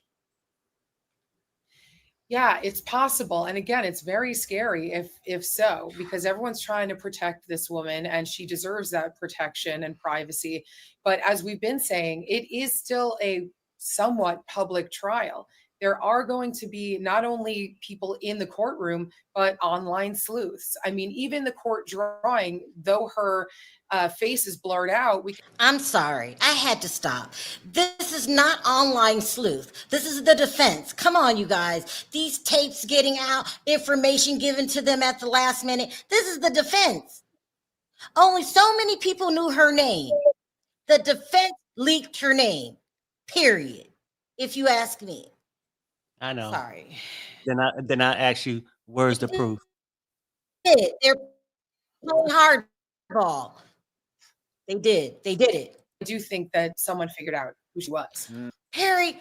Yeah, it's possible. And again, it's very scary if so, because everyone's trying to protect this woman and she deserves that protection and privacy. But as we've been saying, it is still a somewhat public trial. There are going to be not only people in the courtroom, but online sleuths. I mean, even the court drawing, though her face is blurred out, I'm sorry, I had to stop. This is not online sleuth. This is the defense. Come on, you guys. These tapes getting out, information given to them at the last minute. This is the defense. Only so many people knew her name. The defense leaked her name, period. If you ask me. I know. Sorry. Then I ask you, where's the proof? They're playing hardball. They did it. I do think that someone figured out who she was. Perry,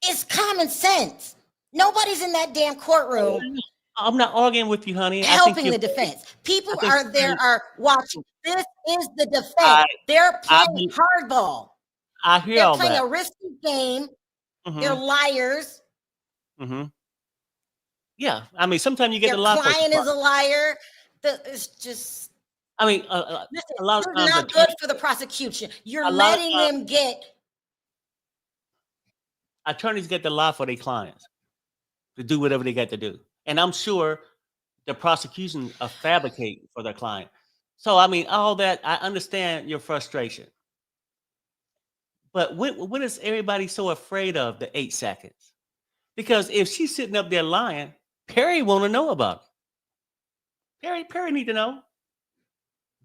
it's common sense. Nobody's in that damn courtroom I'm not arguing with you, honey. helping the defense. People are there, are watching. This is the defense. They're playing hardball. I hear They're all playing that. a risky game. Mhm. They're liars. Mm-hmm. Yeah, I mean, sometimes you get Their the lie. client is a liar. It's just. I mean, Listen, a lot of you're times not good for the prosecution. You're letting them get. Attorneys get the lie for their clients to do whatever they got to do, and I'm sure the prosecution fabricate for their client. So, I mean, all that, I understand your frustration, but what is everybody so afraid of the 8 seconds? Because if she's sitting up there lying, Perry want to know about it. Perry need to know.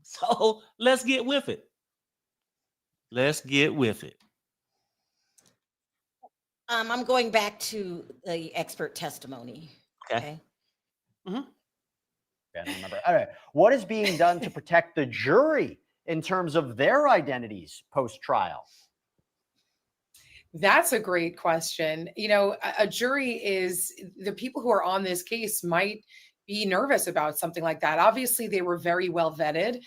So let's get with it. Let's get with it. I'm going back to the expert testimony. Okay. I don't remember. All right. What is being done to protect the jury in terms of their identities post-trial? That's a great question. You know, a jury is the people who are on this case might be nervous about something like that. Obviously, they were very well vetted.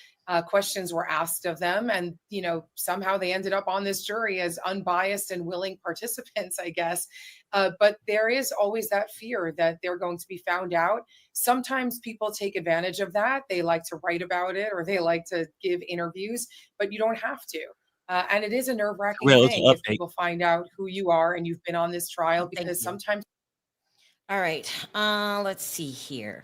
Questions were asked of them, and you know, somehow they ended up on this jury as unbiased and willing participants, I guess. But there is always that fear that they're going to be found out. Sometimes people take advantage of that. They like to write about it or they like to give interviews, but you don't have to. And it is a nerve-wracking thing if people find out who you are and you've been on this trial, because sometimes. All right. Let's see here.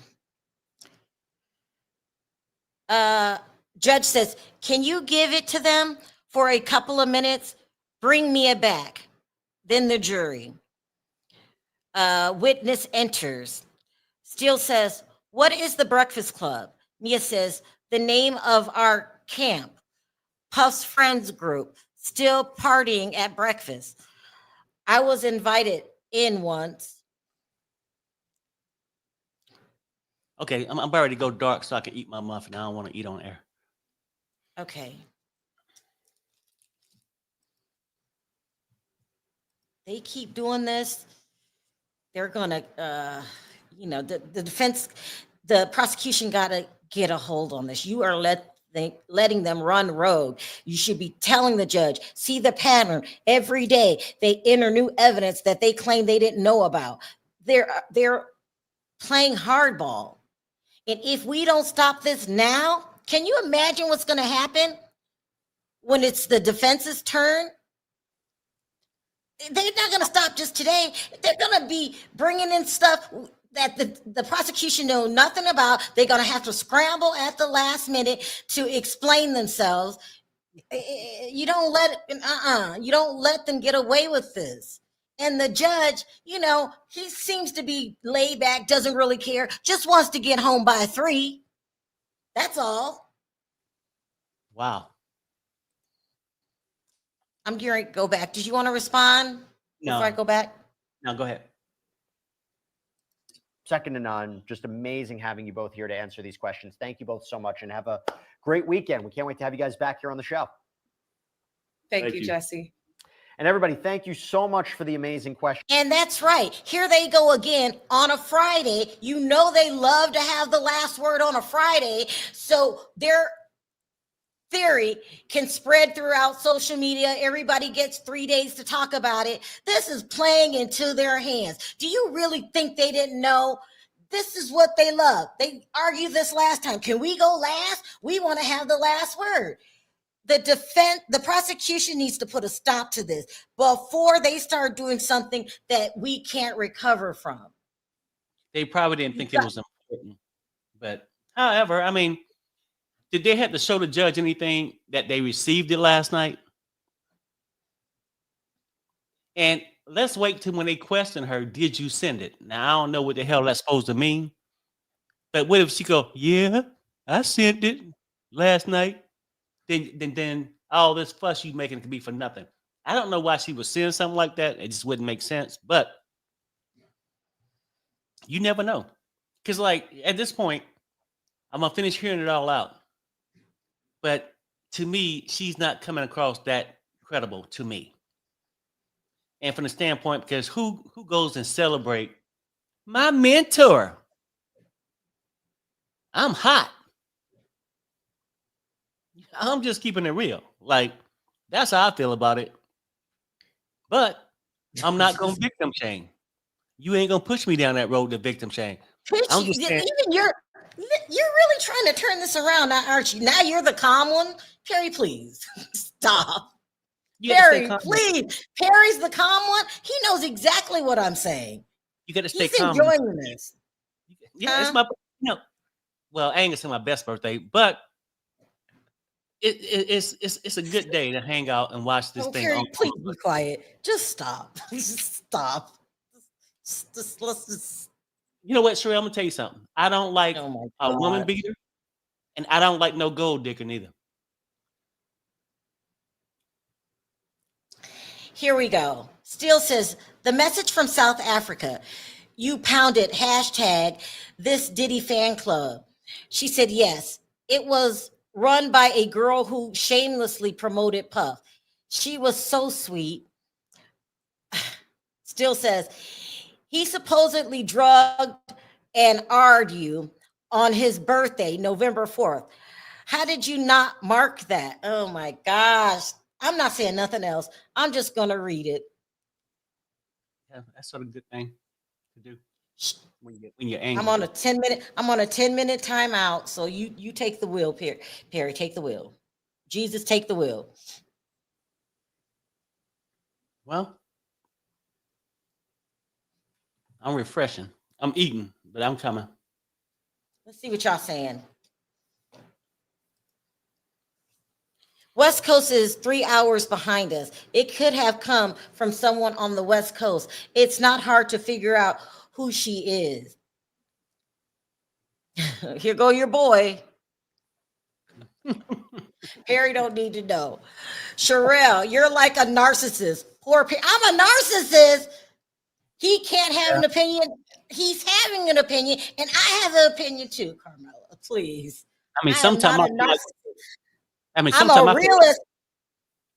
Judge says, can you give it to them for a couple of minutes? Bring Mia back. Then the jury. Witness enters. Steele says, what is the Breakfast Club? Mia says, the name of our camp. Puff's friends group, still partying at breakfast. I was invited in once. Okay, I'm about to go dark so I can eat my muffin. I don't want to eat on air. Okay. They keep doing this. They're gonna, the defense, the prosecution got to get a hold on this. You are letting them run rogue. You should be telling the judge, see the pattern every day. They enter new evidence that they claim they didn't know about. They're playing hardball. And if we don't stop this now, can you imagine what's going to happen when it's the defense's turn? They're not going to stop just today. They're going to be bringing in stuff that the prosecution know nothing about. They're going to have to scramble at the last minute to explain themselves. You don't let them get away with this. And the judge, he seems to be laid back, doesn't really care, just wants to get home by 3. That's all. Wow. I'm going to go back. Did you want to respond before I go back? No, go ahead. second to none. Just amazing having you both here to answer these questions. Thank you both so much, and have a great weekend. We can't wait to have you guys back here on the show. Thank Thank you, you. Jesse. And everybody, thank you so much for the amazing questions. And that's right. Here they go again on a Friday. You know they love to have the last word on a Friday. So their theory can spread throughout social media. Everybody gets 3 days to talk about it. This is playing into their hands. Do you really think they didn't know? This is what they love. They argued this last time. Can we go last? We want to have the last word. The prosecution needs to put a stop to this before they start doing something that we can't recover from. They probably didn't think it was important. But however, I mean, did they have to show the judge anything that they received it last night? And let's wait till when they question her, did you send it? Now, I don't know what the hell that's supposed to mean. But what if she go, yeah, I sent it last night? Then all this fuss you making to be for nothing. I don't know why she was saying something like that. It just wouldn't make sense. But you never know. Because like at this point, I'm gonna finish hearing it all out. But to me, she's not coming across that credible to me. And from the standpoint, because who goes and celebrate my mentor? I'm hot. I'm just keeping it real. Like, that's how I feel about it. But I'm not going to victim shame. You ain't going to push me down that road to victim shame. I'm just saying, Even you're really trying to turn this around now, aren't you? Now you're the calm one. Perry, please stop. you gotta stay Perry, calm. please. Perry's the calm one. He knows exactly what I'm saying. You got to stay He's calm. enjoying this. Yeah, it's my, well, I ain't gonna say my best birthday, but it's a good day to hang out and watch this thing. Perry, on- please be quiet. Just stop. Just stop. Let's just. You know what, Sherelle? I'm gonna tell you something. I don't like Oh my a woman God. beater, and I don't like no gold digger neither. Here we go. Steele says, the message from South Africa. You pounded hashtag this Diddy fan club. She said, yes, it was run by a girl who shamelessly promoted Puff. She was so sweet. Steele says, he supposedly drugged and argued you on his birthday, November 4th. How did you not mark that? Oh my gosh. I'm not saying nothing else. I'm just going to read it. Yeah, that's sort of a good thing to do when you're angry. I'm on a 10-minute timeout. So you take the wheel, Perry, take the wheel. Jesus, take the wheel. Well, I'm refreshing. I'm eating, but I'm coming. Let's see what y'all saying. West Coast is 3 hours behind us. It could have come from someone on the West Coast. It's not hard to figure out who she is. Here go your boy. Perry don't need to know. Sherelle, you're like a narcissist. Poor Perry. I'm a narcissist. He can't have an opinion. He's having an opinion, and I have an opinion too, Carmela. Please. I mean, I am sometimes not I a feel like, narcissist. I mean, I'm sometimes a I feel like, realist.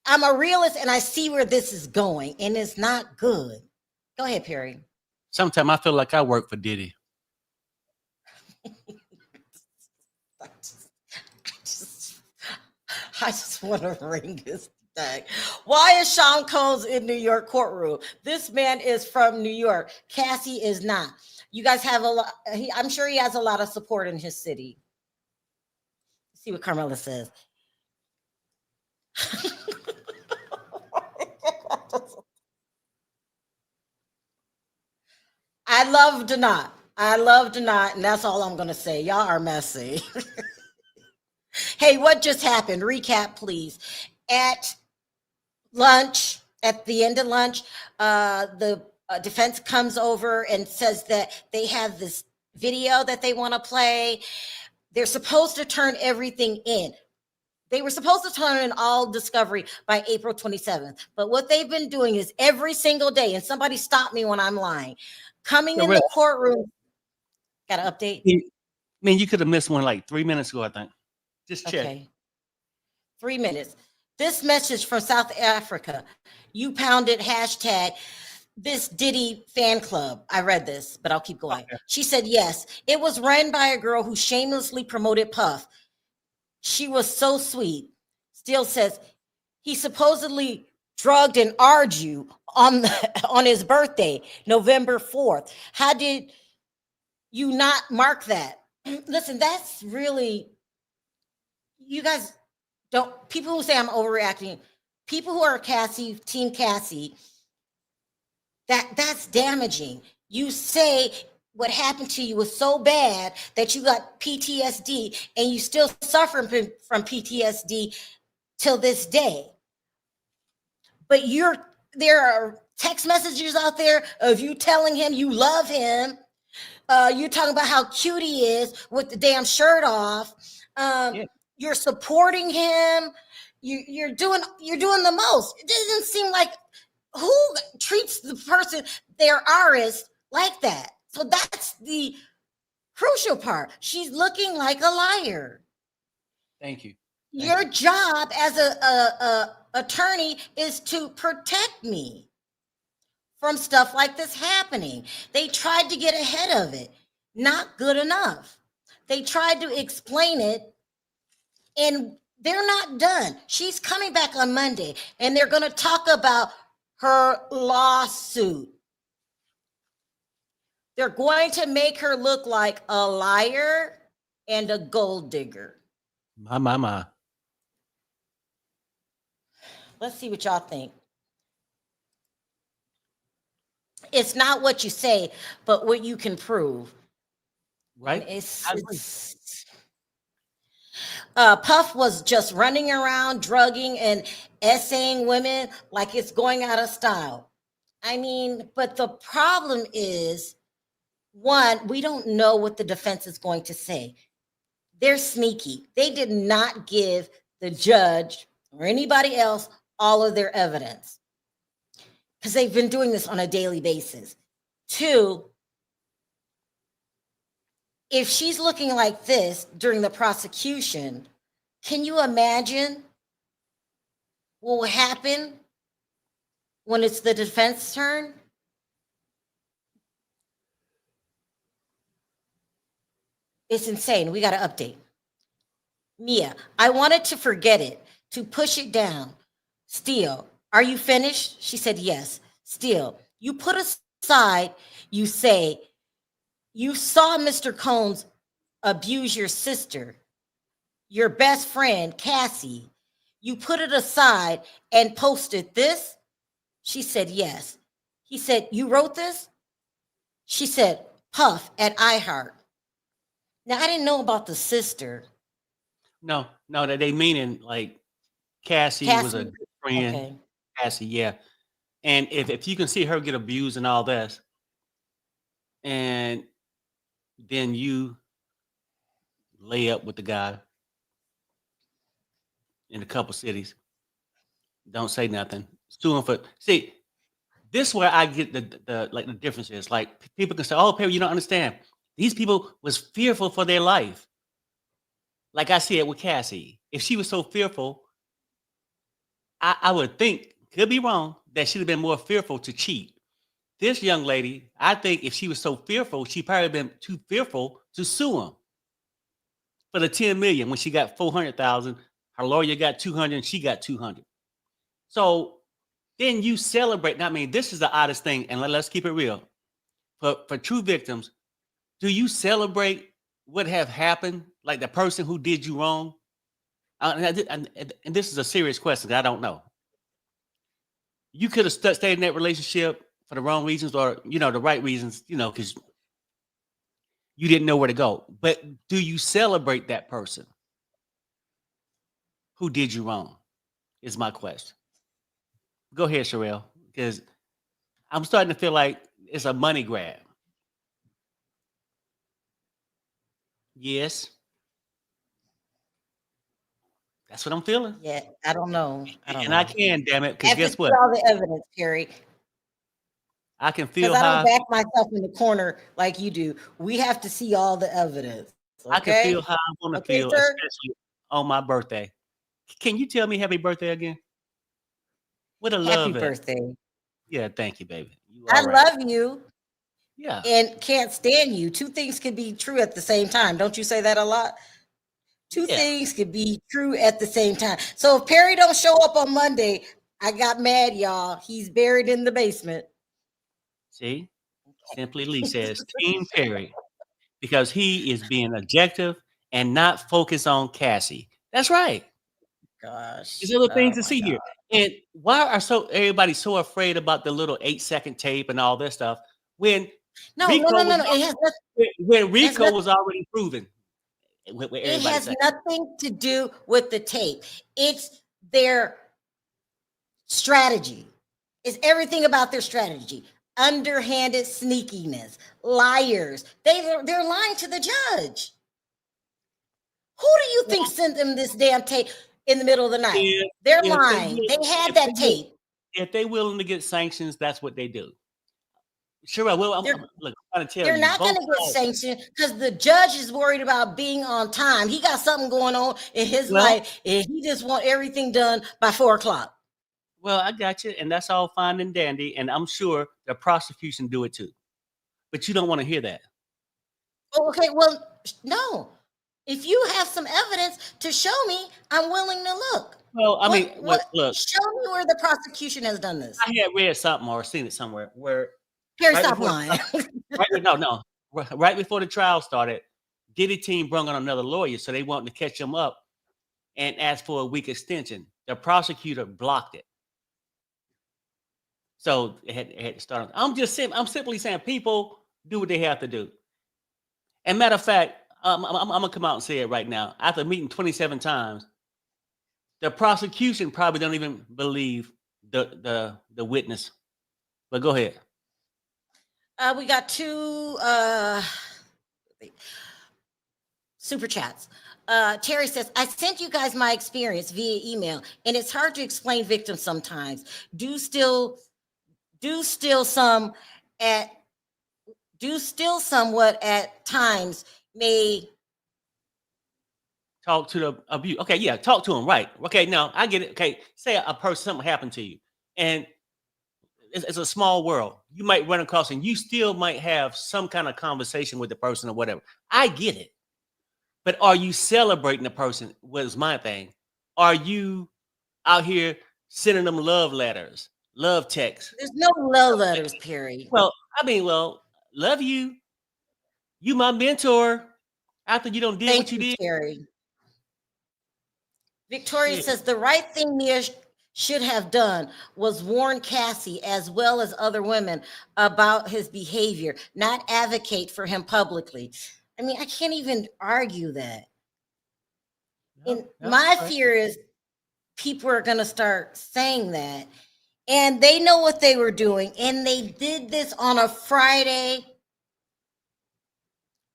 I'm a realist, and I see where this is going, and it's not good. Go ahead, Perry. sometimes I feel like I work for Diddy. I just want to ring this thing. Why is Sean Combs in New York courtroom? This man is from New York. Cassie is not. You guys have a lot. I'm sure he has a lot of support in his city. Let's see what Carmela says. I love Donat. I love Donat, and that's all I'm going to say. Y'all are messy. Hey, what just happened? Recap, please. At lunch, at the end of lunch, the defense comes over and says that they have this video that they want to play. They're supposed to turn everything in. They were supposed to turn in all discovery by April 27th. But what they've been doing is every single day, and somebody stop me when I'm lying, coming in the courtroom. Got an update? I mean, you could have missed one like 3 minutes ago, I think. Just check. Okay. 3 minutes. This message from South Africa. You pounded hashtag this Diddy fan club. I read this, but I'll keep going. Okay. She said, yes, it was run by a girl who shamelessly promoted Puff. She was so sweet. Still says, he supposedly drugged and argued you on his birthday, November 4th. How did you not mark that? Listen, that's really, you guys don't, people who say I'm overreacting, people who are Team Cassie, that's damaging. You say what happened to you was so bad that you got PTSD and you still suffer from PTSD till this day. But there are text messages out there of you telling him you love him. You're talking about how cute he is with the damn shirt off. Yeah. You're supporting him. You're doing the most. It doesn't seem like, who treats the person, their artist, like that? So that's the crucial part. She's looking like a liar. Thank you. Your job as a attorney is to protect me from stuff like this happening. They tried to get ahead of it. Not good enough. They tried to explain it, and they're not done. She's coming back on Monday, and they're going to talk about her lawsuit. They're going to make her look like a liar and a gold digger. My. Let's see what y'all think. It's not what you say, but what you can prove. Right? Puff was just running around drugging and essaying women like it's going out of style. I mean, but the problem is, one, we don't know what the defense is going to say. They're sneaky. They did not give the judge or anybody else all of their evidence because they've been doing this on a daily basis. Two, if she's looking like this during the prosecution, can you imagine what will happen when it's the defense turn? It's insane. We got to update. Mia, I wanted to forget it, to push it down. Steele, are you finished? She said, yes. Steele, you put aside, you say, you saw Mr. Combs abuse your sister, your best friend, Cassie. You put it aside and posted this? She said, yes. He said, you wrote this? She said, Puff at iHeart. Now, I didn't know about the sister. No, that they meaning like Cassie was a good friend. Okay. Cassie, yeah. And if you can see her get abused and all that, and then you lay up with the guy in a couple cities, don't say nothing. Sue him for, see, this is where I get the difference is. Like, people can say, oh, Perry, you don't understand. These people was fearful for their life. Like I said with Cassie, if she was so fearful, I would think, could be wrong, that she'd have been more fearful to cheat. This young lady, I think if she was so fearful, she probably been too fearful to sue him for the 10 million when she got 400,000. Her lawyer got 200 and she got 200. So then you celebrate. I mean, this is the oddest thing, and let's keep it real. For true victims, do you celebrate what have happened, like the person who did you wrong? And this is a serious question. I don't know. You could have stayed in that relationship for the wrong reasons, or the right reasons, because you didn't know where to go. But do you celebrate that person who did you wrong? Is my question. Go ahead, Sherelle, because I'm starting to feel like it's a money grab. Yes. That's what I'm feeling. Yeah, I don't know. I can, damn it, because After guess see what? all the evidence, Perry. I can Because feel I how don't back myself in the corner like you do. We have to see all the evidence. I can feel Okay? how I want to Okay, feel, sir? especially on my birthday. Can you tell me happy birthday again? With a Happy love at. birthday. Yeah, thank you, baby. You I all right. love you Yeah. and can't stand you. Two things can be true at the same time. Don't you say that a lot? Two Yeah. things could be true at the same time. So if Perry don't show up on Monday, I got mad, y'all. He's buried in the basement. See? Simply Lee says Team Perry because he is being objective and not focused on Cassie. That's right. Gosh. There's other things Oh to my see God. here. And why are everybody so afraid about the little 8-second tape and all this stuff when No, Rico was It has nothing, when it has Rico nothing, was already proven? What it everybody has say. nothing to do with the tape. It's their strategy. It's everything about their strategy. Underhanded sneakiness, liars. They're lying to the judge. Who do you think sent them this damn tape in the middle of the night? If, They're if they lying. will, They had if that they will, tape. if they willing to get sanctions, that's what they do. Sure, I will. They're Look, I'm trying to tell they're you, not both going to get sides. sanctioned because the judge is worried about being on time. He got something going on in his Well, life, and he just want everything done by 4 o'clock. well, I got you, and that's all fine and dandy, and I'm sure the prosecution do it too. But you don't want to hear that. Oh, okay, well, no. If you have some evidence to show me, I'm willing to look. Well, I mean, What? look, Show me where the prosecution has done this. I had read something or seen it somewhere where Perry, right stop before the lying. right before the trial started, Diddy team brought on another lawyer, so they wanted to catch him up and ask for a week extension. The prosecutor blocked it. So it had to start. I'm simply saying people do what they have to do. And matter of fact, I'm gonna come out and say it right now. After meeting 27 times, the prosecution probably don't even believe the witness. But go ahead. We got two super chats. Terry says, I sent you guys my experience via email, and it's hard to explain victims sometimes. Do still some at do still somewhat at times may Talk to the abuse. Okay, yeah, talk to him. Right. Okay, now I get it. Okay, say a person something happened to you, and it's a small world. You might run across, and you still might have some kind of conversation with the person or whatever. I get it, but are you celebrating the person? Was my thing. Are you out here sending them love letters, love texts? there's no love letters, Perry. Well, I mean, love you. You my mentor. After you don't did Thank what you you, did. Terry. Victoria Yeah. says the right thing Mia should have done was warn Cassie as well as other women about his behavior, not advocate for him publicly. I mean, I can't even argue that. And my fear is people are going to start saying that, and they know what they were doing, and they did this on a Friday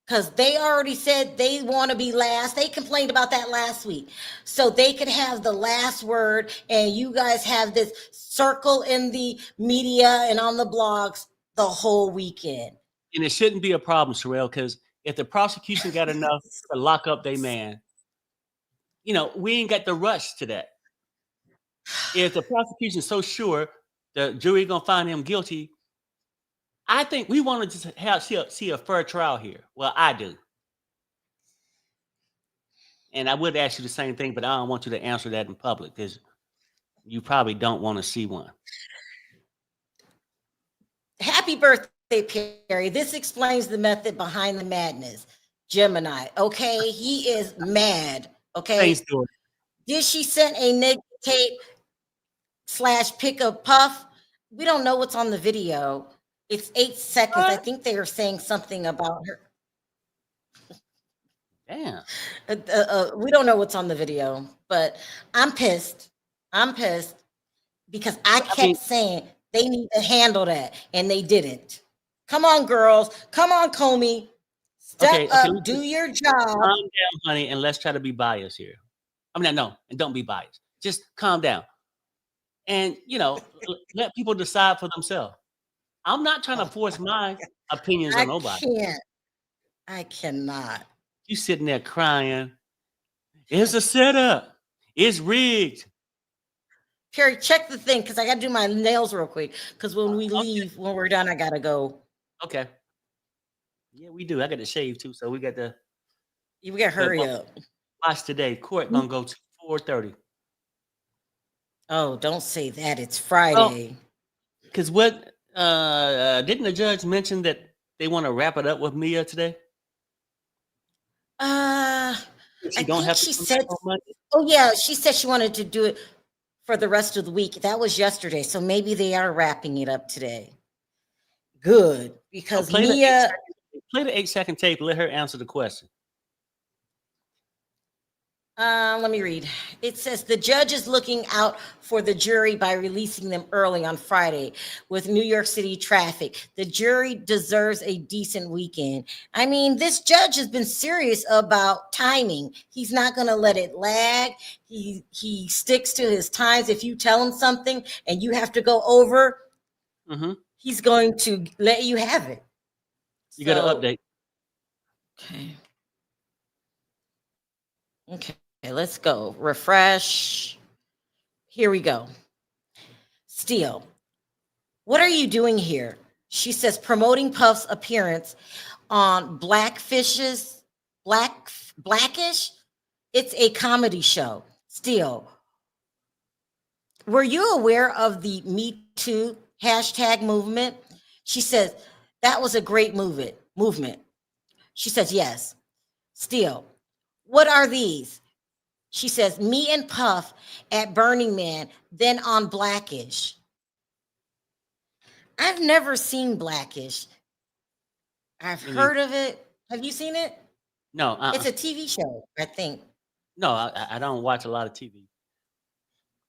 because they already said they want to be last. They complained about that last week. So they could have the last word, and you guys have this circle in the media and on the blogs the whole weekend. And it shouldn't be a problem, Sherelle, because if the prosecution got enough to lock up their man, we ain't got the rush to that. If the prosecution's so sure the jury gonna find him guilty, I think we want to just see a fair trial here. Well, I do. And I would ask you the same thing, but I don't want you to answer that in public because you probably don't want to see one. Happy birthday, Perry. This explains the method behind the madness. Gemini. Okay, he is mad. Okay. Thanks, George. Did she send a negative tape / pick a puff? We don't know what's on the video. It's 8 seconds. I think they are saying something about her. Damn. We don't know what's on the video, but I'm pissed. I'm pissed because I kept saying they need to handle that, and they didn't. Come on, girls. Come on, Comey. Step up. Do your job. Calm down, honey, and let's try to be biased here. I mean, no, and don't be biased. Just calm down. And, let people decide for themselves. I'm not trying to force my opinions on I nobody. can't. I cannot. You sitting there crying. It's a setup. It's rigged. Perry, check the thing because I got to do my nails real quick. Because when we Okay. leave, when we're done, I got to go. Okay. Yeah, we do. I got to shave too, so we got to We got to hurry up. watch today. Court gonna go to 4:30. Oh, don't say that. It's Well, Friday. because what didn't the judge mention that they want to wrap it up with Mia today? She I don't think have to she come said, back on Monday. oh, yeah, she said she wanted to do it for the rest of the week. That was yesterday. So maybe they are wrapping it up today. Good. So Because play the Mia, 8-second tape. Let her answer the question. let me read. It says the judge is looking out for the jury by releasing them early on Friday with New York City traffic. The jury deserves a decent weekend. I mean, this judge has been serious about timing. He's not going to let it lag. He sticks to his times. If you tell him something and you have to go over, Mm-hmm. he's going to let you have it. You got to So, update. okay. Okay, let's go. Refresh. Here we go. Steele, what are you doing here? She says, promoting Puff's appearance on Blackish. It's a comedy show. Steele, were you aware of the Me Too hashtag movement? She says, that was a great movement. She says, yes. Steele, what are these? She says, me and Puff at Burning Man, then on Blackish. I've never seen Blackish. I've Me heard neither. of it. Have you seen it? No, It's a TV show, I think. no, I don't watch a lot of TV.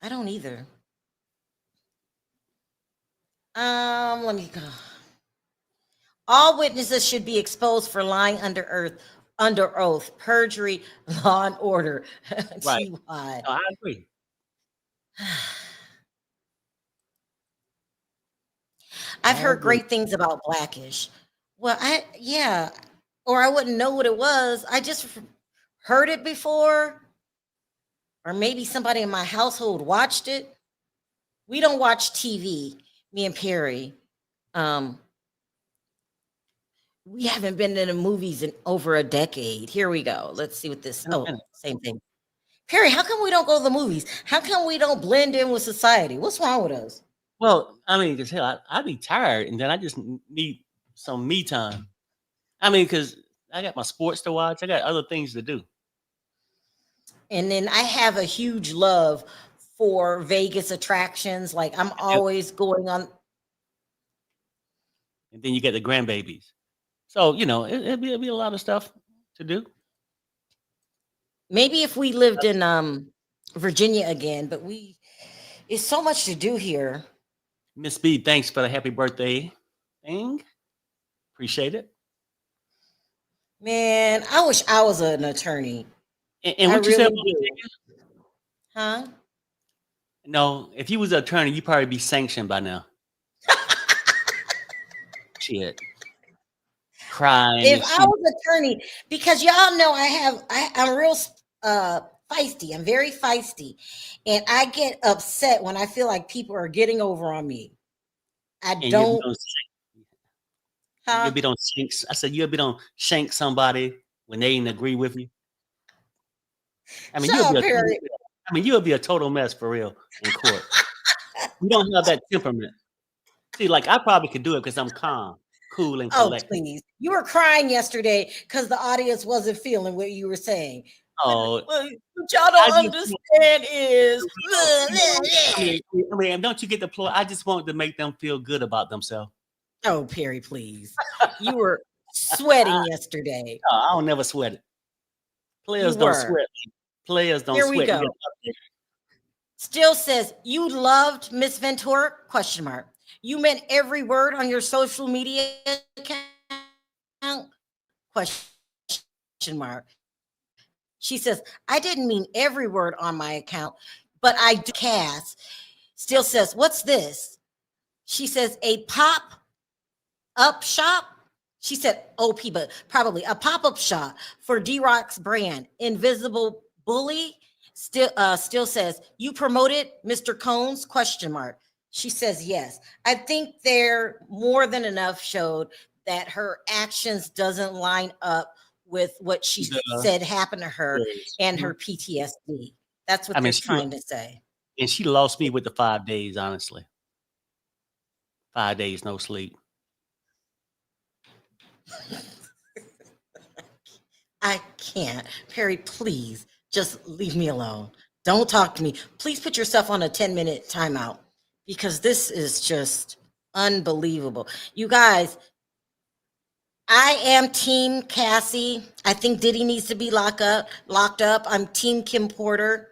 I don't either. Let me go. All witnesses should be exposed for lying under oath, perjury, law and order. Right. GY. No, I agree. I've I heard agree. great things about Blackish. Well, or I wouldn't know what it was. I just heard it before, or maybe somebody in my household watched it. We don't watch TV, me and Perry. We haven't been to the movies in over a decade. Here we go. Let's see what this. In a Oh, minute. same thing. Perry, how come we don't go to the movies? How come we don't blend in with society? What's wrong with us? Well, I mean, because hell, I'd be tired, and then I just need some me time. I mean, because I got my sports to watch. I got other things to do. And then I have a huge love for Vegas attractions. Like I'm Yep. always going on. And then you get the grandbabies. So it'd be a lot of stuff to do. Maybe if we lived in Virginia again, but it's so much to do here. Miss B, thanks for the happy birthday thing. Appreciate it. Man, I wish I was an attorney. And I what you said really about do. Virginia? Huh? No, if you was an attorney, you'd probably be sanctioned by now. Shit. Crying If and I shit. was attorney, because y'all know I'm real feisty. I'm very feisty. And I get upset when I feel like people are getting over on me. I And don't. you'll be on shanks. I said you'll be on shank somebody when they didn't agree with you. I mean, Shut up, Perry. you'll be a total mess for real in court. You don't have that temperament. See, like I probably could do it because I'm calm, cool, and Oh, collected. please. You were crying yesterday because the audience wasn't feeling what you were saying. Oh, What y'all don't I just- understand is. I mean, don't you get the ploy? I just wanted to make them feel good about themselves. Oh, Perry, please. You were sweating yesterday. No, I don't never sweat it. Players You don't were. sweat. Players don't Here we sweat. You go. gotta update. Still says, you loved Miss Ventura? Question mark. You meant every word on your social media account? Question mark. She says, I didn't mean every word on my account, but I do. Cass still says, what's this? She says, a pop up shop. She said OP, but probably a pop-up shop for D-Rock's brand. Invisible Bully still says, you promoted Mr. Combs? Question mark. She says yes. I think there more than enough showed that her actions doesn't line up with what she said happened to her and her PTSD. That's what I mean, they're trying to say. And she lost me with the 5 days, honestly. 5 days, no sleep. I can't. Perry, please just leave me alone. Don't talk to me. Please put yourself on a 10-minute timeout because this is just unbelievable. You guys, I am team Cassie. I think Diddy needs to be locked up. I'm team Kim Porter.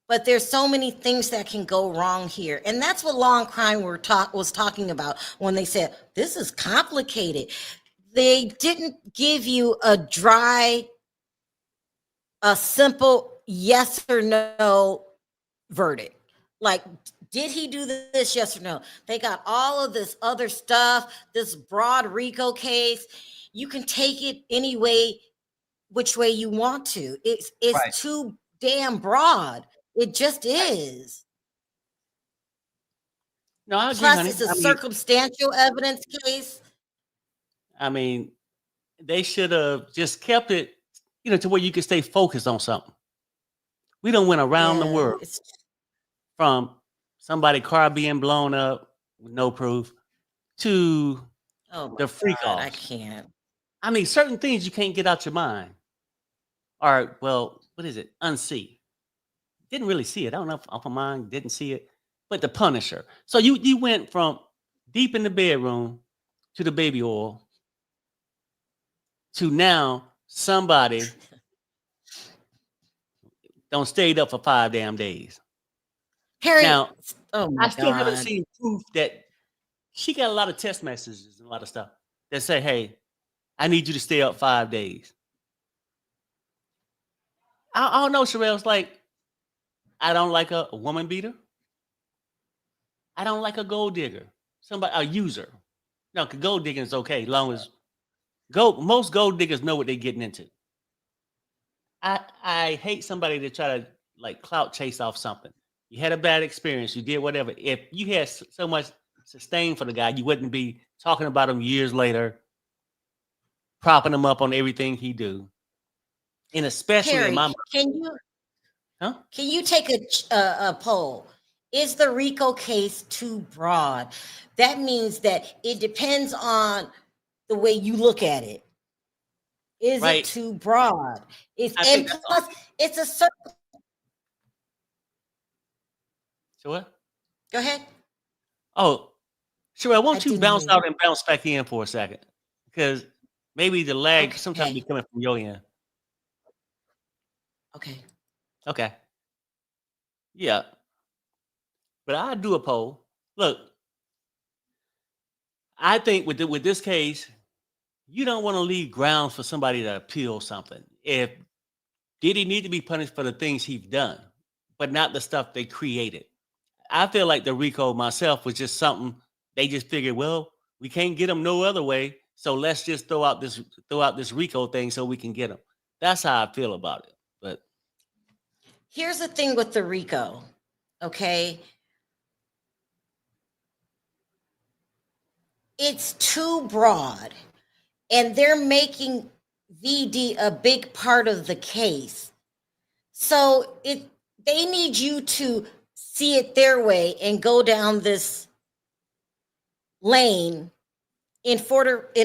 But there's so many things that can go wrong here. And that's what Law and Crime was talking about when they said, this is complicated. They didn't give you a simple yes or no verdict. Like, did he do this? Yes or no? They got all of this other stuff, this broad RICO case. You can take it any way, which way you want to. It's Right. too damn broad. It just is. No, I agree, Plus, honey. it's a circumstantial evidence case. I mean, they should have just kept it, to where you could stay focused on something. We done went around the world from somebody's car being blown up with no proof to the freak offs. I can't. I mean, certain things you can't get out your mind. Or, well, what is it? Unsee. Didn't really see it. I don't know if off of mine, didn't see it. But the Punisher. So you went from deep in the bedroom to the baby oil to now somebody don't stayed up for 5 damn days. Harry, now, oh my I still haven't God. seen proof that she got a lot of text messages and a lot of stuff that say, hey, I need you to stay up 5 days. I don't know, Sherelle's like, I don't like a woman beater. I don't like a gold digger. A user. No, gold digging is okay, as long as most gold diggers know what they're getting into. I hate somebody that try to like clout chase off something. You had a bad experience, you did whatever. If you had so much sustain for the guy, you wouldn't be talking about him years later, propping him up on everything he do. And especially Harry, in my can you take a poll? Is the RICO case too broad? That means that it depends on the way you look at it. Is Right. it too broad? It's a certain. So what? Go ahead. Oh, Sherelle, won't you didn't bounce hear out and bounce back in for a second? Because maybe the lag sometimes be Okay. coming from your end. Okay. Okay. Yeah. But I do a poll. Look, I think with this case, you don't want to leave grounds for somebody to appeal something. If Diddy need to be punished for the things he's done, but not the stuff they created. I feel like the RICO myself was just something they just figured, well, we can't get them no other way, so let's just throw out this RICO thing so we can get them. That's how I feel about it. But Here's the thing with the RICO, okay? It's too broad, and they're making VD a big part of the case. So they need you to see it their way and go down this lane in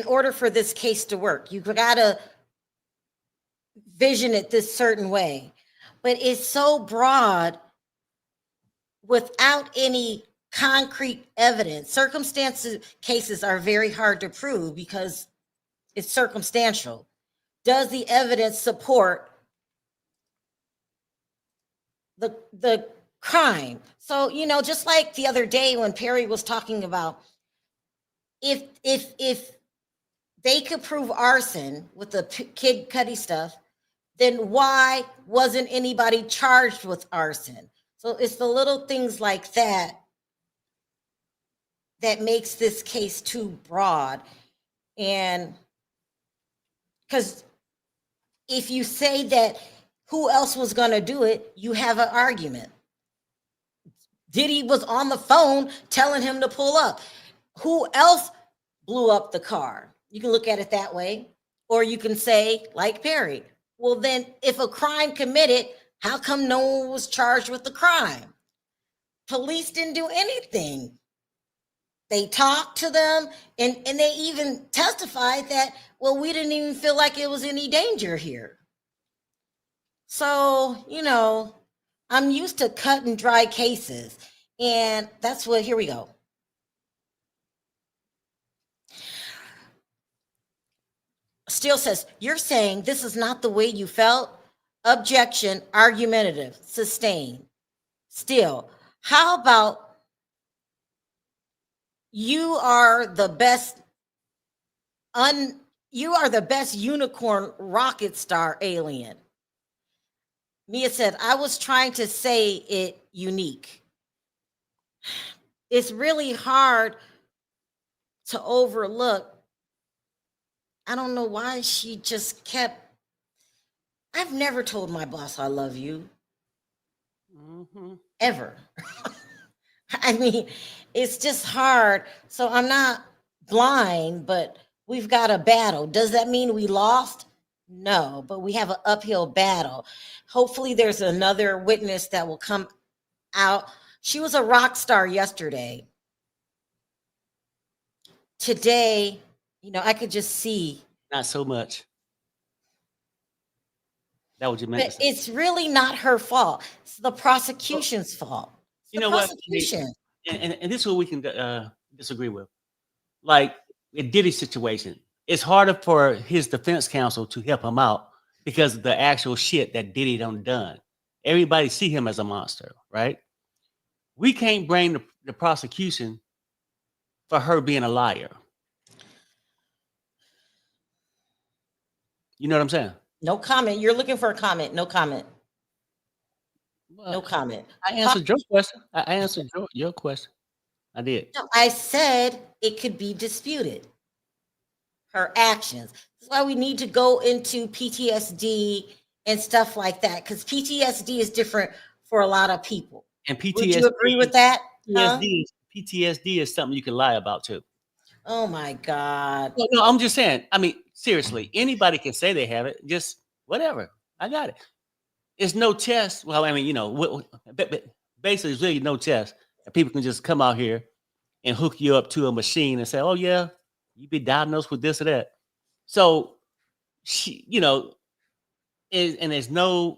order for this case to work. You've got to vision it this certain way. But it's so broad without any concrete evidence. Circumstances cases are very hard to prove because it's circumstantial. Does the evidence support the crime? So, just like the other day when Perry was talking about if they could prove arson with the Kid Cudi stuff, then why wasn't anybody charged with arson? So it's the little things like that that makes this case too broad. And because if you say that who else was going to do it, you have an argument. Diddy was on the phone telling him to pull up. Who else blew up the car? You can look at it that way. Or you can say, like Perry, well, then if a crime committed, how come no one was charged with the crime? Police didn't do anything. They talked to them, and they even testified that, well, we didn't even feel like it was any danger here. So, I'm used to cut and dry cases. And that's what, here we go. Steele says, you're saying this is not the way you felt? Objection, argumentative, sustained. Steele, how about you are the best unicorn rocket star alien? Mia said, I was trying to say it unique. It's really hard to overlook. I don't know why she just kept. I've never told my boss I love you. Ever. I mean, it's just hard. So I'm not blind, but we've got a battle. Does that mean we lost? No, but we have an uphill battle. Hopefully there's another witness that will come out. She was a rock star yesterday. Today, I could just see. Not so much. That what you meant But to say. it's really not her fault. It's the prosecution's fault. You know what? Prosecution. And this is what we can disagree with. Like in Diddy's situation, it's harder for his defense counsel to help him out because of the actual shit that Diddy done. Everybody see him as a monster, right? We can't blame the prosecution for her being a liar. You know what I'm saying? No comment. You're looking for a comment. No comment. Well, No comment. I answered your question. I answered your question. I did. No, I said it could be disputed. Her actions. That's why we need to go into PTSD and stuff like that, because PTSD is different for a lot of people. And PTSD. Would you agree with that? PTSD is something you can lie about too. Oh my God. No, I'm just saying. I mean, seriously, anybody can say they have it. Just whatever. I got it. It's no test. Well, I mean, basically, it's really no test. And people can just come out here and hook you up to a machine and say, "Oh yeah, you be diagnosed with this or that." So, and there's no.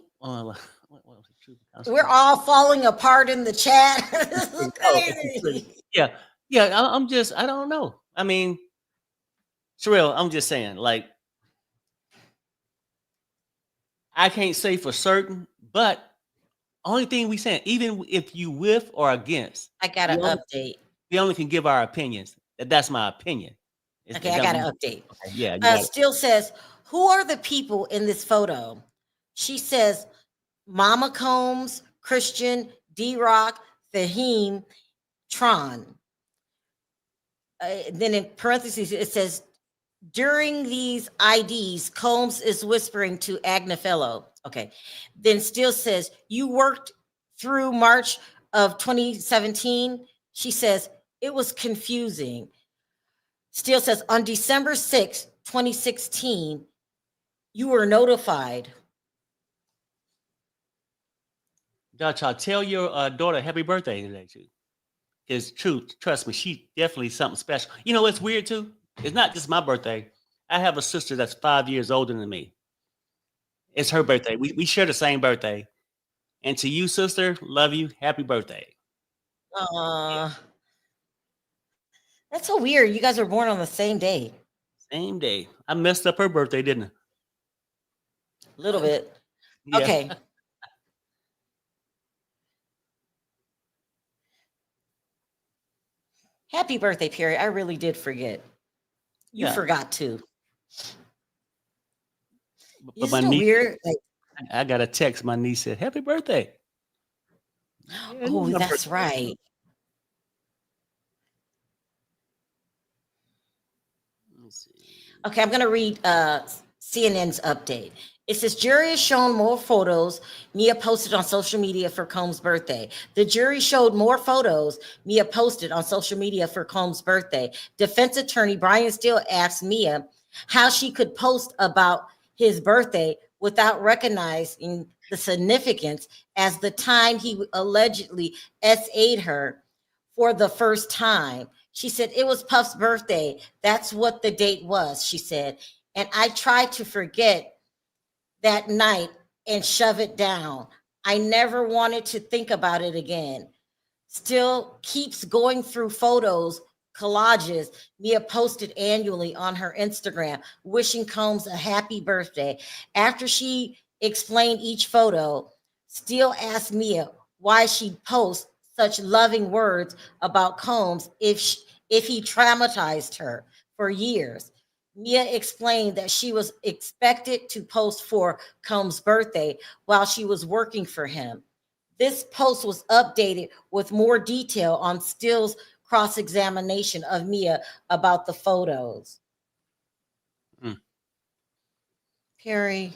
We're all falling apart in the chat. This is crazy. Yeah. I don't know. I mean, Sherelle, I'm just saying, like, I can't say for certain, but only thing we saying, even if you with or against, I got an update. we only can give our opinions. That's my opinion. Okay, I got an update. Okay, yeah. Still says, who are the people in this photo? She says, Mama Combs, Christian, D-Rock, Fahim, Tron. Then in parentheses, it says, during these IDs, Combs is whispering to Agnafello. Okay. Then Steele says, you worked through March of 2017. She says, it was confusing. Steele says, on December 6, 2016, you were notified. Y'all tell your daughter happy birthday today, too. Because trust me, she definitely something special. You know what's weird, too? It's not just my birthday. I have a sister that's 5 years older than me. It's her birthday. We share the same birthday. And to you, sister, love you. Happy birthday. That's so weird. You guys were born on the same day. Same day. I messed up her birthday, didn't I? A little bit. Yeah. Okay. Happy birthday, Perry. I really did forget. You forgot too. But my niece, weird. I got a text. My niece said, happy birthday. Oh, that's right. Okay, I'm going to read CNN's update. It says, jury has shown more photos Mia posted on social media for Combs' birthday. The jury showed more photos Mia posted on social media for Combs' birthday. Defense attorney Brian Steele asked Mia how she could post about his birthday without recognizing the significance as the time he allegedly SA'd her for the first time. She said, it was Puff's birthday. That's what the date was, she said. And I tried to forget that night and shove it down. I never wanted to think about it again. Still keeps going through photos, collages Mia posted annually on her Instagram, wishing Combs a happy birthday. After she explained each photo, Steele asked Mia why she'd post such loving words about Combs if he traumatized her for years. Mia explained that she was expected to post for Combs' birthday while she was working for him. This post was updated with more detail on Steele's cross-examination of Mia about the photos. Perry.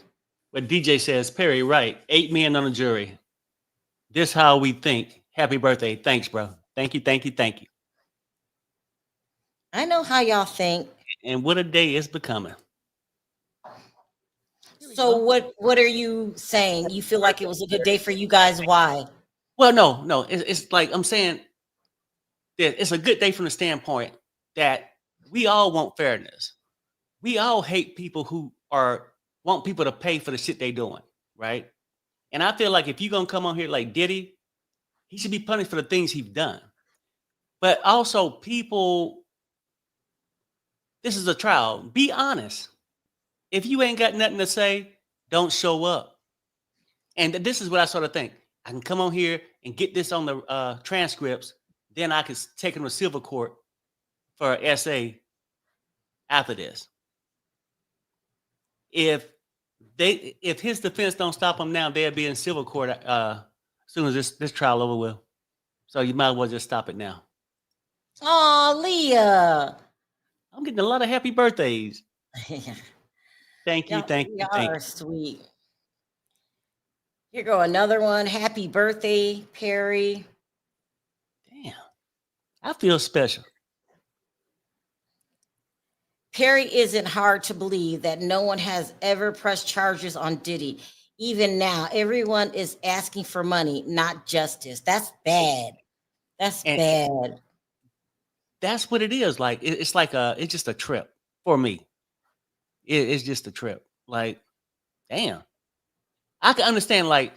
But DJ says, Perry, right. 8 men on the jury. This how we think. Happy birthday. Thanks, bro. Thank you, thank you, thank you. I know how y'all think. And what a day it's becoming. So what are you saying? You feel like it was a good day for you guys? Why? Well, no. It's like I'm saying that it's a good day from the standpoint that we all want fairness. We all hate people who want people to pay for the shit they doing, right? And I feel like if you're gonna come on here like Diddy, he should be punished for the things he's done. But also, people, this is a trial. Be honest. If you ain't got nothing to say, don't show up. And this is what I sort of think. I can come on here and get this on the transcripts. Then I can take him to civil court for an essay after this. If his defense don't stop him now, they'll be in civil court as soon as this trial over with. So you might as well just stop it now. Oh, Leah. I'm getting a lot of happy birthdays. Thank you, thank you, Y'all thank are you. sweet. Here go another one. Happy birthday, Perry. Damn, I feel special. Perry isn't hard to believe that no one has ever pressed charges on Diddy. Even now, everyone is asking for money, not justice. That's bad. That's bad. That's what it is. Like it's like it's just a trip for me. It's just a trip. Like, damn. I can understand. Like,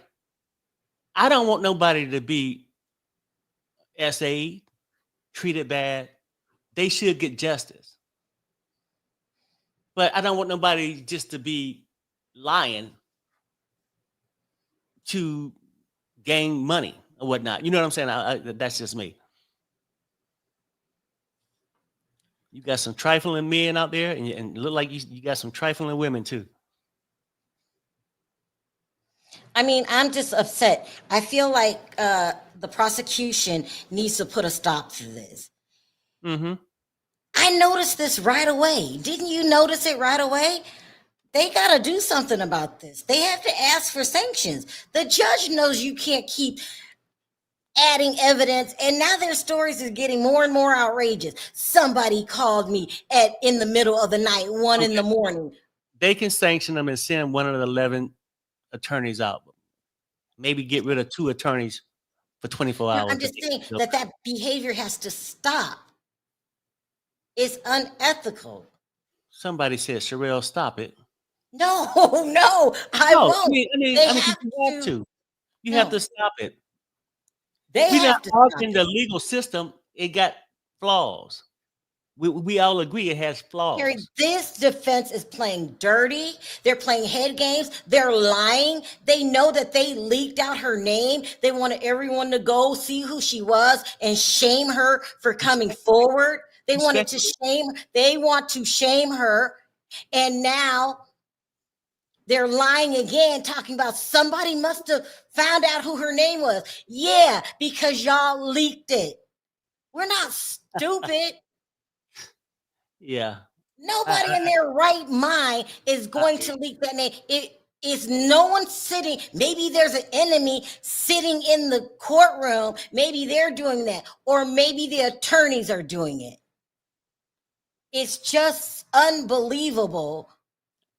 I don't want nobody to be SA'd, treated bad. They should get justice. But I don't want nobody just to be lying to gain money or whatnot. You know what I'm saying? That's just me. You got some trifling men out there, and look like you got some trifling women too. I mean, I'm just upset. I feel like the prosecution needs to put a stop to this. Mm-hmm. I noticed this right away. Didn't you notice it right away? They got to do something about this. They have to ask for sanctions. The judge knows you can't keep adding evidence, and now their stories is getting more and more outrageous. Somebody called me in the middle of the night, 1 in the morning. They can sanction them and send one of the 11 attorneys out. Maybe get rid of 2 attorneys for 24 hours. I'm just saying that behavior has to stop. It's unethical. Somebody said, Sherelle, stop it. No, I won't. I mean, you have to. You have to stop it. They have to stop in the legal system. It got flaws. We all agree it has flaws. Harry, this defense is playing dirty. They're playing head games. They're lying. They know that they leaked out her name. They wanted everyone to go see who she was and shame her for coming forward. They want to shame her. And now they're lying again, talking about somebody must have found out who her name was. Yeah, because y'all leaked it. We're not stupid. Yeah. Nobody in their right mind is going to leak that name. It is no one sitting. Maybe there's an enemy sitting in the courtroom. Maybe they're doing that, or maybe the attorneys are doing it. It's just unbelievable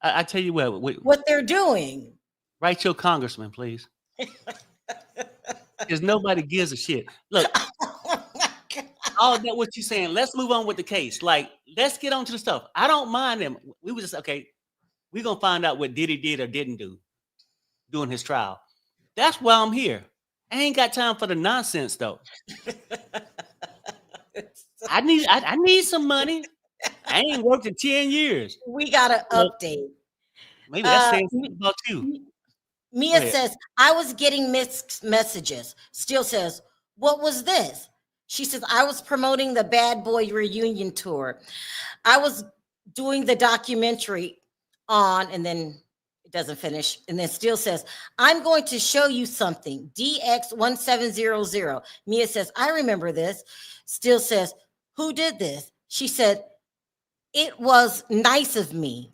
I tell you what, what they're doing. write your congressman, please. Because nobody gives a shit. Look, Oh my God. all that what you're saying. Let's move on with the case. Like, let's get on to the stuff. I don't mind them. We were just okay. We're gonna find out what Diddy did or didn't do during his trial. That's why I'm here. I ain't got time for the nonsense though. I need some money. I ain't worked in 10 years. We got to Well, update. Maybe that's saying something about you. Mia ahead. says, I was getting mixed messages. Still says, what was this? She says, I was promoting the Bad Boy reunion tour. I was doing the documentary on, and then it doesn't finish. And then Still says, I'm going to show you something. DX1700. Mia says, I remember this. Still says, who did this? She said, it was nice of me.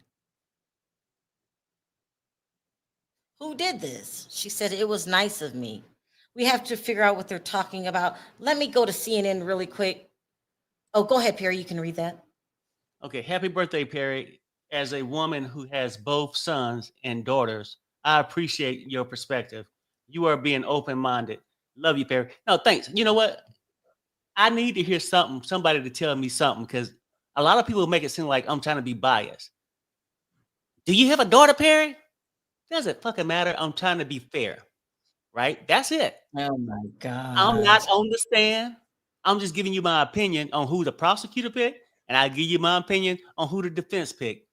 Who did this? She said, it was nice of me. We have to figure out what they're talking about. Let me go to CNN really quick. Oh, go ahead, Perry. You can read that. Okay, happy birthday, Perry. As a woman who has both sons and daughters, I appreciate your perspective. You are being open-minded. Love you, Perry. No, thanks. You know what? I need to hear something, somebody to tell me something, because a lot of people make it seem like I'm trying to be biased. Do you have a daughter, Perry? Doesn't fucking matter. I'm trying to be fair, right? That's it. Oh my God. I'm not on the stand. I'm just giving you my opinion on who the prosecutor picked, and I give you my opinion on who the defense picked.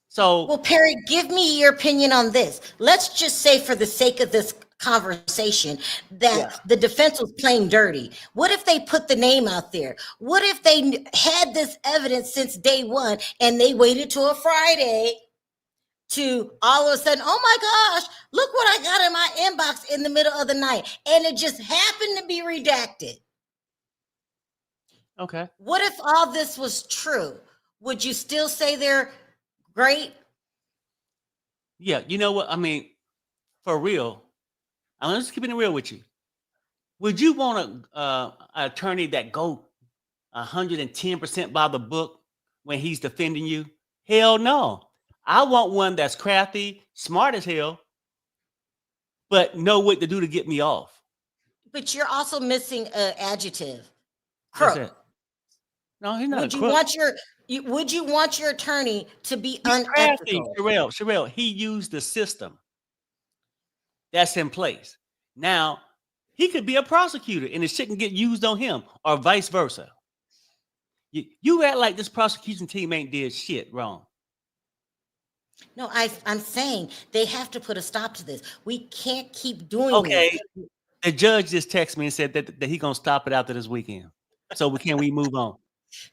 So, well, Perry, give me your opinion on this. Let's just say, for the sake of this conversation, that the defense was playing dirty. What if they put the name out there? What if they had this evidence since day one and they waited till a Friday to all of a sudden, oh my gosh, look what I got in my inbox in the middle of the night, and it just happened to be redacted? okay. What if all this was true? Would you still say they're great? Yeah, you know what? I mean, for real, I'm just keeping it real with you. Would you want an attorney that go 110% by the book when he's defending you? Hell no. I want one that's crafty, smart as hell, but know what to do to get me off. But you're also missing an adjective. That's Crook. it. No, he's not Would a you crook. want would you want your attorney to be He's crafty, unethical? Sherelle, he used the system that's in place. Now, he could be a prosecutor and it shouldn't get used on him, or vice versa. You act like this prosecution team ain't did shit wrong. No, I'm saying they have to put a stop to this. We can't keep doing Okay, this. the judge just texted me and said that he gonna stop it after this weekend. So we move on.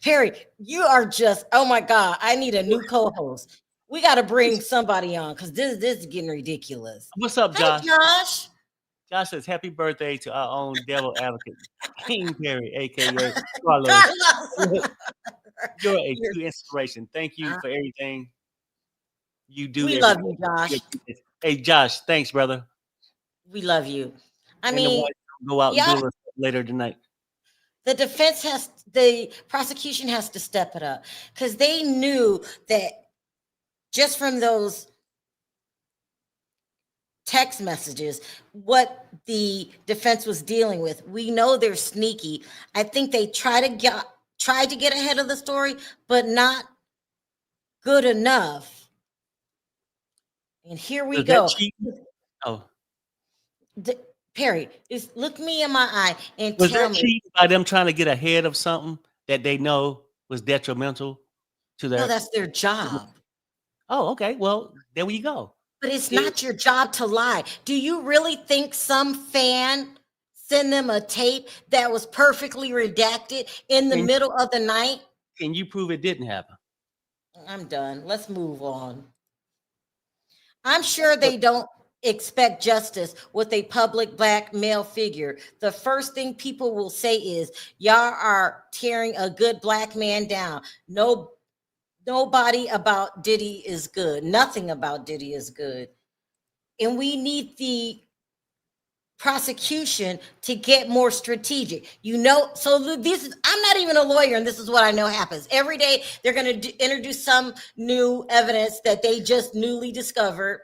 Perry, you are just, oh my God, I need a new co-host. We got to bring somebody on, because this is getting ridiculous. What's up, Hey, Josh? Josh. Josh says, happy birthday to our own devil advocate, King Perry, aka Carlos. Carlos. You're a true inspiration. Thank you for everything you do. We every love day. you, Josh. Hey, Josh, thanks, brother. We love you. I And mean, go out and yeah. do it later tonight. The prosecution has to step it up, because they knew that just from those text messages, what the defense was dealing with. We know they're sneaky. I think they tried to get ahead of the story, but not good enough. And here we Was go. that cheating? Oh, Perry, look me in my eye and was tell that me. cheating by them trying to get ahead of something that they know was detrimental to their? No, that's their job. Oh, okay. Well, there we go. But it's not your job to lie. Do you really think some fan sent them a tape that was perfectly redacted in the middle of the night? Can you prove it didn't happen? I'm done. Let's move on. I'm sure they don't expect justice with a public black male figure. The first thing people will say is, y'all are tearing a good black man down. No nobody about Diddy is good. Nothing about Diddy is good. And we need the prosecution to get more strategic. So this is, I'm not even a lawyer, and this is what I know happens. Every day they're going to introduce some new evidence that they just newly discovered.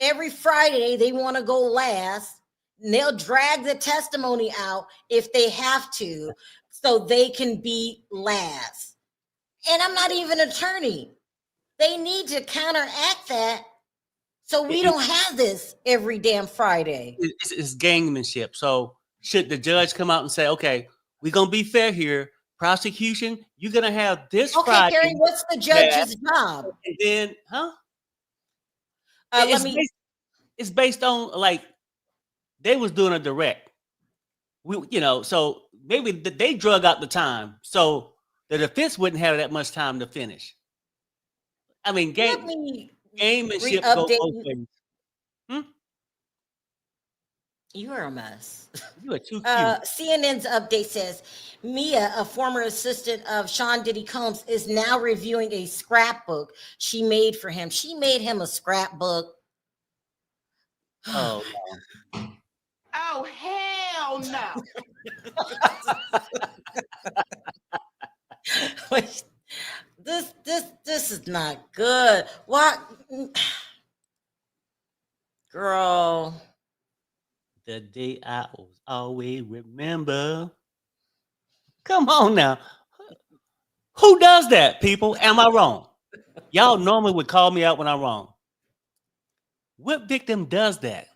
Every Friday they want to go last, and they'll drag the testimony out if they have to, so they can be last. And I'm not even an attorney. They need to counteract that, so we don't have this every damn Friday. It's gamemanship. So should the judge come out and say, okay, we're going to be fair here. Prosecution, you're going to have this Okay, Friday. Gary, what's the judge's job? And then, it's based on, like, they was doing a direct. So maybe they drug out the time so the defense wouldn't have that much time to finish. I mean, gamemanship goes both ways. You are a mess. You are too cute. CNN's update says Mia, a former assistant of Sean Diddy Combs, is now reviewing a scrapbook she made for him. She made him a scrapbook. Oh, no. Oh, hell no. This is not good. What, girl? The day I always remember. Come on now. Who does that, people? Am I wrong? Y'all normally would call me out when I'm wrong. What victim does that?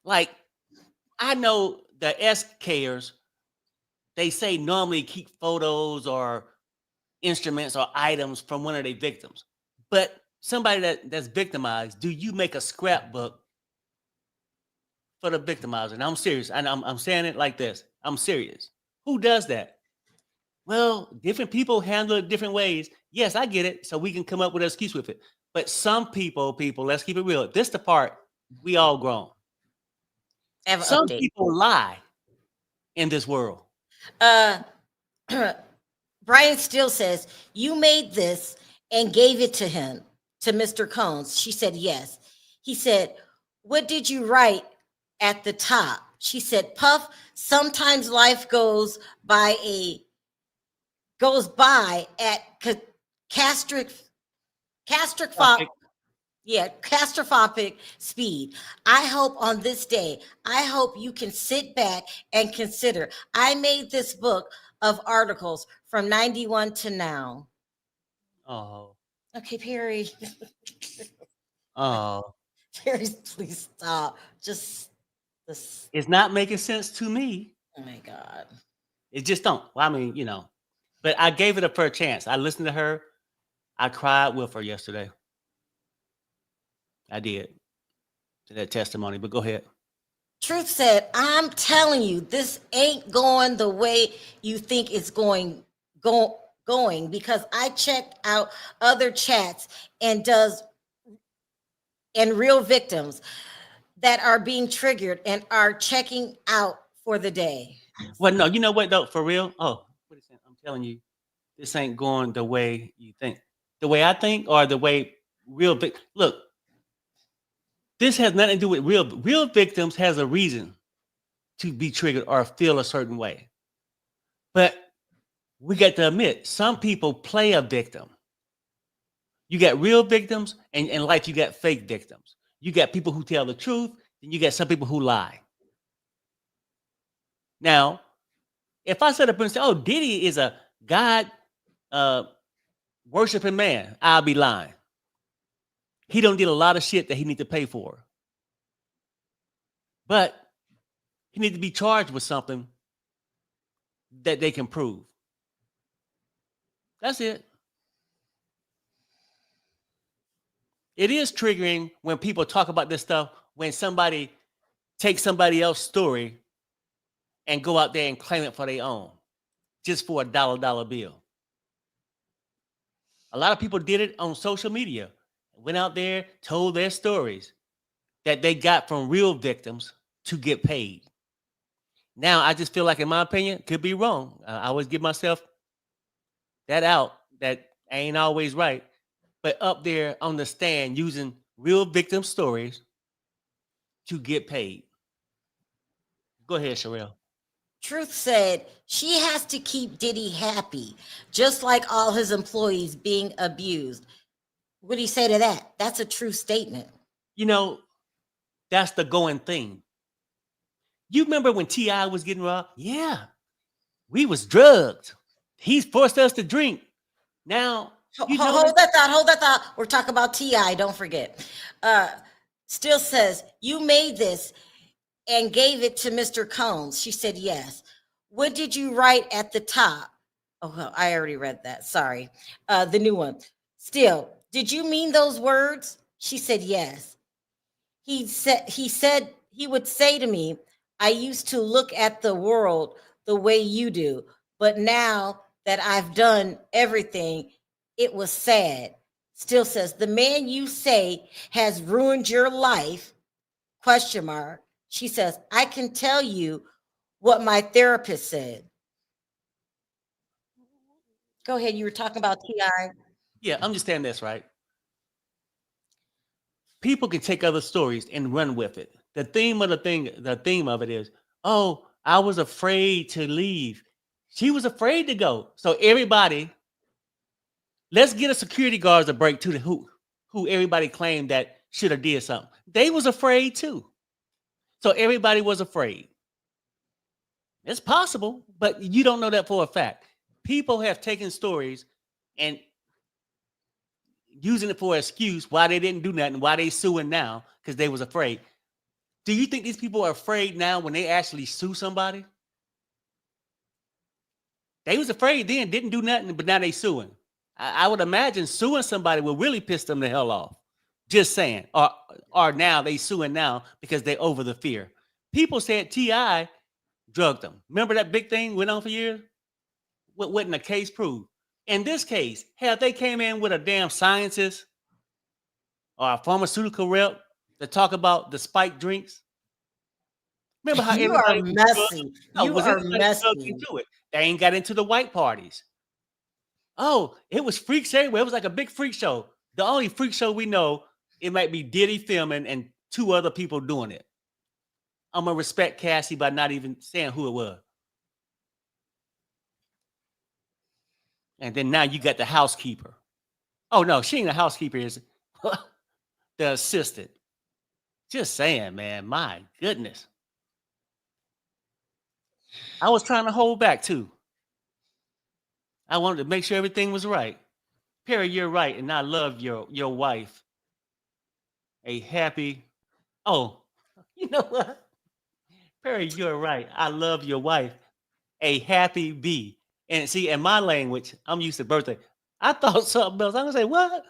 Like, I know the SKers, they say normally keep photos or instruments or items from one of their victims. But somebody that's victimized, do you make a scrapbook for the victimizer? And I'm serious. And I'm saying it like this. I'm serious. Who does that? Well, different people handle it different ways. Yes, I get it. So we can come up with an excuse with it. But some people, let's keep it real. This the part we all grown. Some people lie in this world. Brian Steele says, you made this and gave it to him, to Mr. Combs. She said, yes. He said, what did you write at the top? She said, Puff, sometimes life goes by at catastrophic speed. I hope on this day, I hope you can sit back and consider. I made this book of articles from 91 to now. Oh. Okay, Perry. Oh. Perry, please stop. Just this. It's not making sense to me. Oh my God. It just don't. Well, I mean, but I gave it a fair chance. I listened to her. I cried with her yesterday. I did. To that testimony, but go ahead. Truth said, I'm telling you, this ain't going the way you think it's going, because I checked out other chats and real victims that are being triggered and are checking out for the day. Well, no, you know what though, for real? Oh, what is it? I'm telling you, this ain't going the way you think. The way I think, or the way real big. Look, this has nothing to do with real victims. Has a reason to be triggered or feel a certain way. But we got to admit, some people play a victim. You got real victims, and in life you got fake victims. You got people who tell the truth, and you got some people who lie. Now, if I sit up and say, oh, Diddy is a God worshiping man, I'll be lying. He don't get a lot of shit that he need to pay for. But he needs to be charged with something that they can prove. That's it. It is triggering when people talk about this stuff, when somebody takes somebody else's story and go out there and claim it for their own, just for a dollar bill. A lot of people did it on social media. Went out there, told their stories that they got from real victims to get paid. Now, I just feel like, in my opinion, could be wrong. I always give myself that out, that ain't always right, but up there on the stand using real victim stories to get paid. Go ahead, Sherelle. Truth said she has to keep Diddy happy, just like all his employees being abused. What do you say to that? That's a true statement. You know, that's the going thing. You remember when T.I. was getting robbed? Yeah, we was drugged. He's forced us to drink. Now, you know, Hold that thought. Hold that thought. We're talking about T.I. Don't forget. Still says, you made this and gave it to Mr. Combs. She said, yes. What did you write at the top? Oh, well, I already read that. Sorry. The new one. Still, did you mean those words? She said, yes. He said he would say to me, I used to look at the world the way you do, but now that I've done everything, it was sad. Still says, the man you say has ruined your life, question mark. She says, I can tell you what my therapist said. Go ahead. You were talking about T.I. yeah, understand this, right? People can take other stories and run with it. The theme of it is, oh, I was afraid to leave. She was afraid to go. So everybody, let's get a security guards a break to the who everybody claimed that should have did something. They was afraid too. So everybody was afraid. It's possible, but you don't know that for a fact. People have taken stories and using it for an excuse why they didn't do nothing, why they suing now because they was afraid. Do you think these people are afraid now when they actually sue somebody? They was afraid then, didn't do nothing, but now they suing. I would imagine suing somebody will really piss them the hell off. Just saying. Or now they suing now because they over the fear. People said T.I. drugged them. Remember that big thing went on for years? What wasn't the case proved? In this case, hell, they came in with a damn scientist or a pharmaceutical rep to talk about the spiked drinks. Remember how You are everybody messy. You was are everybody drugged messy. into it? They ain't got into the white parties. Oh, it was freaks everywhere. It was like a big freak show. The only freak show we know, it might be Diddy filming and 2 other people doing it. I'm gonna respect Cassie by not even saying who it was. And then now you got the housekeeper. Oh no, she ain't the housekeeper, is it? The assistant. Just saying, man. My goodness. I was trying to hold back too. I wanted to make sure everything was right. Perry, you're right, and I love your wife. A happy. Oh, you know what? Perry, you're right. I love your wife. A happy bee. And see, in my language, I'm used to birthday. I thought something else. I'm gonna say what?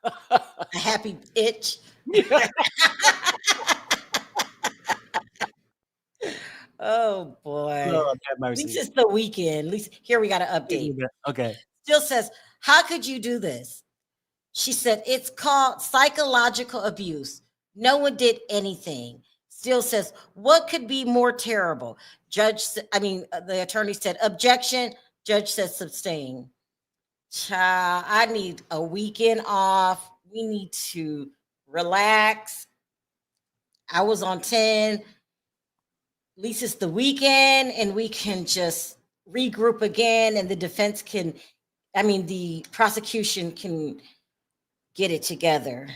A happy itch. Oh boy. Lord have At least mercy. it's the weekend. At least here we got an update. Okay. Still says, how could you do this? She said, it's called psychological abuse. No one did anything. Still says, what could be more terrible? The attorney said, objection. Judge says, sustain. Child, I need a weekend off. We need to relax. I was on 10. At least it's the weekend and we can just regroup again and the prosecution can get it together.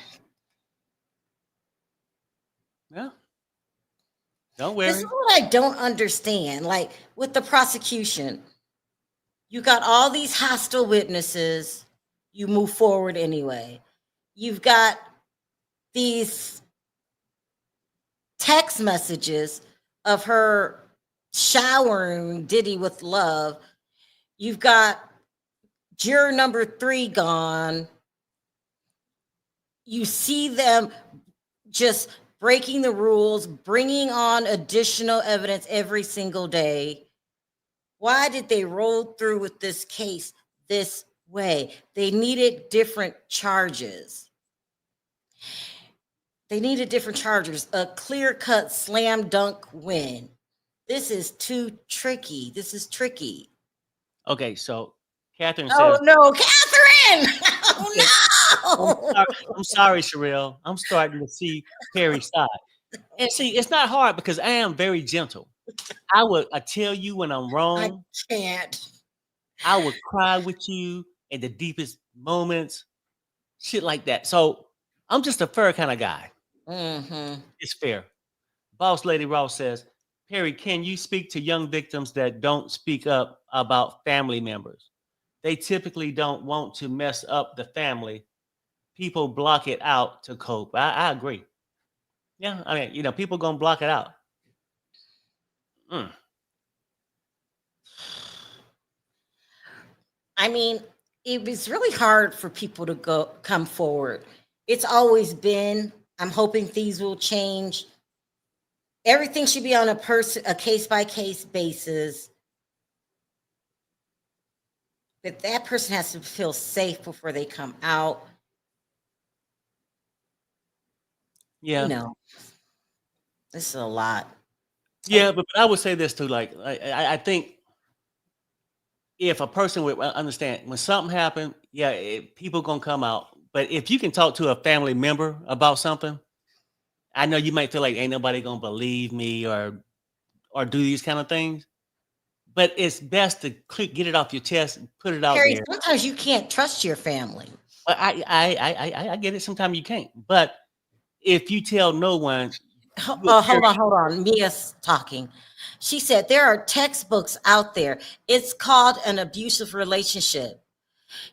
Yeah. Don't This worry. is what I don't understand. Like with the prosecution, you got all these hostile witnesses, you move forward anyway. You've got these text messages of her showering Diddy with love. You've got juror number 3 gone. You see them just breaking the rules, bringing on additional evidence every single day. Why did they roll through with this case this way? They needed different charges. A clear-cut slam dunk win. This is too tricky. This is tricky. Okay, so Catherine Oh says, no, Catherine! Catherine. Oh no. I'm sorry, Sherelle. I'm starting to see Perry's side. And see, it's not hard because I am very gentle. I tell you when I'm I wrong. can't. I would cry with you in the deepest moments, shit like that. So I'm just a fair kind of guy. Mm-hmm. It's fair. Boss Lady Ross says, Perry, can you speak to young victims that don't speak up about family members? They typically don't want to mess up the family. People block it out to cope. I agree. Yeah, I mean, people gonna block it out. Mm. I mean, it was really hard for people to come forward. It's always been. I'm hoping things will change. Everything should be on a case by case basis. But that person has to feel safe before they come out. Yeah. This is a lot. Yeah, but I would say this too. Like, I think if a person would understand when something happened, yeah, people gonna come out. But if you can talk to a family member about something, I know you might feel like ain't nobody gonna believe me or do these kind of things. But it's best to get it off your chest and put it out Harry, there. sometimes you can't trust your family. But I get it. Sometimes you can't. But if you tell no one, Hold on. Mia's talking. She said there are textbooks out there. It's called an abusive relationship.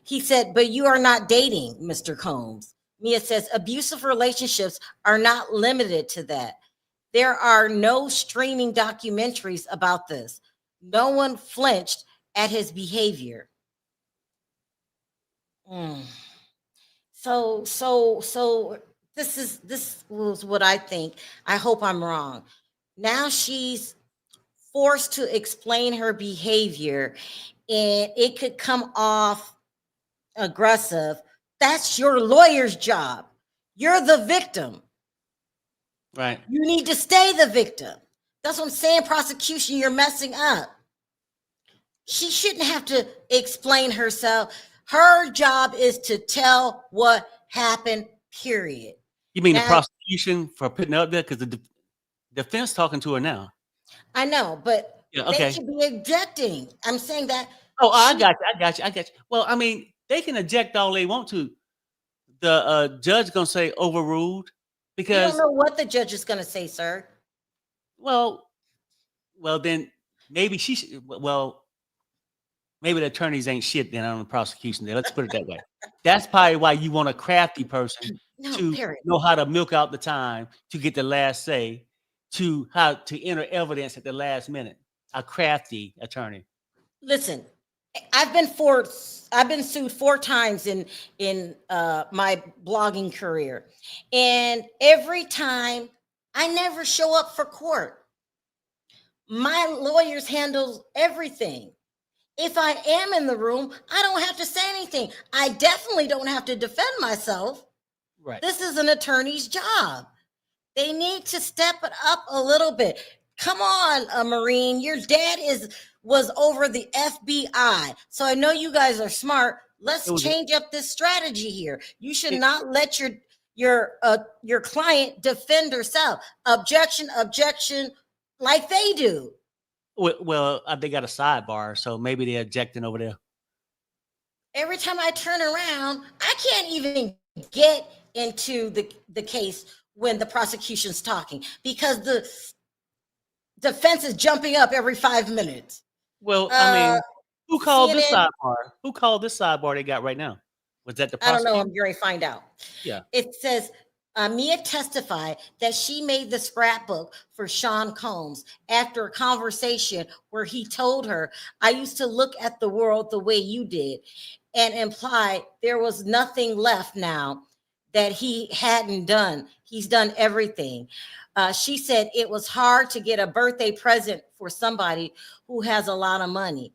He said, but you are not dating, Mr. Combs. Mia says abusive relationships are not limited to that. There are no streaming documentaries about this. No one flinched at his behavior. Mm. So this was what I think. I hope I'm wrong. Now she's forced to explain her behavior, and it could come off aggressive. That's your lawyer's job. You're the victim. right? You need to stay the victim. That's what I'm saying. Prosecution, you're messing up. She shouldn't have to explain herself. Her job is to tell what happened, period. You mean the Now, prosecution for putting it up there because the defense talking to her now? I know, but Yeah, they okay. should be objecting. I'm saying that. Oh, I got you. Well, I mean, they can object all they want to. The judge gonna say overruled You because don't know what the judge is going to say, sir. well, then maybe she should, maybe the attorneys ain't shit then on the prosecution there. Let's put it that way. That's probably why you want a crafty person No, to period. know how to milk out the time to get the last say, to how to enter evidence at the last minute. A crafty attorney. Listen, I've been sued 4 times in my blogging career, and every time I never show up for court. My lawyers handle everything. If I am in the room, I don't have to say anything. I definitely don't have to defend myself. Right. This is an attorney's job. They need to step it up a little bit. Come on, Marine. Your dad was over the FBI. So I know you guys are smart. Let's change up this strategy here. You should not let your client defend herself. Objection, like they do. Well, they got a sidebar, so maybe they're objecting over there. Every time I turn around, I can't even get into the case when the prosecution's talking because the defense is jumping up every 5 minutes. Well, I mean, who called this CNN sidebar? Who called this sidebar they got right now? Was that the I don't know. prosecutor? I'm going to find out. Yeah. It says Mia testified that she made the scrapbook for Sean Combs after a conversation where he told her, I used to look at the world the way you did, and implied there was nothing left now that he hadn't done. He's done everything. She said it was hard to get a birthday present for somebody who has a lot of money.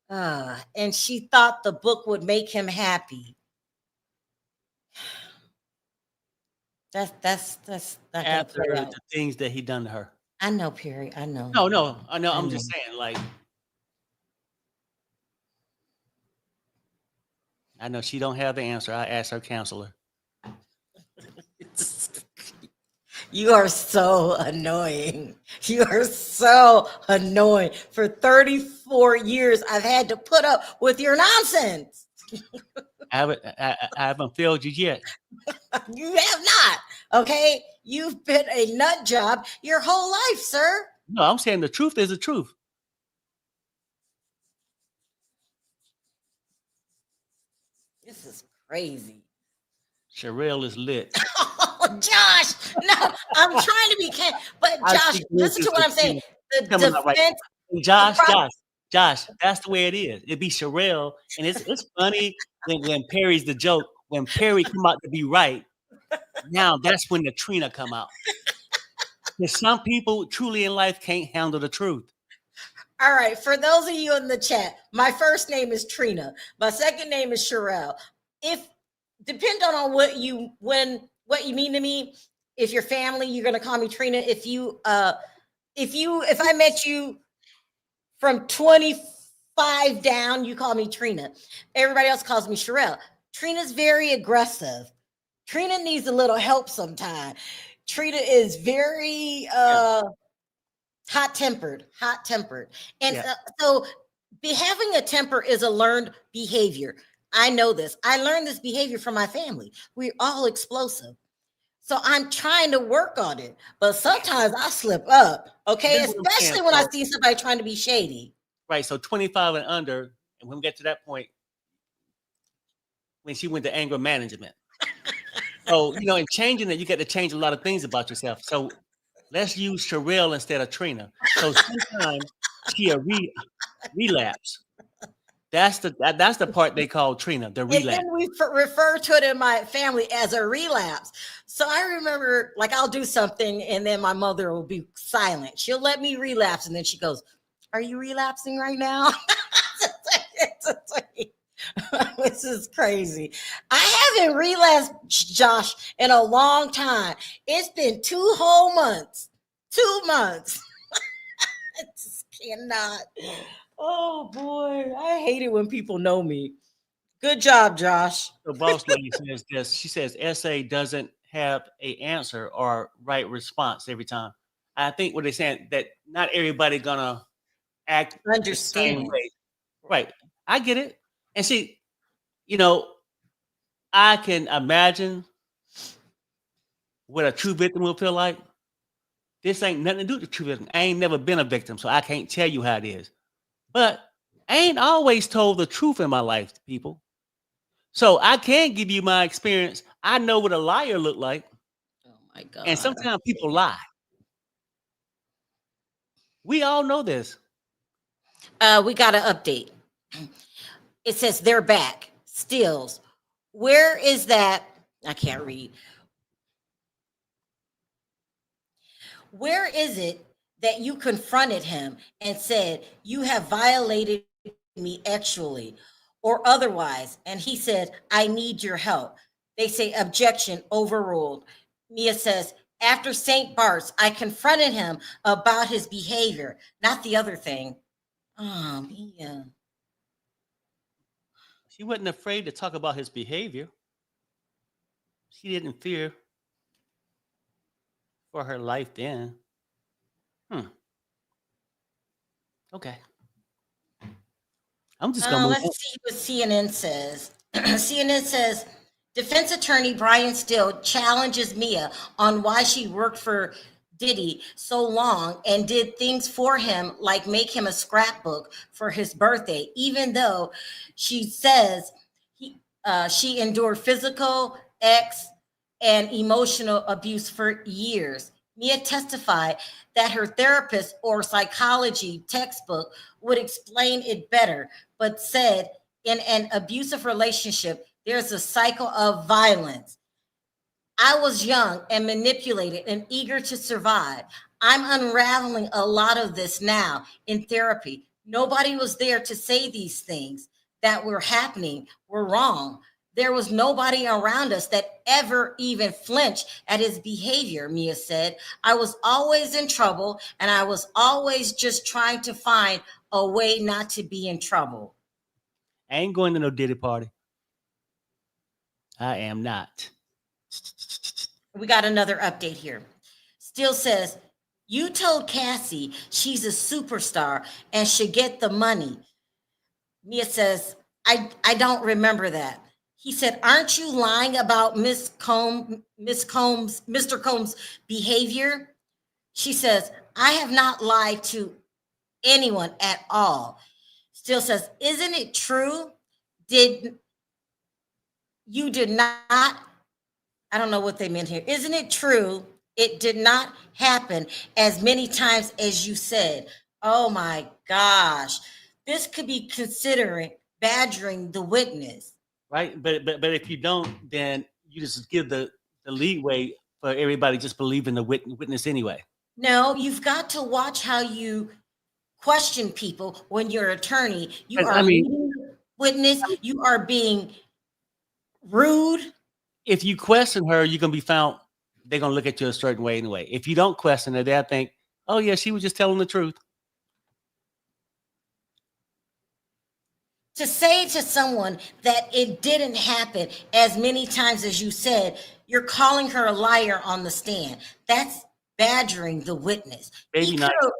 And she thought the book would make him happy. That's not gonna play After out. the things that he done to her. I know, Perry. I know. No, I know. I'm know. just saying, like, I know she don't have the answer. I asked her counselor. You are so annoying. You are so annoying. For 34 years, I've had to put up with your nonsense. I haven't failed you yet. You have not. Okay. You've been a nut job your whole life, sir. No, I'm saying the truth is the truth. This is crazy. Sherelle is lit. Oh, Josh. No, I'm trying to be but I Josh, think listen this to what is I'm saying. The coming out right. defense. Josh, the prob- Josh, that's the way it is. It'd be Sherelle, and it's funny when Perry's the joke. When Perry come out to be right, now that's when the Trina come out. Because some people truly in life can't handle the truth. All right. For those of you in the chat, my first name is Trina. My second name is Sherelle. If depending on what you mean to me, if you're family, you're gonna call me Trina. If I met you from 25 down, you call me Trina. Everybody else calls me Sherelle. Trina's very aggressive. Trina needs a little help sometime. Trina is very hot-tempered. And Yeah. so having a temper is a learned behavior. I know this. I learned this behavior from my family. We're all explosive. So I'm trying to work on it. But sometimes I slip up, okay? That's what I'm saying, Especially when I so- see somebody trying to be shady. Right. So 25 and under, and when we get to that point, when she went to anger management. So, in changing it, you got to change a lot of things about yourself. So let's use Sherelle instead of Trina. So sometimes she a relapse. That's the part they call Trina, the And relapse. then we refer to it in my family as a relapse. So I remember, like, I'll do something and then my mother will be silent. She'll let me relapse. And then she goes, "Are you relapsing right now?" This is crazy. I haven't relapsed, Josh, in a long time. It's been 2 whole months. 2 months. I just cannot. Oh boy, I hate it when people know me. Good job, Josh. The boss lady says this. She says SA doesn't have a answer or right response every time. I think what they're saying that not everybody gonna act the same Understand. way. Right. I get it. And see, I can imagine what a true victim will feel like. This ain't nothing to do with the true victim. I ain't never been a victim, so I can't tell you how it is. But I ain't always told the truth in my life to people. So I can give you my experience. I know what a liar look like. Oh my God. And sometimes people lie. We all know this. We got an update. It says they're back. Stills. Where is that? I can't read. Where is it that you confronted him and said, "You have violated me sexually or otherwise"? And he said, "I need your help." They say, "Objection overruled." Mia says, "After St. Bart's, I confronted him about his behavior, not the other thing." Oh, Mia. She wasn't afraid to talk about his behavior. She didn't fear for her life then. Okay. I'm just gonna move on. Let's see what CNN says. CNN says defense attorney Brian Steele challenges Mia on why she worked for Diddy so long and did things for him like make him a scrapbook for his birthday, even though she says she endured physical, and emotional abuse for years. Mia testified that her therapist or psychology textbook would explain it better, but said in an abusive relationship, there's a cycle of violence. I was young and manipulated and eager to survive. I'm unraveling a lot of this now in therapy. Nobody was there to say these things that were happening were wrong. There was nobody around us that ever even flinched at his behavior, Mia said. I was always in trouble and I was always just trying to find a way not to be in trouble. I ain't going to no Diddy party. I am not. We got another update here. Still says, you told Cassie she's a superstar and should get the money. Mia says, I don't remember that. He said, aren't you lying about Mr. Combs' behavior? She says, I have not lied to anyone at all. Still says, isn't it true? Did not, I don't know what they meant here. Isn't it true? It did not happen as many times as you said. Oh my gosh. This could be considering badgering the witness. Right? But if you don't, then you just give the leeway for everybody just believing the witness anyway. No, you've got to watch how you question people when you're an attorney. You are leading the witness, you are being rude. If you question her, you're gonna be found. They're gonna look at you a certain way anyway. If you don't question her, they'll think, "Oh yeah, she was just telling the truth." To say to someone that it didn't happen as many times as you said, you're calling her a liar on the stand. That's badgering the witness. He could have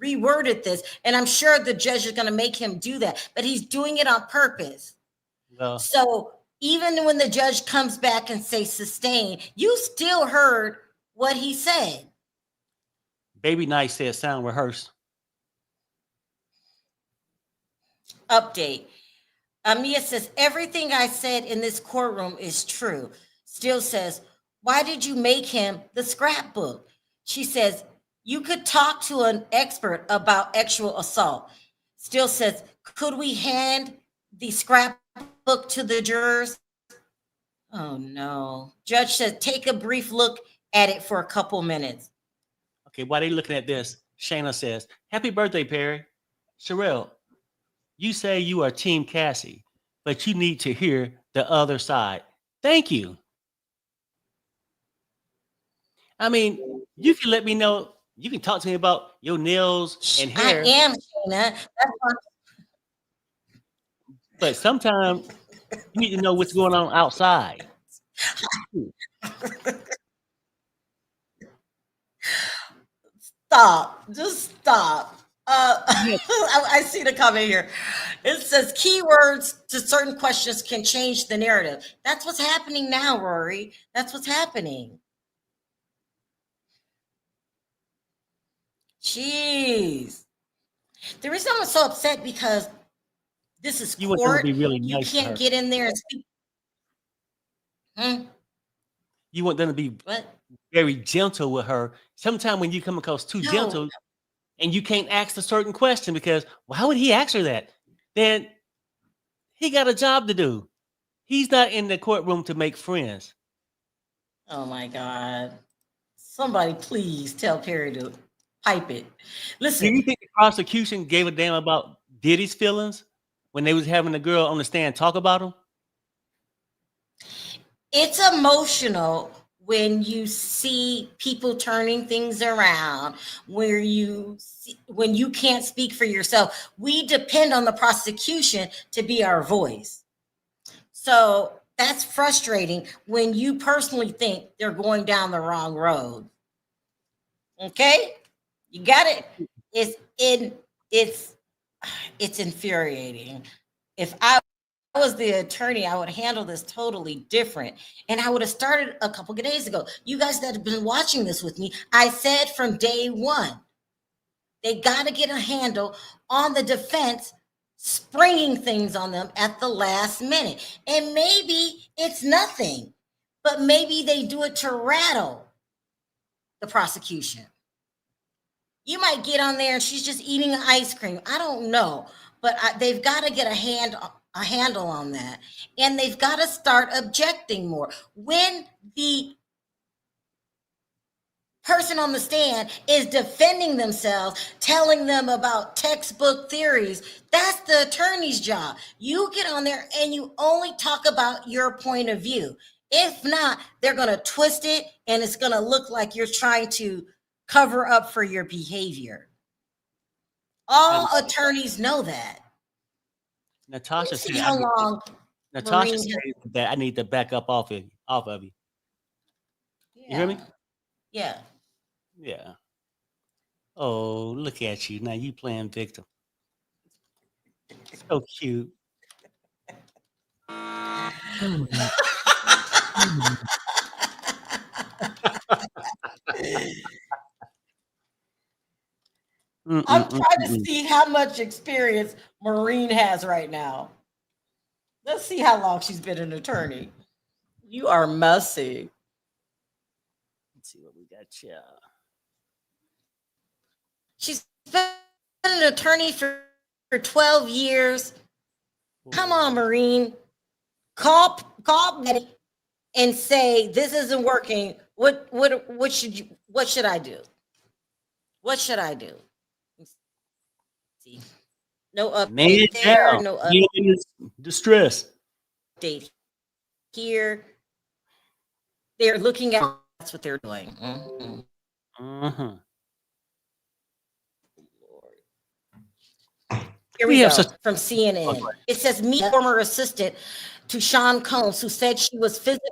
reworded this, and I'm sure the judge is going to make him do that, but he's doing it on purpose. Well, so even when the judge comes back and say sustain, you still heard what he said. Baby Nice said sound rehearsed. Update. Mia says, everything I said in this courtroom is true. Still says, why did you make him the scrapbook? She says, you could talk to an expert about sexual assault. Still says, could we hand the scrapbook to the jurors? Oh no. Judge says, take a brief look at it for a couple minutes. Okay, while they looking at this, Shayna says, happy birthday, Perry. Sherelle, you say you are Team Cassie, but you need to hear the other side. Thank you. I mean, you can let me know. You can talk to me about your nails and hair. I am, Shayna. That's why. But sometimes you need to know what's going on outside. Stop. Just stop. I see the comment here. It says keywords to certain questions can change the narrative. That's what's happening now, Rory. That's what's happening. Jeez. The reason I'm so upset because this is You want them to court. be really You nice to can't her. get in there and speak. You want them to be very gentle with her. Sometimes when you come across too gentle and you can't ask a certain question because why would he ask her that? Then he got a job to do. He's not in the courtroom to make friends. Oh my God. Somebody please tell Perry to pipe it. Listen. Do you think the prosecution gave a damn about Diddy's feelings when they was having the girl on the stand talk about him? It's emotional when you see people turning things around, when you can't speak for yourself. We depend on the prosecution to be our voice. So that's frustrating when you personally think they're going down the wrong road. Okay? You got it? It's infuriating. If I was the attorney, I would handle this totally different. And I would have started a couple of days ago. You guys that have been watching this with me, I said from day one, they got to get a handle on the defense springing things on them at the last minute. And maybe it's nothing, but maybe they do it to rattle the prosecution. You might get on there and she's just eating ice cream. I don't know, but they've got to get a handle on that, and they've got to start objecting more. When the person on the stand is defending themselves, telling them about textbook theories, that's the attorney's job. You get on there and you only talk about your point of view. If not, they're going to twist it and it's going to look like you're trying to cover up for your behavior. All attorneys know that. Natasha said, how long Natasha Maureen said that I need to back up off of you. You hear me? Yeah. Yeah. Oh, look at you. Now you playing victim. So cute. I'm trying to Mm-mm-mm-mm. see how much experience Maureen has right now. Let's see how long she's been an attorney. You are messy. Let's see what we got here. She's been an attorney for 12 years. Come on, Maureen. Call Betty and say this isn't working. What should I do? What should I do? See. No Man update there, down. no Man in distress. update here. They're looking at that's what they're doing. Mhm. Uh-huh. Here We we have go such. from Oh, go CNN. ahead. It says me, former assistant to Sean Combs, who said she was physically.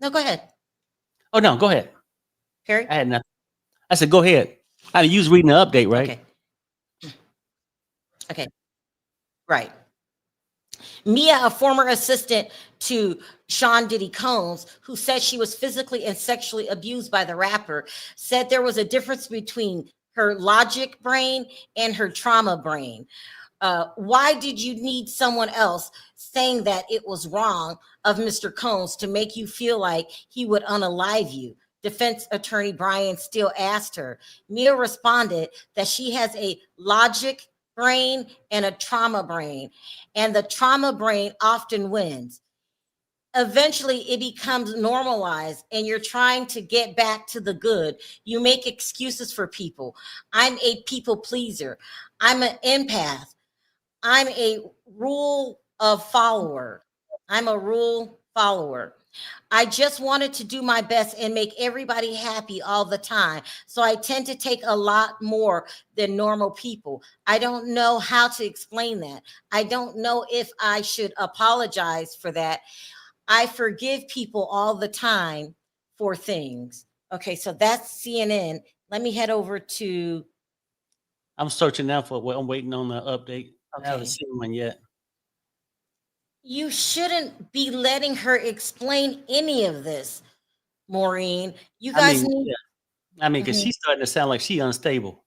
No, go ahead, Oh no, go ahead. Perry. I had nothing. I said, go ahead. You was reading the update, right? Okay. Okay. Right. Mia, a former assistant to Sean Diddy Combs, who said she was physically and sexually abused by the rapper, said there was a difference between her logic brain and her trauma brain. Why did you need someone else saying that it was wrong of Mr. Combs to make you feel like he would unalive you? Defense attorney Brian Steele asked her. Mia responded that she has a logic brain and a trauma brain, and the trauma brain often wins. Eventually, it becomes normalized, and you're trying to get back to the good. You make excuses for people. I'm a people pleaser. I'm an empath. I'm a rule of follower. I'm a rule follower. I just wanted to do my best and make everybody happy all the time. So I tend to take a lot more than normal people. I don't know how to explain that. I don't know if I should apologize for that. I forgive people all the time for things. Okay, so that's CNN. Let me head over to, I'm searching now for what I'm waiting on the update. I haven't okay. seen one yet. You shouldn't be letting her explain any of this, Maureen. You I guys mean, need. yeah. I mean, because Mhm. she's starting to sound like she unstable.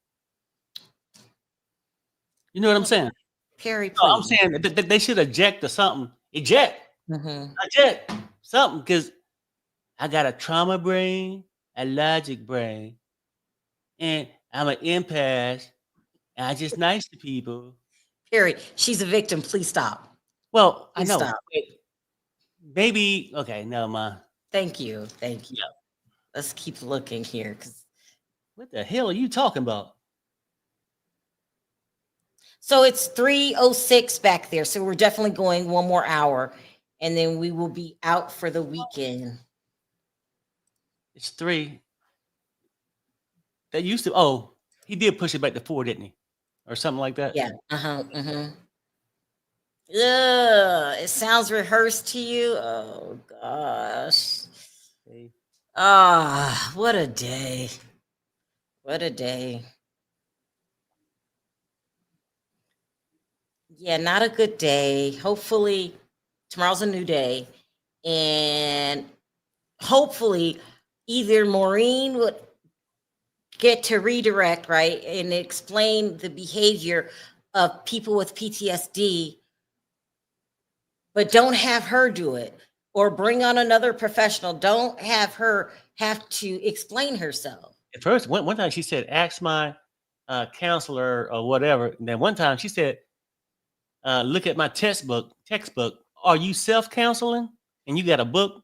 You know what I'm saying? Perry, No, I'm please. saying that they should eject or something. Eject. Mhm. Eject. Something. Because I got a trauma brain, a logic brain, and I'm an empath, and I just nice to people. Perry, she's a victim. Please stop. Well, I Please know. stop. Maybe, okay, never mind. Thank you. Thank you. Yeah. Let's keep looking here because What the hell are you talking about? so it's 3:06 back there. So we're definitely going one more hour and then we will be out for the weekend. It's 3. That used to, he did push it back to 4, didn't he? Or something like that. Yeah. Ugh, it sounds rehearsed to you. Oh gosh. Okay. Ah, what a day. What a day. Yeah, not a good day. Hopefully, tomorrow's a new day. And hopefully, either Maureen would get to redirect, right, and explain the behavior of people with PTSD, but don't have her do it, or bring on another professional. Don't have her have to explain herself. At first, one time she said, ask my counselor or whatever. And then one time she said, look at my textbook. Are you self-counseling? And you got a book?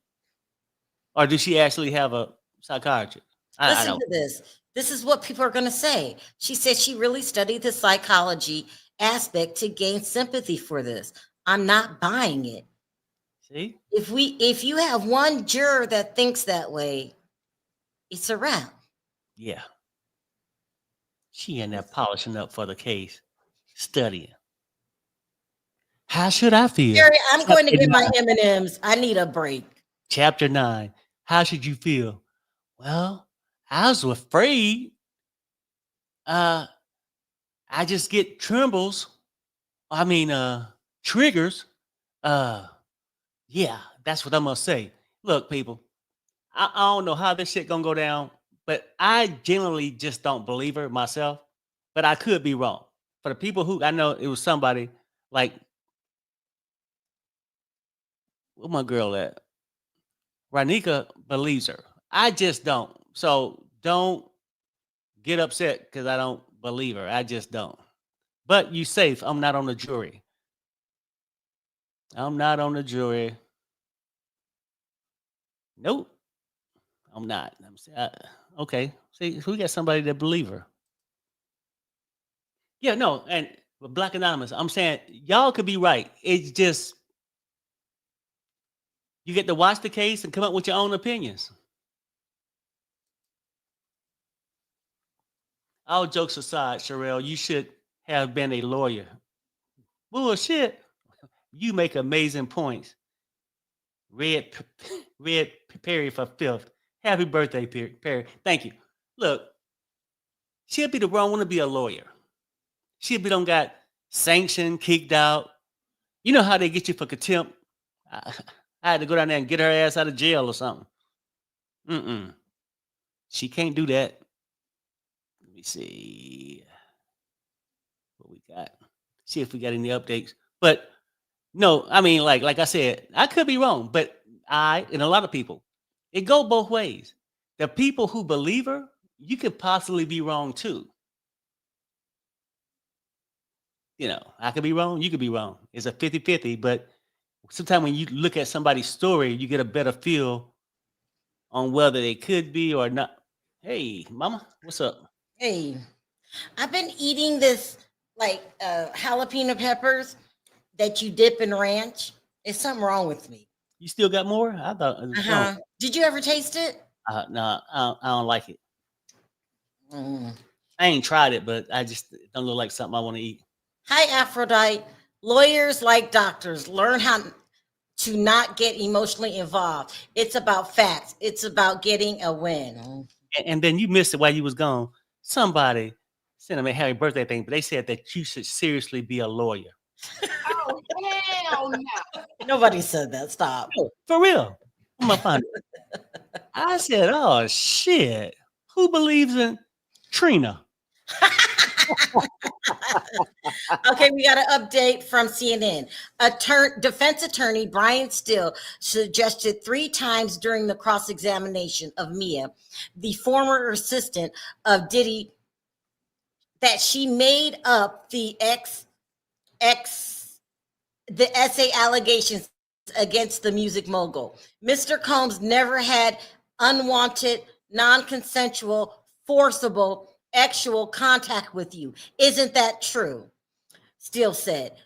Or does she actually have a psychiatrist? I Listen don't. to this. This is what people are going to say. She said she really studied the psychology aspect to gain sympathy for this. I'm not buying it. See? If you have one juror that thinks that way, it's a wrap. Yeah. She in there polishing up for the case, studying. How should I feel? Jerry, I'm going to Chapter get my 9. M&Ms. I need a break. Chapter 9. How should you feel? Well, I was afraid. I just get trembles. I mean, triggers. Yeah, that's what I'm gonna say. Look, people, I don't know how this shit gonna go down, but I generally just don't believe her myself. But I could be wrong. For the people who I know, it was somebody like, where my girl at? Ranika believes her. I just don't. So don't get upset because I don't believe her. I just don't. But you safe. I'm not on the jury. I'm not on the jury. Nope. I'm not. Okay. See, we got somebody that believe her. Yeah, no, and with Black Anonymous, I'm saying y'all could be right. It's just you get to watch the case and come up with your own opinions. All jokes aside, Sherelle, you should have been a lawyer. Bullshit. You make amazing points. Red, Red Perry for fifth. Happy birthday, Perry. Thank you. Look, she'll be the wrong one to be a lawyer. She'll be done got sanctioned, kicked out. You know how they get you for contempt? I, I had to go down there and get her ass out of jail or something. Mm-mm. She can't do that. Let me see what we got. See if we got any updates. But no, I mean, like I said, I could be wrong, but I and a lot of people, it go both ways. The people who believe her, you could possibly be wrong too. You know, I could be wrong, you could be wrong. It's a 50-50, but sometimes when you look at somebody's story, you get a better feel on whether they could be or not. Hey, mama, what's up? Hey, I've been eating this like jalapeno peppers that you dip in ranch. Is something wrong with me? You still got more? I thought it was Uh-huh. Did you ever taste it? no, I don't like it. Mm. I ain't tried it, but I just it don't look like something I want to eat. Hi, Aphrodite. Lawyers, like doctors, learn how to not get emotionally involved. It's about facts. It's about getting a win. And then you missed it while you was gone. Somebody sent him a happy birthday thing, but they said that you should seriously be a lawyer. Oh, hell no. Nobody said that. Stop. No, for real. I'm gonna find it. I said, "Oh shit, who believes in Trina?" Okay, we got an update from CNN. Defense attorney Brian Steele suggested 3 times during the cross-examination of Mia, the former assistant of Diddy, that she made up the essay allegations against the music mogul. Mr. Combs never had unwanted, non-consensual, forcible, actual contact with you. Isn't that true? Steele said,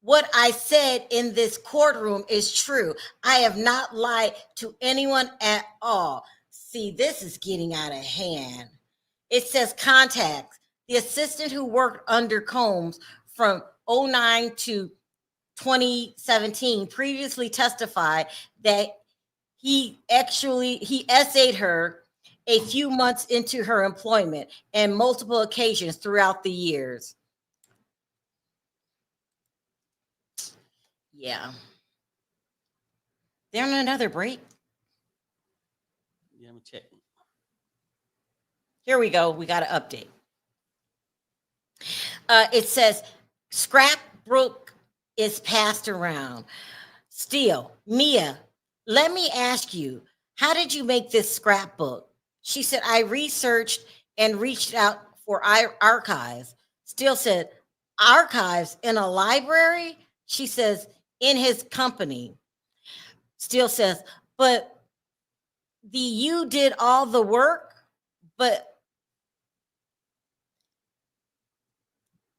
what I said in this courtroom is true. I have not lied to anyone at all. See, this is getting out of hand. It says contacts. The assistant who worked under Combs from 2009 to 2017 previously testified that he essayed her a few months into her employment and multiple occasions throughout the years. Yeah. They're on another break. Yeah, let me check. Here we go. We got an update. It says scrapbook is passed around. Steele, Mia, let me ask you, how did you make this scrapbook? She said, I researched and reached out for archives. Steele said, archives in a library? She says, in his company. Steele says, but you did all the work, but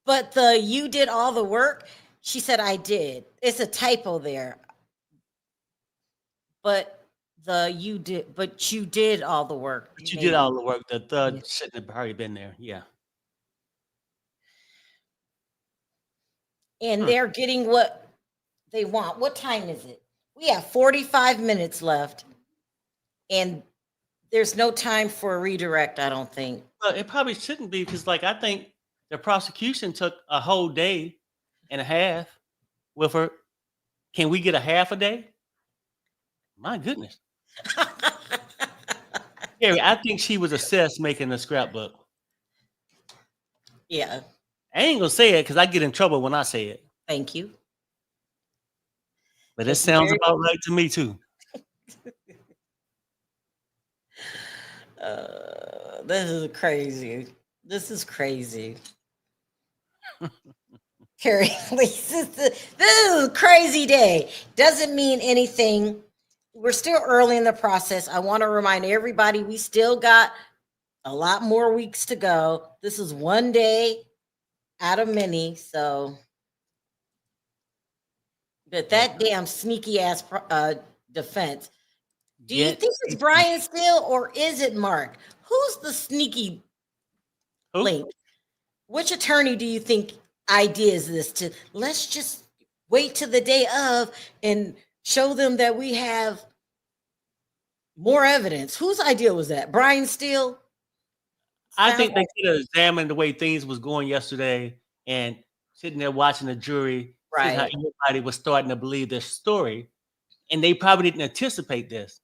you did all the work. She said, I did. It's a typo there. But you did all the work. But you did all the work. The third shouldn't have already been there. Yeah. And they're getting what they want. What time is it? We have 45 minutes left, and there's no time for a redirect, I don't think. Well, it probably shouldn't be because, like, I think the prosecution took a whole day and a half with her. Can we get a half a day? My goodness. Gary, I think she was assessed making a scrapbook. Yeah, I ain't gonna say it because I get in trouble when I say it, thank you. but it It's sounds very- about right to me too. This is crazy. This is crazy. Carrie, this is a crazy day. Doesn't mean anything. We're still early in the process. I want to remind everybody we still got a lot more weeks to go. This is one day out of many. So, but that damn sneaky ass defense. Do you Yet, think it's Brian Steele or is it Mark? Who's the sneaky who? link? Which attorney do you think idea is this to let's just wait to the day of and show them that we have more evidence? Whose idea was that? Brian Steele? I think they could have examined the way things was going yesterday and sitting there watching the jury, seeing how Right. everybody was starting to believe their story, and they probably didn't anticipate this.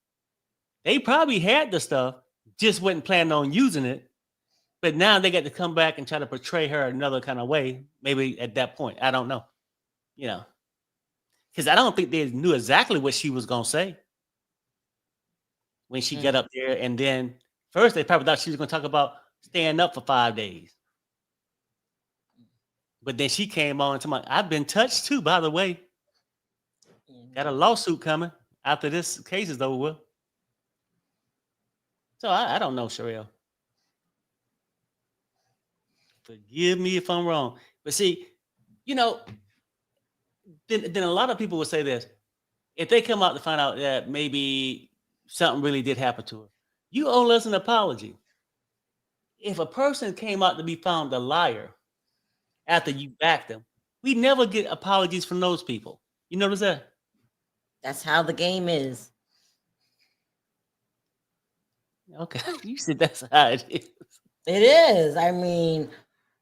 They probably had the stuff, just wasn't planning on using it. But now they got to come back and try to portray her another kind of way. Maybe at that point, I don't know. You know, because I don't think they knew exactly what she was gonna say when she got up there. And then first they probably thought she was gonna talk about staying up for 5 days. But then she came on and told me, I've been touched too, by the way. Got a lawsuit coming after this case is over with. So I don't know, Sherelle. Forgive me if I'm wrong. But see, you know, then a lot of people would say this. If they come out to find out that maybe something really did happen to her, you owe us an apology. If a person came out to be found a liar after you backed them, we never get apologies from those people. You notice that? That's how the game is. Okay. You said that's how it is. It is. I mean,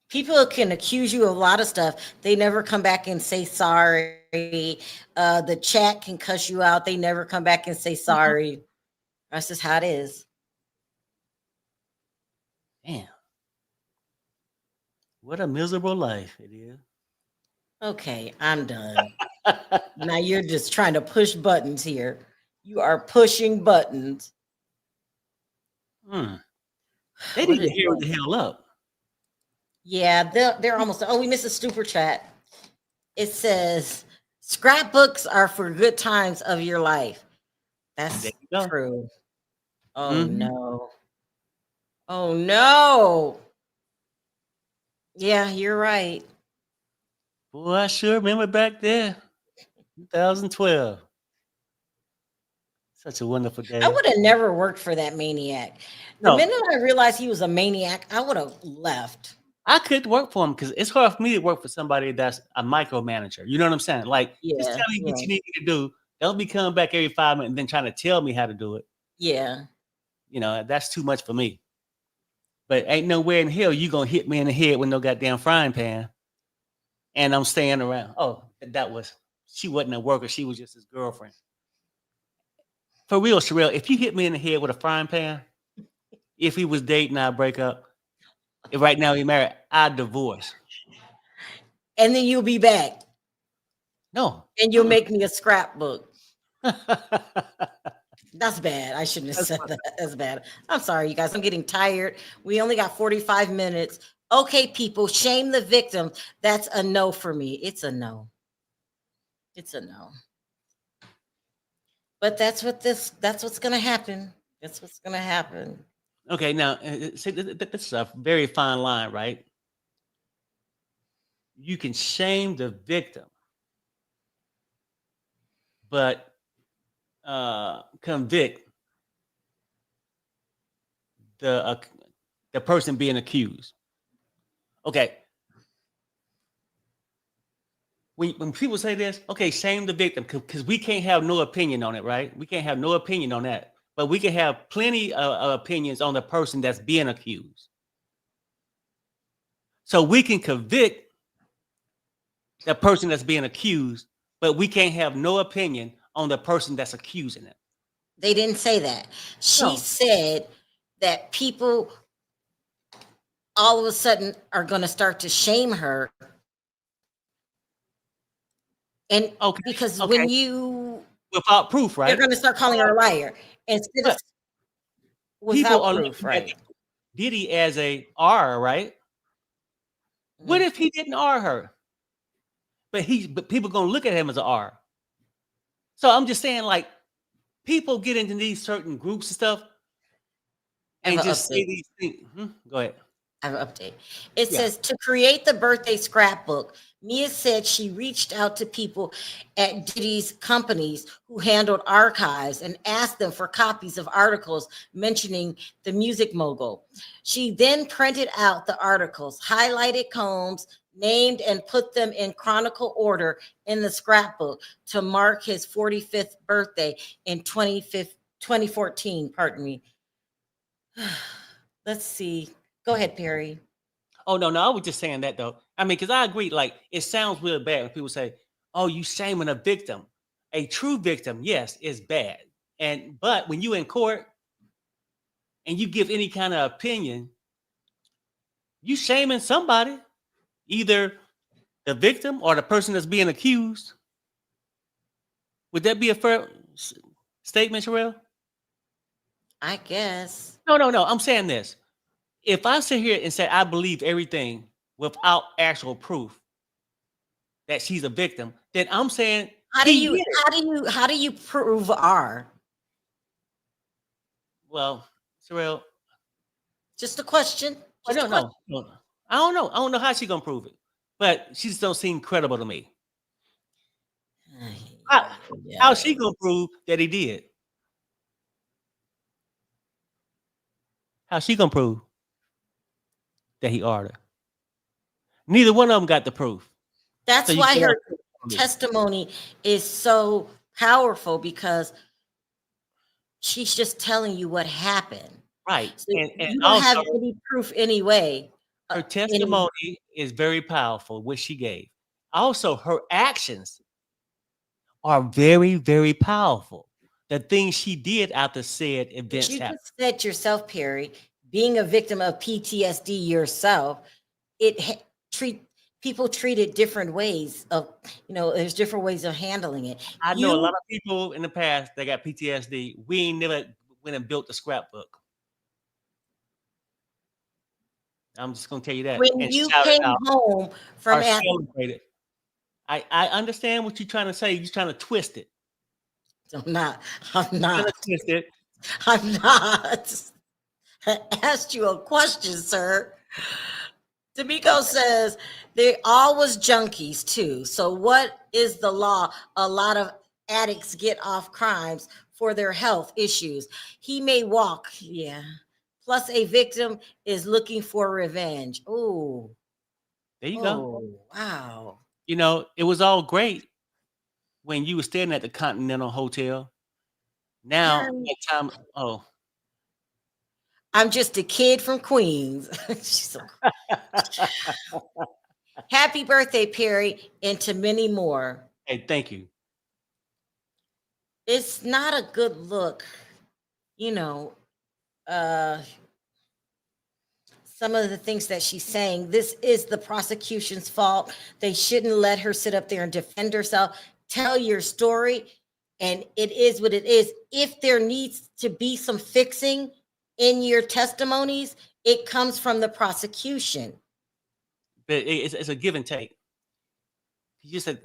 people can accuse you of a lot of stuff. They never come back and say sorry. The chat can cuss you out. They never come back and say sorry. That's just how it is. Damn. What a miserable life it is. Okay, I'm done. Now you're just trying to push buttons here. You are pushing buttons. They What need to is hurry that? the hell up. Yeah, they're almost. Oh, we missed a super chat. It says scrapbooks are for good times of your life. That's There you go. true. Oh Mhm. no. Oh no. Yeah, you're right. Boy, I sure remember back there, 2012. Such a wonderful day. I would have never worked for that maniac. The No, minute I realized he was a maniac, I would have left. I could work for him because it's hard for me to work for somebody that's a micromanager. You know what I'm saying? Like, just Yeah, tell me what yeah, you need me to do. Don't be coming back every 5 minutes and then trying to tell me how to do it. yeah. You know, that's too much for me. But ain't nowhere in hell you gonna hit me in the head with no goddamn frying pan. And I'm staying around. Oh, she wasn't a worker, she was just his girlfriend. For real, Sherelle, if you hit me in the head with a frying pan, if he was dating, I'd break up. If right now he married, I'd divorce. And then you'll be back No. and you'll make me a scrapbook. That's bad. I shouldn't have said that. That's bad. I'm sorry, you guys. I'm getting tired. We only got 45 minutes. Okay, people, shame the victim. That's a no for me. It's a no. It's a no. But that's what's gonna happen. That's what's gonna happen. Okay, now see, this is a very fine line, right? You can shame the victim, but convict the person being accused. Okay. when people say this, okay, shame the victim because we can't have no opinion on it, right? We can't have no opinion on that, but we can have plenty of opinions on the person that's being accused. So we can convict the person that's being accused, but we can't have no opinion on the person that's accusing it. They didn't say that. She No. said that people all of a sudden are going to start to shame her. And Okay, because okay, when you, without proof, they're right? going to start calling her a liar instead of But people without are proof, looking at right? Diddy as a R, right? What if he didn't R her? But people gonna look at him as an R. So I'm just saying, like, people get into these certain groups and stuff I have and an just say update. these things. Go ahead. I have an update. It Yeah. says to create the birthday scrapbook, Mia said she reached out to people at Diddy's companies who handled archives and asked them for copies of articles mentioning the music mogul. She then printed out the articles, highlighted Combs, named and put them in chronicle order in the scrapbook to mark his 45th birthday in 2014. Pardon me. Let's see. Go ahead, Perry. Oh no, I was just saying that though. I mean, because I agree, like it sounds real bad when people say, "Oh, you shaming a victim." A true victim, yes, is bad. But when you in court and you give any kind of opinion, you shaming somebody, either the victim or the person that's being accused. Would that be a fair statement, Sherelle? I guess. No. I'm saying this. If I sit here and say I believe everything without actual proof that she's a victim, then I'm saying How do he you did it. how do you prove R? Well, Sherelle, Just a question. I Just a don't question. know. I don't know. I don't know how she's gonna prove it, but she just don't seem credible to me. How's she gonna prove that he did? How's she gonna prove that he ordered? Neither one of them got the proof. That's So you why can't her prove it. testimony is so powerful because she's just telling you what happened. Right. So And you don't have also any proof anyway. her Any, testimony is very powerful, which she gave. Also, her actions are very, very powerful. The things she did after said but events you happened. just said yourself, Perry, being a victim of PTSD yourself, treat people treat it different ways of, there's different ways of handling it. I know a lot of people in the past that got PTSD. We ain't never went and built a scrapbook. I'm just gonna tell you that. When And you shout it came out home from or celebrate it. I understand what you're trying to say. You're trying to twist it. I'm not. You're trying to twist it. I'm not. I asked you a question, sir. D'Amico says they all was junkies too. So what is the law? A lot of addicts get off crimes for their health issues. He may walk, yeah. Plus a victim is looking for revenge. Oh, There you go. Wow. It was all great when you were staying at the Continental Hotel. Now, that time, I'm just a kid from Queens. Happy birthday, Perry, and to many more. Hey, thank you. It's not a good look, some of the things that she's saying. This is the prosecution's fault. They shouldn't let her sit up there and defend herself. Tell your story, and it is what it is. If there needs to be some fixing in your testimonies, it comes from the prosecution. But it's a give and take. You just said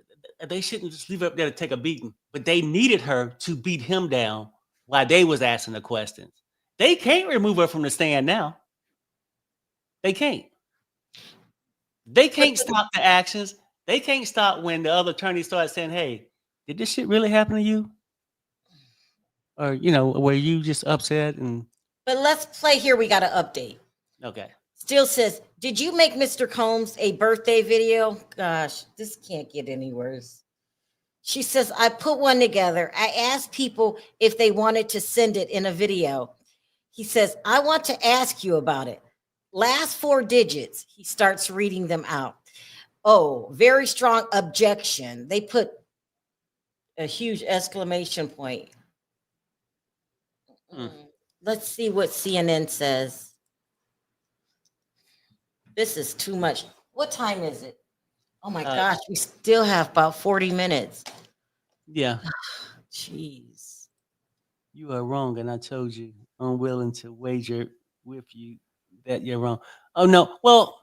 they shouldn't just leave her up there to take a beating, but they needed her to beat him down while they was asking the questions. They can't remove her from the stand now. They can't. They can't stop the actions. They can't stop when the other attorney starts saying, "Hey, did this shit really happen to you?" Or were you just upset and But let's play here. We got an update. okay. Still says Did you make Mr. Combs a birthday video? Gosh, this can't get any worse. She says, I put one together. I asked people if they wanted to send it in a video. He says, I want to ask you about it. Last 4 digits. He starts reading them out. Oh, very strong objection. They put a huge exclamation point. Let's see what CNN says. This is too much. What time is it? Oh my gosh, we still have about 40 minutes. Yeah. Jeez. You are wrong, and I told you, unwilling to wager with you that you're wrong. Oh no. Well,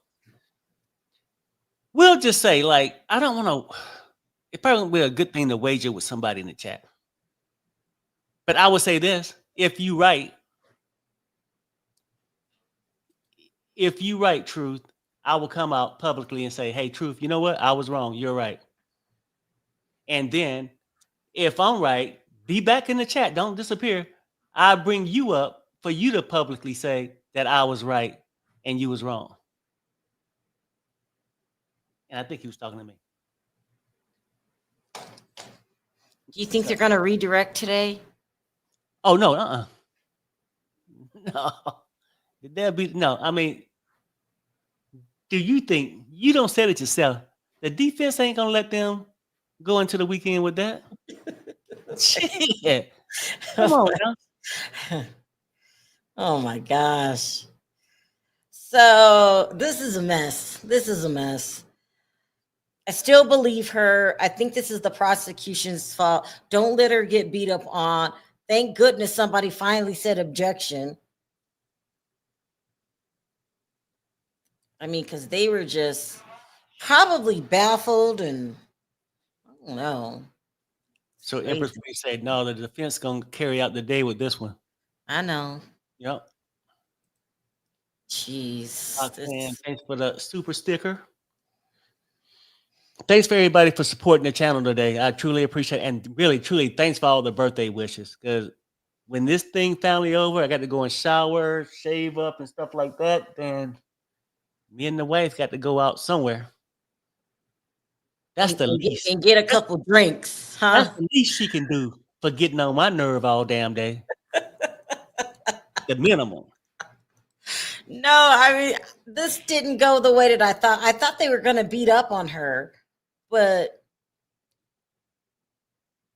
we'll just say, like, I don't want to. It probably wouldn't be a good thing to wager with somebody in the chat. But I would say this: if you write, Truth, I will come out publicly and say, "Hey, Truth, you know what? I was wrong. You're right." And then, if I'm right, be back in the chat. Don't disappear. I bring you up for you to publicly say that I was right and you was wrong. And I think he was talking to me. Do you think they're going to redirect today? Oh no, no. There'll be no. I mean, do you think you don't say it yourself? The defense ain't gonna let them go into the weekend with that. Shit. Come on now. Oh my gosh. So this is a mess. This is a mess. I still believe her. I think this is the prosecution's fault. Don't let her get beat up on. Thank goodness somebody finally said objection. I mean, because they were just probably baffled and I don't know. So Empress Lee said, no, the defense gonna carry out the day with this one. I know. Yep. Jeez. Thanks for the super sticker. Thanks for everybody for supporting the channel today. I truly appreciate it. And really, truly, thanks for all the birthday wishes. Because when this thing finally over, I got to go and shower, shave up, and stuff like that. Then me and the wife got to go out somewhere. That's the least. And get a couple drinks, huh? That's the least she can do for getting on my nerve all damn day. The minimum. No, I mean, this didn't go the way that I thought. I thought they were going to beat up on her, and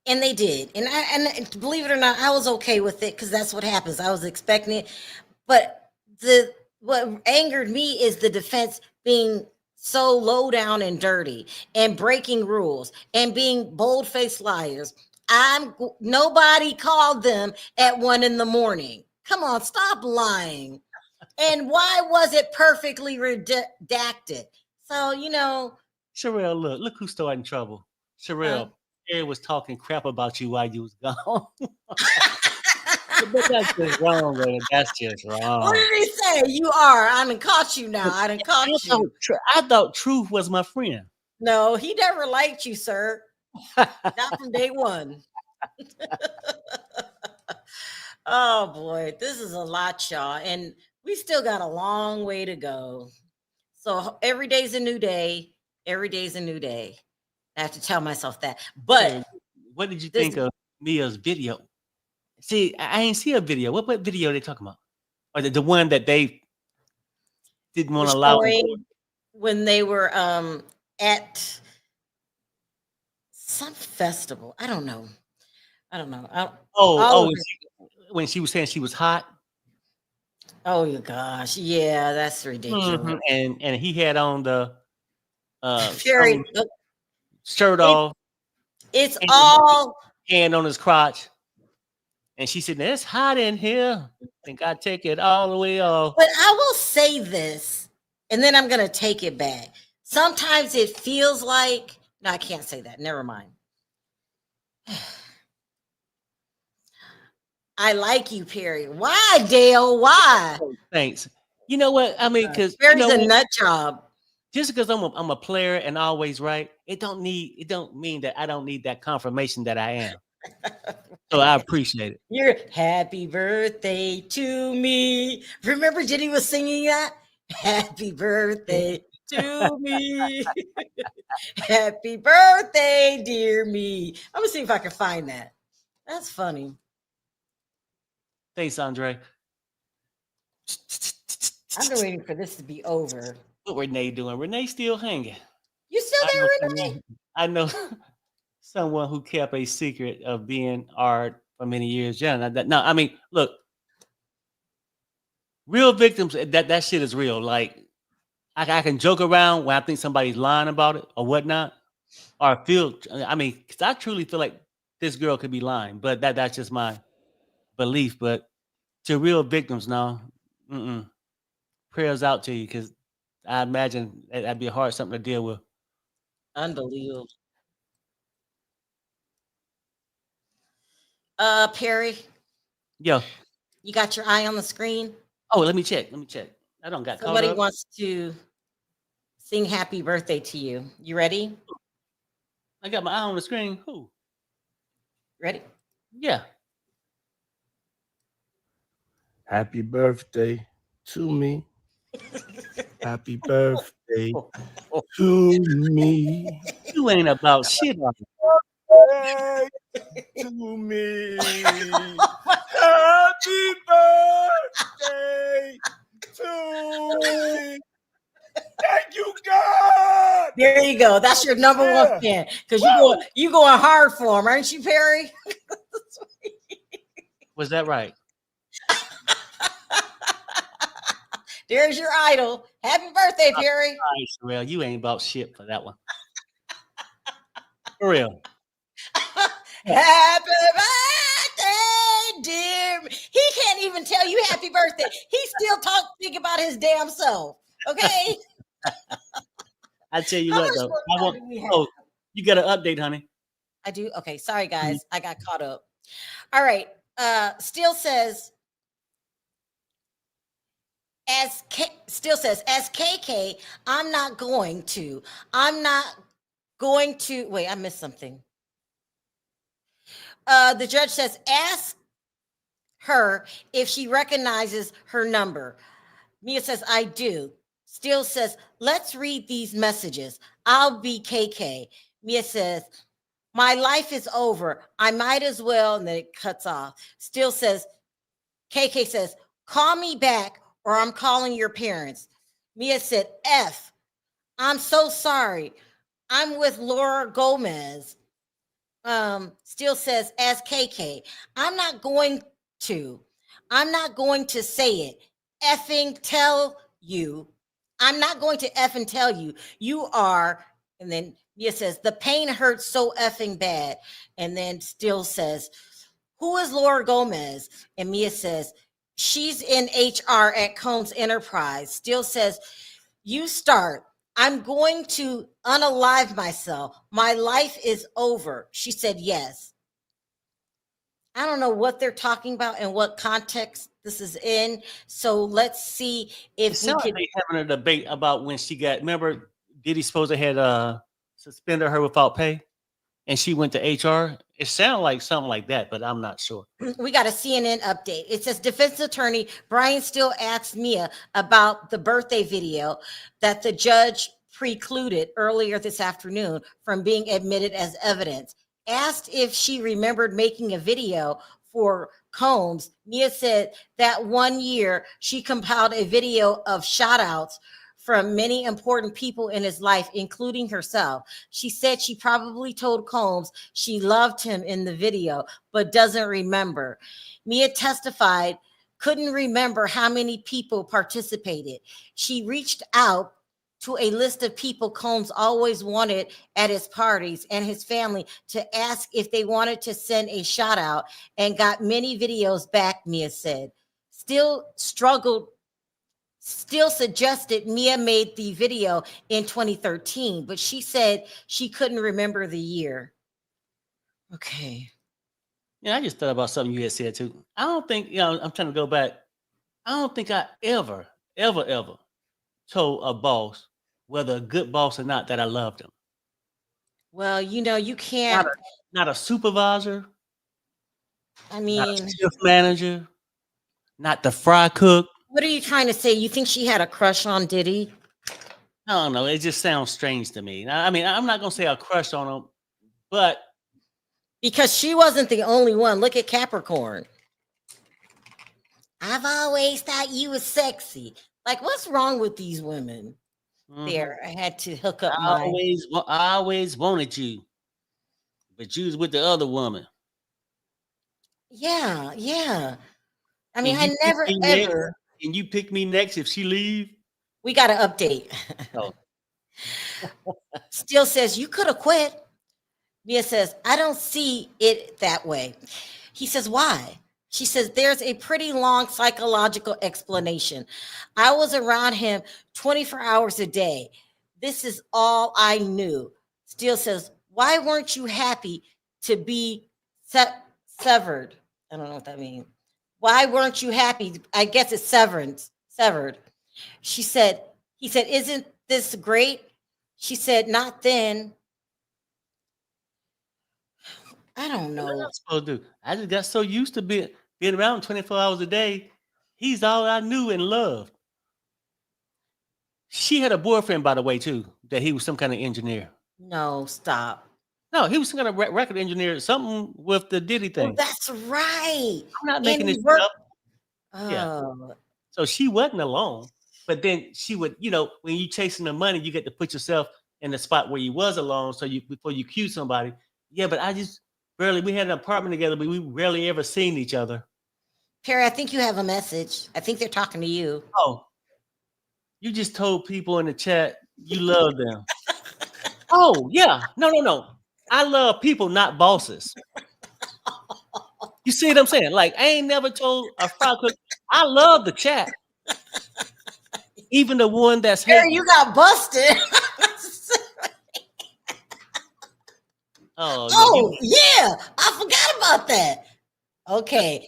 they did. And believe it or not, I was okay with it because that's what happens. I was expecting it. But what angered me is the defense being so low down and dirty and breaking rules and being bold-faced liars. Nobody called them at 1 a.m. Come on, stop lying. And why was it perfectly redacted? So, Sherelle, look who started in trouble. Sherelle, Harry was talking crap about you while you was gone. But that's just wrong, brother. That's just wrong. What did he say? You are. I done caught you now. I done caught you. I thought Truth was my friend. No, he never liked you, sir. Not from day one. Oh, boy. This is a lot, y'all. And we still got a long way to go. So every day's a new day. Every day's a new day. I have to tell myself that. But what did you think of Mia's video? See, I ain't see a video. What video are they talking about? Or the one that they didn't want to allow when they were at some festival. I don't know. When she was saying she was hot. Oh your gosh, yeah, that's ridiculous. Mm-hmm. And he had on the shirt off. It's all hand on his crotch. And she said, it's hot in here. I think I take it all the way off. But I will say this, and then I'm gonna take it back. Sometimes it feels like no, I can't say that. Never mind. I like you, Perry. Why, Dale? Why? Oh, thanks. You know what? I mean, because Perry's a nut job. Just because I'm a player and always right, it don't mean that I don't need that confirmation that I am. So I appreciate it. You're happy birthday to me. Remember Diddy was singing that? Happy birthday to me. Happy birthday, dear me. I'm gonna see if I can find that. That's funny. Thanks, Andre. I've been waiting for this to be over. What Renee doing? Renee still hanging. You still I know there, Renee? someone, I know someone who kept a secret of being art for many years. Yeah, no, I mean, look, real victims. That shit is real. Like I can joke around when I think somebody's lying about it or whatnot, or feel. I mean, because I truly feel like this girl could be lying, but that's just my belief. But to real victims, no, prayers out to you because I imagine that'd be hard something to deal with. Unbelievable. Perry, Yo, you got your eye on the screen? oh, let me check. I don't got caught Somebody up. wants to sing happy birthday to you. You ready? I got my eye on the screen. Who? Ready? Yeah. Happy birthday to me. Happy birthday to me. You ain't about shit. Hey, to me. Happy birthday to me. Thank you, God. There you go. That's your number one fan because you going hard for him, aren't you, Perry? Was that right? There's your idol. Happy birthday, Perry. All right, Sherelle, you ain't about shit for that one. For real. Happy birthday, dear. He can't even tell you happy birthday. He still think about his damn self. Okay. I tell you How what much though. more time do we have? Oh, you got an update, honey. I do. Okay. Sorry, guys. I got caught up. All right. Still says, as KK, I'm not going to. Wait, I missed something. The judge says, ask her if she recognizes her number. Mia says, I do. Still says, let's read these messages. I'll be KK. Mia says, my life is over. I might as well. And then it cuts off. Still says, KK says, call me back or I'm calling your parents. Mia said, F, I'm so sorry. I'm with Laura Gomez. Still says, as KK, I'm not going to say it. Effing tell you. I'm not going to effing tell you. You are. And then Mia says, the pain hurts so effing bad. And then Still says, who is Laura Gomez? And Mia says, she's in HR at Combs Enterprise. Still says, you start. I'm going to unalive myself. My life is over. She said, yes. I don't know what they're talking about and what context this is in. So let's see if It sounds like they having a debate about when she got. Remember, Diddy supposed to had suspended her without pay, and she went to HR. It sounded like something like that, but I'm not sure. We got a CNN update. It says defense attorney Brian Still asked Mia about the birthday video that the judge precluded earlier this afternoon from being admitted as evidence. Asked if she remembered making a video for Combs, Mia said that one year she compiled a video of shout outs from many important people in his life, including herself. She said she probably told Combs she loved him in the video, but doesn't remember. Mia testified, couldn't remember how many people participated. She reached out to a list of people Combs always wanted at his parties and his family to ask if they wanted to send a shout out and got many videos back, Mia said. Still suggested Mia made the video in 2013, but she said she couldn't remember the year. Okay. Yeah, I just thought about something you had said too. I don't think, I'm trying to go back. I don't think I ever told a boss, whether a good boss or not, that I loved him. Well, you can't. Not a supervisor. I Not a mean, shift manager. Not the fry cook. What are you trying to say? You think she had a crush on Diddy? I don't know. It just sounds strange to me. I mean, I'm not gonna say a crush on him, but Because she wasn't the only one. Look at Capricorn. I've always thought you was sexy. Like, what's wrong with these women? mhm. There, I had to hook up I my. always wanted you, but you was with the other woman. Yeah, yeah. I mean, And I you pick never me next. ever. And you pick me next if she leave. We got to update. Oh, Still says you could have quit. Mia says, I don't see it that way. He says, why? She says, there's a pretty long psychological explanation. I was around him 24 hours a day. This is all I knew. Steele says, why weren't you happy to be severed? I don't know what that means. Why weren't you happy? I guess it's severance, severed. She said, he said, isn't this great? She said, not then. I don't what am know. I supposed to do? I just got so used to being around 24 hours a day. He's all I knew and loved. She had a boyfriend, by the way, too, that he was some kind of engineer. No, stop. No, he was some kind of record engineer, something with the Diddy Oh, thing. that's right. I'm not And making he this shit worked. up. Yeah. Oh, So she wasn't alone. But then she would, when you chasing the money, you get to put yourself in the spot where you was alone. So before you cue somebody. Yeah, but I just we had an apartment together, but we rarely ever seen each other. Perry, I think you have a message. I think they're talking to you. Oh, you just told people in the chat you love them. Oh, yeah. No. I love people, not bosses. You see what I'm saying? Like, I ain't never told a fry cook. I love the chat. Even the one that's Perry, hating. you got busted. Oh, Oh, yeah. I forgot about that. Okay.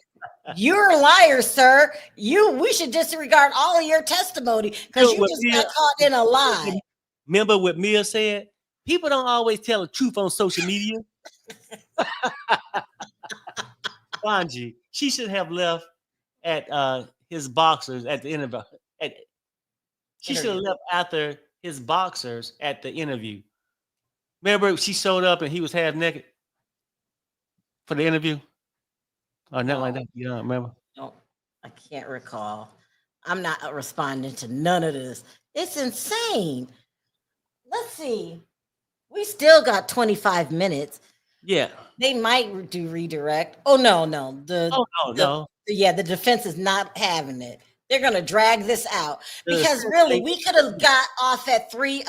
You're a liar, sir. We should disregard all of your testimony because you just got caught in a lie. Remember what Mia said? People don't always tell the truth on social media. Bonji, she should have left at his boxers at the interview. She should have left after his boxers at the interview. Remember, she showed up and he was half naked for the interview? Or nothing like that. You don't remember? No, I can't recall. I'm not responding to none of this. It's insane. Let's see. We still got 25 minutes. Yeah. They might do redirect. Oh no. No. The defense is not having it. They're gonna drag this out because really we could have got off at 3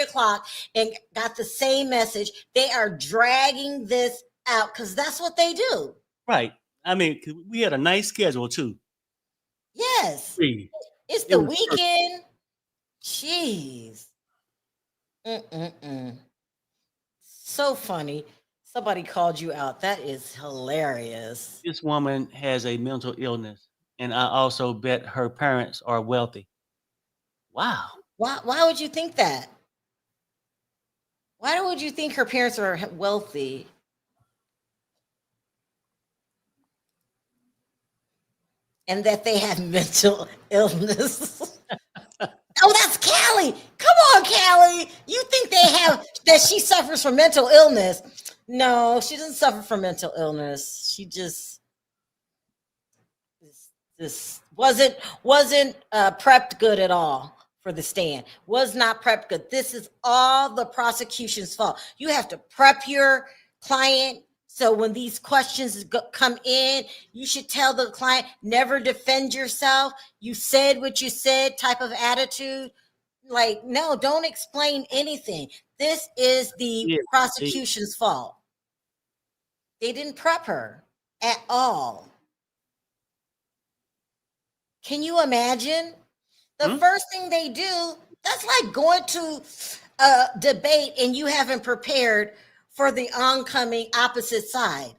o'clock and got the same message. They are dragging this out because that's what they do. Right. I mean, we had a nice schedule too. Yes. It's the weekend. Jeez. So funny. Somebody called you out. That is hilarious. This woman has a mental illness, and I also bet her parents are wealthy. Wow. Why would you think that? Why would you think her parents are wealthy? And that they have mental illness. Oh, that's Callie. Come on, Callie. You think that she suffers from mental illness? No, she doesn't suffer from mental illness. She just this wasn't prepped good at all for the stand. Was not prepped good. This is all the prosecution's fault. You have to prep your client. So when these questions come in, you should tell the client, never defend yourself. You said what you said type of attitude. Like, no, don't explain anything. This is the prosecution's fault. They didn't prep her at all. Can you imagine? The first thing they do, that's like going to a debate and you haven't prepared for the oncoming opposite side.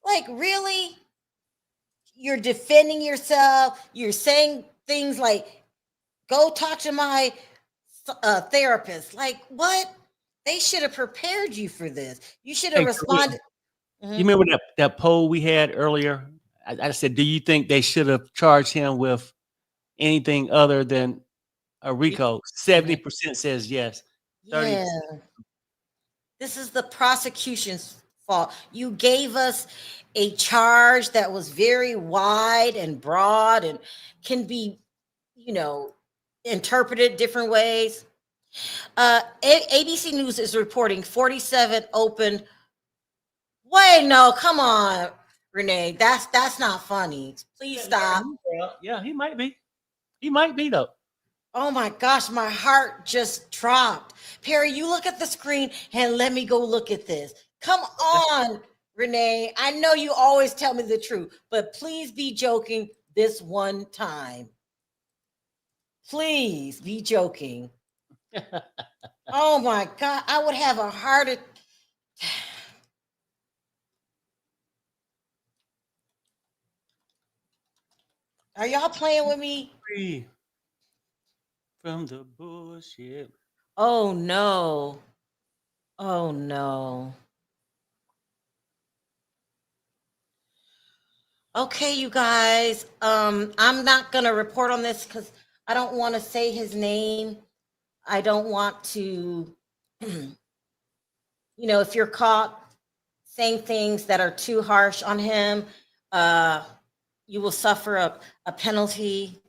Like, really? You're defending yourself. You're saying things like, go talk to my therapist. Like, what? They should have prepared you for this. You should have responded. You remember that poll we had earlier? I said, do you think they should have charged him with anything other than a RICO? 70% says yes. 30. Yeah. This is the prosecution's fault. You gave us a charge that was very wide and broad and can be, interpreted different ways. ABC News is reporting 47 open. Wait, no, come on, Renee. That's not funny. Please stop. Yeah, he might be. He might be though. Oh my gosh, my heart just dropped. Perry, you look at the screen and let me go look at this. Come on, Renee. I know you always tell me the truth, but please be joking this one time. Please be joking. Oh my God, I would have a heart attack. Are y'all playing with me? Free from the bullshit. Oh no. Oh no. Okay, you guys. I'm not gonna report on this because I don't want to say his name. I don't want to, if you're caught saying things that are too harsh on him, you will suffer a penalty.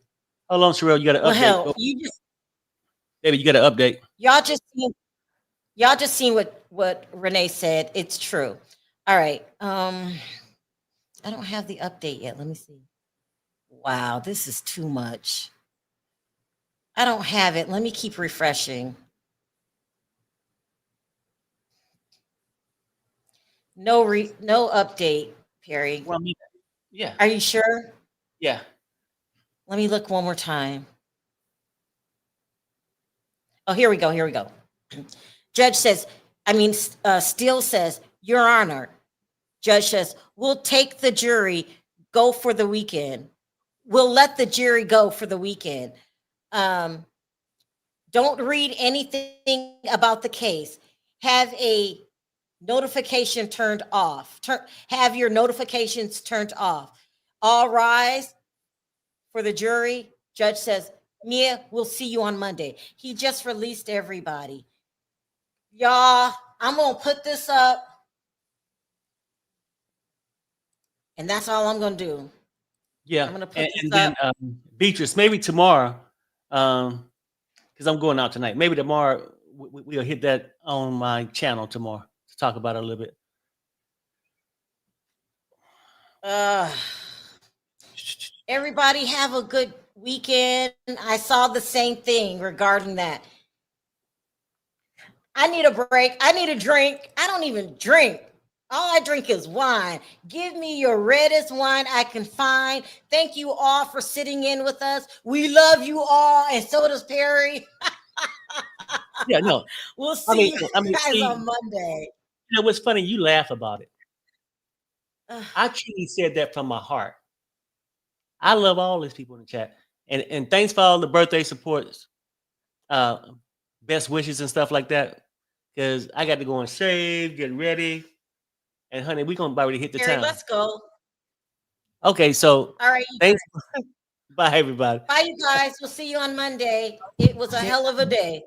Hold on, Sherelle, you got to Well, update. hell, Baby, you got to update. y'all just seen what Renee said. It's true. All right. I don't have the update yet. Let me see. Wow, this is too much. I don't have it. Let me keep refreshing. No update, Perry. Well, yeah. Are you sure? Yeah. Let me look one more time. Oh, here we go. Here we go. Judge says, Steele says, Your Honor. Judge says, we'll take the jury, go for the weekend. We'll let the jury go for the weekend. Don't read anything about the case. Have a notification turned off. Have your notifications turned off. All rise for the jury. Judge says, Mia, we'll see you on Monday. He just released everybody. Y'all, I'm going to put this up. And that's all I'm going to do. Yeah. I'm going to put this and up. then Beatrice, maybe tomorrow, because I'm going out tonight. Maybe tomorrow we'll hit that on my channel tomorrow to talk about it a little bit. Everybody have a good weekend. I saw the same thing regarding that. I need a break. I need a drink. I don't even drink. All I drink is wine. Give me your reddest wine I can find. Thank you all for sitting in with us. We love you all, and so does Perry. Yeah, no. We'll see you guys see, on Monday. You know what's funny? You laugh about it. I truly said that from my heart. I love all these people in the chat. And thanks for all the birthday supports, best wishes and stuff like that. Because I got to go and shave, get ready. And honey, we're going to about to hit the Perry, town. let's go. Okay, so all right. Thanks. Bye, everybody. Bye, you guys. We'll see you on Monday. It was a hell of a day.